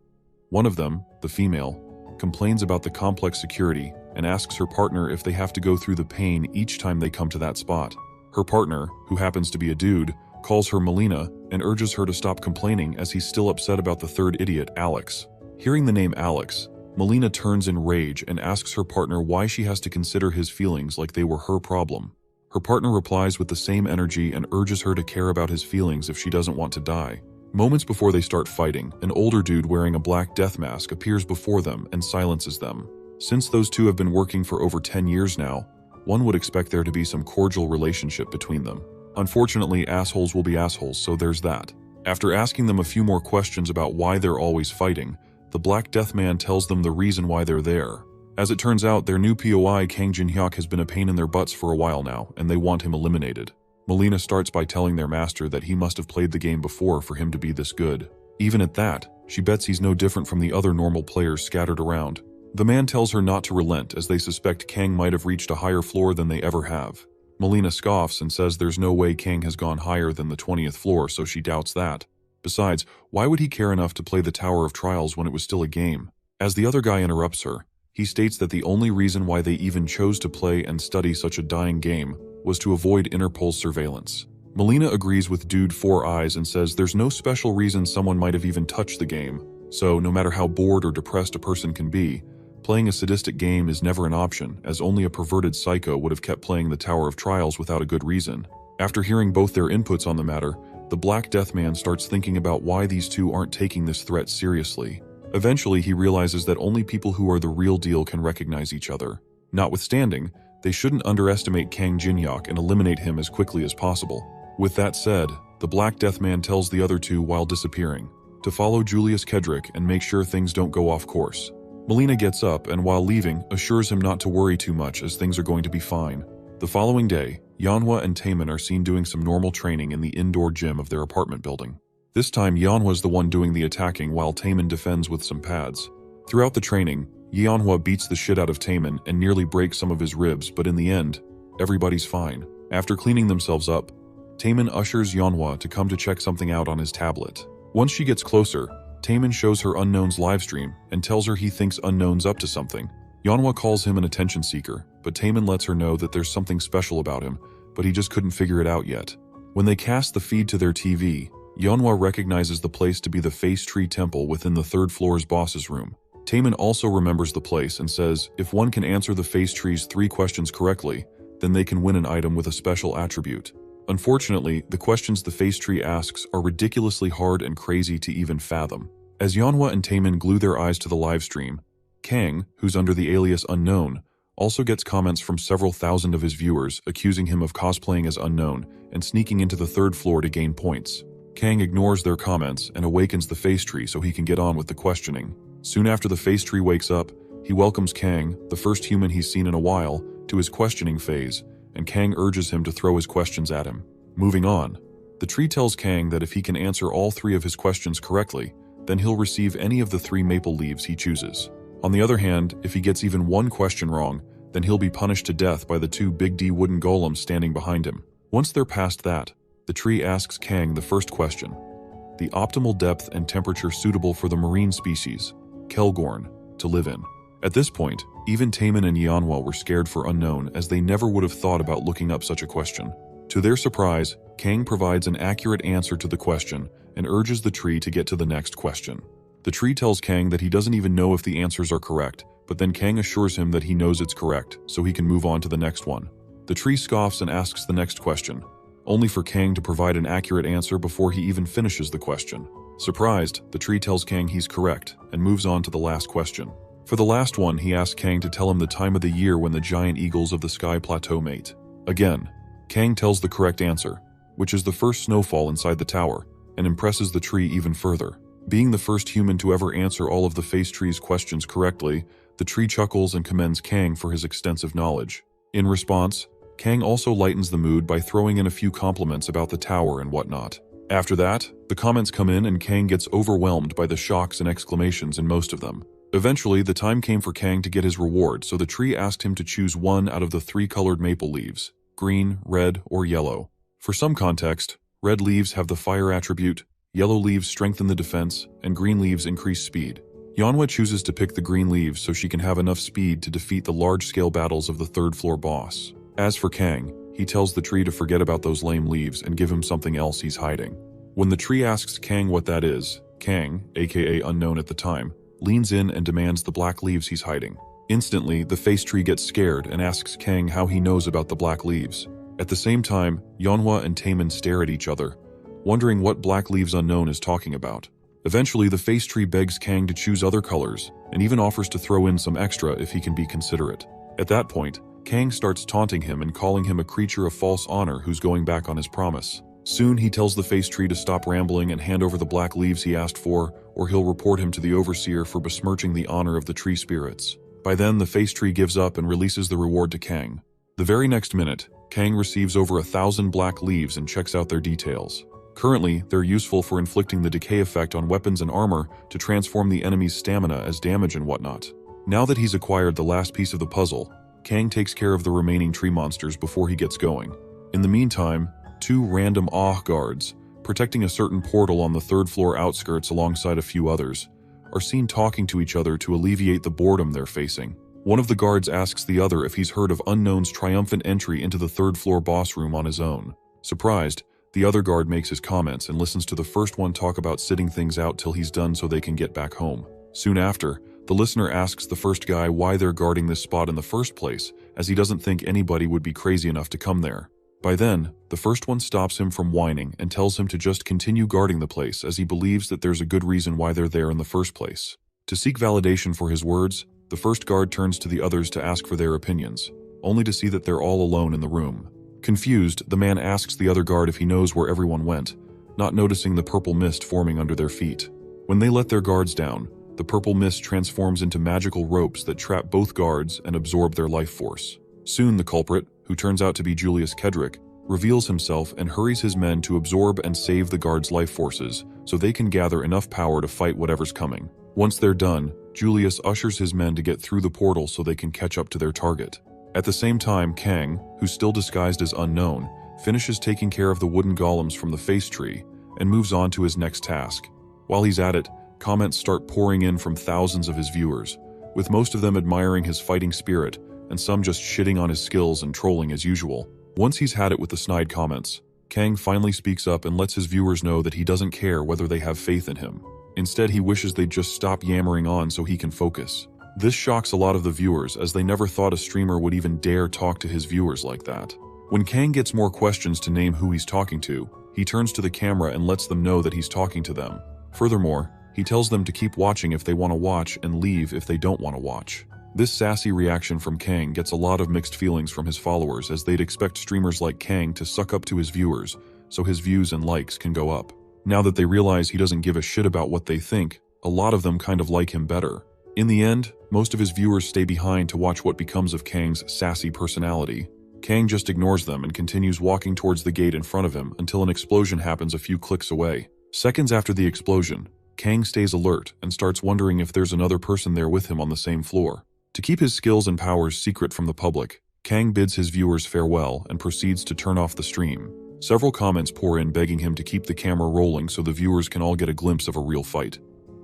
one of them, the female, complains about the complex security and asks her partner if they have to go through the pain each time they come to that spot. Her partner, who happens to be a dude, calls her Melina and urges her to stop complaining as he's still upset about the 3rd idiot, Alex. Hearing the name Alex, Melina turns in rage and asks her partner why she has to consider his feelings like they were her problem. Her partner replies with the same energy and urges her to care about his feelings if she doesn't want to die. Moments before they start fighting, an older dude wearing a black death mask appears before them and silences them. Since those two have been working for over 10 years now, one would expect there to be some cordial relationship between them. Unfortunately, assholes will be assholes, so there's that. After asking them a few more questions about why they're always fighting, the Black Death Man tells them the reason why they're there. As it turns out, their new POI, Kang Jinhyuk, has been a pain in their butts for a while now, and they want him eliminated. Melina starts by telling their master that he must have played the game before for him to be this good. Even at that, she bets he's no different from the other normal players scattered around. The man tells her not to relent as they suspect Kang might have reached a higher floor than they ever have. Melina scoffs and says there's no way Kang has gone higher than the 20th floor, so she doubts that. Besides, why would he care enough to play the Tower of Trials when it was still a game? As the other guy interrupts her, he states that the only reason why they even chose to play and study such a dying game was to avoid Interpol's surveillance. Melina agrees with Dude 4 Eyes and says there's no special reason someone might have even touched the game, so no matter how bored or depressed a person can be, playing a sadistic game is never an option, as only a perverted psycho would have kept playing the Tower of Trials without a good reason. After hearing both their inputs on the matter, the Black Death Man starts thinking about why these two aren't taking this threat seriously. Eventually, he realizes that only people who are the real deal can recognize each other. Notwithstanding, they shouldn't underestimate Kang Jinhyuk and eliminate him as quickly as possible. With that said, the Black Death Man tells the other two while disappearing to follow Julius Kedrick and make sure things don't go off course. Melina gets up and while leaving, assures him not to worry too much as things are going to be fine. The following day, Manhwa and Taemin are seen doing some normal training in the indoor gym of their apartment building. This time, Manhwa's the one doing the attacking while Taemin defends with some pads. Throughout the training, Manhwa beats the shit out of Taemin and nearly breaks some of his ribs, but in the end, everybody's fine. After cleaning themselves up, Taemin ushers Manhwa to come to check something out on his tablet. Once she gets closer, Taemin shows her Unknown's livestream and tells her he thinks Unknown's up to something. Manhwa calls him an attention seeker, but Taemin lets her know that there's something special about him, but he just couldn't figure it out yet. When they cast the feed to their TV, Manhwa recognizes the place to be the Face Tree Temple within the 3rd floor's boss's room. Taemin also remembers the place and says if one can answer the Face Tree's 3 questions correctly, then they can win an item with a special attribute. Unfortunately, the questions the face tree asks are ridiculously hard and crazy to even fathom. As Yeonhwa and Taemin glue their eyes to the livestream, Kang, who's under the alias Unknown, also gets comments from several thousand of his viewers accusing him of cosplaying as Unknown and sneaking into the third floor to gain points. Kang ignores their comments and awakens the face tree so he can get on with the questioning. Soon after the face tree wakes up, he welcomes Kang, the first human he's seen in a while, to his questioning phase, and Kang urges him to throw his questions at him. Moving on, the tree tells Kang that if he can answer all 3 of his questions correctly, then he'll receive any of the 3 maple leaves he chooses. On the other hand, if he gets even one question wrong, then he'll be punished to death by the 2 Big D wooden golems standing behind him. Once they're past that, the tree asks Kang the first question: the optimal depth and temperature suitable for the marine species, Kelgorn, to live in. At this point, even Taemin and Yeonhwa were scared for Unknown, as they never would have thought about looking up such a question. To their surprise, Kang provides an accurate answer to the question and urges the tree to get to the next question. The tree tells Kang that he doesn't even know if the answers are correct, but then Kang assures him that he knows it's correct, so he can move on to the next one. The tree scoffs and asks the next question, only for Kang to provide an accurate answer before he even finishes the question. Surprised, the tree tells Kang he's correct and moves on to the last question. For the last one, he asks Kang to tell him the time of the year when the giant eagles of the sky plateau mate. Again, Kang tells the correct answer, which is the first snowfall inside the tower, and impresses the tree even further. Being the first human to ever answer all of the face tree's questions correctly, the tree chuckles and commends Kang for his extensive knowledge. In response, Kang also lightens the mood by throwing in a few compliments about the tower and whatnot. After that, the comments come in and Kang gets overwhelmed by the shocks and exclamations in most of them. Eventually, the time came for Kang to get his reward, so the tree asked him to choose one out of the 3 colored maple leaves: green, red, or yellow. For some context, red leaves have the fire attribute, yellow leaves strengthen the defense, and green leaves increase speed. Yeonhwa chooses to pick the green leaves so she can have enough speed to defeat the large-scale battles of the third floor boss. As for Kang, he tells the tree to forget about those lame leaves and give him something else he's hiding. When the tree asks Kang what that is, Kang, aka Unknown at the time, leans in and demands the black leaves he's hiding. Instantly, the face tree gets scared and asks Kang how he knows about the black leaves. At the same time, Yeonhwa and Taemin stare at each other, wondering what black leaves Unknown is talking about. Eventually, the face tree begs Kang to choose other colors, and even offers to throw in some extra if he can be considerate. At that point, Kang starts taunting him and calling him a creature of false honor who's going back on his promise. Soon, he tells the face tree to stop rambling and hand over the black leaves he asked for, or he'll report him to the overseer for besmirching the honor of the tree spirits. By then, the face tree gives up and releases the reward to Kang. The very next minute, Kang receives over 1,000 black leaves and checks out their details. Currently, they're useful for inflicting the decay effect on weapons and armor to transform the enemy's stamina as damage and whatnot. Now that he's acquired the last piece of the puzzle, Kang takes care of the remaining tree monsters before he gets going. In the meantime, 2 random guards, protecting a certain portal on the third floor outskirts alongside a few others, are seen talking to each other to alleviate the boredom they're facing. One of the guards asks the other if he's heard of Unknown's triumphant entry into the third floor boss room on his own. Surprised, the other guard makes his comments and listens to the first one talk about sitting things out till he's done so they can get back home. Soon after, the listener asks the first guy why they're guarding this spot in the first place, as he doesn't think anybody would be crazy enough to come there. By then, the first one stops him from whining and tells him to just continue guarding the place, as he believes that there's a good reason why they're there in the first place. To seek validation for his words, the first guard turns to the others to ask for their opinions, only to see that they're all alone in the room. Confused, the man asks the other guard if he knows where everyone went, not noticing the purple mist forming under their feet. When they let their guards down, the purple mist transforms into magical ropes that trap both guards and absorb their life force. Soon the culprit, who turns out to be Julius Kedrick, reveals himself and hurries his men to absorb and save the guards' life forces so they can gather enough power to fight whatever's coming. Once they're done, Julius ushers his men to get through the portal so they can catch up to their target. At the same time, Kang, who's still disguised as Unknown, finishes taking care of the wooden golems from the face tree and moves on to his next task. While he's at it, comments start pouring in from thousands of his viewers, with most of them admiring his fighting spirit and some just shitting on his skills and trolling as usual. Once he's had it with the snide comments, Kang finally speaks up and lets his viewers know that he doesn't care whether they have faith in him. Instead, he wishes they'd just stop yammering on so he can focus. This shocks a lot of the viewers, as they never thought a streamer would even dare talk to his viewers like that. When Kang gets more questions to name who he's talking to, he turns to the camera and lets them know that he's talking to them. Furthermore, he tells them to keep watching if they want to watch and leave if they don't want to watch. This sassy reaction from Kang gets a lot of mixed feelings from his followers, as they'd expect streamers like Kang to suck up to his viewers so his views and likes can go up. Now that they realize he doesn't give a shit about what they think, a lot of them kind of like him better. In the end, most of his viewers stay behind to watch what becomes of Kang's sassy personality. Kang just ignores them and continues walking towards the gate in front of him until an explosion happens a few clicks away. Seconds after the explosion, Kang stays alert and starts wondering if there's another person there with him on the same floor. To keep his skills and powers secret from the public, Kang bids his viewers farewell and proceeds to turn off the stream. Several comments pour in begging him to keep the camera rolling so the viewers can all get a glimpse of a real fight.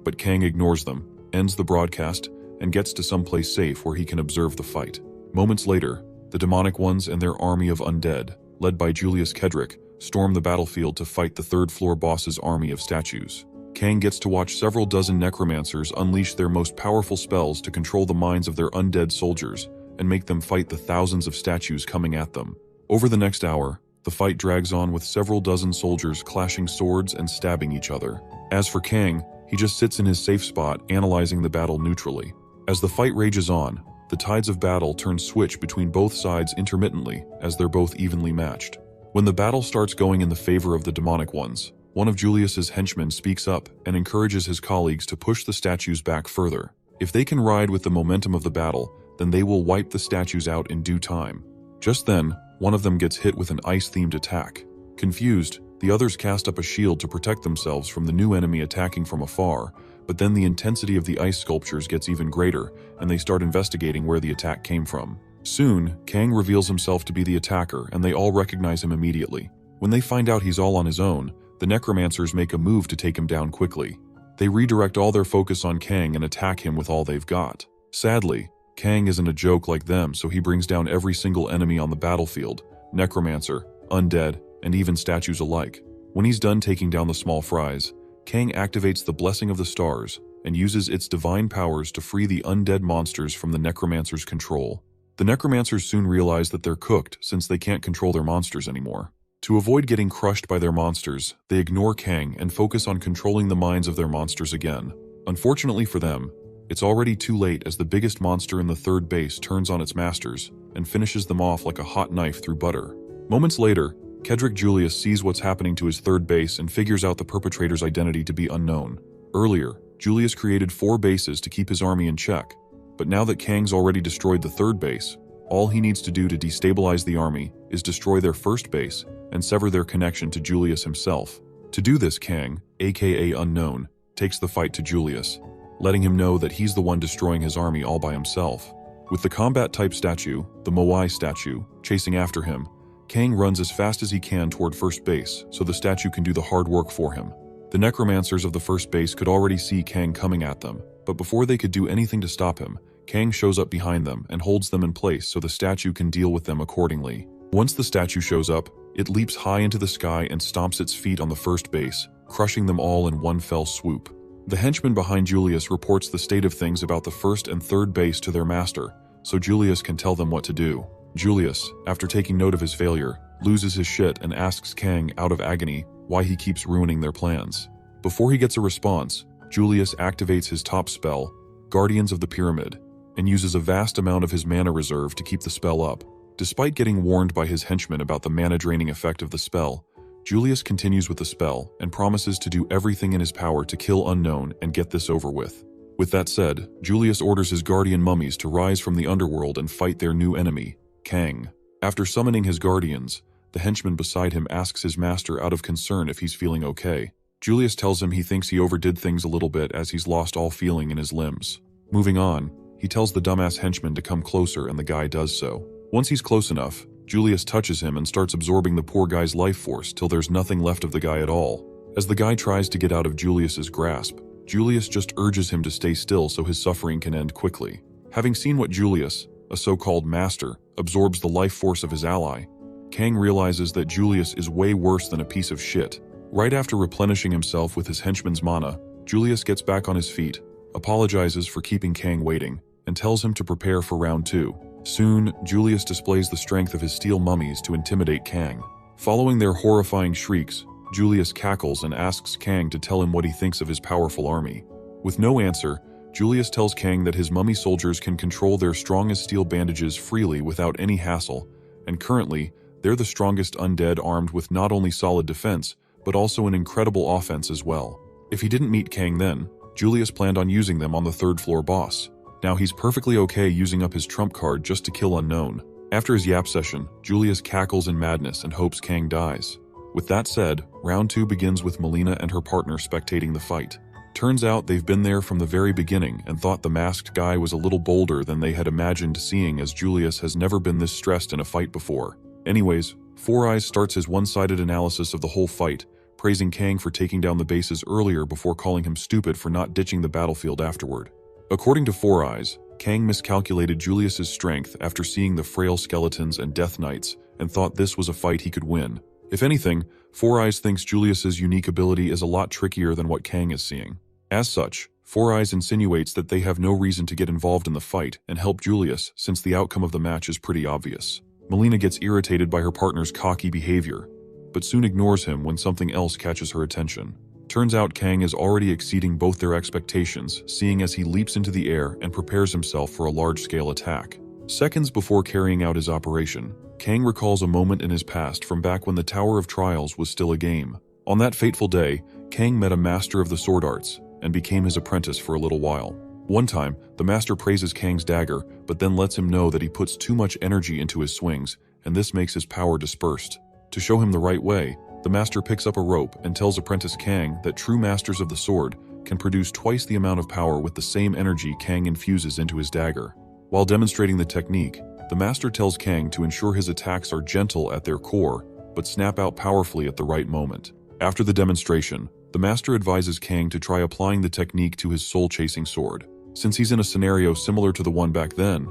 But Kang ignores them, ends the broadcast, and gets to someplace safe where he can observe the fight. Moments later, the demonic ones and their army of undead, led by Julius Kedrick, storm the battlefield to fight the third-floor boss's army of statues. Kang gets to watch several dozen necromancers unleash their most powerful spells to control the minds of their undead soldiers and make them fight the thousands of statues coming at them. Over the next hour, the fight drags on with several dozen soldiers clashing swords and stabbing each other. As for Kang, he just sits in his safe spot analyzing the battle neutrally. As the fight rages on, the tides of battle turn switch between both sides intermittently as they're both evenly matched. When the battle starts going in the favor of the demonic ones, one of Julius's henchmen speaks up and encourages his colleagues to push the statues back further. If they can ride with the momentum of the battle, then they will wipe the statues out in due time. Just then, one of them gets hit with an ice-themed attack. Confused, the others cast up a shield to protect themselves from the new enemy attacking from afar, but then the intensity of the ice sculptures gets even greater, and they start investigating where the attack came from. Soon, Kang reveals himself to be the attacker, and they all recognize him immediately. When they find out he's all on his own, the necromancers make a move to take him down quickly. They redirect all their focus on Kang and attack him with all they've got. Sadly, Kang isn't a joke like them, so he brings down every single enemy on the battlefield, necromancer, undead, and even statues alike. When he's done taking down the small fries, Kang activates the Blessing of the Stars and uses its divine powers to free the undead monsters from the necromancer's control. The necromancers soon realize that they're cooked since they can't control their monsters anymore. To avoid getting crushed by their monsters, they ignore Kang and focus on controlling the minds of their monsters again. Unfortunately for them, it's already too late, as the biggest monster in the third base turns on its masters and finishes them off like a hot knife through butter. Moments later, Kedrick Julius sees what's happening to his third base and figures out the perpetrator's identity to be unknown. Earlier, Julius created 4 bases to keep his army in check, but now that Kang's already destroyed the third base, all he needs to do to destabilize the army is destroy their first base and sever their connection to Julius himself. To do this, Kang, aka Unknown, takes the fight to Julius, letting him know that he's the one destroying his army all by himself. With the combat-type statue, the Moai statue, chasing after him, Kang runs as fast as he can toward first base so the statue can do the hard work for him. The necromancers of the first base could already see Kang coming at them, but before they could do anything to stop him, Kang shows up behind them and holds them in place so the statue can deal with them accordingly. Once the statue shows up, it leaps high into the sky and stomps its feet on the first base, crushing them all in one fell swoop. The henchman behind Julius reports the state of things about the first and third base to their master, so Julius can tell them what to do. Julius, after taking note of his failure, loses his shit and asks Kang, out of agony, why he keeps ruining their plans. Before he gets a response, Julius activates his top spell, Guardians of the Pyramid, and uses a vast amount of his mana reserve to keep the spell up. Despite getting warned by his henchmen about the mana-draining effect of the spell, Julius continues with the spell and promises to do everything in his power to kill Unknown and get this over with. With that said, Julius orders his guardian mummies to rise from the underworld and fight their new enemy, Kang. After summoning his guardians, the henchman beside him asks his master out of concern if he's feeling okay. Julius tells him he thinks he overdid things a little bit as he's lost all feeling in his limbs. Moving on, he tells the dumbass henchman to come closer, and the guy does so. Once he's close enough, Julius touches him and starts absorbing the poor guy's life force till there's nothing left of the guy at all. As the guy tries to get out of Julius's grasp, Julius just urges him to stay still so his suffering can end quickly. Having seen what Julius, a so-called master, absorbs the life force of his ally, Kang realizes that Julius is way worse than a piece of shit. Right after replenishing himself with his henchman's mana, Julius gets back on his feet, apologizes for keeping Kang waiting, and tells him to prepare for round 2. Soon, Julius displays the strength of his steel mummies to intimidate Kang. Following their horrifying shrieks, Julius cackles and asks Kang to tell him what he thinks of his powerful army. With no answer, Julius tells Kang that his mummy soldiers can control their strong as steel bandages freely without any hassle, and currently, they're the strongest undead armed with not only solid defense, but also an incredible offense as well. If he didn't meet Kang then, Julius planned on using them on the third-floor boss. Now he's perfectly okay using up his trump card just to kill Unknown. After his yap session, Julius cackles in madness and hopes Kang dies. With that said, round 2 begins with Melina and her partner spectating the fight. Turns out they've been there from the very beginning and thought the masked guy was a little bolder than they had imagined, seeing as Julius has never been this stressed in a fight before. Anyways, Four Eyes starts his one-sided analysis of the whole fight, praising Kang for taking down the bases earlier before calling him stupid for not ditching the battlefield afterward. According to Four Eyes, Kang miscalculated Julius's strength after seeing the frail skeletons and death knights and thought this was a fight he could win. If anything, Four Eyes thinks Julius's unique ability is a lot trickier than what Kang is seeing. As such, Four Eyes insinuates that they have no reason to get involved in the fight and help Julius since the outcome of the match is pretty obvious. Melina gets irritated by her partner's cocky behavior, but soon ignores him when something else catches her attention. Turns out Kang is already exceeding both their expectations, seeing as he leaps into the air and prepares himself for a large-scale attack. Seconds before carrying out his operation, Kang recalls a moment in his past from back when the Tower of Trials was still a game. On that fateful day, Kang met a master of the sword arts and became his apprentice for a little while. One time, the master praises Kang's dagger, but then lets him know that he puts too much energy into his swings, and this makes his power dispersed. To show him the right way, the master picks up a rope and tells apprentice Kang that true masters of the sword can produce twice the amount of power with the same energy Kang infuses into his dagger. While demonstrating the technique, the master tells Kang to ensure his attacks are gentle at their core, but snap out powerfully at the right moment. After the demonstration, the master advises Kang to try applying the technique to his soul-chasing sword. Since he's in a scenario similar to the one back then,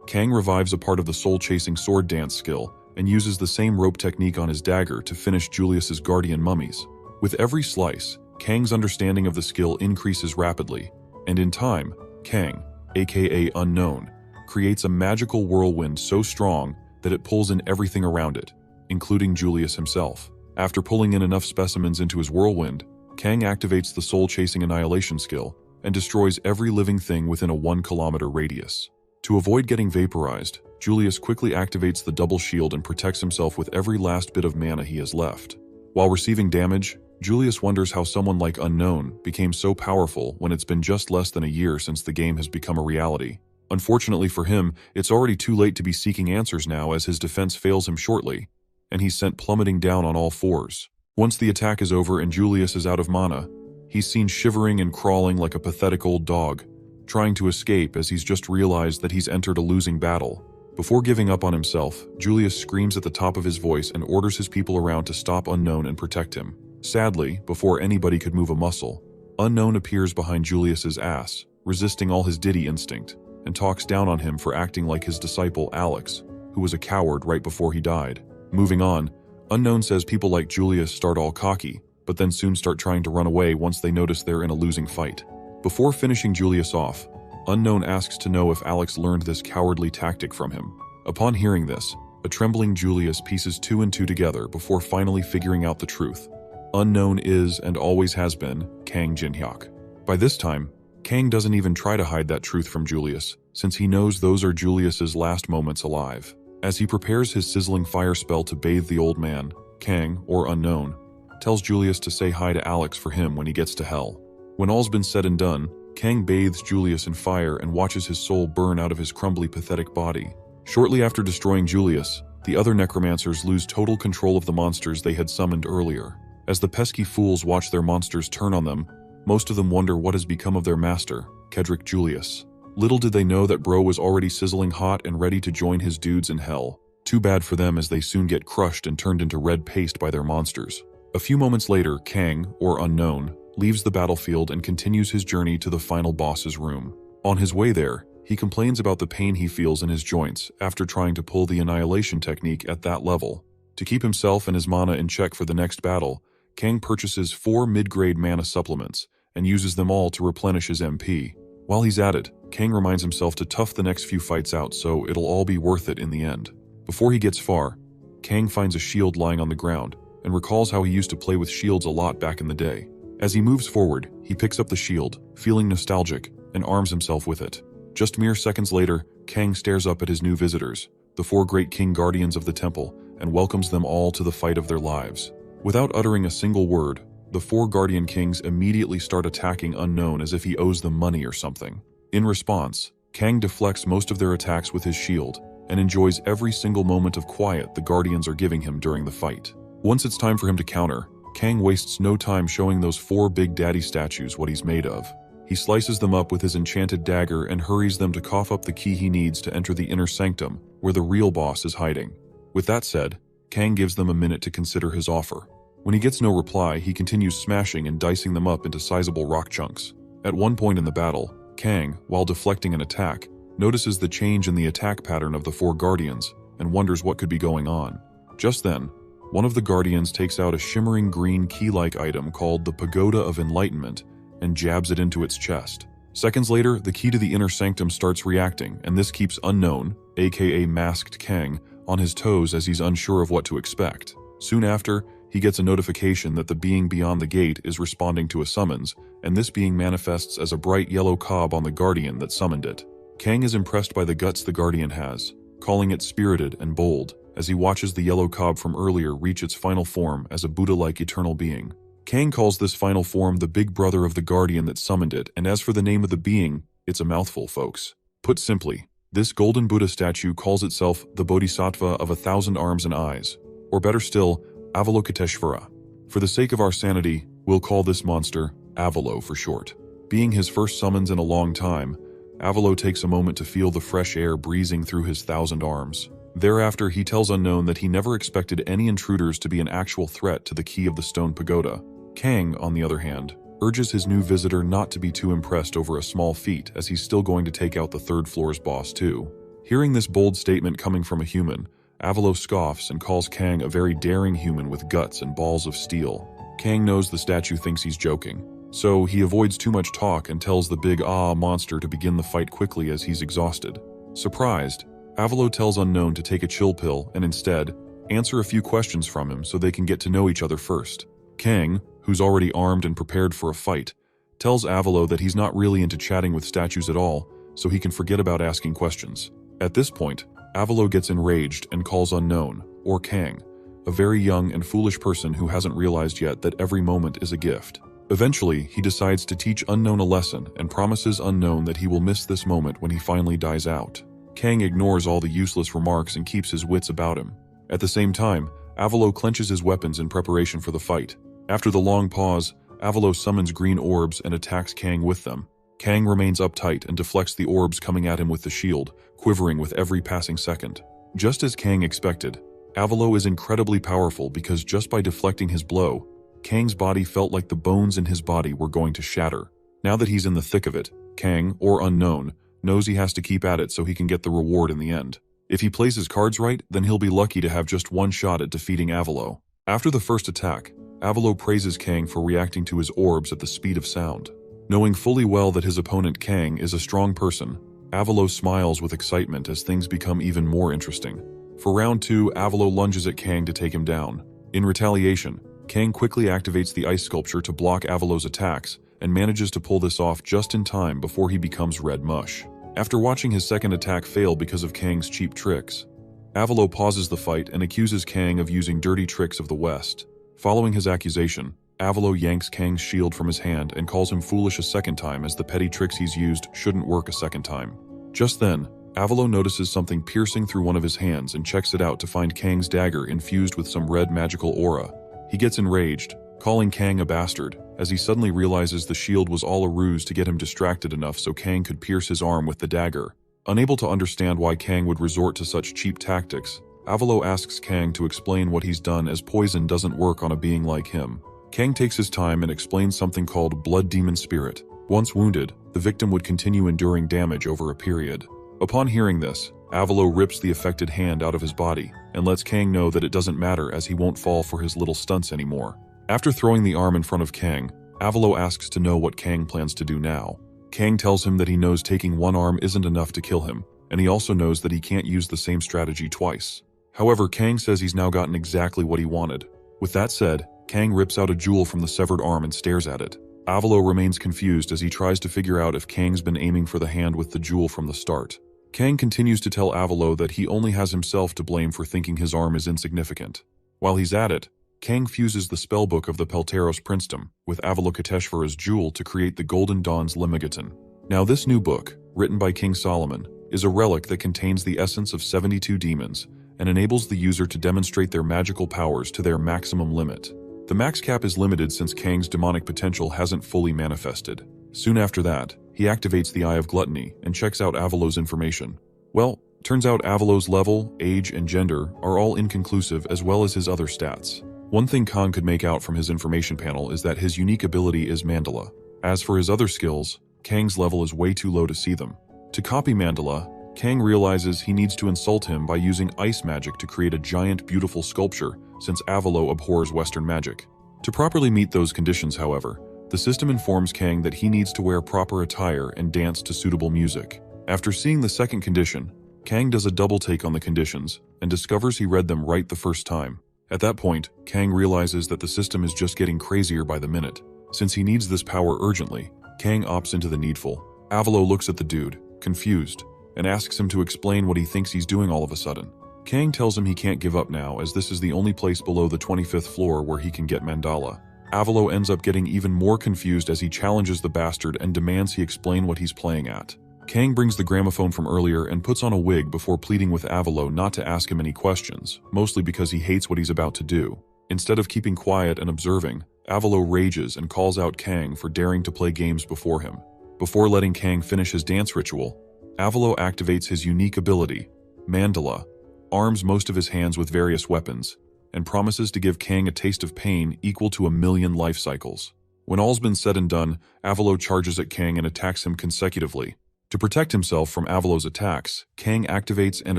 Kang revives a part of the soul-chasing sword dance skill and uses the same rope technique on his dagger to finish Julius's guardian mummies. With every slice, Kang's understanding of the skill increases rapidly, and in time, Kang, aka Unknown, creates a magical whirlwind so strong that it pulls in everything around it, including Julius himself. After pulling in enough specimens into his whirlwind, Kang activates the soul-chasing annihilation skill and destroys every living thing within a 1-kilometer radius. To avoid getting vaporized, Julius quickly activates the double shield and protects himself with every last bit of mana he has left. While receiving damage, Julius wonders how someone like Unknown became so powerful when it's been just less than a year since the game has become a reality. Unfortunately for him, it's already too late to be seeking answers now as his defense fails him shortly, and he's sent plummeting down on all fours. Once the attack is over and Julius is out of mana, he's seen shivering and crawling like a pathetic old dog, trying to escape as he's just realized that he's entered a losing battle. Before giving up on himself, Julius screams at the top of his voice and orders his people around to stop Unknown and protect him. Sadly, before anybody could move a muscle, Unknown appears behind Julius's ass, resisting all his Diddy instinct, and talks down on him for acting like his disciple Alex, who was a coward right before he died. Moving on, Unknown says people like Julius start all cocky, but then soon start trying to run away once they notice they're in a losing fight. Before finishing Julius off, Unknown asks to know if Alex learned this cowardly tactic from him. Upon hearing this, a trembling Julius pieces 2 and 2 together before finally figuring out the truth. Unknown is, and always has been, Kang Jinhyuk. By this time, Kang doesn't even try to hide that truth from Julius, since he knows those are Julius's last moments alive. As he prepares his sizzling fire spell to bathe the old man, Kang, or Unknown, tells Julius to say hi to Alex for him when he gets to hell. When all's been said and done, Kang bathes Julius in fire and watches his soul burn out of his crumbly, pathetic body. Shortly after destroying Julius, the other necromancers lose total control of the monsters they had summoned earlier. As the pesky fools watch their monsters turn on them, most of them wonder what has become of their master, Kedrick Julius. Little did they know that bro was already sizzling hot and ready to join his dudes in hell. Too bad for them as they soon get crushed and turned into red paste by their monsters. A few moments later, Kang, or Unknown, leaves the battlefield and continues his journey to the final boss's room. On his way there, he complains about the pain he feels in his joints after trying to pull the annihilation technique at that level. To keep himself and his mana in check for the next battle, Kang purchases 4 mid-grade mana supplements and uses them all to replenish his MP. While he's at it, Kang reminds himself to tough the next few fights out so it'll all be worth it in the end. Before he gets far, Kang finds a shield lying on the ground and recalls how he used to play with shields a lot back in the day. As he moves forward, he picks up the shield, feeling nostalgic, and arms himself with it. Just mere seconds later, Kang stares up at his new visitors, the 4 great king guardians of the temple, and welcomes them all to the fight of their lives. Without uttering a single word, the 4 guardian kings immediately start attacking Unknown as if he owes them money or something. In response, Kang deflects most of their attacks with his shield and enjoys every single moment of quiet the guardians are giving him during the fight. Once it's time for him to counter, Kang wastes no time showing those 4 Big Daddy statues what he's made of. He slices them up with his enchanted dagger and hurries them to cough up the key he needs to enter the inner sanctum, where the real boss is hiding. With that said, Kang gives them a minute to consider his offer. When he gets no reply, he continues smashing and dicing them up into sizable rock chunks. At one point in the battle, Kang, while deflecting an attack, notices the change in the attack pattern of the 4 guardians and wonders what could be going on. Just then, one of the guardians takes out a shimmering green key-like item called the Pagoda of Enlightenment and jabs it into its chest. Seconds later, the key to the inner sanctum starts reacting, and this keeps Unknown, aka Masked Kang, on his toes as he's unsure of what to expect. Soon after, he gets a notification that the being beyond the gate is responding to a summons, and this being manifests as a bright yellow cob on the guardian that summoned it. Kang is impressed by the guts the guardian has, calling it spirited and bold, as he watches the yellow cob from earlier reach its final form as a Buddha-like eternal being. Kang calls this final form the big brother of the guardian that summoned it, and as for the name of the being, it's a mouthful, folks. Put simply, this golden Buddha statue calls itself the Bodhisattva of 1,000 arms and eyes, or better still, Avalokiteshvara. For the sake of our sanity, we'll call this monster Avalo for short. Being his first summons in a long time, Avalo takes a moment to feel the fresh air breezing through his 1,000 arms. Thereafter, he tells Unknown that he never expected any intruders to be an actual threat to the key of the stone pagoda. Kang, on the other hand, urges his new visitor not to be too impressed over a small feat, as he's still going to take out the 3rd floor's boss too. Hearing this bold statement coming from a human, Avalo scoffs and calls Kang a very daring human with guts and balls of steel. Kang knows the statue thinks he's joking, so he avoids too much talk and tells the big monster to begin the fight quickly as he's exhausted. Surprised, Avalo tells Unknown to take a chill pill and instead answer a few questions from him so they can get to know each other first. Kang, who's already armed and prepared for a fight, tells Avalo that he's not really into chatting with statues at all, so he can forget about asking questions. At this point, Avalo gets enraged and calls Unknown, or Kang, a very young and foolish person who hasn't realized yet that every moment is a gift. Eventually, he decides to teach Unknown a lesson and promises Unknown that he will miss this moment when he finally dies out. Kang ignores all the useless remarks and keeps his wits about him. At the same time, Avalo clenches his weapons in preparation for the fight. After the long pause, Avalo summons green orbs and attacks Kang with them. Kang remains uptight and deflects the orbs coming at him with the shield, quivering with every passing second. Just as Kang expected, Avalo is incredibly powerful because just by deflecting his blow, Kang's body felt like the bones in his body were going to shatter. Now that he's in the thick of it, Kang, or Unknown, knows he has to keep at it so he can get the reward in the end. If he plays his cards right, then he'll be lucky to have just one shot at defeating Avalo. After the first attack, Avalo praises Kang for reacting to his orbs at the speed of sound. Knowing fully well that his opponent Kang is a strong person, Avalo smiles with excitement as things become even more interesting. For round 2, Avalo lunges at Kang to take him down. In retaliation, Kang quickly activates the ice sculpture to block Avalo's attacks and manages to pull this off just in time before he becomes red mush. After watching his second attack fail because of Kang's cheap tricks, Avalo pauses the fight and accuses Kang of using dirty tricks of the West. Following his accusation, Avalo yanks Kang's shield from his hand and calls him foolish a second time as the petty tricks he's used shouldn't work a second time. Just then, Avalo notices something piercing through one of his hands and checks it out to find Kang's dagger infused with some red magical aura. He gets enraged, calling Kang a bastard, as he suddenly realizes the shield was all a ruse to get him distracted enough so Kang could pierce his arm with the dagger. Unable to understand why Kang would resort to such cheap tactics, Avalo asks Kang to explain what he's done as poison doesn't work on a being like him. Kang takes his time and explains something called Blood Demon Spirit. Once wounded, the victim would continue enduring damage over a period. Upon hearing this, Avalo rips the affected hand out of his body and lets Kang know that it doesn't matter as he won't fall for his little stunts anymore. After throwing the arm in front of Kang, Avalo asks to know what Kang plans to do now. Kang tells him that he knows taking one arm isn't enough to kill him, and he also knows that he can't use the same strategy twice. However, Kang says he's now gotten exactly what he wanted. With that said, Kang rips out a jewel from the severed arm and stares at it. Avalo remains confused as he tries to figure out if Kang's been aiming for the hand with the jewel from the start. Kang continues to tell Avalo that he only has himself to blame for thinking his arm is insignificant. While he's at it, Kang fuses the spellbook of the Pelteros Princedom with Avalokiteshvara's jewel to create the Golden Dawn's Lemmigaton. Now this new book, written by King Solomon, is a relic that contains the essence of 72 demons and enables the user to demonstrate their magical powers to their maximum limit. The max cap is limited since Kang's demonic potential hasn't fully manifested. Soon after that, he activates the Eye of Gluttony and checks out Avalo's information. Well, turns out Avalo's level, age, and gender are all inconclusive as well as his other stats. One thing Kang could make out from his information panel is that his unique ability is Mandala. As for his other skills, Kang's level is way too low to see them. To copy Mandala, Kang realizes he needs to insult him by using ice magic to create a giant, beautiful sculpture, since Avalo abhors Western magic. To properly meet those conditions, however, the system informs Kang that he needs to wear proper attire and dance to suitable music. After seeing the second condition, Kang does a double take on the conditions and discovers he read them right the first time. At that point, Kang realizes that the system is just getting crazier by the minute. Since he needs this power urgently, Kang opts into the needful. Avalo looks at the dude, confused, and asks him to explain what he thinks he's doing all of a sudden. Kang tells him he can't give up now as this is the only place below the 25th floor where he can get Mandala. Avalo ends up getting even more confused as he challenges the bastard and demands he explain what he's playing at. Kang brings the gramophone from earlier and puts on a wig before pleading with Avalo not to ask him any questions, mostly because he hates what he's about to do. Instead of keeping quiet and observing, Avalo rages and calls out Kang for daring to play games before him. Before letting Kang finish his dance ritual, Avalo activates his unique ability, Mandala, arms most of his hands with various weapons, and promises to give Kang a taste of pain equal to 1,000,000 life cycles. When all's been said and done, Avalo charges at Kang and attacks him consecutively. To protect himself from Avalo's attacks, Kang activates and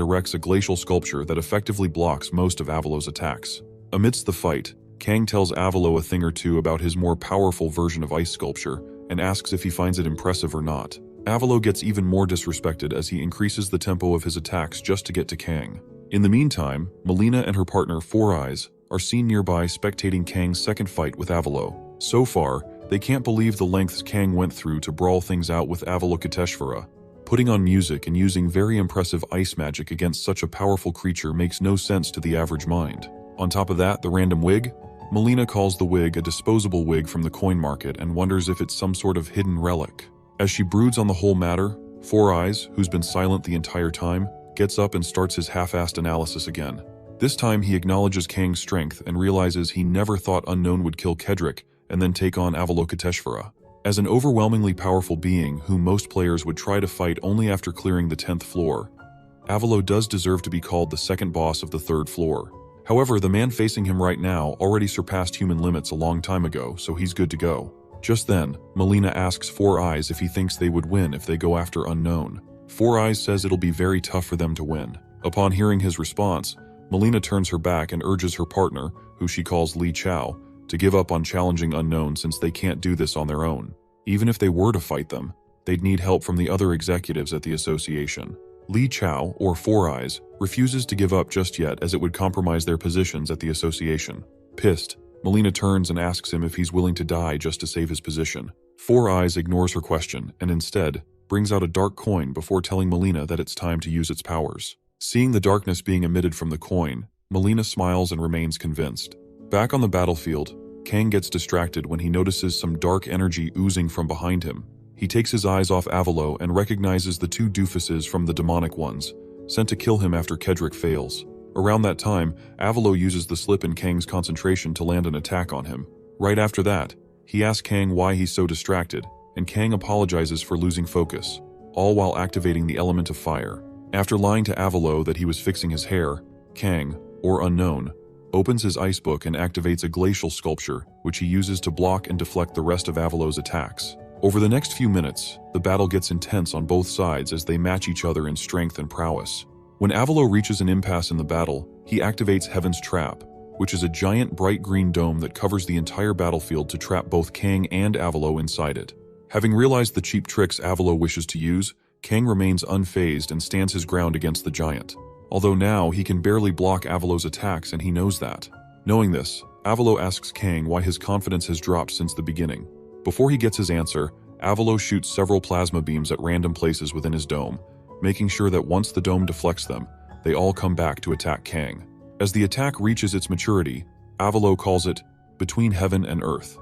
erects a glacial sculpture that effectively blocks most of Avalo's attacks. Amidst the fight, Kang tells Avalo a thing or two about his more powerful version of ice sculpture and asks if he finds it impressive or not. Avalo gets even more disrespected as he increases the tempo of his attacks just to get to Kang. In the meantime, Melina and her partner Four Eyes are seen nearby spectating Kang's second fight with Avalo. So far, they can't believe the lengths Kang went through to brawl things out with Avalokiteshvara. Putting on music and using very impressive ice magic against such a powerful creature makes no sense to the average mind. On top of that, the random wig? Melina calls the wig a disposable wig from the coin market and wonders if it's some sort of hidden relic. As she broods on the whole matter, Four Eyes, who's been silent the entire time, gets up and starts his half-assed analysis again. This time he acknowledges Kang's strength and realizes he never thought Unknown would kill Kedrick and then take on Avalokiteshvara. As an overwhelmingly powerful being whom most players would try to fight only after clearing the 10th floor, Avalo does deserve to be called the second boss of the 3rd floor. However, the man facing him right now already surpassed human limits a long time ago, so he's good to go. Just then, Melina asks Four Eyes if he thinks they would win if they go after Unknown. Four Eyes says it'll be very tough for them to win. Upon hearing his response, Melina turns her back and urges her partner, who she calls Li Chao, to give up on challenging Unknown since they can't do this on their own. Even if they were to fight them, they'd need help from the other executives at the association. Li Chao, or Four Eyes, refuses to give up just yet as it would compromise their positions at the association. Pissed, Melina turns and asks him if he's willing to die just to save his position. Four Eyes ignores her question and instead brings out a dark coin before telling Melina that it's time to use its powers. Seeing the darkness being emitted from the coin, Melina smiles and remains convinced. Back on the battlefield, Kang gets distracted when he notices some dark energy oozing from behind him. He takes his eyes off Avalo and recognizes the two doofuses from the demonic ones, sent to kill him after Kedrick fails. Around that time, Avalo uses the slip in Kang's concentration to land an attack on him. Right after that, he asks Kang why he's so distracted, and Kang apologizes for losing focus, all while activating the element of fire. After lying to Avalo that he was fixing his hair, Kang, or Unknown, opens his ice book and activates a glacial sculpture, which he uses to block and deflect the rest of Avalo's attacks. Over the next few minutes, the battle gets intense on both sides as they match each other in strength and prowess. When Avalo reaches an impasse in the battle, he activates Heaven's Trap, which is a giant bright green dome that covers the entire battlefield to trap both Kang and Avalo inside it. Having realized the cheap tricks Avalo wishes to use, Kang remains unfazed and stands his ground against the giant. Although now he can barely block Avalo's attacks and he knows that. Knowing this, Avalo asks Kang why his confidence has dropped since the beginning. Before he gets his answer, Avalo shoots several plasma beams at random places within his dome, making sure that once the dome deflects them, they all come back to attack Kang. As the attack reaches its maturity, Avalo calls it Between Heaven and Earth.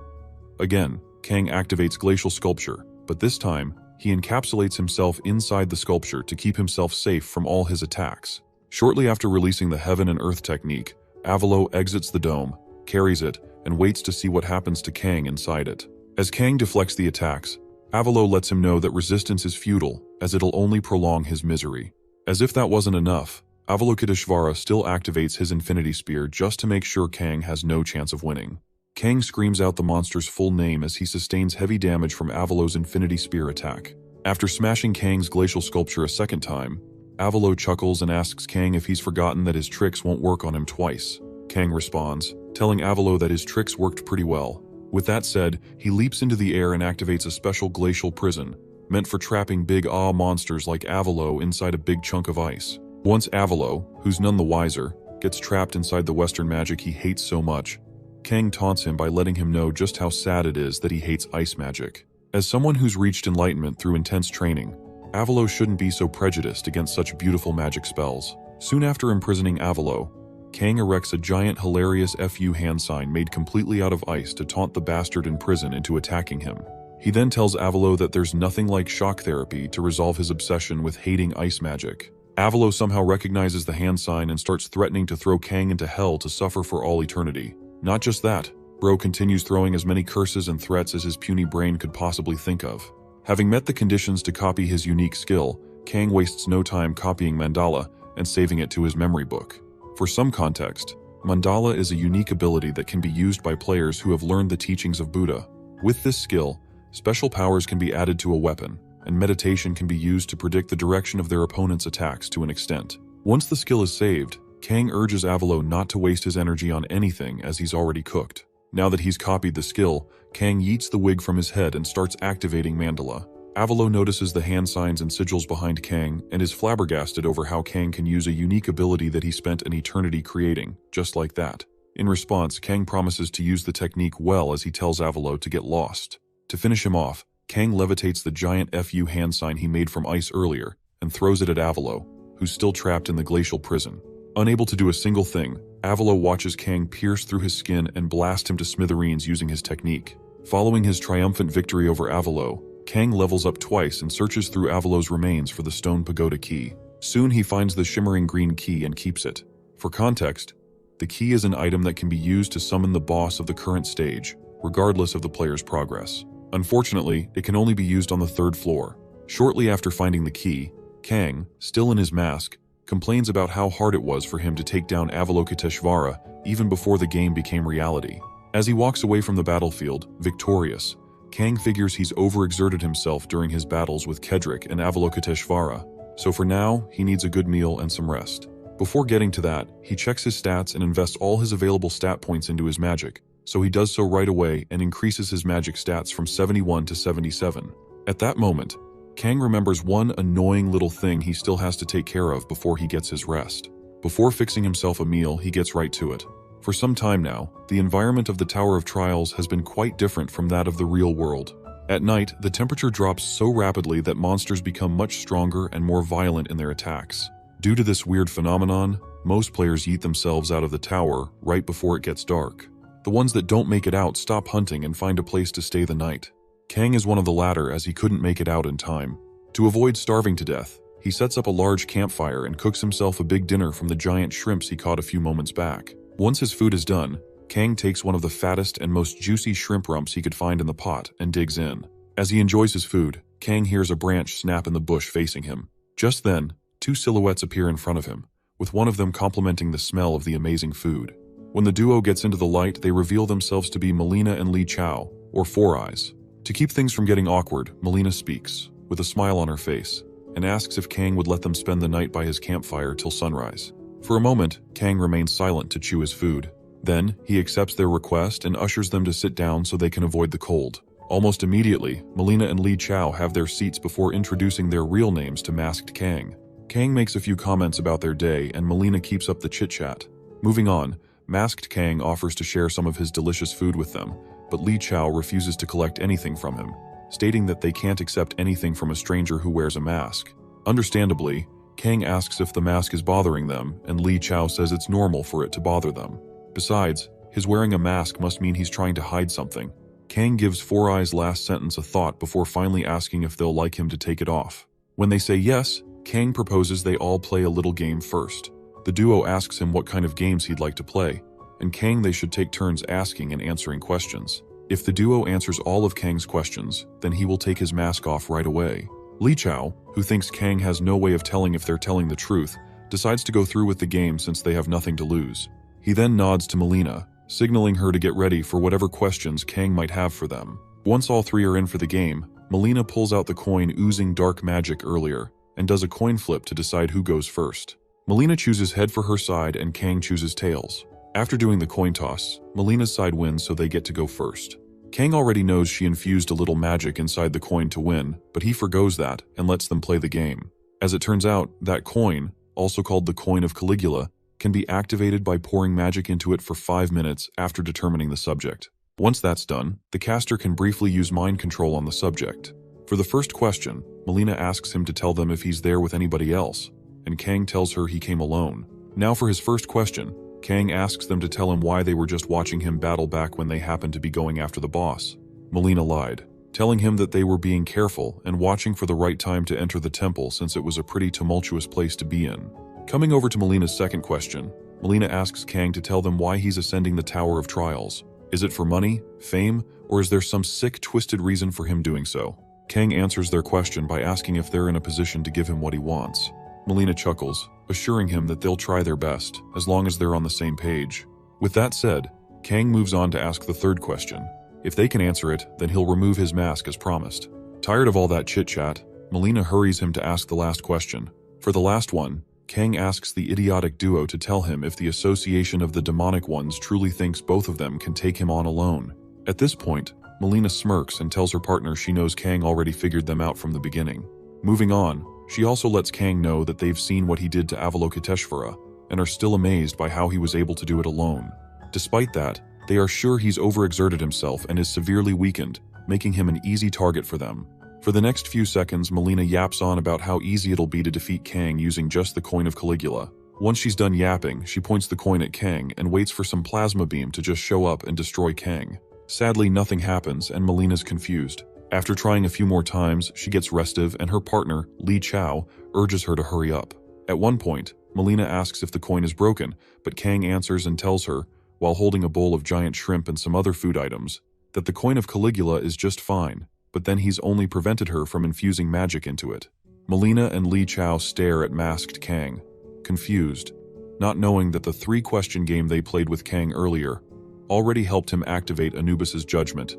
Again, Kang activates Glacial Sculpture, but this time, he encapsulates himself inside the sculpture to keep himself safe from all his attacks. Shortly after releasing the Heaven and Earth technique, Avalo exits the dome, carries it, and waits to see what happens to Kang inside it. As Kang deflects the attacks, Avalo lets him know that resistance is futile, as it'll only prolong his misery. As if that wasn't enough, Avalokiteshvara still activates his Infinity Spear just to make sure Kang has no chance of winning. Kang screams out the monster's full name as he sustains heavy damage from Avalo's Infinity Spear attack. After smashing Kang's Glacial Sculpture a second time, Avalo chuckles and asks Kang if he's forgotten that his tricks won't work on him twice. Kang responds, telling Avalo that his tricks worked pretty well. With that said, he leaps into the air and activates a special glacial prison, meant for trapping big monsters like Avalo inside a big chunk of ice. Once Avalo, who's none the wiser, gets trapped inside the Western magic he hates so much, Kang taunts him by letting him know just how sad it is that he hates ice magic. As someone who's reached enlightenment through intense training, Avalo shouldn't be so prejudiced against such beautiful magic spells. Soon after imprisoning Avalo, Kang erects a giant hilarious FU hand sign made completely out of ice to taunt the bastard in prison into attacking him. He then tells Avalo that there's nothing like shock therapy to resolve his obsession with hating ice magic. Avalo somehow recognizes the hand sign and starts threatening to throw Kang into hell to suffer for all eternity. Not just that, Bro continues throwing as many curses and threats as his puny brain could possibly think of. Having met the conditions to copy his unique skill, Kang wastes no time copying Mandala and saving it to his memory book. For some context, Mandala is a unique ability that can be used by players who have learned the teachings of Buddha. With this skill, special powers can be added to a weapon, and meditation can be used to predict the direction of their opponent's attacks to an extent. Once the skill is saved, Kang urges Avalo not to waste his energy on anything as he's already cooked. Now that he's copied the skill, Kang yeets the wig from his head and starts activating Mandala. Avalo notices the hand signs and sigils behind Kang and is flabbergasted over how Kang can use a unique ability that he spent an eternity creating, just like that. In response, Kang promises to use the technique well as he tells Avalo to get lost. To finish him off, Kang levitates the giant FU hand sign he made from ice earlier and throws it at Avalo, who's still trapped in the glacial prison. Unable to do a single thing, Avalo watches Kang pierce through his skin and blast him to smithereens using his technique. Following his triumphant victory over Avalo, Kang levels up twice and searches through Avalo's remains for the stone pagoda key. Soon he finds the shimmering green key and keeps it. For context, the key is an item that can be used to summon the boss of the current stage, regardless of the player's progress. Unfortunately, it can only be used on the 3rd floor. Shortly after finding the key, Kang, still in his mask, complains about how hard it was for him to take down Avalokiteshvara even before the game became reality. As he walks away from the battlefield, victorious, Kang figures he's overexerted himself during his battles with Kedrick and Avalokiteshvara, so for now, he needs a good meal and some rest. Before getting to that, he checks his stats and invests all his available stat points into his magic, so he does so right away and increases his magic stats from 71 to 77. At that moment, Kang remembers one annoying little thing he still has to take care of before he gets his rest. Before fixing himself a meal, he gets right to it. For some time now, the environment of the Tower of Trials has been quite different from that of the real world. At night, the temperature drops so rapidly that monsters become much stronger and more violent in their attacks. Due to this weird phenomenon, most players yeet themselves out of the tower right before it gets dark. The ones that don't make it out stop hunting and find a place to stay the night. Kang is one of the latter as he couldn't make it out in time. To avoid starving to death, he sets up a large campfire and cooks himself a big dinner from the giant shrimps he caught a few moments back. Once his food is done, Kang takes one of the fattest and most juicy shrimp rumps he could find in the pot and digs in. As he enjoys his food, Kang hears a branch snap in the bush facing him. Just then, 2 silhouettes appear in front of him, with one of them complimenting the smell of the amazing food. When the duo gets into the light, they reveal themselves to be Melina and Li Chao, or Four Eyes. To keep things from getting awkward, Melina speaks, with a smile on her face, and asks if Kang would let them spend the night by his campfire till sunrise. For a moment, Kang remains silent to chew his food. Then, he accepts their request and ushers them to sit down so they can avoid the cold. Almost immediately, Melina and Li Chao have their seats before introducing their real names to masked Kang. Kang makes a few comments about their day and Melina keeps up the chit-chat. Moving on, masked Kang offers to share some of his delicious food with them, but Li Chao refuses to collect anything from him, stating that they can't accept anything from a stranger who wears a mask. Understandably, Kang asks if the mask is bothering them, and Li Chao says it's normal for it to bother them. Besides, his wearing a mask must mean he's trying to hide something. Kang gives Four Eyes' last sentence a thought before finally asking if they'll like him to take it off. When they say yes, Kang proposes they all play a little game first. The duo asks him what kind of games he'd like to play, and Kang they should take turns asking and answering questions. If the duo answers all of Kang's questions, then he will take his mask off right away. Li Chao, who thinks Kang has no way of telling if they're telling the truth, decides to go through with the game since they have nothing to lose. He then nods to Melina, signaling her to get ready for whatever questions Kang might have for them. Once all three are in for the game, Melina pulls out the coin oozing dark magic earlier, and does a coin flip to decide who goes first. Melina chooses head for her side and Kang chooses tails. After doing the coin toss, Melina's side wins so they get to go first. Kang already knows she infused a little magic inside the coin to win, but he forgoes that and lets them play the game. As it turns out, that coin, also called the Coin of Caligula, can be activated by pouring magic into it for 5 minutes after determining the subject. Once that's done, the caster can briefly use mind control on the subject. For the first question, Melina asks him to tell them if he's there with anybody else, and Kang tells her he came alone. Now for his first question, Kang asks them to tell him why they were just watching him battle back when they happened to be going after the boss. Melina lied, telling him that they were being careful and watching for the right time to enter the temple since it was a pretty tumultuous place to be in. Coming over to Melina's second question, Melina asks Kang to tell them why he's ascending the Tower of Trials. Is it for money, fame, or is there some sick, twisted reason for him doing so? Kang answers their question by asking if they're in a position to give him what he wants. Melina chuckles, assuring him that they'll try their best, as long as they're on the same page. With that said, Kang moves on to ask the third question. If they can answer it, then he'll remove his mask as promised. Tired of all that chit-chat, Melina hurries him to ask the last question. For the last one, Kang asks the idiotic duo to tell him if the Association of the Demonic Ones truly thinks both of them can take him on alone. At this point, Melina smirks and tells her partner she knows Kang already figured them out from the beginning. Moving on, she also lets Kang know that they've seen what he did to Avalokiteshvara and are still amazed by how he was able to do it alone. Despite that, they are sure he's overexerted himself and is severely weakened, making him an easy target for them. For the next few seconds, Melina yaps on about how easy it'll be to defeat Kang using just the Coin of Caligula. Once she's done yapping, she points the coin at Kang and waits for some plasma beam to just show up and destroy Kang. Sadly, nothing happens and Melina's confused. After trying a few more times, she gets restive and her partner, Li Chao, urges her to hurry up. At one point, Melina asks if the coin is broken, but Kang answers and tells her, while holding a bowl of giant shrimp and some other food items, that the Coin of Caligula is just fine, but then he's only prevented her from infusing magic into it. Melina and Li Chao stare at masked Kang, confused, not knowing that the 3-question game they played with Kang earlier already helped him activate Anubis's judgment,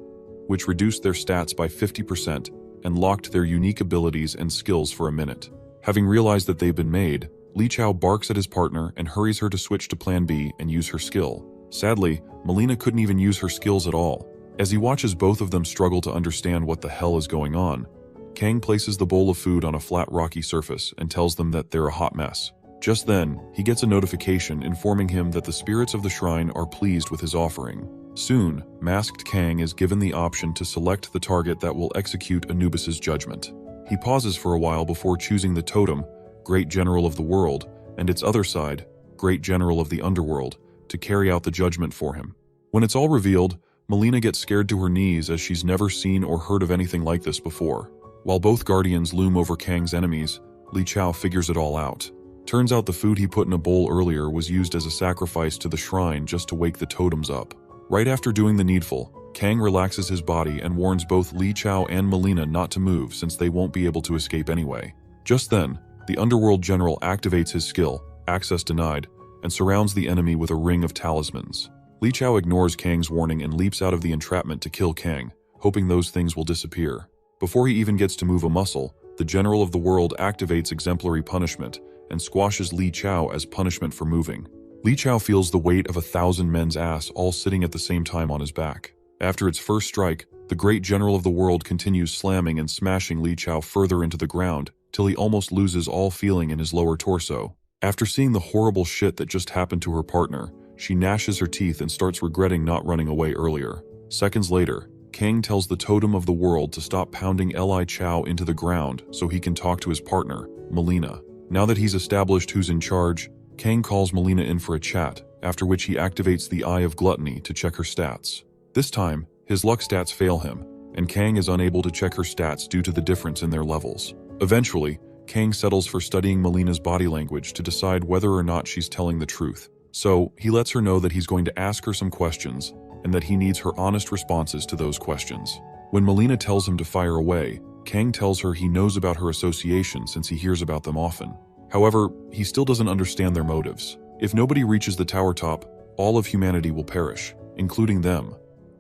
which reduced their stats by 50% and locked their unique abilities and skills for a minute. Having realized that they've been made, Li Chao barks at his partner and hurries her to switch to Plan B and use her skill. Sadly, Melina couldn't even use her skills at all. As he watches both of them struggle to understand what the hell is going on, Kang places the bowl of food on a flat rocky surface and tells them that they're a hot mess. Just then, he gets a notification informing him that the spirits of the shrine are pleased with his offering. Soon, masked Kang is given the option to select the target that will execute Anubis's judgment. He pauses for a while before choosing the totem, Great General of the World, and its other side, Great General of the Underworld, to carry out the judgment for him. When it's all revealed, Melina gets scared to her knees as she's never seen or heard of anything like this before. While both guardians loom over Kang's enemies, Li Chao figures it all out. Turns out the food he put in a bowl earlier was used as a sacrifice to the shrine just to wake the totems up. Right after doing the needful, Kang relaxes his body and warns both Li Chao and Melina not to move since they won't be able to escape anyway. Just then, the Underworld General activates his skill, Access Denied, and surrounds the enemy with a ring of talismans. Li Chao ignores Kang's warning and leaps out of the entrapment to kill Kang, hoping those things will disappear. Before he even gets to move a muscle, the General of the World activates Exemplary Punishment and squashes Li Chao as punishment for moving. Li Chao feels the weight of 1,000 men's ass all sitting at the same time on his back. After its first strike, The great general of the world continues slamming and smashing Li Chao further into the ground, till he almost loses all feeling in his lower torso. After seeing the horrible shit that just happened to her partner, she gnashes her teeth and starts regretting not running away earlier. Seconds later, Kang tells the totem of the world to stop pounding Li Chao into the ground so he can talk to his partner, Melina. Now that he's established who's in charge, Kang calls Melina in for a chat, after which he activates the Eye of Gluttony to check her stats. This time, his luck stats fail him, and Kang is unable to check her stats due to the difference in their levels. Eventually, Kang settles for studying Melina's body language to decide whether or not she's telling the truth. So, he lets her know that he's going to ask her some questions, and that he needs her honest responses to those questions. When Melina tells him to fire away, Kang tells her he knows about her association since he hears about them often. However, he still doesn't understand their motives. If nobody reaches the tower top, all of humanity will perish, including them.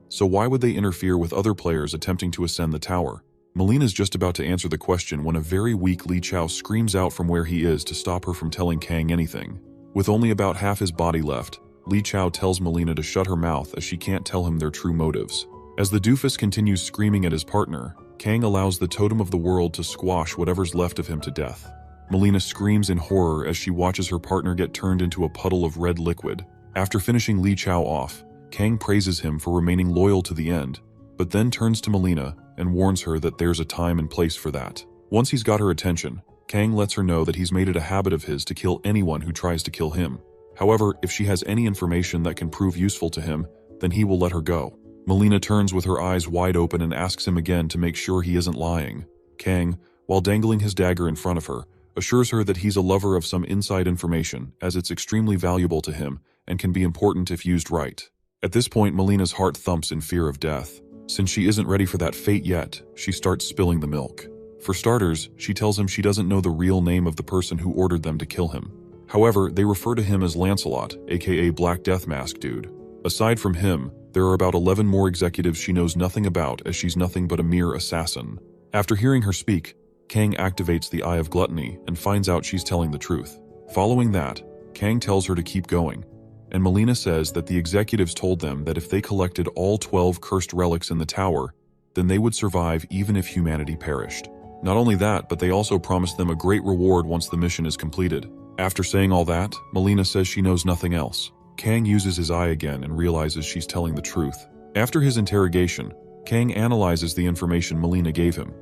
So why would they interfere with other players attempting to ascend the tower? Melina's just about to answer the question when a very weak Li Chao screams out from where he is to stop her from telling Kang anything. With only about half his body left, Li Chao tells Melina to shut her mouth as she can't tell him their true motives. As the doofus continues screaming at his partner, Kang allows the totem of the world to squash whatever's left of him to death. Melina screams in horror as she watches her partner get turned into a puddle of red liquid. After finishing Li Chao off, Kang praises him for remaining loyal to the end, but then turns to Melina and warns her that there's a time and place for that. Once he's got her attention, Kang lets her know that he's made it a habit of his to kill anyone who tries to kill him. However, if she has any information that can prove useful to him, then he will let her go. Melina turns with her eyes wide open and asks him again to make sure he isn't lying. Kang, while dangling his dagger in front of her, assures her that he's a lover of some inside information, as it's extremely valuable to him and can be important if used right. At this point, Melina's heart thumps in fear of death. Since she isn't ready for that fate yet, she starts spilling the milk. For starters, she tells him she doesn't know the real name of the person who ordered them to kill him. However, they refer to him as Lancelot, aka Black Death Mask Dude. Aside from him, there are about 11 more executives she knows nothing about, as she's nothing but a mere assassin. After hearing her speak, Kang activates the Eye of Gluttony and finds out she's telling the truth. Following that, Kang tells her to keep going, and Melina says that the executives told them that if they collected all 12 cursed relics in the tower, then they would survive even if humanity perished. Not only that, but they also promised them a great reward once the mission is completed. After saying all that, Melina says she knows nothing else. Kang uses his eye again and realizes she's telling the truth. After his interrogation, Kang analyzes the information Melina gave him.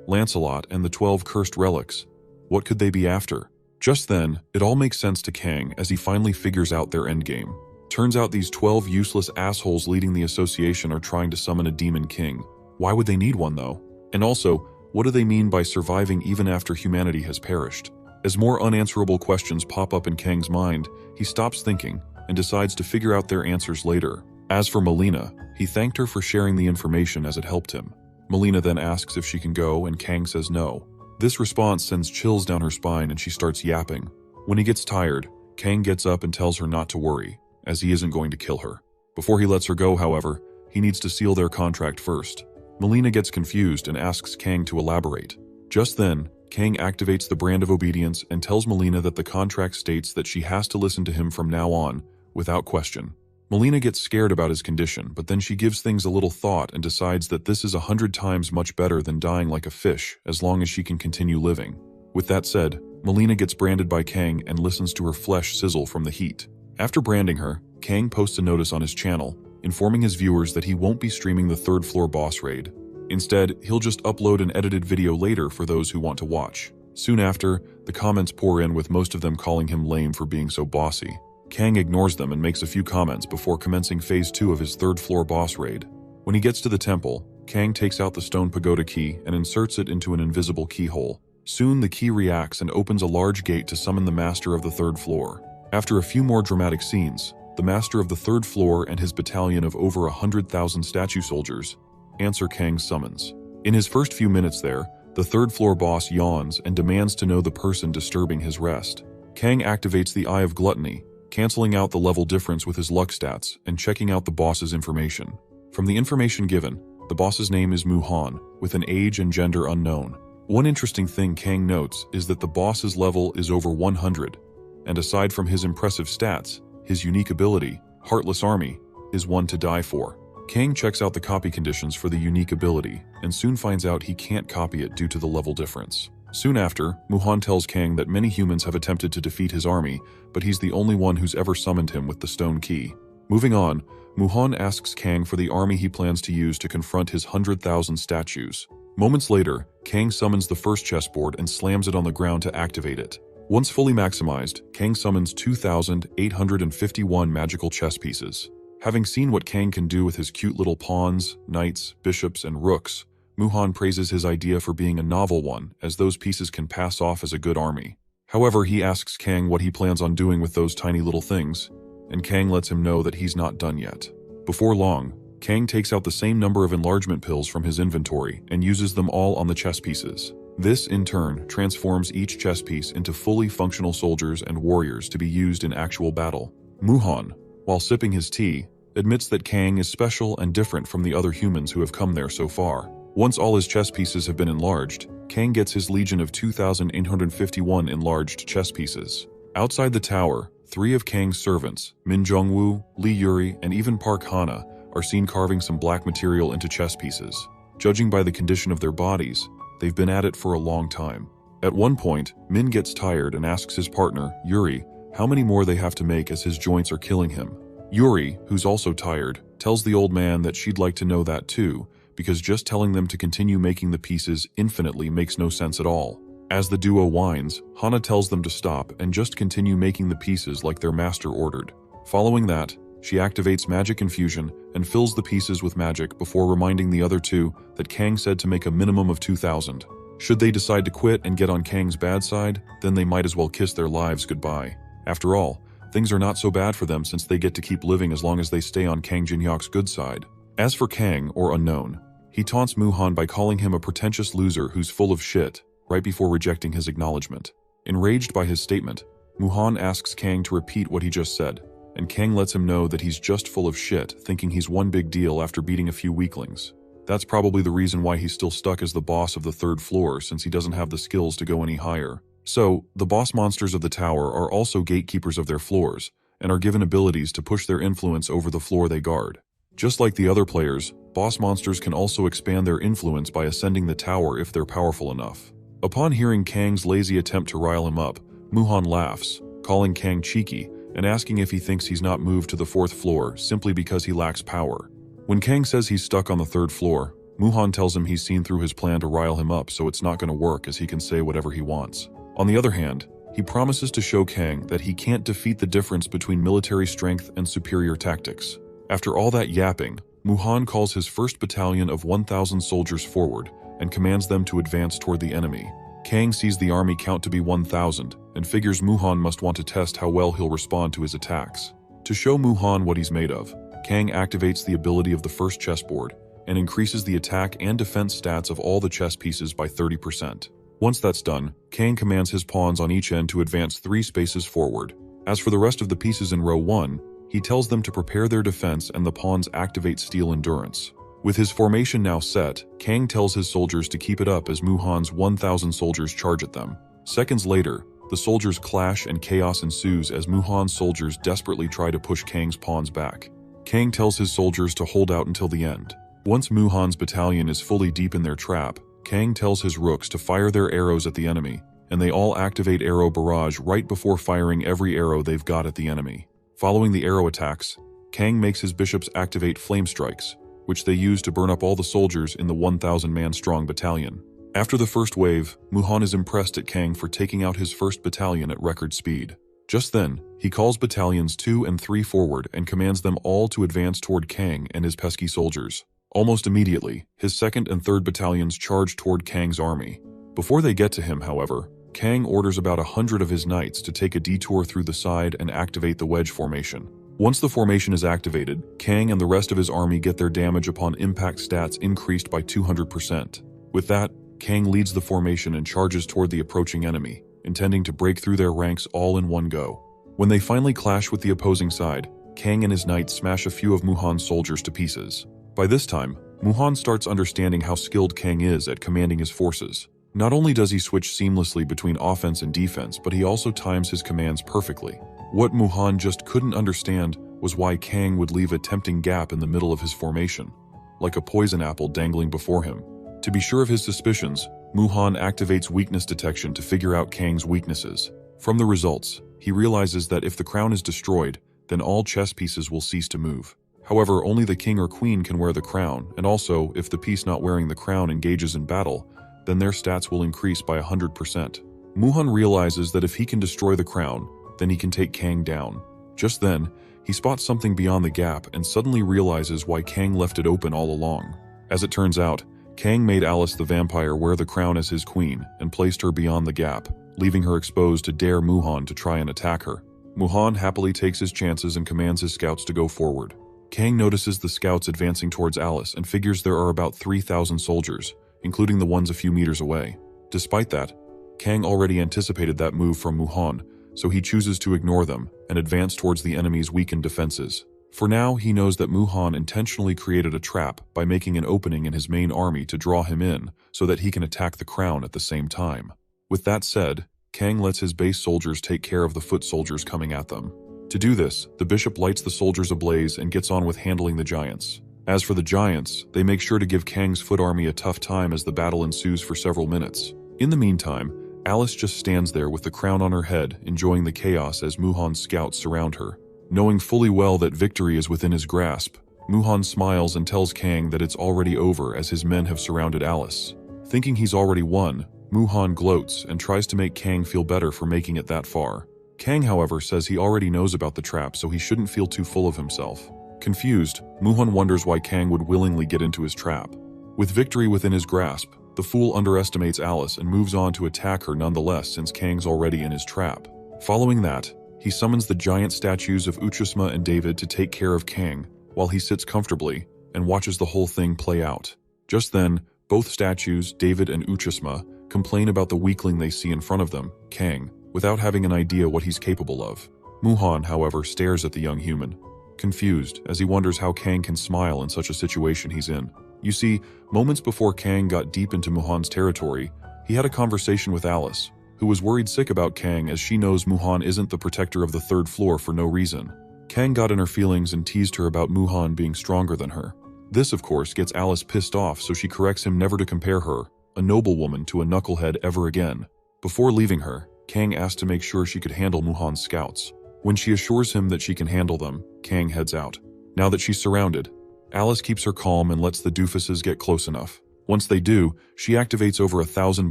Lancelot and the 12 cursed relics. What could they be after? Just then, it all makes sense to Kang as he finally figures out their endgame. Turns out these 12 useless assholes leading the association are trying to summon a demon king. Why would they need one though? And also, what do they mean by surviving even after humanity has perished? As more unanswerable questions pop up in Kang's mind, he stops thinking and decides to figure out their answers later. As for Melina, he thanked her for sharing the information as it helped him. Melina then asks if she can go, and Kang says no. This response sends chills down her spine and she starts yapping. When he gets tired, Kang gets up and tells her not to worry, as he isn't going to kill her. Before he lets her go, however, he needs to seal their contract first. Melina gets confused and asks Kang to elaborate. Just then, Kang activates the brand of obedience and tells Melina that the contract states that she has to listen to him from now on, without question. Melina gets scared about his condition, but then she gives things a little thought and decides that this is 100 times much better than dying like a fish, as long as she can continue living. With that said, Melina gets branded by Kang and listens to her flesh sizzle from the heat. After branding her, Kang posts a notice on his channel, informing his viewers that he won't be streaming the third floor boss raid. Instead, he'll just upload an edited video later for those who want to watch. Soon after, the comments pour in, with most of them calling him lame for being so bossy. Kang ignores them and makes a few comments before commencing phase 2 of his third floor boss raid. When he gets to the temple, Kang takes out the stone pagoda key and inserts it into an invisible keyhole. Soon the key reacts and opens a large gate to summon the master of the third floor. After a few more dramatic scenes, the master of the third floor and his battalion of over 100,000 statue soldiers answer Kang's summons. In his first few minutes there, the third floor boss yawns and demands to know the person disturbing his rest. Kang activates the Eye of Gluttony, canceling out the level difference with his luck stats and checking out the boss's information. From the information given, the boss's name is Muhan, with an age and gender unknown. One interesting thing Kang notes is that the boss's level is over 100, and aside from his impressive stats, his unique ability, Heartless Army, is one to die for. Kang checks out the copy conditions for the unique ability, and soon finds out he can't copy it due to the level difference. Soon after, Muhan tells Kang that many humans have attempted to defeat his army, but he's the only one who's ever summoned him with the stone key. Moving on, Muhan asks Kang for the army he plans to use to confront his 100,000 statues. Moments later, Kang summons the first chessboard and slams it on the ground to activate it. Once fully maximized, Kang summons 2,851 magical chess pieces. Having seen what Kang can do with his cute little pawns, knights, bishops, and rooks, Muhan praises his idea for being a novel one, as those pieces can pass off as a good army. However, he asks Kang what he plans on doing with those tiny little things, and Kang lets him know that he's not done yet. Before long, Kang takes out the same number of enlargement pills from his inventory and uses them all on the chess pieces. This, in turn, transforms each chess piece into fully functional soldiers and warriors to be used in actual battle. Muhan, while sipping his tea, admits that Kang is special and different from the other humans who have come there so far. Once all his chess pieces have been enlarged, Kang gets his legion of 2,851 enlarged chess pieces. Outside the tower, 3 of Kang's servants, Min Jongwoo, Lee Yuri, and even Park Hana, are seen carving some black material into chess pieces. Judging by the condition of their bodies, they've been at it for a long time. At one point, Min gets tired and asks his partner, Yuri, how many more they have to make as his joints are killing him. Yuri, who's also tired, tells the old man that she'd like to know that too, because just telling them to continue making the pieces infinitely makes no sense at all. As the duo whines, Hana tells them to stop and just continue making the pieces like their master ordered. Following that, she activates magic infusion and fills the pieces with magic before reminding the other two that Kang said to make a minimum of 2,000. Should they decide to quit and get on Kang's bad side, then they might as well kiss their lives goodbye. After all, things are not so bad for them since they get to keep living as long as they stay on Kang Jinhyuk's good side. As for Kang, or Unknown, he taunts Muhan by calling him a pretentious loser who's full of shit, right before rejecting his acknowledgement. Enraged by his statement, Muhan asks Kang to repeat what he just said, and Kang lets him know that he's just full of shit, thinking he's one big deal after beating a few weaklings. That's probably the reason why he's still stuck as the boss of the 3rd floor, since he doesn't have the skills to go any higher. So, the boss monsters of the tower are also gatekeepers of their floors, and are given abilities to push their influence over the floor they guard. Just like the other players, boss monsters can also expand their influence by ascending the tower if they're powerful enough. Upon hearing Kang's lazy attempt to rile him up, Muhan laughs, calling Kang cheeky, and asking if he thinks he's not moved to the 4th floor simply because he lacks power. When Kang says he's stuck on the 3rd floor, Muhan tells him he's seen through his plan to rile him up, so it's not going to work, as he can say whatever he wants. On the other hand, he promises to show Kang that he can't defeat the difference between military strength and superior tactics. After all that yapping, Muhan calls his 1st battalion of 1,000 soldiers forward and commands them to advance toward the enemy. Kang sees the army count to be 1,000 and figures Muhan must want to test how well he'll respond to his attacks. To show Muhan what he's made of, Kang activates the ability of the first chessboard and increases the attack and defense stats of all the chess pieces by 30%. Once that's done, Kang commands his pawns on each end to advance 3 spaces forward. As for the rest of the pieces in row 1, he tells them to prepare their defense and the pawns activate steel endurance. With his formation now set, Kang tells his soldiers to keep it up as Muhan's 1,000 soldiers charge at them. Seconds later, the soldiers clash and chaos ensues as Muhan's soldiers desperately try to push Kang's pawns back. Kang tells his soldiers to hold out until the end. Once Muhan's battalion is fully deep in their trap, Kang tells his rooks to fire their arrows at the enemy, and they all activate arrow barrage right before firing every arrow they've got at the enemy. Following the arrow attacks, Kang makes his bishops activate flame strikes, which they use to burn up all the soldiers in the 1,000-man-strong battalion. After the first wave, Muhan is impressed at Kang for taking out his 1st battalion at record speed. Just then, he calls battalions 2 and 3 forward and commands them all to advance toward Kang and his pesky soldiers. Almost immediately, his 2nd and 3rd battalions charge toward Kang's army. Before they get to him, however, Kang orders about 100 of his knights to take a detour through the side and activate the wedge formation. Once the formation is activated, Kang and the rest of his army get their damage upon impact stats increased by 200%. With that, Kang leads the formation and charges toward the approaching enemy, intending to break through their ranks all in one go. When they finally clash with the opposing side, Kang and his knights smash a few of Muhan's soldiers to pieces. By this time, Muhan starts understanding how skilled Kang is at commanding his forces. Not only does he switch seamlessly between offense and defense, but he also times his commands perfectly. What Muhan just couldn't understand was why Kang would leave a tempting gap in the middle of his formation, like a poison apple dangling before him. To be sure of his suspicions, Muhan activates weakness detection to figure out Kang's weaknesses. From the results, he realizes that if the crown is destroyed, then all chess pieces will cease to move. However, only the king or queen can wear the crown, and also, if the piece not wearing the crown engages in battle, then their stats will increase by 100%. Muhan realizes that if he can destroy the crown, then he can take Kang down. Just then, he spots something beyond the gap and suddenly realizes why Kang left it open all along. As it turns out, Kang made Alice the vampire wear the crown as his queen and placed her beyond the gap, leaving her exposed to dare Muhan to try and attack her. Muhan happily takes his chances and commands his scouts to go forward. Kang notices the scouts advancing towards Alice and figures there are about 3,000 soldiers, including the ones a few meters away. Despite that, Kang already anticipated that move from Muhan, so he chooses to ignore them and advance towards the enemy's weakened defenses. For now, he knows that Muhan intentionally created a trap by making an opening in his main army to draw him in so that he can attack the crown at the same time. With that said, Kang lets his base soldiers take care of the foot soldiers coming at them. To do this, the bishop lights the soldiers ablaze and gets on with handling the giants. As for the giants, they make sure to give Kang's foot army a tough time as the battle ensues for several minutes. In the meantime, Alice just stands there with the crown on her head, enjoying the chaos as Muhan's scouts surround her. Knowing fully well that victory is within his grasp, Muhan smiles and tells Kang that it's already over as his men have surrounded Alice. Thinking he's already won, Muhan gloats and tries to make Kang feel better for making it that far. Kang, however, says he already knows about the trap, so he shouldn't feel too full of himself. Confused, Muhan wonders why Kang would willingly get into his trap. With victory within his grasp, the fool underestimates Alice and moves on to attack her nonetheless since Kang's already in his trap. Following that, he summons the giant statues of Uchusma and David to take care of Kang, while he sits comfortably and watches the whole thing play out. Just then, both statues, David and Uchusma, complain about the weakling they see in front of them, Kang, without having an idea what he's capable of. Muhan, however, stares at the young human, confused as he wonders how Kang can smile in such a situation he's in. You see, moments before Kang got deep into Muhan's territory, he had a conversation with Alice, who was worried sick about Kang as she knows Muhan isn't the protector of the third floor for no reason. Kang got in her feelings and teased her about Muhan being stronger than her. This, of course, gets Alice pissed off, so she corrects him never to compare her, a noblewoman, to a knucklehead ever again. Before leaving her, Kang asks to make sure she could handle Muhan's scouts. When she assures him that she can handle them, Kang heads out. Now that she's surrounded, Alice keeps her calm and lets the doofuses get close enough. Once they do, she activates over 1,000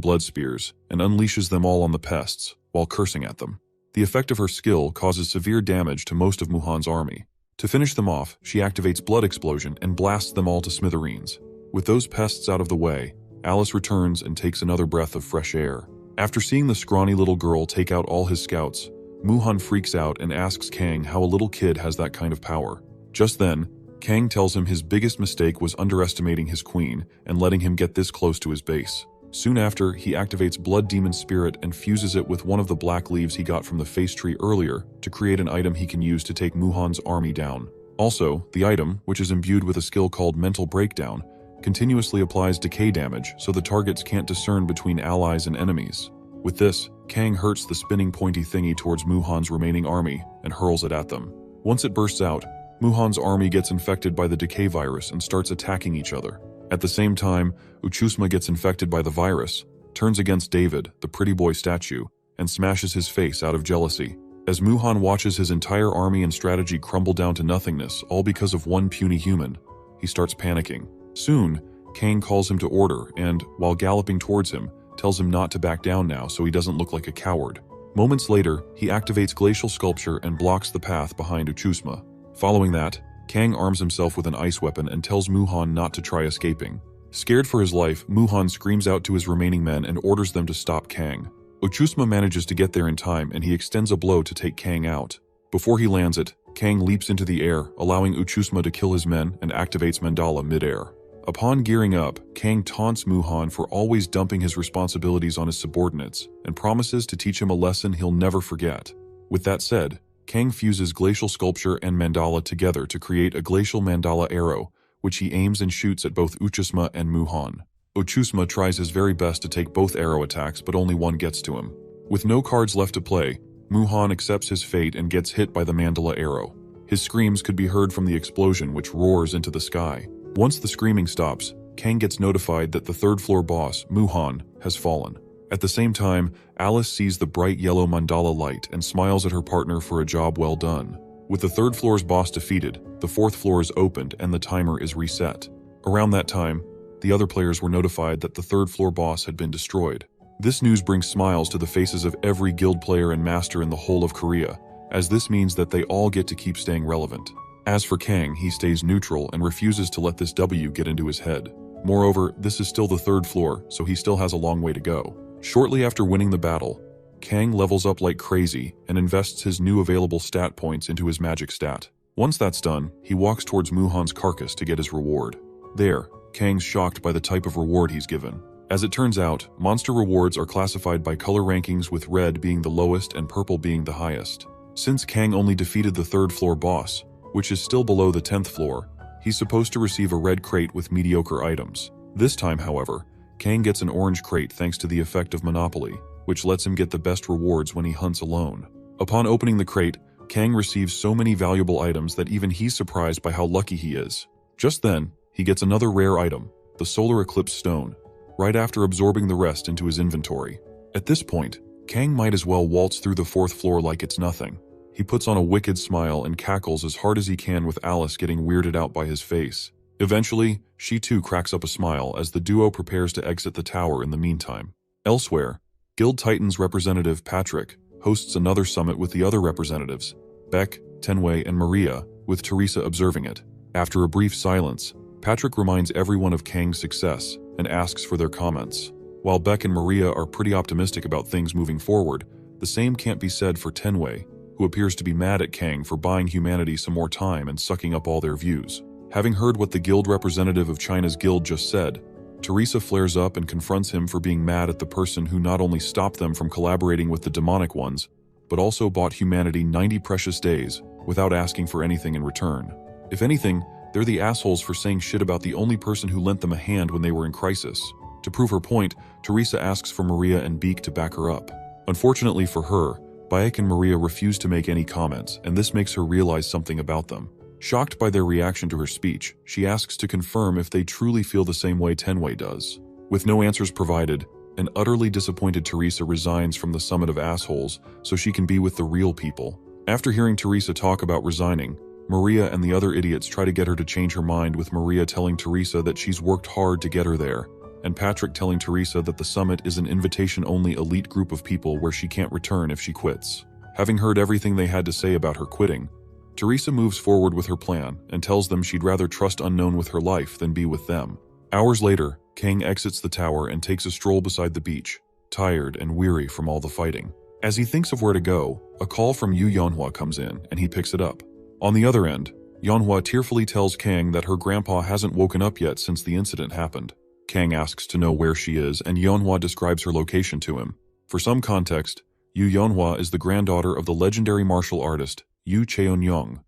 blood spears and unleashes them all on the pests, while cursing at them. The effect of her skill causes severe damage to most of Muhan's army. To finish them off, she activates Blood Explosion and blasts them all to smithereens. With those pests out of the way, Alice returns and takes another breath of fresh air. After seeing the scrawny little girl take out all his scouts, Muhan freaks out and asks Kang how a little kid has that kind of power. Just then, Kang tells him his biggest mistake was underestimating his queen and letting him get this close to his base. Soon after, he activates Blood Demon Spirit and fuses it with one of the black leaves he got from the face tree earlier to create an item he can use to take Muhan's army down. Also, the item, which is imbued with a skill called Mental Breakdown, continuously applies decay damage so the targets can't discern between allies and enemies. With this, Kang hurts the spinning pointy thingy towards Muhan's remaining army and hurls it at them. Once it bursts out, Muhan's army gets infected by the decay virus and starts attacking each other. At the same time, Uchusma gets infected by the virus, turns against David, the pretty boy statue, and smashes his face out of jealousy. As Muhan watches his entire army and strategy crumble down to nothingness, all because of one puny human, he starts panicking. Soon, Kang calls him to order and, while galloping towards him, tells him not to back down now so he doesn't look like a coward. Moments later, he activates Glacial Sculpture and blocks the path behind Uchusma. Following that, Kang arms himself with an ice weapon and tells Muhan not to try escaping. Scared for his life, Muhan screams out to his remaining men and orders them to stop Kang. Uchusma manages to get there in time and he extends a blow to take Kang out. Before he lands it, Kang leaps into the air, allowing Uchusma to kill his men and activates Mandala mid-air. Upon gearing up, Kang taunts Muhan for always dumping his responsibilities on his subordinates and promises to teach him a lesson he'll never forget. With that said, Kang fuses Glacial Sculpture and Mandala together to create a Glacial Mandala arrow, which he aims and shoots at both Uchusma and Muhan. Uchusma tries his very best to take both arrow attacks, but only one gets to him. With no cards left to play, Muhan accepts his fate and gets hit by the Mandala arrow. His screams could be heard from the explosion, which roars into the sky. Once the screaming stops, Kang gets notified that the third-floor boss, Muhan, has fallen. At the same time, Alice sees the bright yellow mandala light and smiles at her partner for a job well done. With the third floor's boss defeated, the fourth floor is opened and the timer is reset. Around that time, the other players were notified that the third floor boss had been destroyed. This news brings smiles to the faces of every guild player and master in the whole of Korea, as this means that they all get to keep staying relevant. As for Kang, he stays neutral and refuses to let this W get into his head. Moreover, this is still the third floor, so he still has a long way to go. Shortly after winning the battle, Kang levels up like crazy and invests his new available stat points into his magic stat. Once that's done, he walks towards Muhan's carcass to get his reward. There, Kang's shocked by the type of reward he's given. As it turns out, monster rewards are classified by color rankings, with red being the lowest and purple being the highest. Since Kang only defeated the third floor boss, which is still below the 10th floor, he's supposed to receive a red crate with mediocre items. This time, however, Kang gets an orange crate thanks to the effect of Monopoly, which lets him get the best rewards when he hunts alone. Upon opening the crate, Kang receives so many valuable items that even he's surprised by how lucky he is. Just then, he gets another rare item, the Solar Eclipse Stone, right after absorbing the rest into his inventory. At this point, Kang might as well waltz through the fourth floor like it's nothing. He puts on a wicked smile and cackles as hard as he can, with Alice getting weirded out by his face. Eventually, she too cracks up a smile as the duo prepares to exit the tower in the meantime. Elsewhere, Guild Titans representative Patrick hosts another summit with the other representatives, Beck, Tenwei, and Maria, with Teresa observing it. After a brief silence, Patrick reminds everyone of Kang's success and asks for their comments. While Beck and Maria are pretty optimistic about things moving forward, the same can't be said for Tenwei, who appears to be mad at Kang for buying humanity some more time and sucking up all their views. Having heard what the guild representative of China's guild just said, Teresa flares up and confronts him for being mad at the person who not only stopped them from collaborating with the demonic ones, but also bought humanity 90 precious days without asking for anything in return. If anything, they're the assholes for saying shit about the only person who lent them a hand when they were in crisis. To prove her point, Teresa asks for Maria and Beek to back her up. Unfortunately for her, Bayek and Maria refuse to make any comments, and this makes her realize something about them. Shocked by their reaction to her speech, she asks to confirm if they truly feel the same way Tenwei does. With no answers provided, an utterly disappointed Teresa resigns from the summit of assholes so she can be with the real people. After hearing Teresa talk about resigning, Maria and the other idiots try to get her to change her mind, with Maria telling Teresa that she's worked hard to get her there, and Patrick telling Teresa that the summit is an invitation-only elite group of people where she can't return if she quits. Having heard everything they had to say about her quitting, Teresa moves forward with her plan and tells them she'd rather trust unknown with her life than be with them. Hours later, Kang exits the tower and takes a stroll beside the beach, tired and weary from all the fighting. As he thinks of where to go, a call from Yu Yeonhwa comes in and he picks it up. On the other end, Yeonhwa tearfully tells Kang that her grandpa hasn't woken up yet since the incident happened. Kang asks to know where she is, and Yeonhwa describes her location to him. For some context, Yu Yeonhwa is the granddaughter of the legendary martial artist Yu Cheon-young,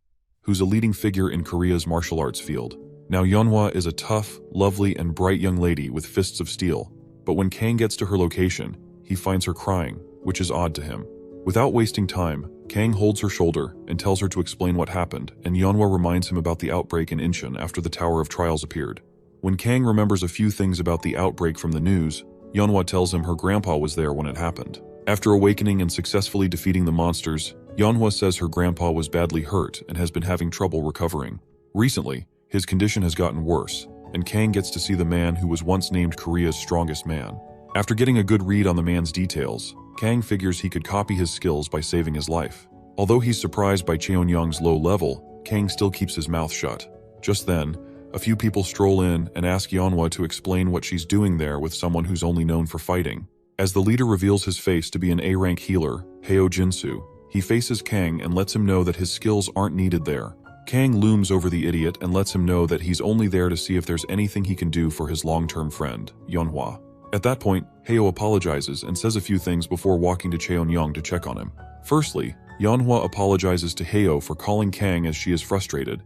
who's a leading figure in Korea's martial arts field. Now, Yeonhwa is a tough, lovely, and bright young lady with fists of steel, but when Kang gets to her location, he finds her crying, which is odd to him. Without wasting time, Kang holds her shoulder and tells her to explain what happened, and Yeonhwa reminds him about the outbreak in Incheon after the Tower of Trials appeared. When Kang remembers a few things about the outbreak from the news, Yeonhwa tells him her grandpa was there when it happened. After awakening and successfully defeating the monsters, Yeonhwa says her grandpa was badly hurt and has been having trouble recovering. Recently, his condition has gotten worse, and Kang gets to see the man who was once named Korea's strongest man. After getting a good read on the man's details, Kang figures he could copy his skills by saving his life. Although he's surprised by Cheon-young's low level, Kang still keeps his mouth shut. Just then, a few people stroll in and ask Yeonhwa to explain what she's doing there with someone who's only known for fighting. As the leader reveals his face to be an A-rank healer, Heo Jinsu, he faces Kang and lets him know that his skills aren't needed there. Kang looms over the idiot and lets him know that he's only there to see if there's anything he can do for his long-term friend, Yeonhwa. At that point, Heo apologizes and says a few things before walking to Cheon-young to check on him. Firstly, Yeonhwa apologizes to Heo for calling Kang as she is frustrated,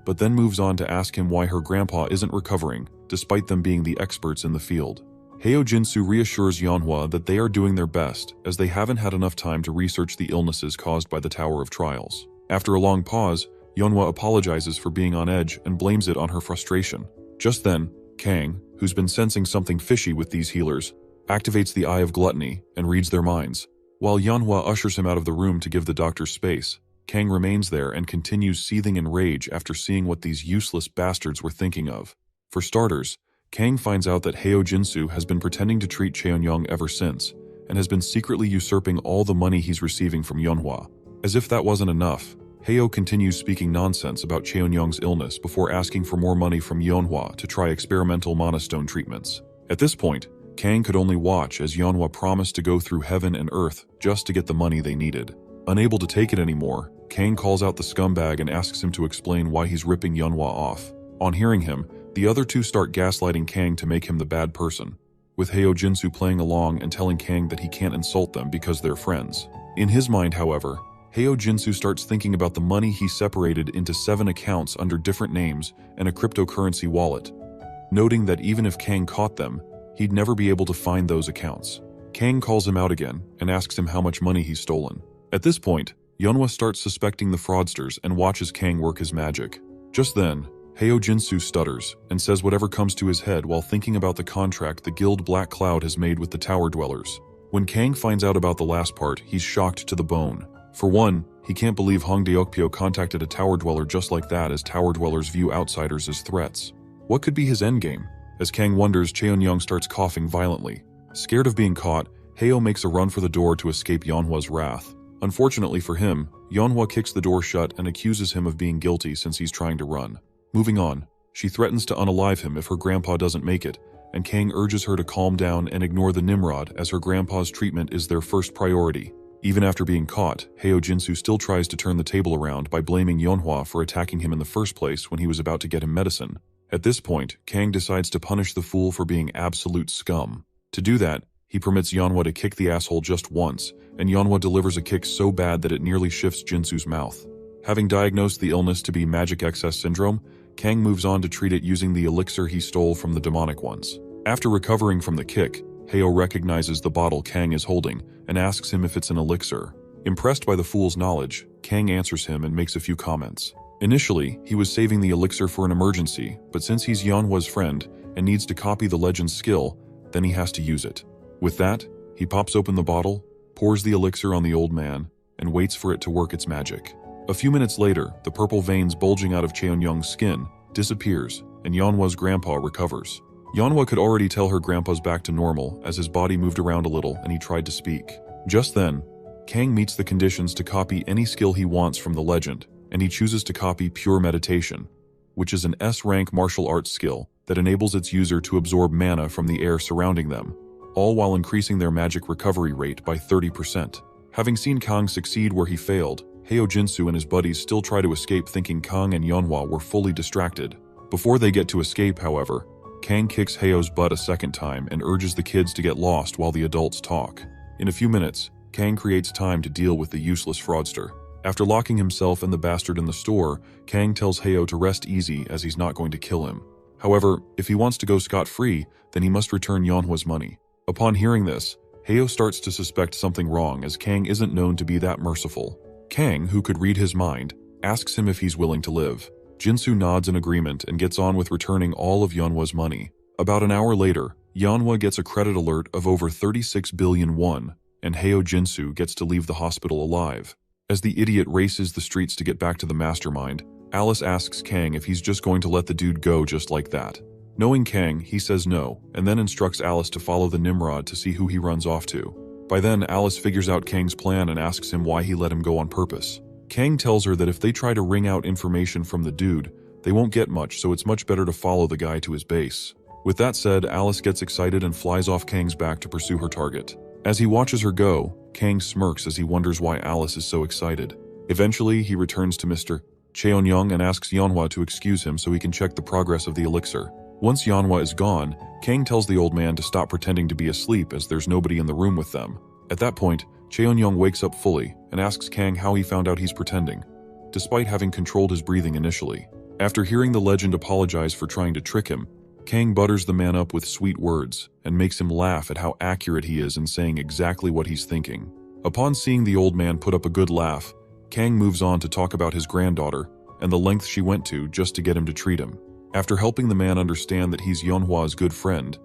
but then moves on to ask him why her grandpa isn't recovering, despite them being the experts in the field. Heo Jinsu reassures Yeonhwa that they are doing their best, as they haven't had enough time to research the illnesses caused by the Tower of Trials. After a long pause, Yeonhwa apologizes for being on edge and blames it on her frustration. Just then, Kang, who's been sensing something fishy with these healers, activates the Eye of Gluttony and reads their minds. While Yeonhwa ushers him out of the room to give the doctor space, Kang remains there and continues seething in rage after seeing what these useless bastards were thinking of. For starters, Kang finds out that Heo Jinsu has been pretending to treat Cheon-young ever since, and has been secretly usurping all the money he's receiving from Yeonhwa. As if that wasn't enough, Heo continues speaking nonsense about Cheon-young's illness before asking for more money from Yeonhwa to try experimental monostone treatments. At this point, Kang could only watch as Yeonhwa promised to go through heaven and earth just to get the money they needed. Unable to take it anymore, Kang calls out the scumbag and asks him to explain why he's ripping Yeonhwa off. On hearing him, the other two start gaslighting Kang to make him the bad person, with Heo Jinsu playing along and telling Kang that he can't insult them because they're friends. In his mind, however, Heo Jinsu starts thinking about the money he separated into 7 accounts under different names and a cryptocurrency wallet, noting that even if Kang caught them, he'd never be able to find those accounts. Kang calls him out again and asks him how much money he's stolen. At this point, Yeonhwa starts suspecting the fraudsters and watches Kang work his magic. Just then, Heo Jinsu stutters and says whatever comes to his head while thinking about the contract the guild Black Cloud has made with the tower dwellers. When Kang finds out about the last part, he's shocked to the bone. For one, he can't believe Hong Deokpyo contacted a tower dweller just like that, as tower dwellers view outsiders as threats. What could be his endgame? As Kang wonders, Cheon-young starts coughing violently. Scared of being caught, Heo makes a run for the door to escape Yeonhwa's wrath. Unfortunately for him, Yeonhwa kicks the door shut and accuses him of being guilty since he's trying to run. Moving on, she threatens to unalive him if her grandpa doesn't make it, and Kang urges her to calm down and ignore the Nimrod, as her grandpa's treatment is their first priority. Even after being caught, Heo Jinsu still tries to turn the table around by blaming Yeonhwa for attacking him in the first place when he was about to get him medicine. At this point, Kang decides to punish the fool for being absolute scum. To do that, he permits Yeonhwa to kick the asshole just once, and Yeonhwa delivers a kick so bad that it nearly shifts Jinsu's mouth. Having diagnosed the illness to be magic excess syndrome, Kang moves on to treat it using the elixir he stole from the demonic ones. After recovering from the kick, Heo recognizes the bottle Kang is holding and asks him if it's an elixir. Impressed by the fool's knowledge, Kang answers him and makes a few comments. Initially, he was saving the elixir for an emergency, but since he's Yeonhwa's friend and needs to copy the legend's skill, then he has to use it. With that, he pops open the bottle, pours the elixir on the old man, and waits for it to work its magic. A few minutes later, the purple veins bulging out of Cheon-young's skin disappears, and Yeonhwa's grandpa recovers. Yeonhwa could already tell her grandpa's back to normal as his body moved around a little and he tried to speak. Just then, Kang meets the conditions to copy any skill he wants from the legend, and he chooses to copy Pure Meditation, which is an S-rank martial arts skill that enables its user to absorb mana from the air surrounding them, all while increasing their magic recovery rate by 30%. Having seen Kang succeed where he failed, Heo Jinsu and his buddies still try to escape, thinking Kang and Yeonhwa were fully distracted. Before they get to escape, however, Kang kicks Heo's butt a second time and urges the kids to get lost while the adults talk. In a few minutes, Kang creates time to deal with the useless fraudster. After locking himself and the bastard in the store, Kang tells Heo to rest easy as he's not going to kill him. However, if he wants to go scot-free, then he must return Yeonhwa's money. Upon hearing this, Heo starts to suspect something wrong, as Kang isn't known to be that merciful. Kang, who could read his mind, asks him if he's willing to live. Jinsu nods in agreement and gets on with returning all of Yeonhwa's money. About an hour later, Yeonhwa gets a credit alert of over 36 billion won, and Heo Jinsu gets to leave the hospital alive. As the idiot races the streets to get back to the mastermind, Alice asks Kang if he's just going to let the dude go just like that. Knowing Kang, he says no, and then instructs Alice to follow the Nimrod to see who he runs off to. By then, Alice figures out Kang's plan and asks him why he let him go on purpose. Kang tells her that if they try to wring out information from the dude, they won't get much, so it's much better to follow the guy to his base. With that said, Alice gets excited and flies off Kang's back to pursue her target. As he watches her go, Kang smirks as he wonders why Alice is so excited. Eventually, he returns to Mr. Cheon-young and asks Yeonhwa to excuse him so he can check the progress of the elixir. Once Yeonhwa is gone, Kang tells the old man to stop pretending to be asleep as there's nobody in the room with them. At that point, Cheon-young wakes up fully and asks Kang how he found out he's pretending, despite having controlled his breathing initially. After hearing the legend apologize for trying to trick him, Kang butters the man up with sweet words and makes him laugh at how accurate he is in saying exactly what he's thinking. Upon seeing the old man put up a good laugh, Kang moves on to talk about his granddaughter and the length she went to just to get him to treat him. After helping the man understand that he's Yeonhwa's good friend,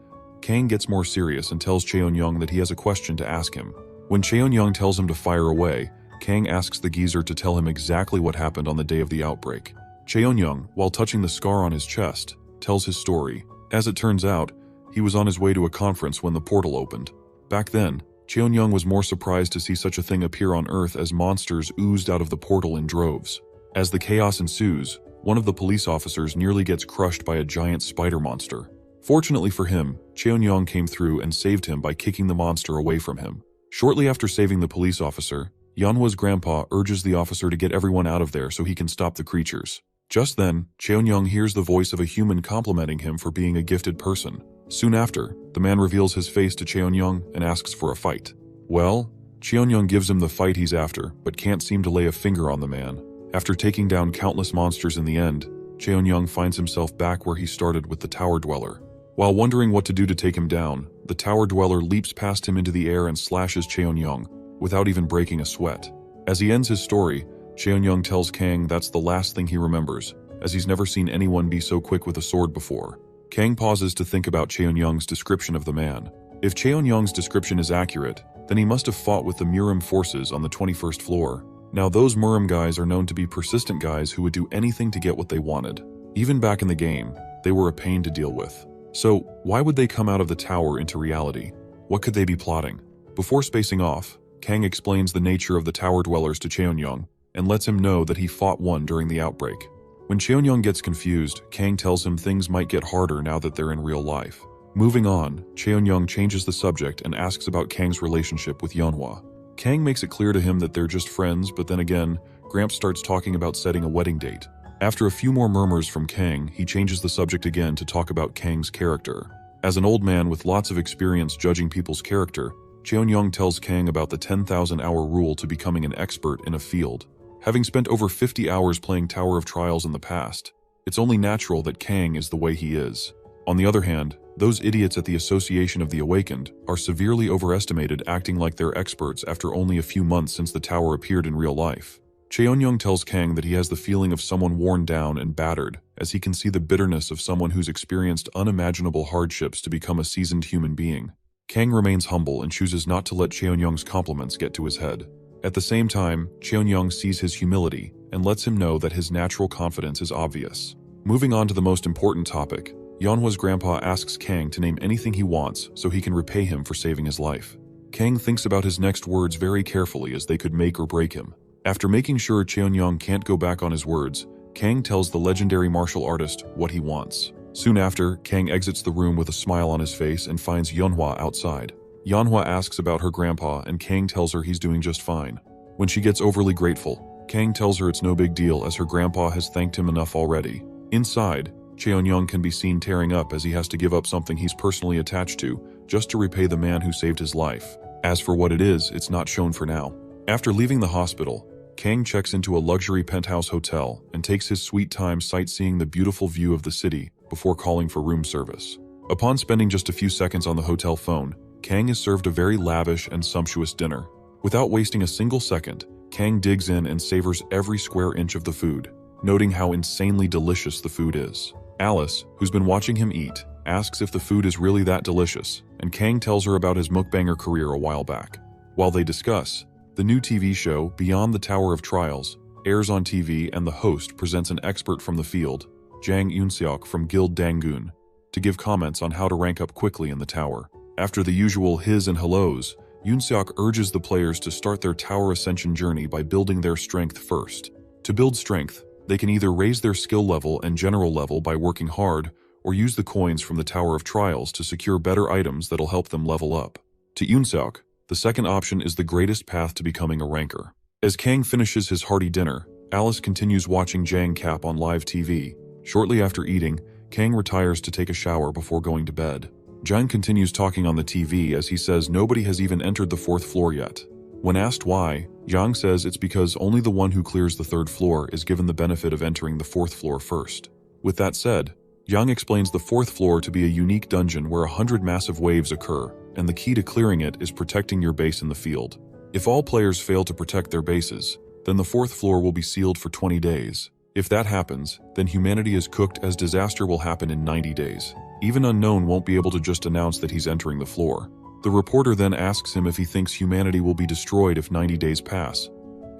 Kang gets more serious and tells Cheon-young that he has a question to ask him. When Cheon-young tells him to fire away, Kang asks the geezer to tell him exactly what happened on the day of the outbreak. Cheon-young, while touching the scar on his chest, tells his story. As it turns out, he was on his way to a conference when the portal opened. Back then, Cheon-young was more surprised to see such a thing appear on Earth as monsters oozed out of the portal in droves. As the chaos ensues, one of the police officers nearly gets crushed by a giant spider monster. Fortunately for him, Cheon-young came through and saved him by kicking the monster away from him. Shortly after saving the police officer, Yeonhwa's grandpa urges the officer to get everyone out of there so he can stop the creatures. Just then, Cheon-young hears the voice of a human complimenting him for being a gifted person. Soon after, the man reveals his face to Cheon-young and asks for a fight. Well, Cheon-young gives him the fight he's after, but can't seem to lay a finger on the man. After taking down countless monsters in the end, Cheon-young finds himself back where he started with the Tower Dweller. While wondering what to do to take him down, the Tower Dweller leaps past him into the air and slashes Cheon-young, without even breaking a sweat. As he ends his story, Cheon-young tells Kang that's the last thing he remembers, as he's never seen anyone be so quick with a sword before. Kang pauses to think about Cheon-young's description of the man. If Cheon-young's description is accurate, then he must have fought with the Murim forces on the 21st floor. Now those Murim guys are known to be persistent guys who would do anything to get what they wanted. Even back in the game, they were a pain to deal with. So, why would they come out of the tower into reality? What could they be plotting? Before spacing off, Kang explains the nature of the Tower Dwellers to Cheon-young, and lets him know that he fought one during the outbreak. When Cheon-young gets confused, Kang tells him things might get harder now that they're in real life. Moving on, Cheon-young changes the subject and asks about Kang's relationship with Yeonhwa. Kang makes it clear to him that they're just friends, but then again, Gramps starts talking about setting a wedding date. After a few more murmurs from Kang, he changes the subject again to talk about Kang's character. As an old man with lots of experience judging people's character, Cheon-young tells Kang about the 10,000-hour rule to becoming an expert in a field. Having spent over 50 hours playing Tower of Trials in the past, it's only natural that Kang is the way he is. On the other hand, those idiots at the Association of the Awakened are severely overestimated, acting like they're experts after only a few months since the tower appeared in real life. Cheon-young tells Kang that he has the feeling of someone worn down and battered, as he can see the bitterness of someone who's experienced unimaginable hardships to become a seasoned human being. Kang remains humble and chooses not to let Cheon-young's compliments get to his head. At the same time, Cheon-young sees his humility and lets him know that his natural confidence is obvious. Moving on to the most important topic, Yeonhwa's grandpa asks Kang to name anything he wants so he can repay him for saving his life. Kang thinks about his next words very carefully, as they could make or break him. After making sure Cheon-young can't go back on his words, Kang tells the legendary martial artist what he wants. Soon after, Kang exits the room with a smile on his face and finds Yeonhwa outside. Yeonhwa asks about her grandpa and Kang tells her he's doing just fine. When she gets overly grateful, Kang tells her it's no big deal as her grandpa has thanked him enough already. Inside, Cheon-young can be seen tearing up as he has to give up something he's personally attached to just to repay the man who saved his life. As for what it is, it's not shown for now. After leaving the hospital, Kang checks into a luxury penthouse hotel and takes his sweet time sightseeing the beautiful view of the city before calling for room service. Upon spending just a few seconds on the hotel phone, Kang is served a very lavish and sumptuous dinner. Without wasting a single second, Kang digs in and savors every square inch of the food, noting how insanely delicious the food is. Alice, who's been watching him eat, asks if the food is really that delicious, and Kang tells her about his mukbanger career a while back. While they discuss, the new TV show, Beyond the Tower of Trials, airs on TV and the host presents an expert from the field, Jang Eun-seok from Guild Dangun, to give comments on how to rank up quickly in the tower. After the usual his and hellos, Eun-seok urges the players to start their tower ascension journey by building their strength first. To build strength, they can either raise their skill level and general level by working hard, or use the coins from the Tower of Trials to secure better items that'll help them level up. To Eun-seok, the second option is the greatest path to becoming a ranker. As Kang finishes his hearty dinner, Alice continues watching Jang Cap on live TV. Shortly after eating, Kang retires to take a shower before going to bed. Jang continues talking on the TV as he says nobody has even entered the 4th floor yet. When asked why, Jang says it's because only the one who clears the 3rd floor is given the benefit of entering the 4th floor first. With that said, Jang explains the 4th floor to be a unique dungeon where 100 massive waves occur, and the key to clearing it is protecting your base in the field. If all players fail to protect their bases, then the 4th floor will be sealed for 20 days. If that happens, then humanity is cooked as disaster will happen in 90 days. Even Unknown won't be able to just announce that he's entering the floor. The reporter then asks him if he thinks humanity will be destroyed if 90 days pass.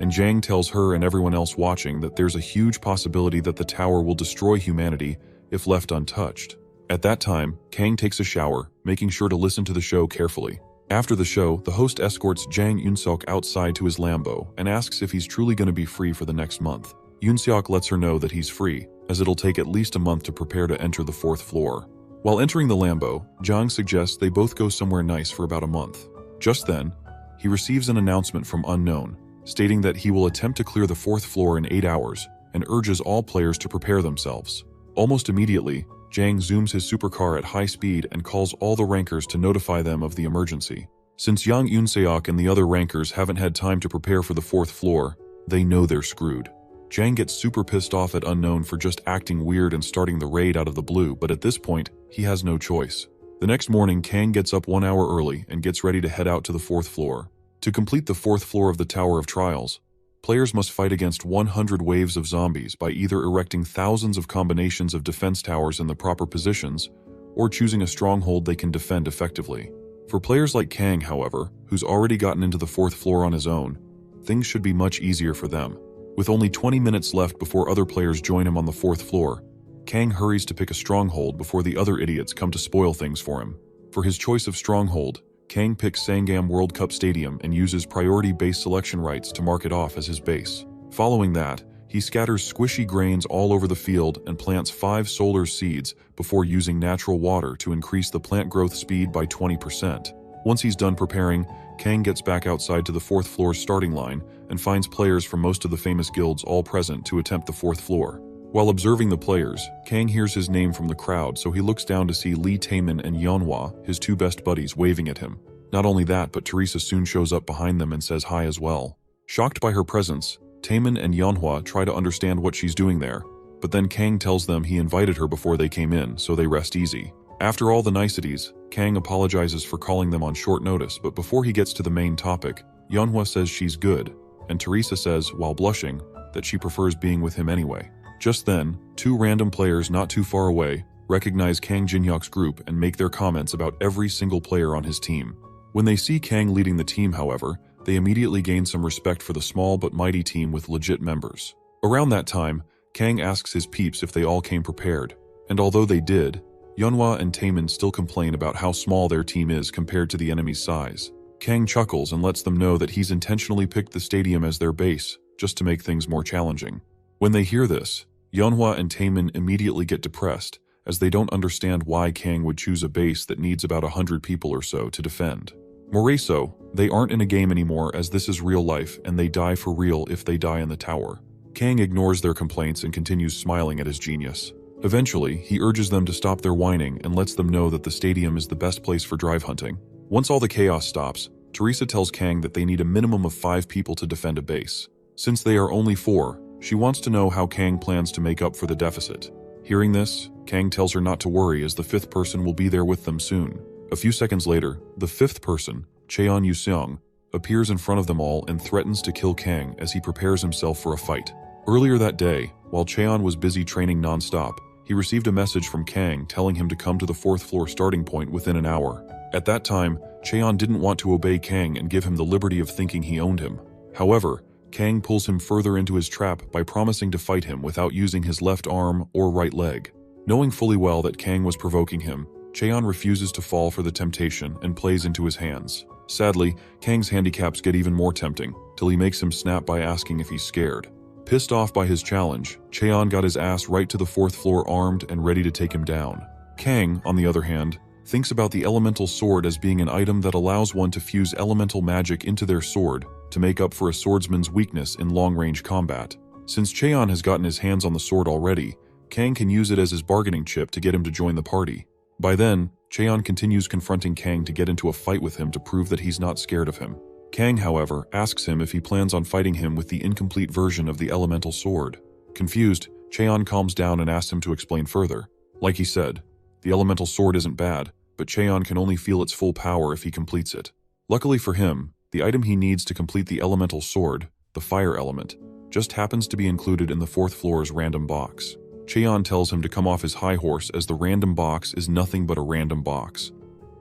And Jang tells her and everyone else watching that there's a huge possibility that the tower will destroy humanity if left untouched. At that time, Kang takes a shower, making sure to listen to the show carefully. After the show, the host escorts Jang Eun-seok outside to his Lambo and asks if he's truly going to be free for the next month. Eun-seok lets her know that he's free, as it'll take at least a month to prepare to enter the 4th floor. While entering the Lambo, Jang suggests they both go somewhere nice for about a month. Just then, he receives an announcement from Unknown, stating that he will attempt to clear the 4th floor in 8 hours and urges all players to prepare themselves. Almost immediately, Jang zooms his supercar at high speed and calls all the rankers to notify them of the emergency. Since Yang Eun-seok and the other rankers haven't had time to prepare for the 4th floor, they know they're screwed. Jang gets super pissed off at Unknown for just acting weird and starting the raid out of the blue, but at this point, he has no choice. The next morning, Kang gets up 1 hour early and gets ready to head out to the 4th floor. To complete the 4th floor of the Tower of Trials, players must fight against 100 waves of zombies by either erecting thousands of combinations of defense towers in the proper positions or choosing a stronghold they can defend effectively. For players like Kang, however, who's already gotten into the 4th floor on his own, things should be much easier for them. With only 20 minutes left before other players join him on the 4th floor, Kang hurries to pick a stronghold before the other idiots come to spoil things for him. For his choice of stronghold, Kang picks Sangam World Cup Stadium and uses priority base selection rights to mark it off as his base. Following that, he scatters squishy grains all over the field and plants 5 solar seeds before using natural water to increase the plant growth speed by 20%. Once he's done preparing, Kang gets back outside to the 4th floor's starting line and finds players from most of the famous guilds all present to attempt the 4th floor. While observing the players, Kang hears his name from the crowd, so he looks down to see Lee Taemin and Yeonhwa, his 2 best buddies, waving at him. Not only that, but Teresa soon shows up behind them and says hi as well. Shocked by her presence, Taemin and Yeonhwa try to understand what she's doing there, but then Kang tells them he invited her before they came in, so they rest easy. After all the niceties, Kang apologizes for calling them on short notice, but before he gets to the main topic, Yeonhwa says she's good, and Teresa says, while blushing, that she prefers being with him anyway. Just then, 2 random players not too far away recognize Kang Jinhyuk's group and make their comments about every single player on his team. When they see Kang leading the team, however, they immediately gain some respect for the small but mighty team with legit members. Around that time, Kang asks his peeps if they all came prepared, and although they did, Yeonhwa and Taemin still complain about how small their team is compared to the enemy's size. Kang chuckles and lets them know that he's intentionally picked the stadium as their base, just to make things more challenging. When they hear this, Yeonhwa and Taemin immediately get depressed, as they don't understand why Kang would choose a base that needs about 100 people or so to defend. More so, they aren't in a game anymore, as this is real life and they die for real if they die in the tower. Kang ignores their complaints and continues smiling at his genius. Eventually, he urges them to stop their whining and lets them know that the stadium is the best place for drive hunting. Once all the chaos stops, Teresa tells Kang that they need a minimum of 5 people to defend a base. Since they are only 4, she wants to know how Kang plans to make up for the deficit. Hearing this, Kang tells her not to worry, as the 5th person will be there with them soon. A few seconds later, the 5th person, Cheon Yu-seong, appears in front of them all and threatens to kill Kang as he prepares himself for a fight. Earlier that day, while Cheon was busy training non-stop, he received a message from Kang telling him to come to the 4th floor starting point within an hour. At that time, Cheon didn't want to obey Kang and give him the liberty of thinking he owned him. However, Kang pulls him further into his trap by promising to fight him without using his left arm or right leg. Knowing fully well that Kang was provoking him, Cheon refuses to fall for the temptation and plays into his hands. Sadly, Kang's handicaps get even more tempting, till he makes him snap by asking if he's scared. Pissed off by his challenge, Cheon got his ass right to the 4th floor armed and ready to take him down. Kang, on the other hand, thinks about the elemental sword as being an item that allows one to fuse elemental magic into their sword to make up for a swordsman's weakness in long-range combat. Since Cheon has gotten his hands on the sword already, Kang can use it as his bargaining chip to get him to join the party. By then, Cheon continues confronting Kang to get into a fight with him to prove that he's not scared of him. Kang, however, asks him if he plans on fighting him with the incomplete version of the elemental sword. Confused, Cheon calms down and asks him to explain further. Like he said, the elemental sword isn't bad, but Cheon can only feel its full power if he completes it. Luckily for him, the item he needs to complete the elemental sword, the fire element, just happens to be included in the 4th floor's random box. Cheon tells him to come off his high horse as the random box is nothing but a random box.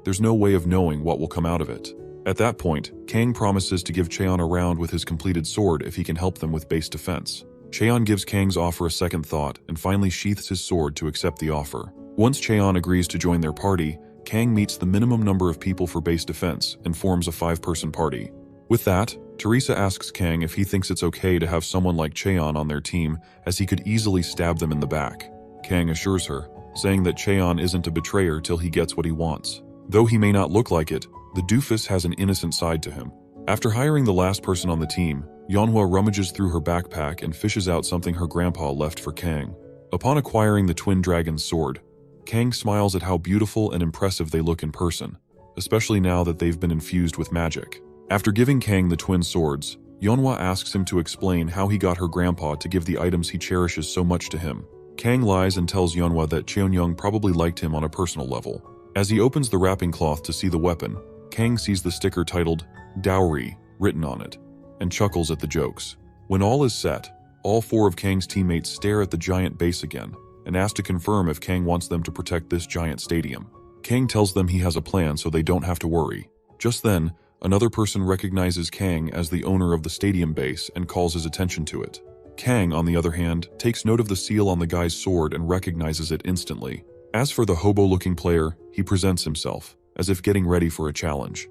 There's no way of knowing what will come out of it. At that point, Kang promises to give Cheon a round with his completed sword if he can help them with base defense. Cheon gives Kang's offer a second thought and finally sheaths his sword to accept the offer. Once Cheon agrees to join their party, Kang meets the minimum number of people for base defense and forms a 5-person party. With that, Teresa asks Kang if he thinks it's okay to have someone like Cheon on their team, as he could easily stab them in the back. Kang assures her, saying that Cheon isn't a betrayer till he gets what he wants. Though he may not look like it, the doofus has an innocent side to him. After hiring the last person on the team, Manhwa rummages through her backpack and fishes out something her grandpa left for Kang. Upon acquiring the twin dragon's sword, Kang smiles at how beautiful and impressive they look in person, especially now that they've been infused with magic. After giving Kang the twin swords, Manhwa asks him to explain how he got her grandpa to give the items he cherishes so much to him. Kang lies and tells Manhwa that Cheonyoung probably liked him on a personal level. As he opens the wrapping cloth to see the weapon, Kang sees the sticker titled Dowry written on it, and chuckles at the jokes. When all is set, all 4 of Kang's teammates stare at the giant base again, and ask to confirm if Kang wants them to protect this giant stadium. Kang tells them he has a plan so they don't have to worry. Just then, another person recognizes Kang as the owner of the stadium base and calls his attention to it. Kang, on the other hand, takes note of the seal on the guy's sword and recognizes it instantly. As for the hobo-looking player, he presents himself, as if getting ready for a challenge.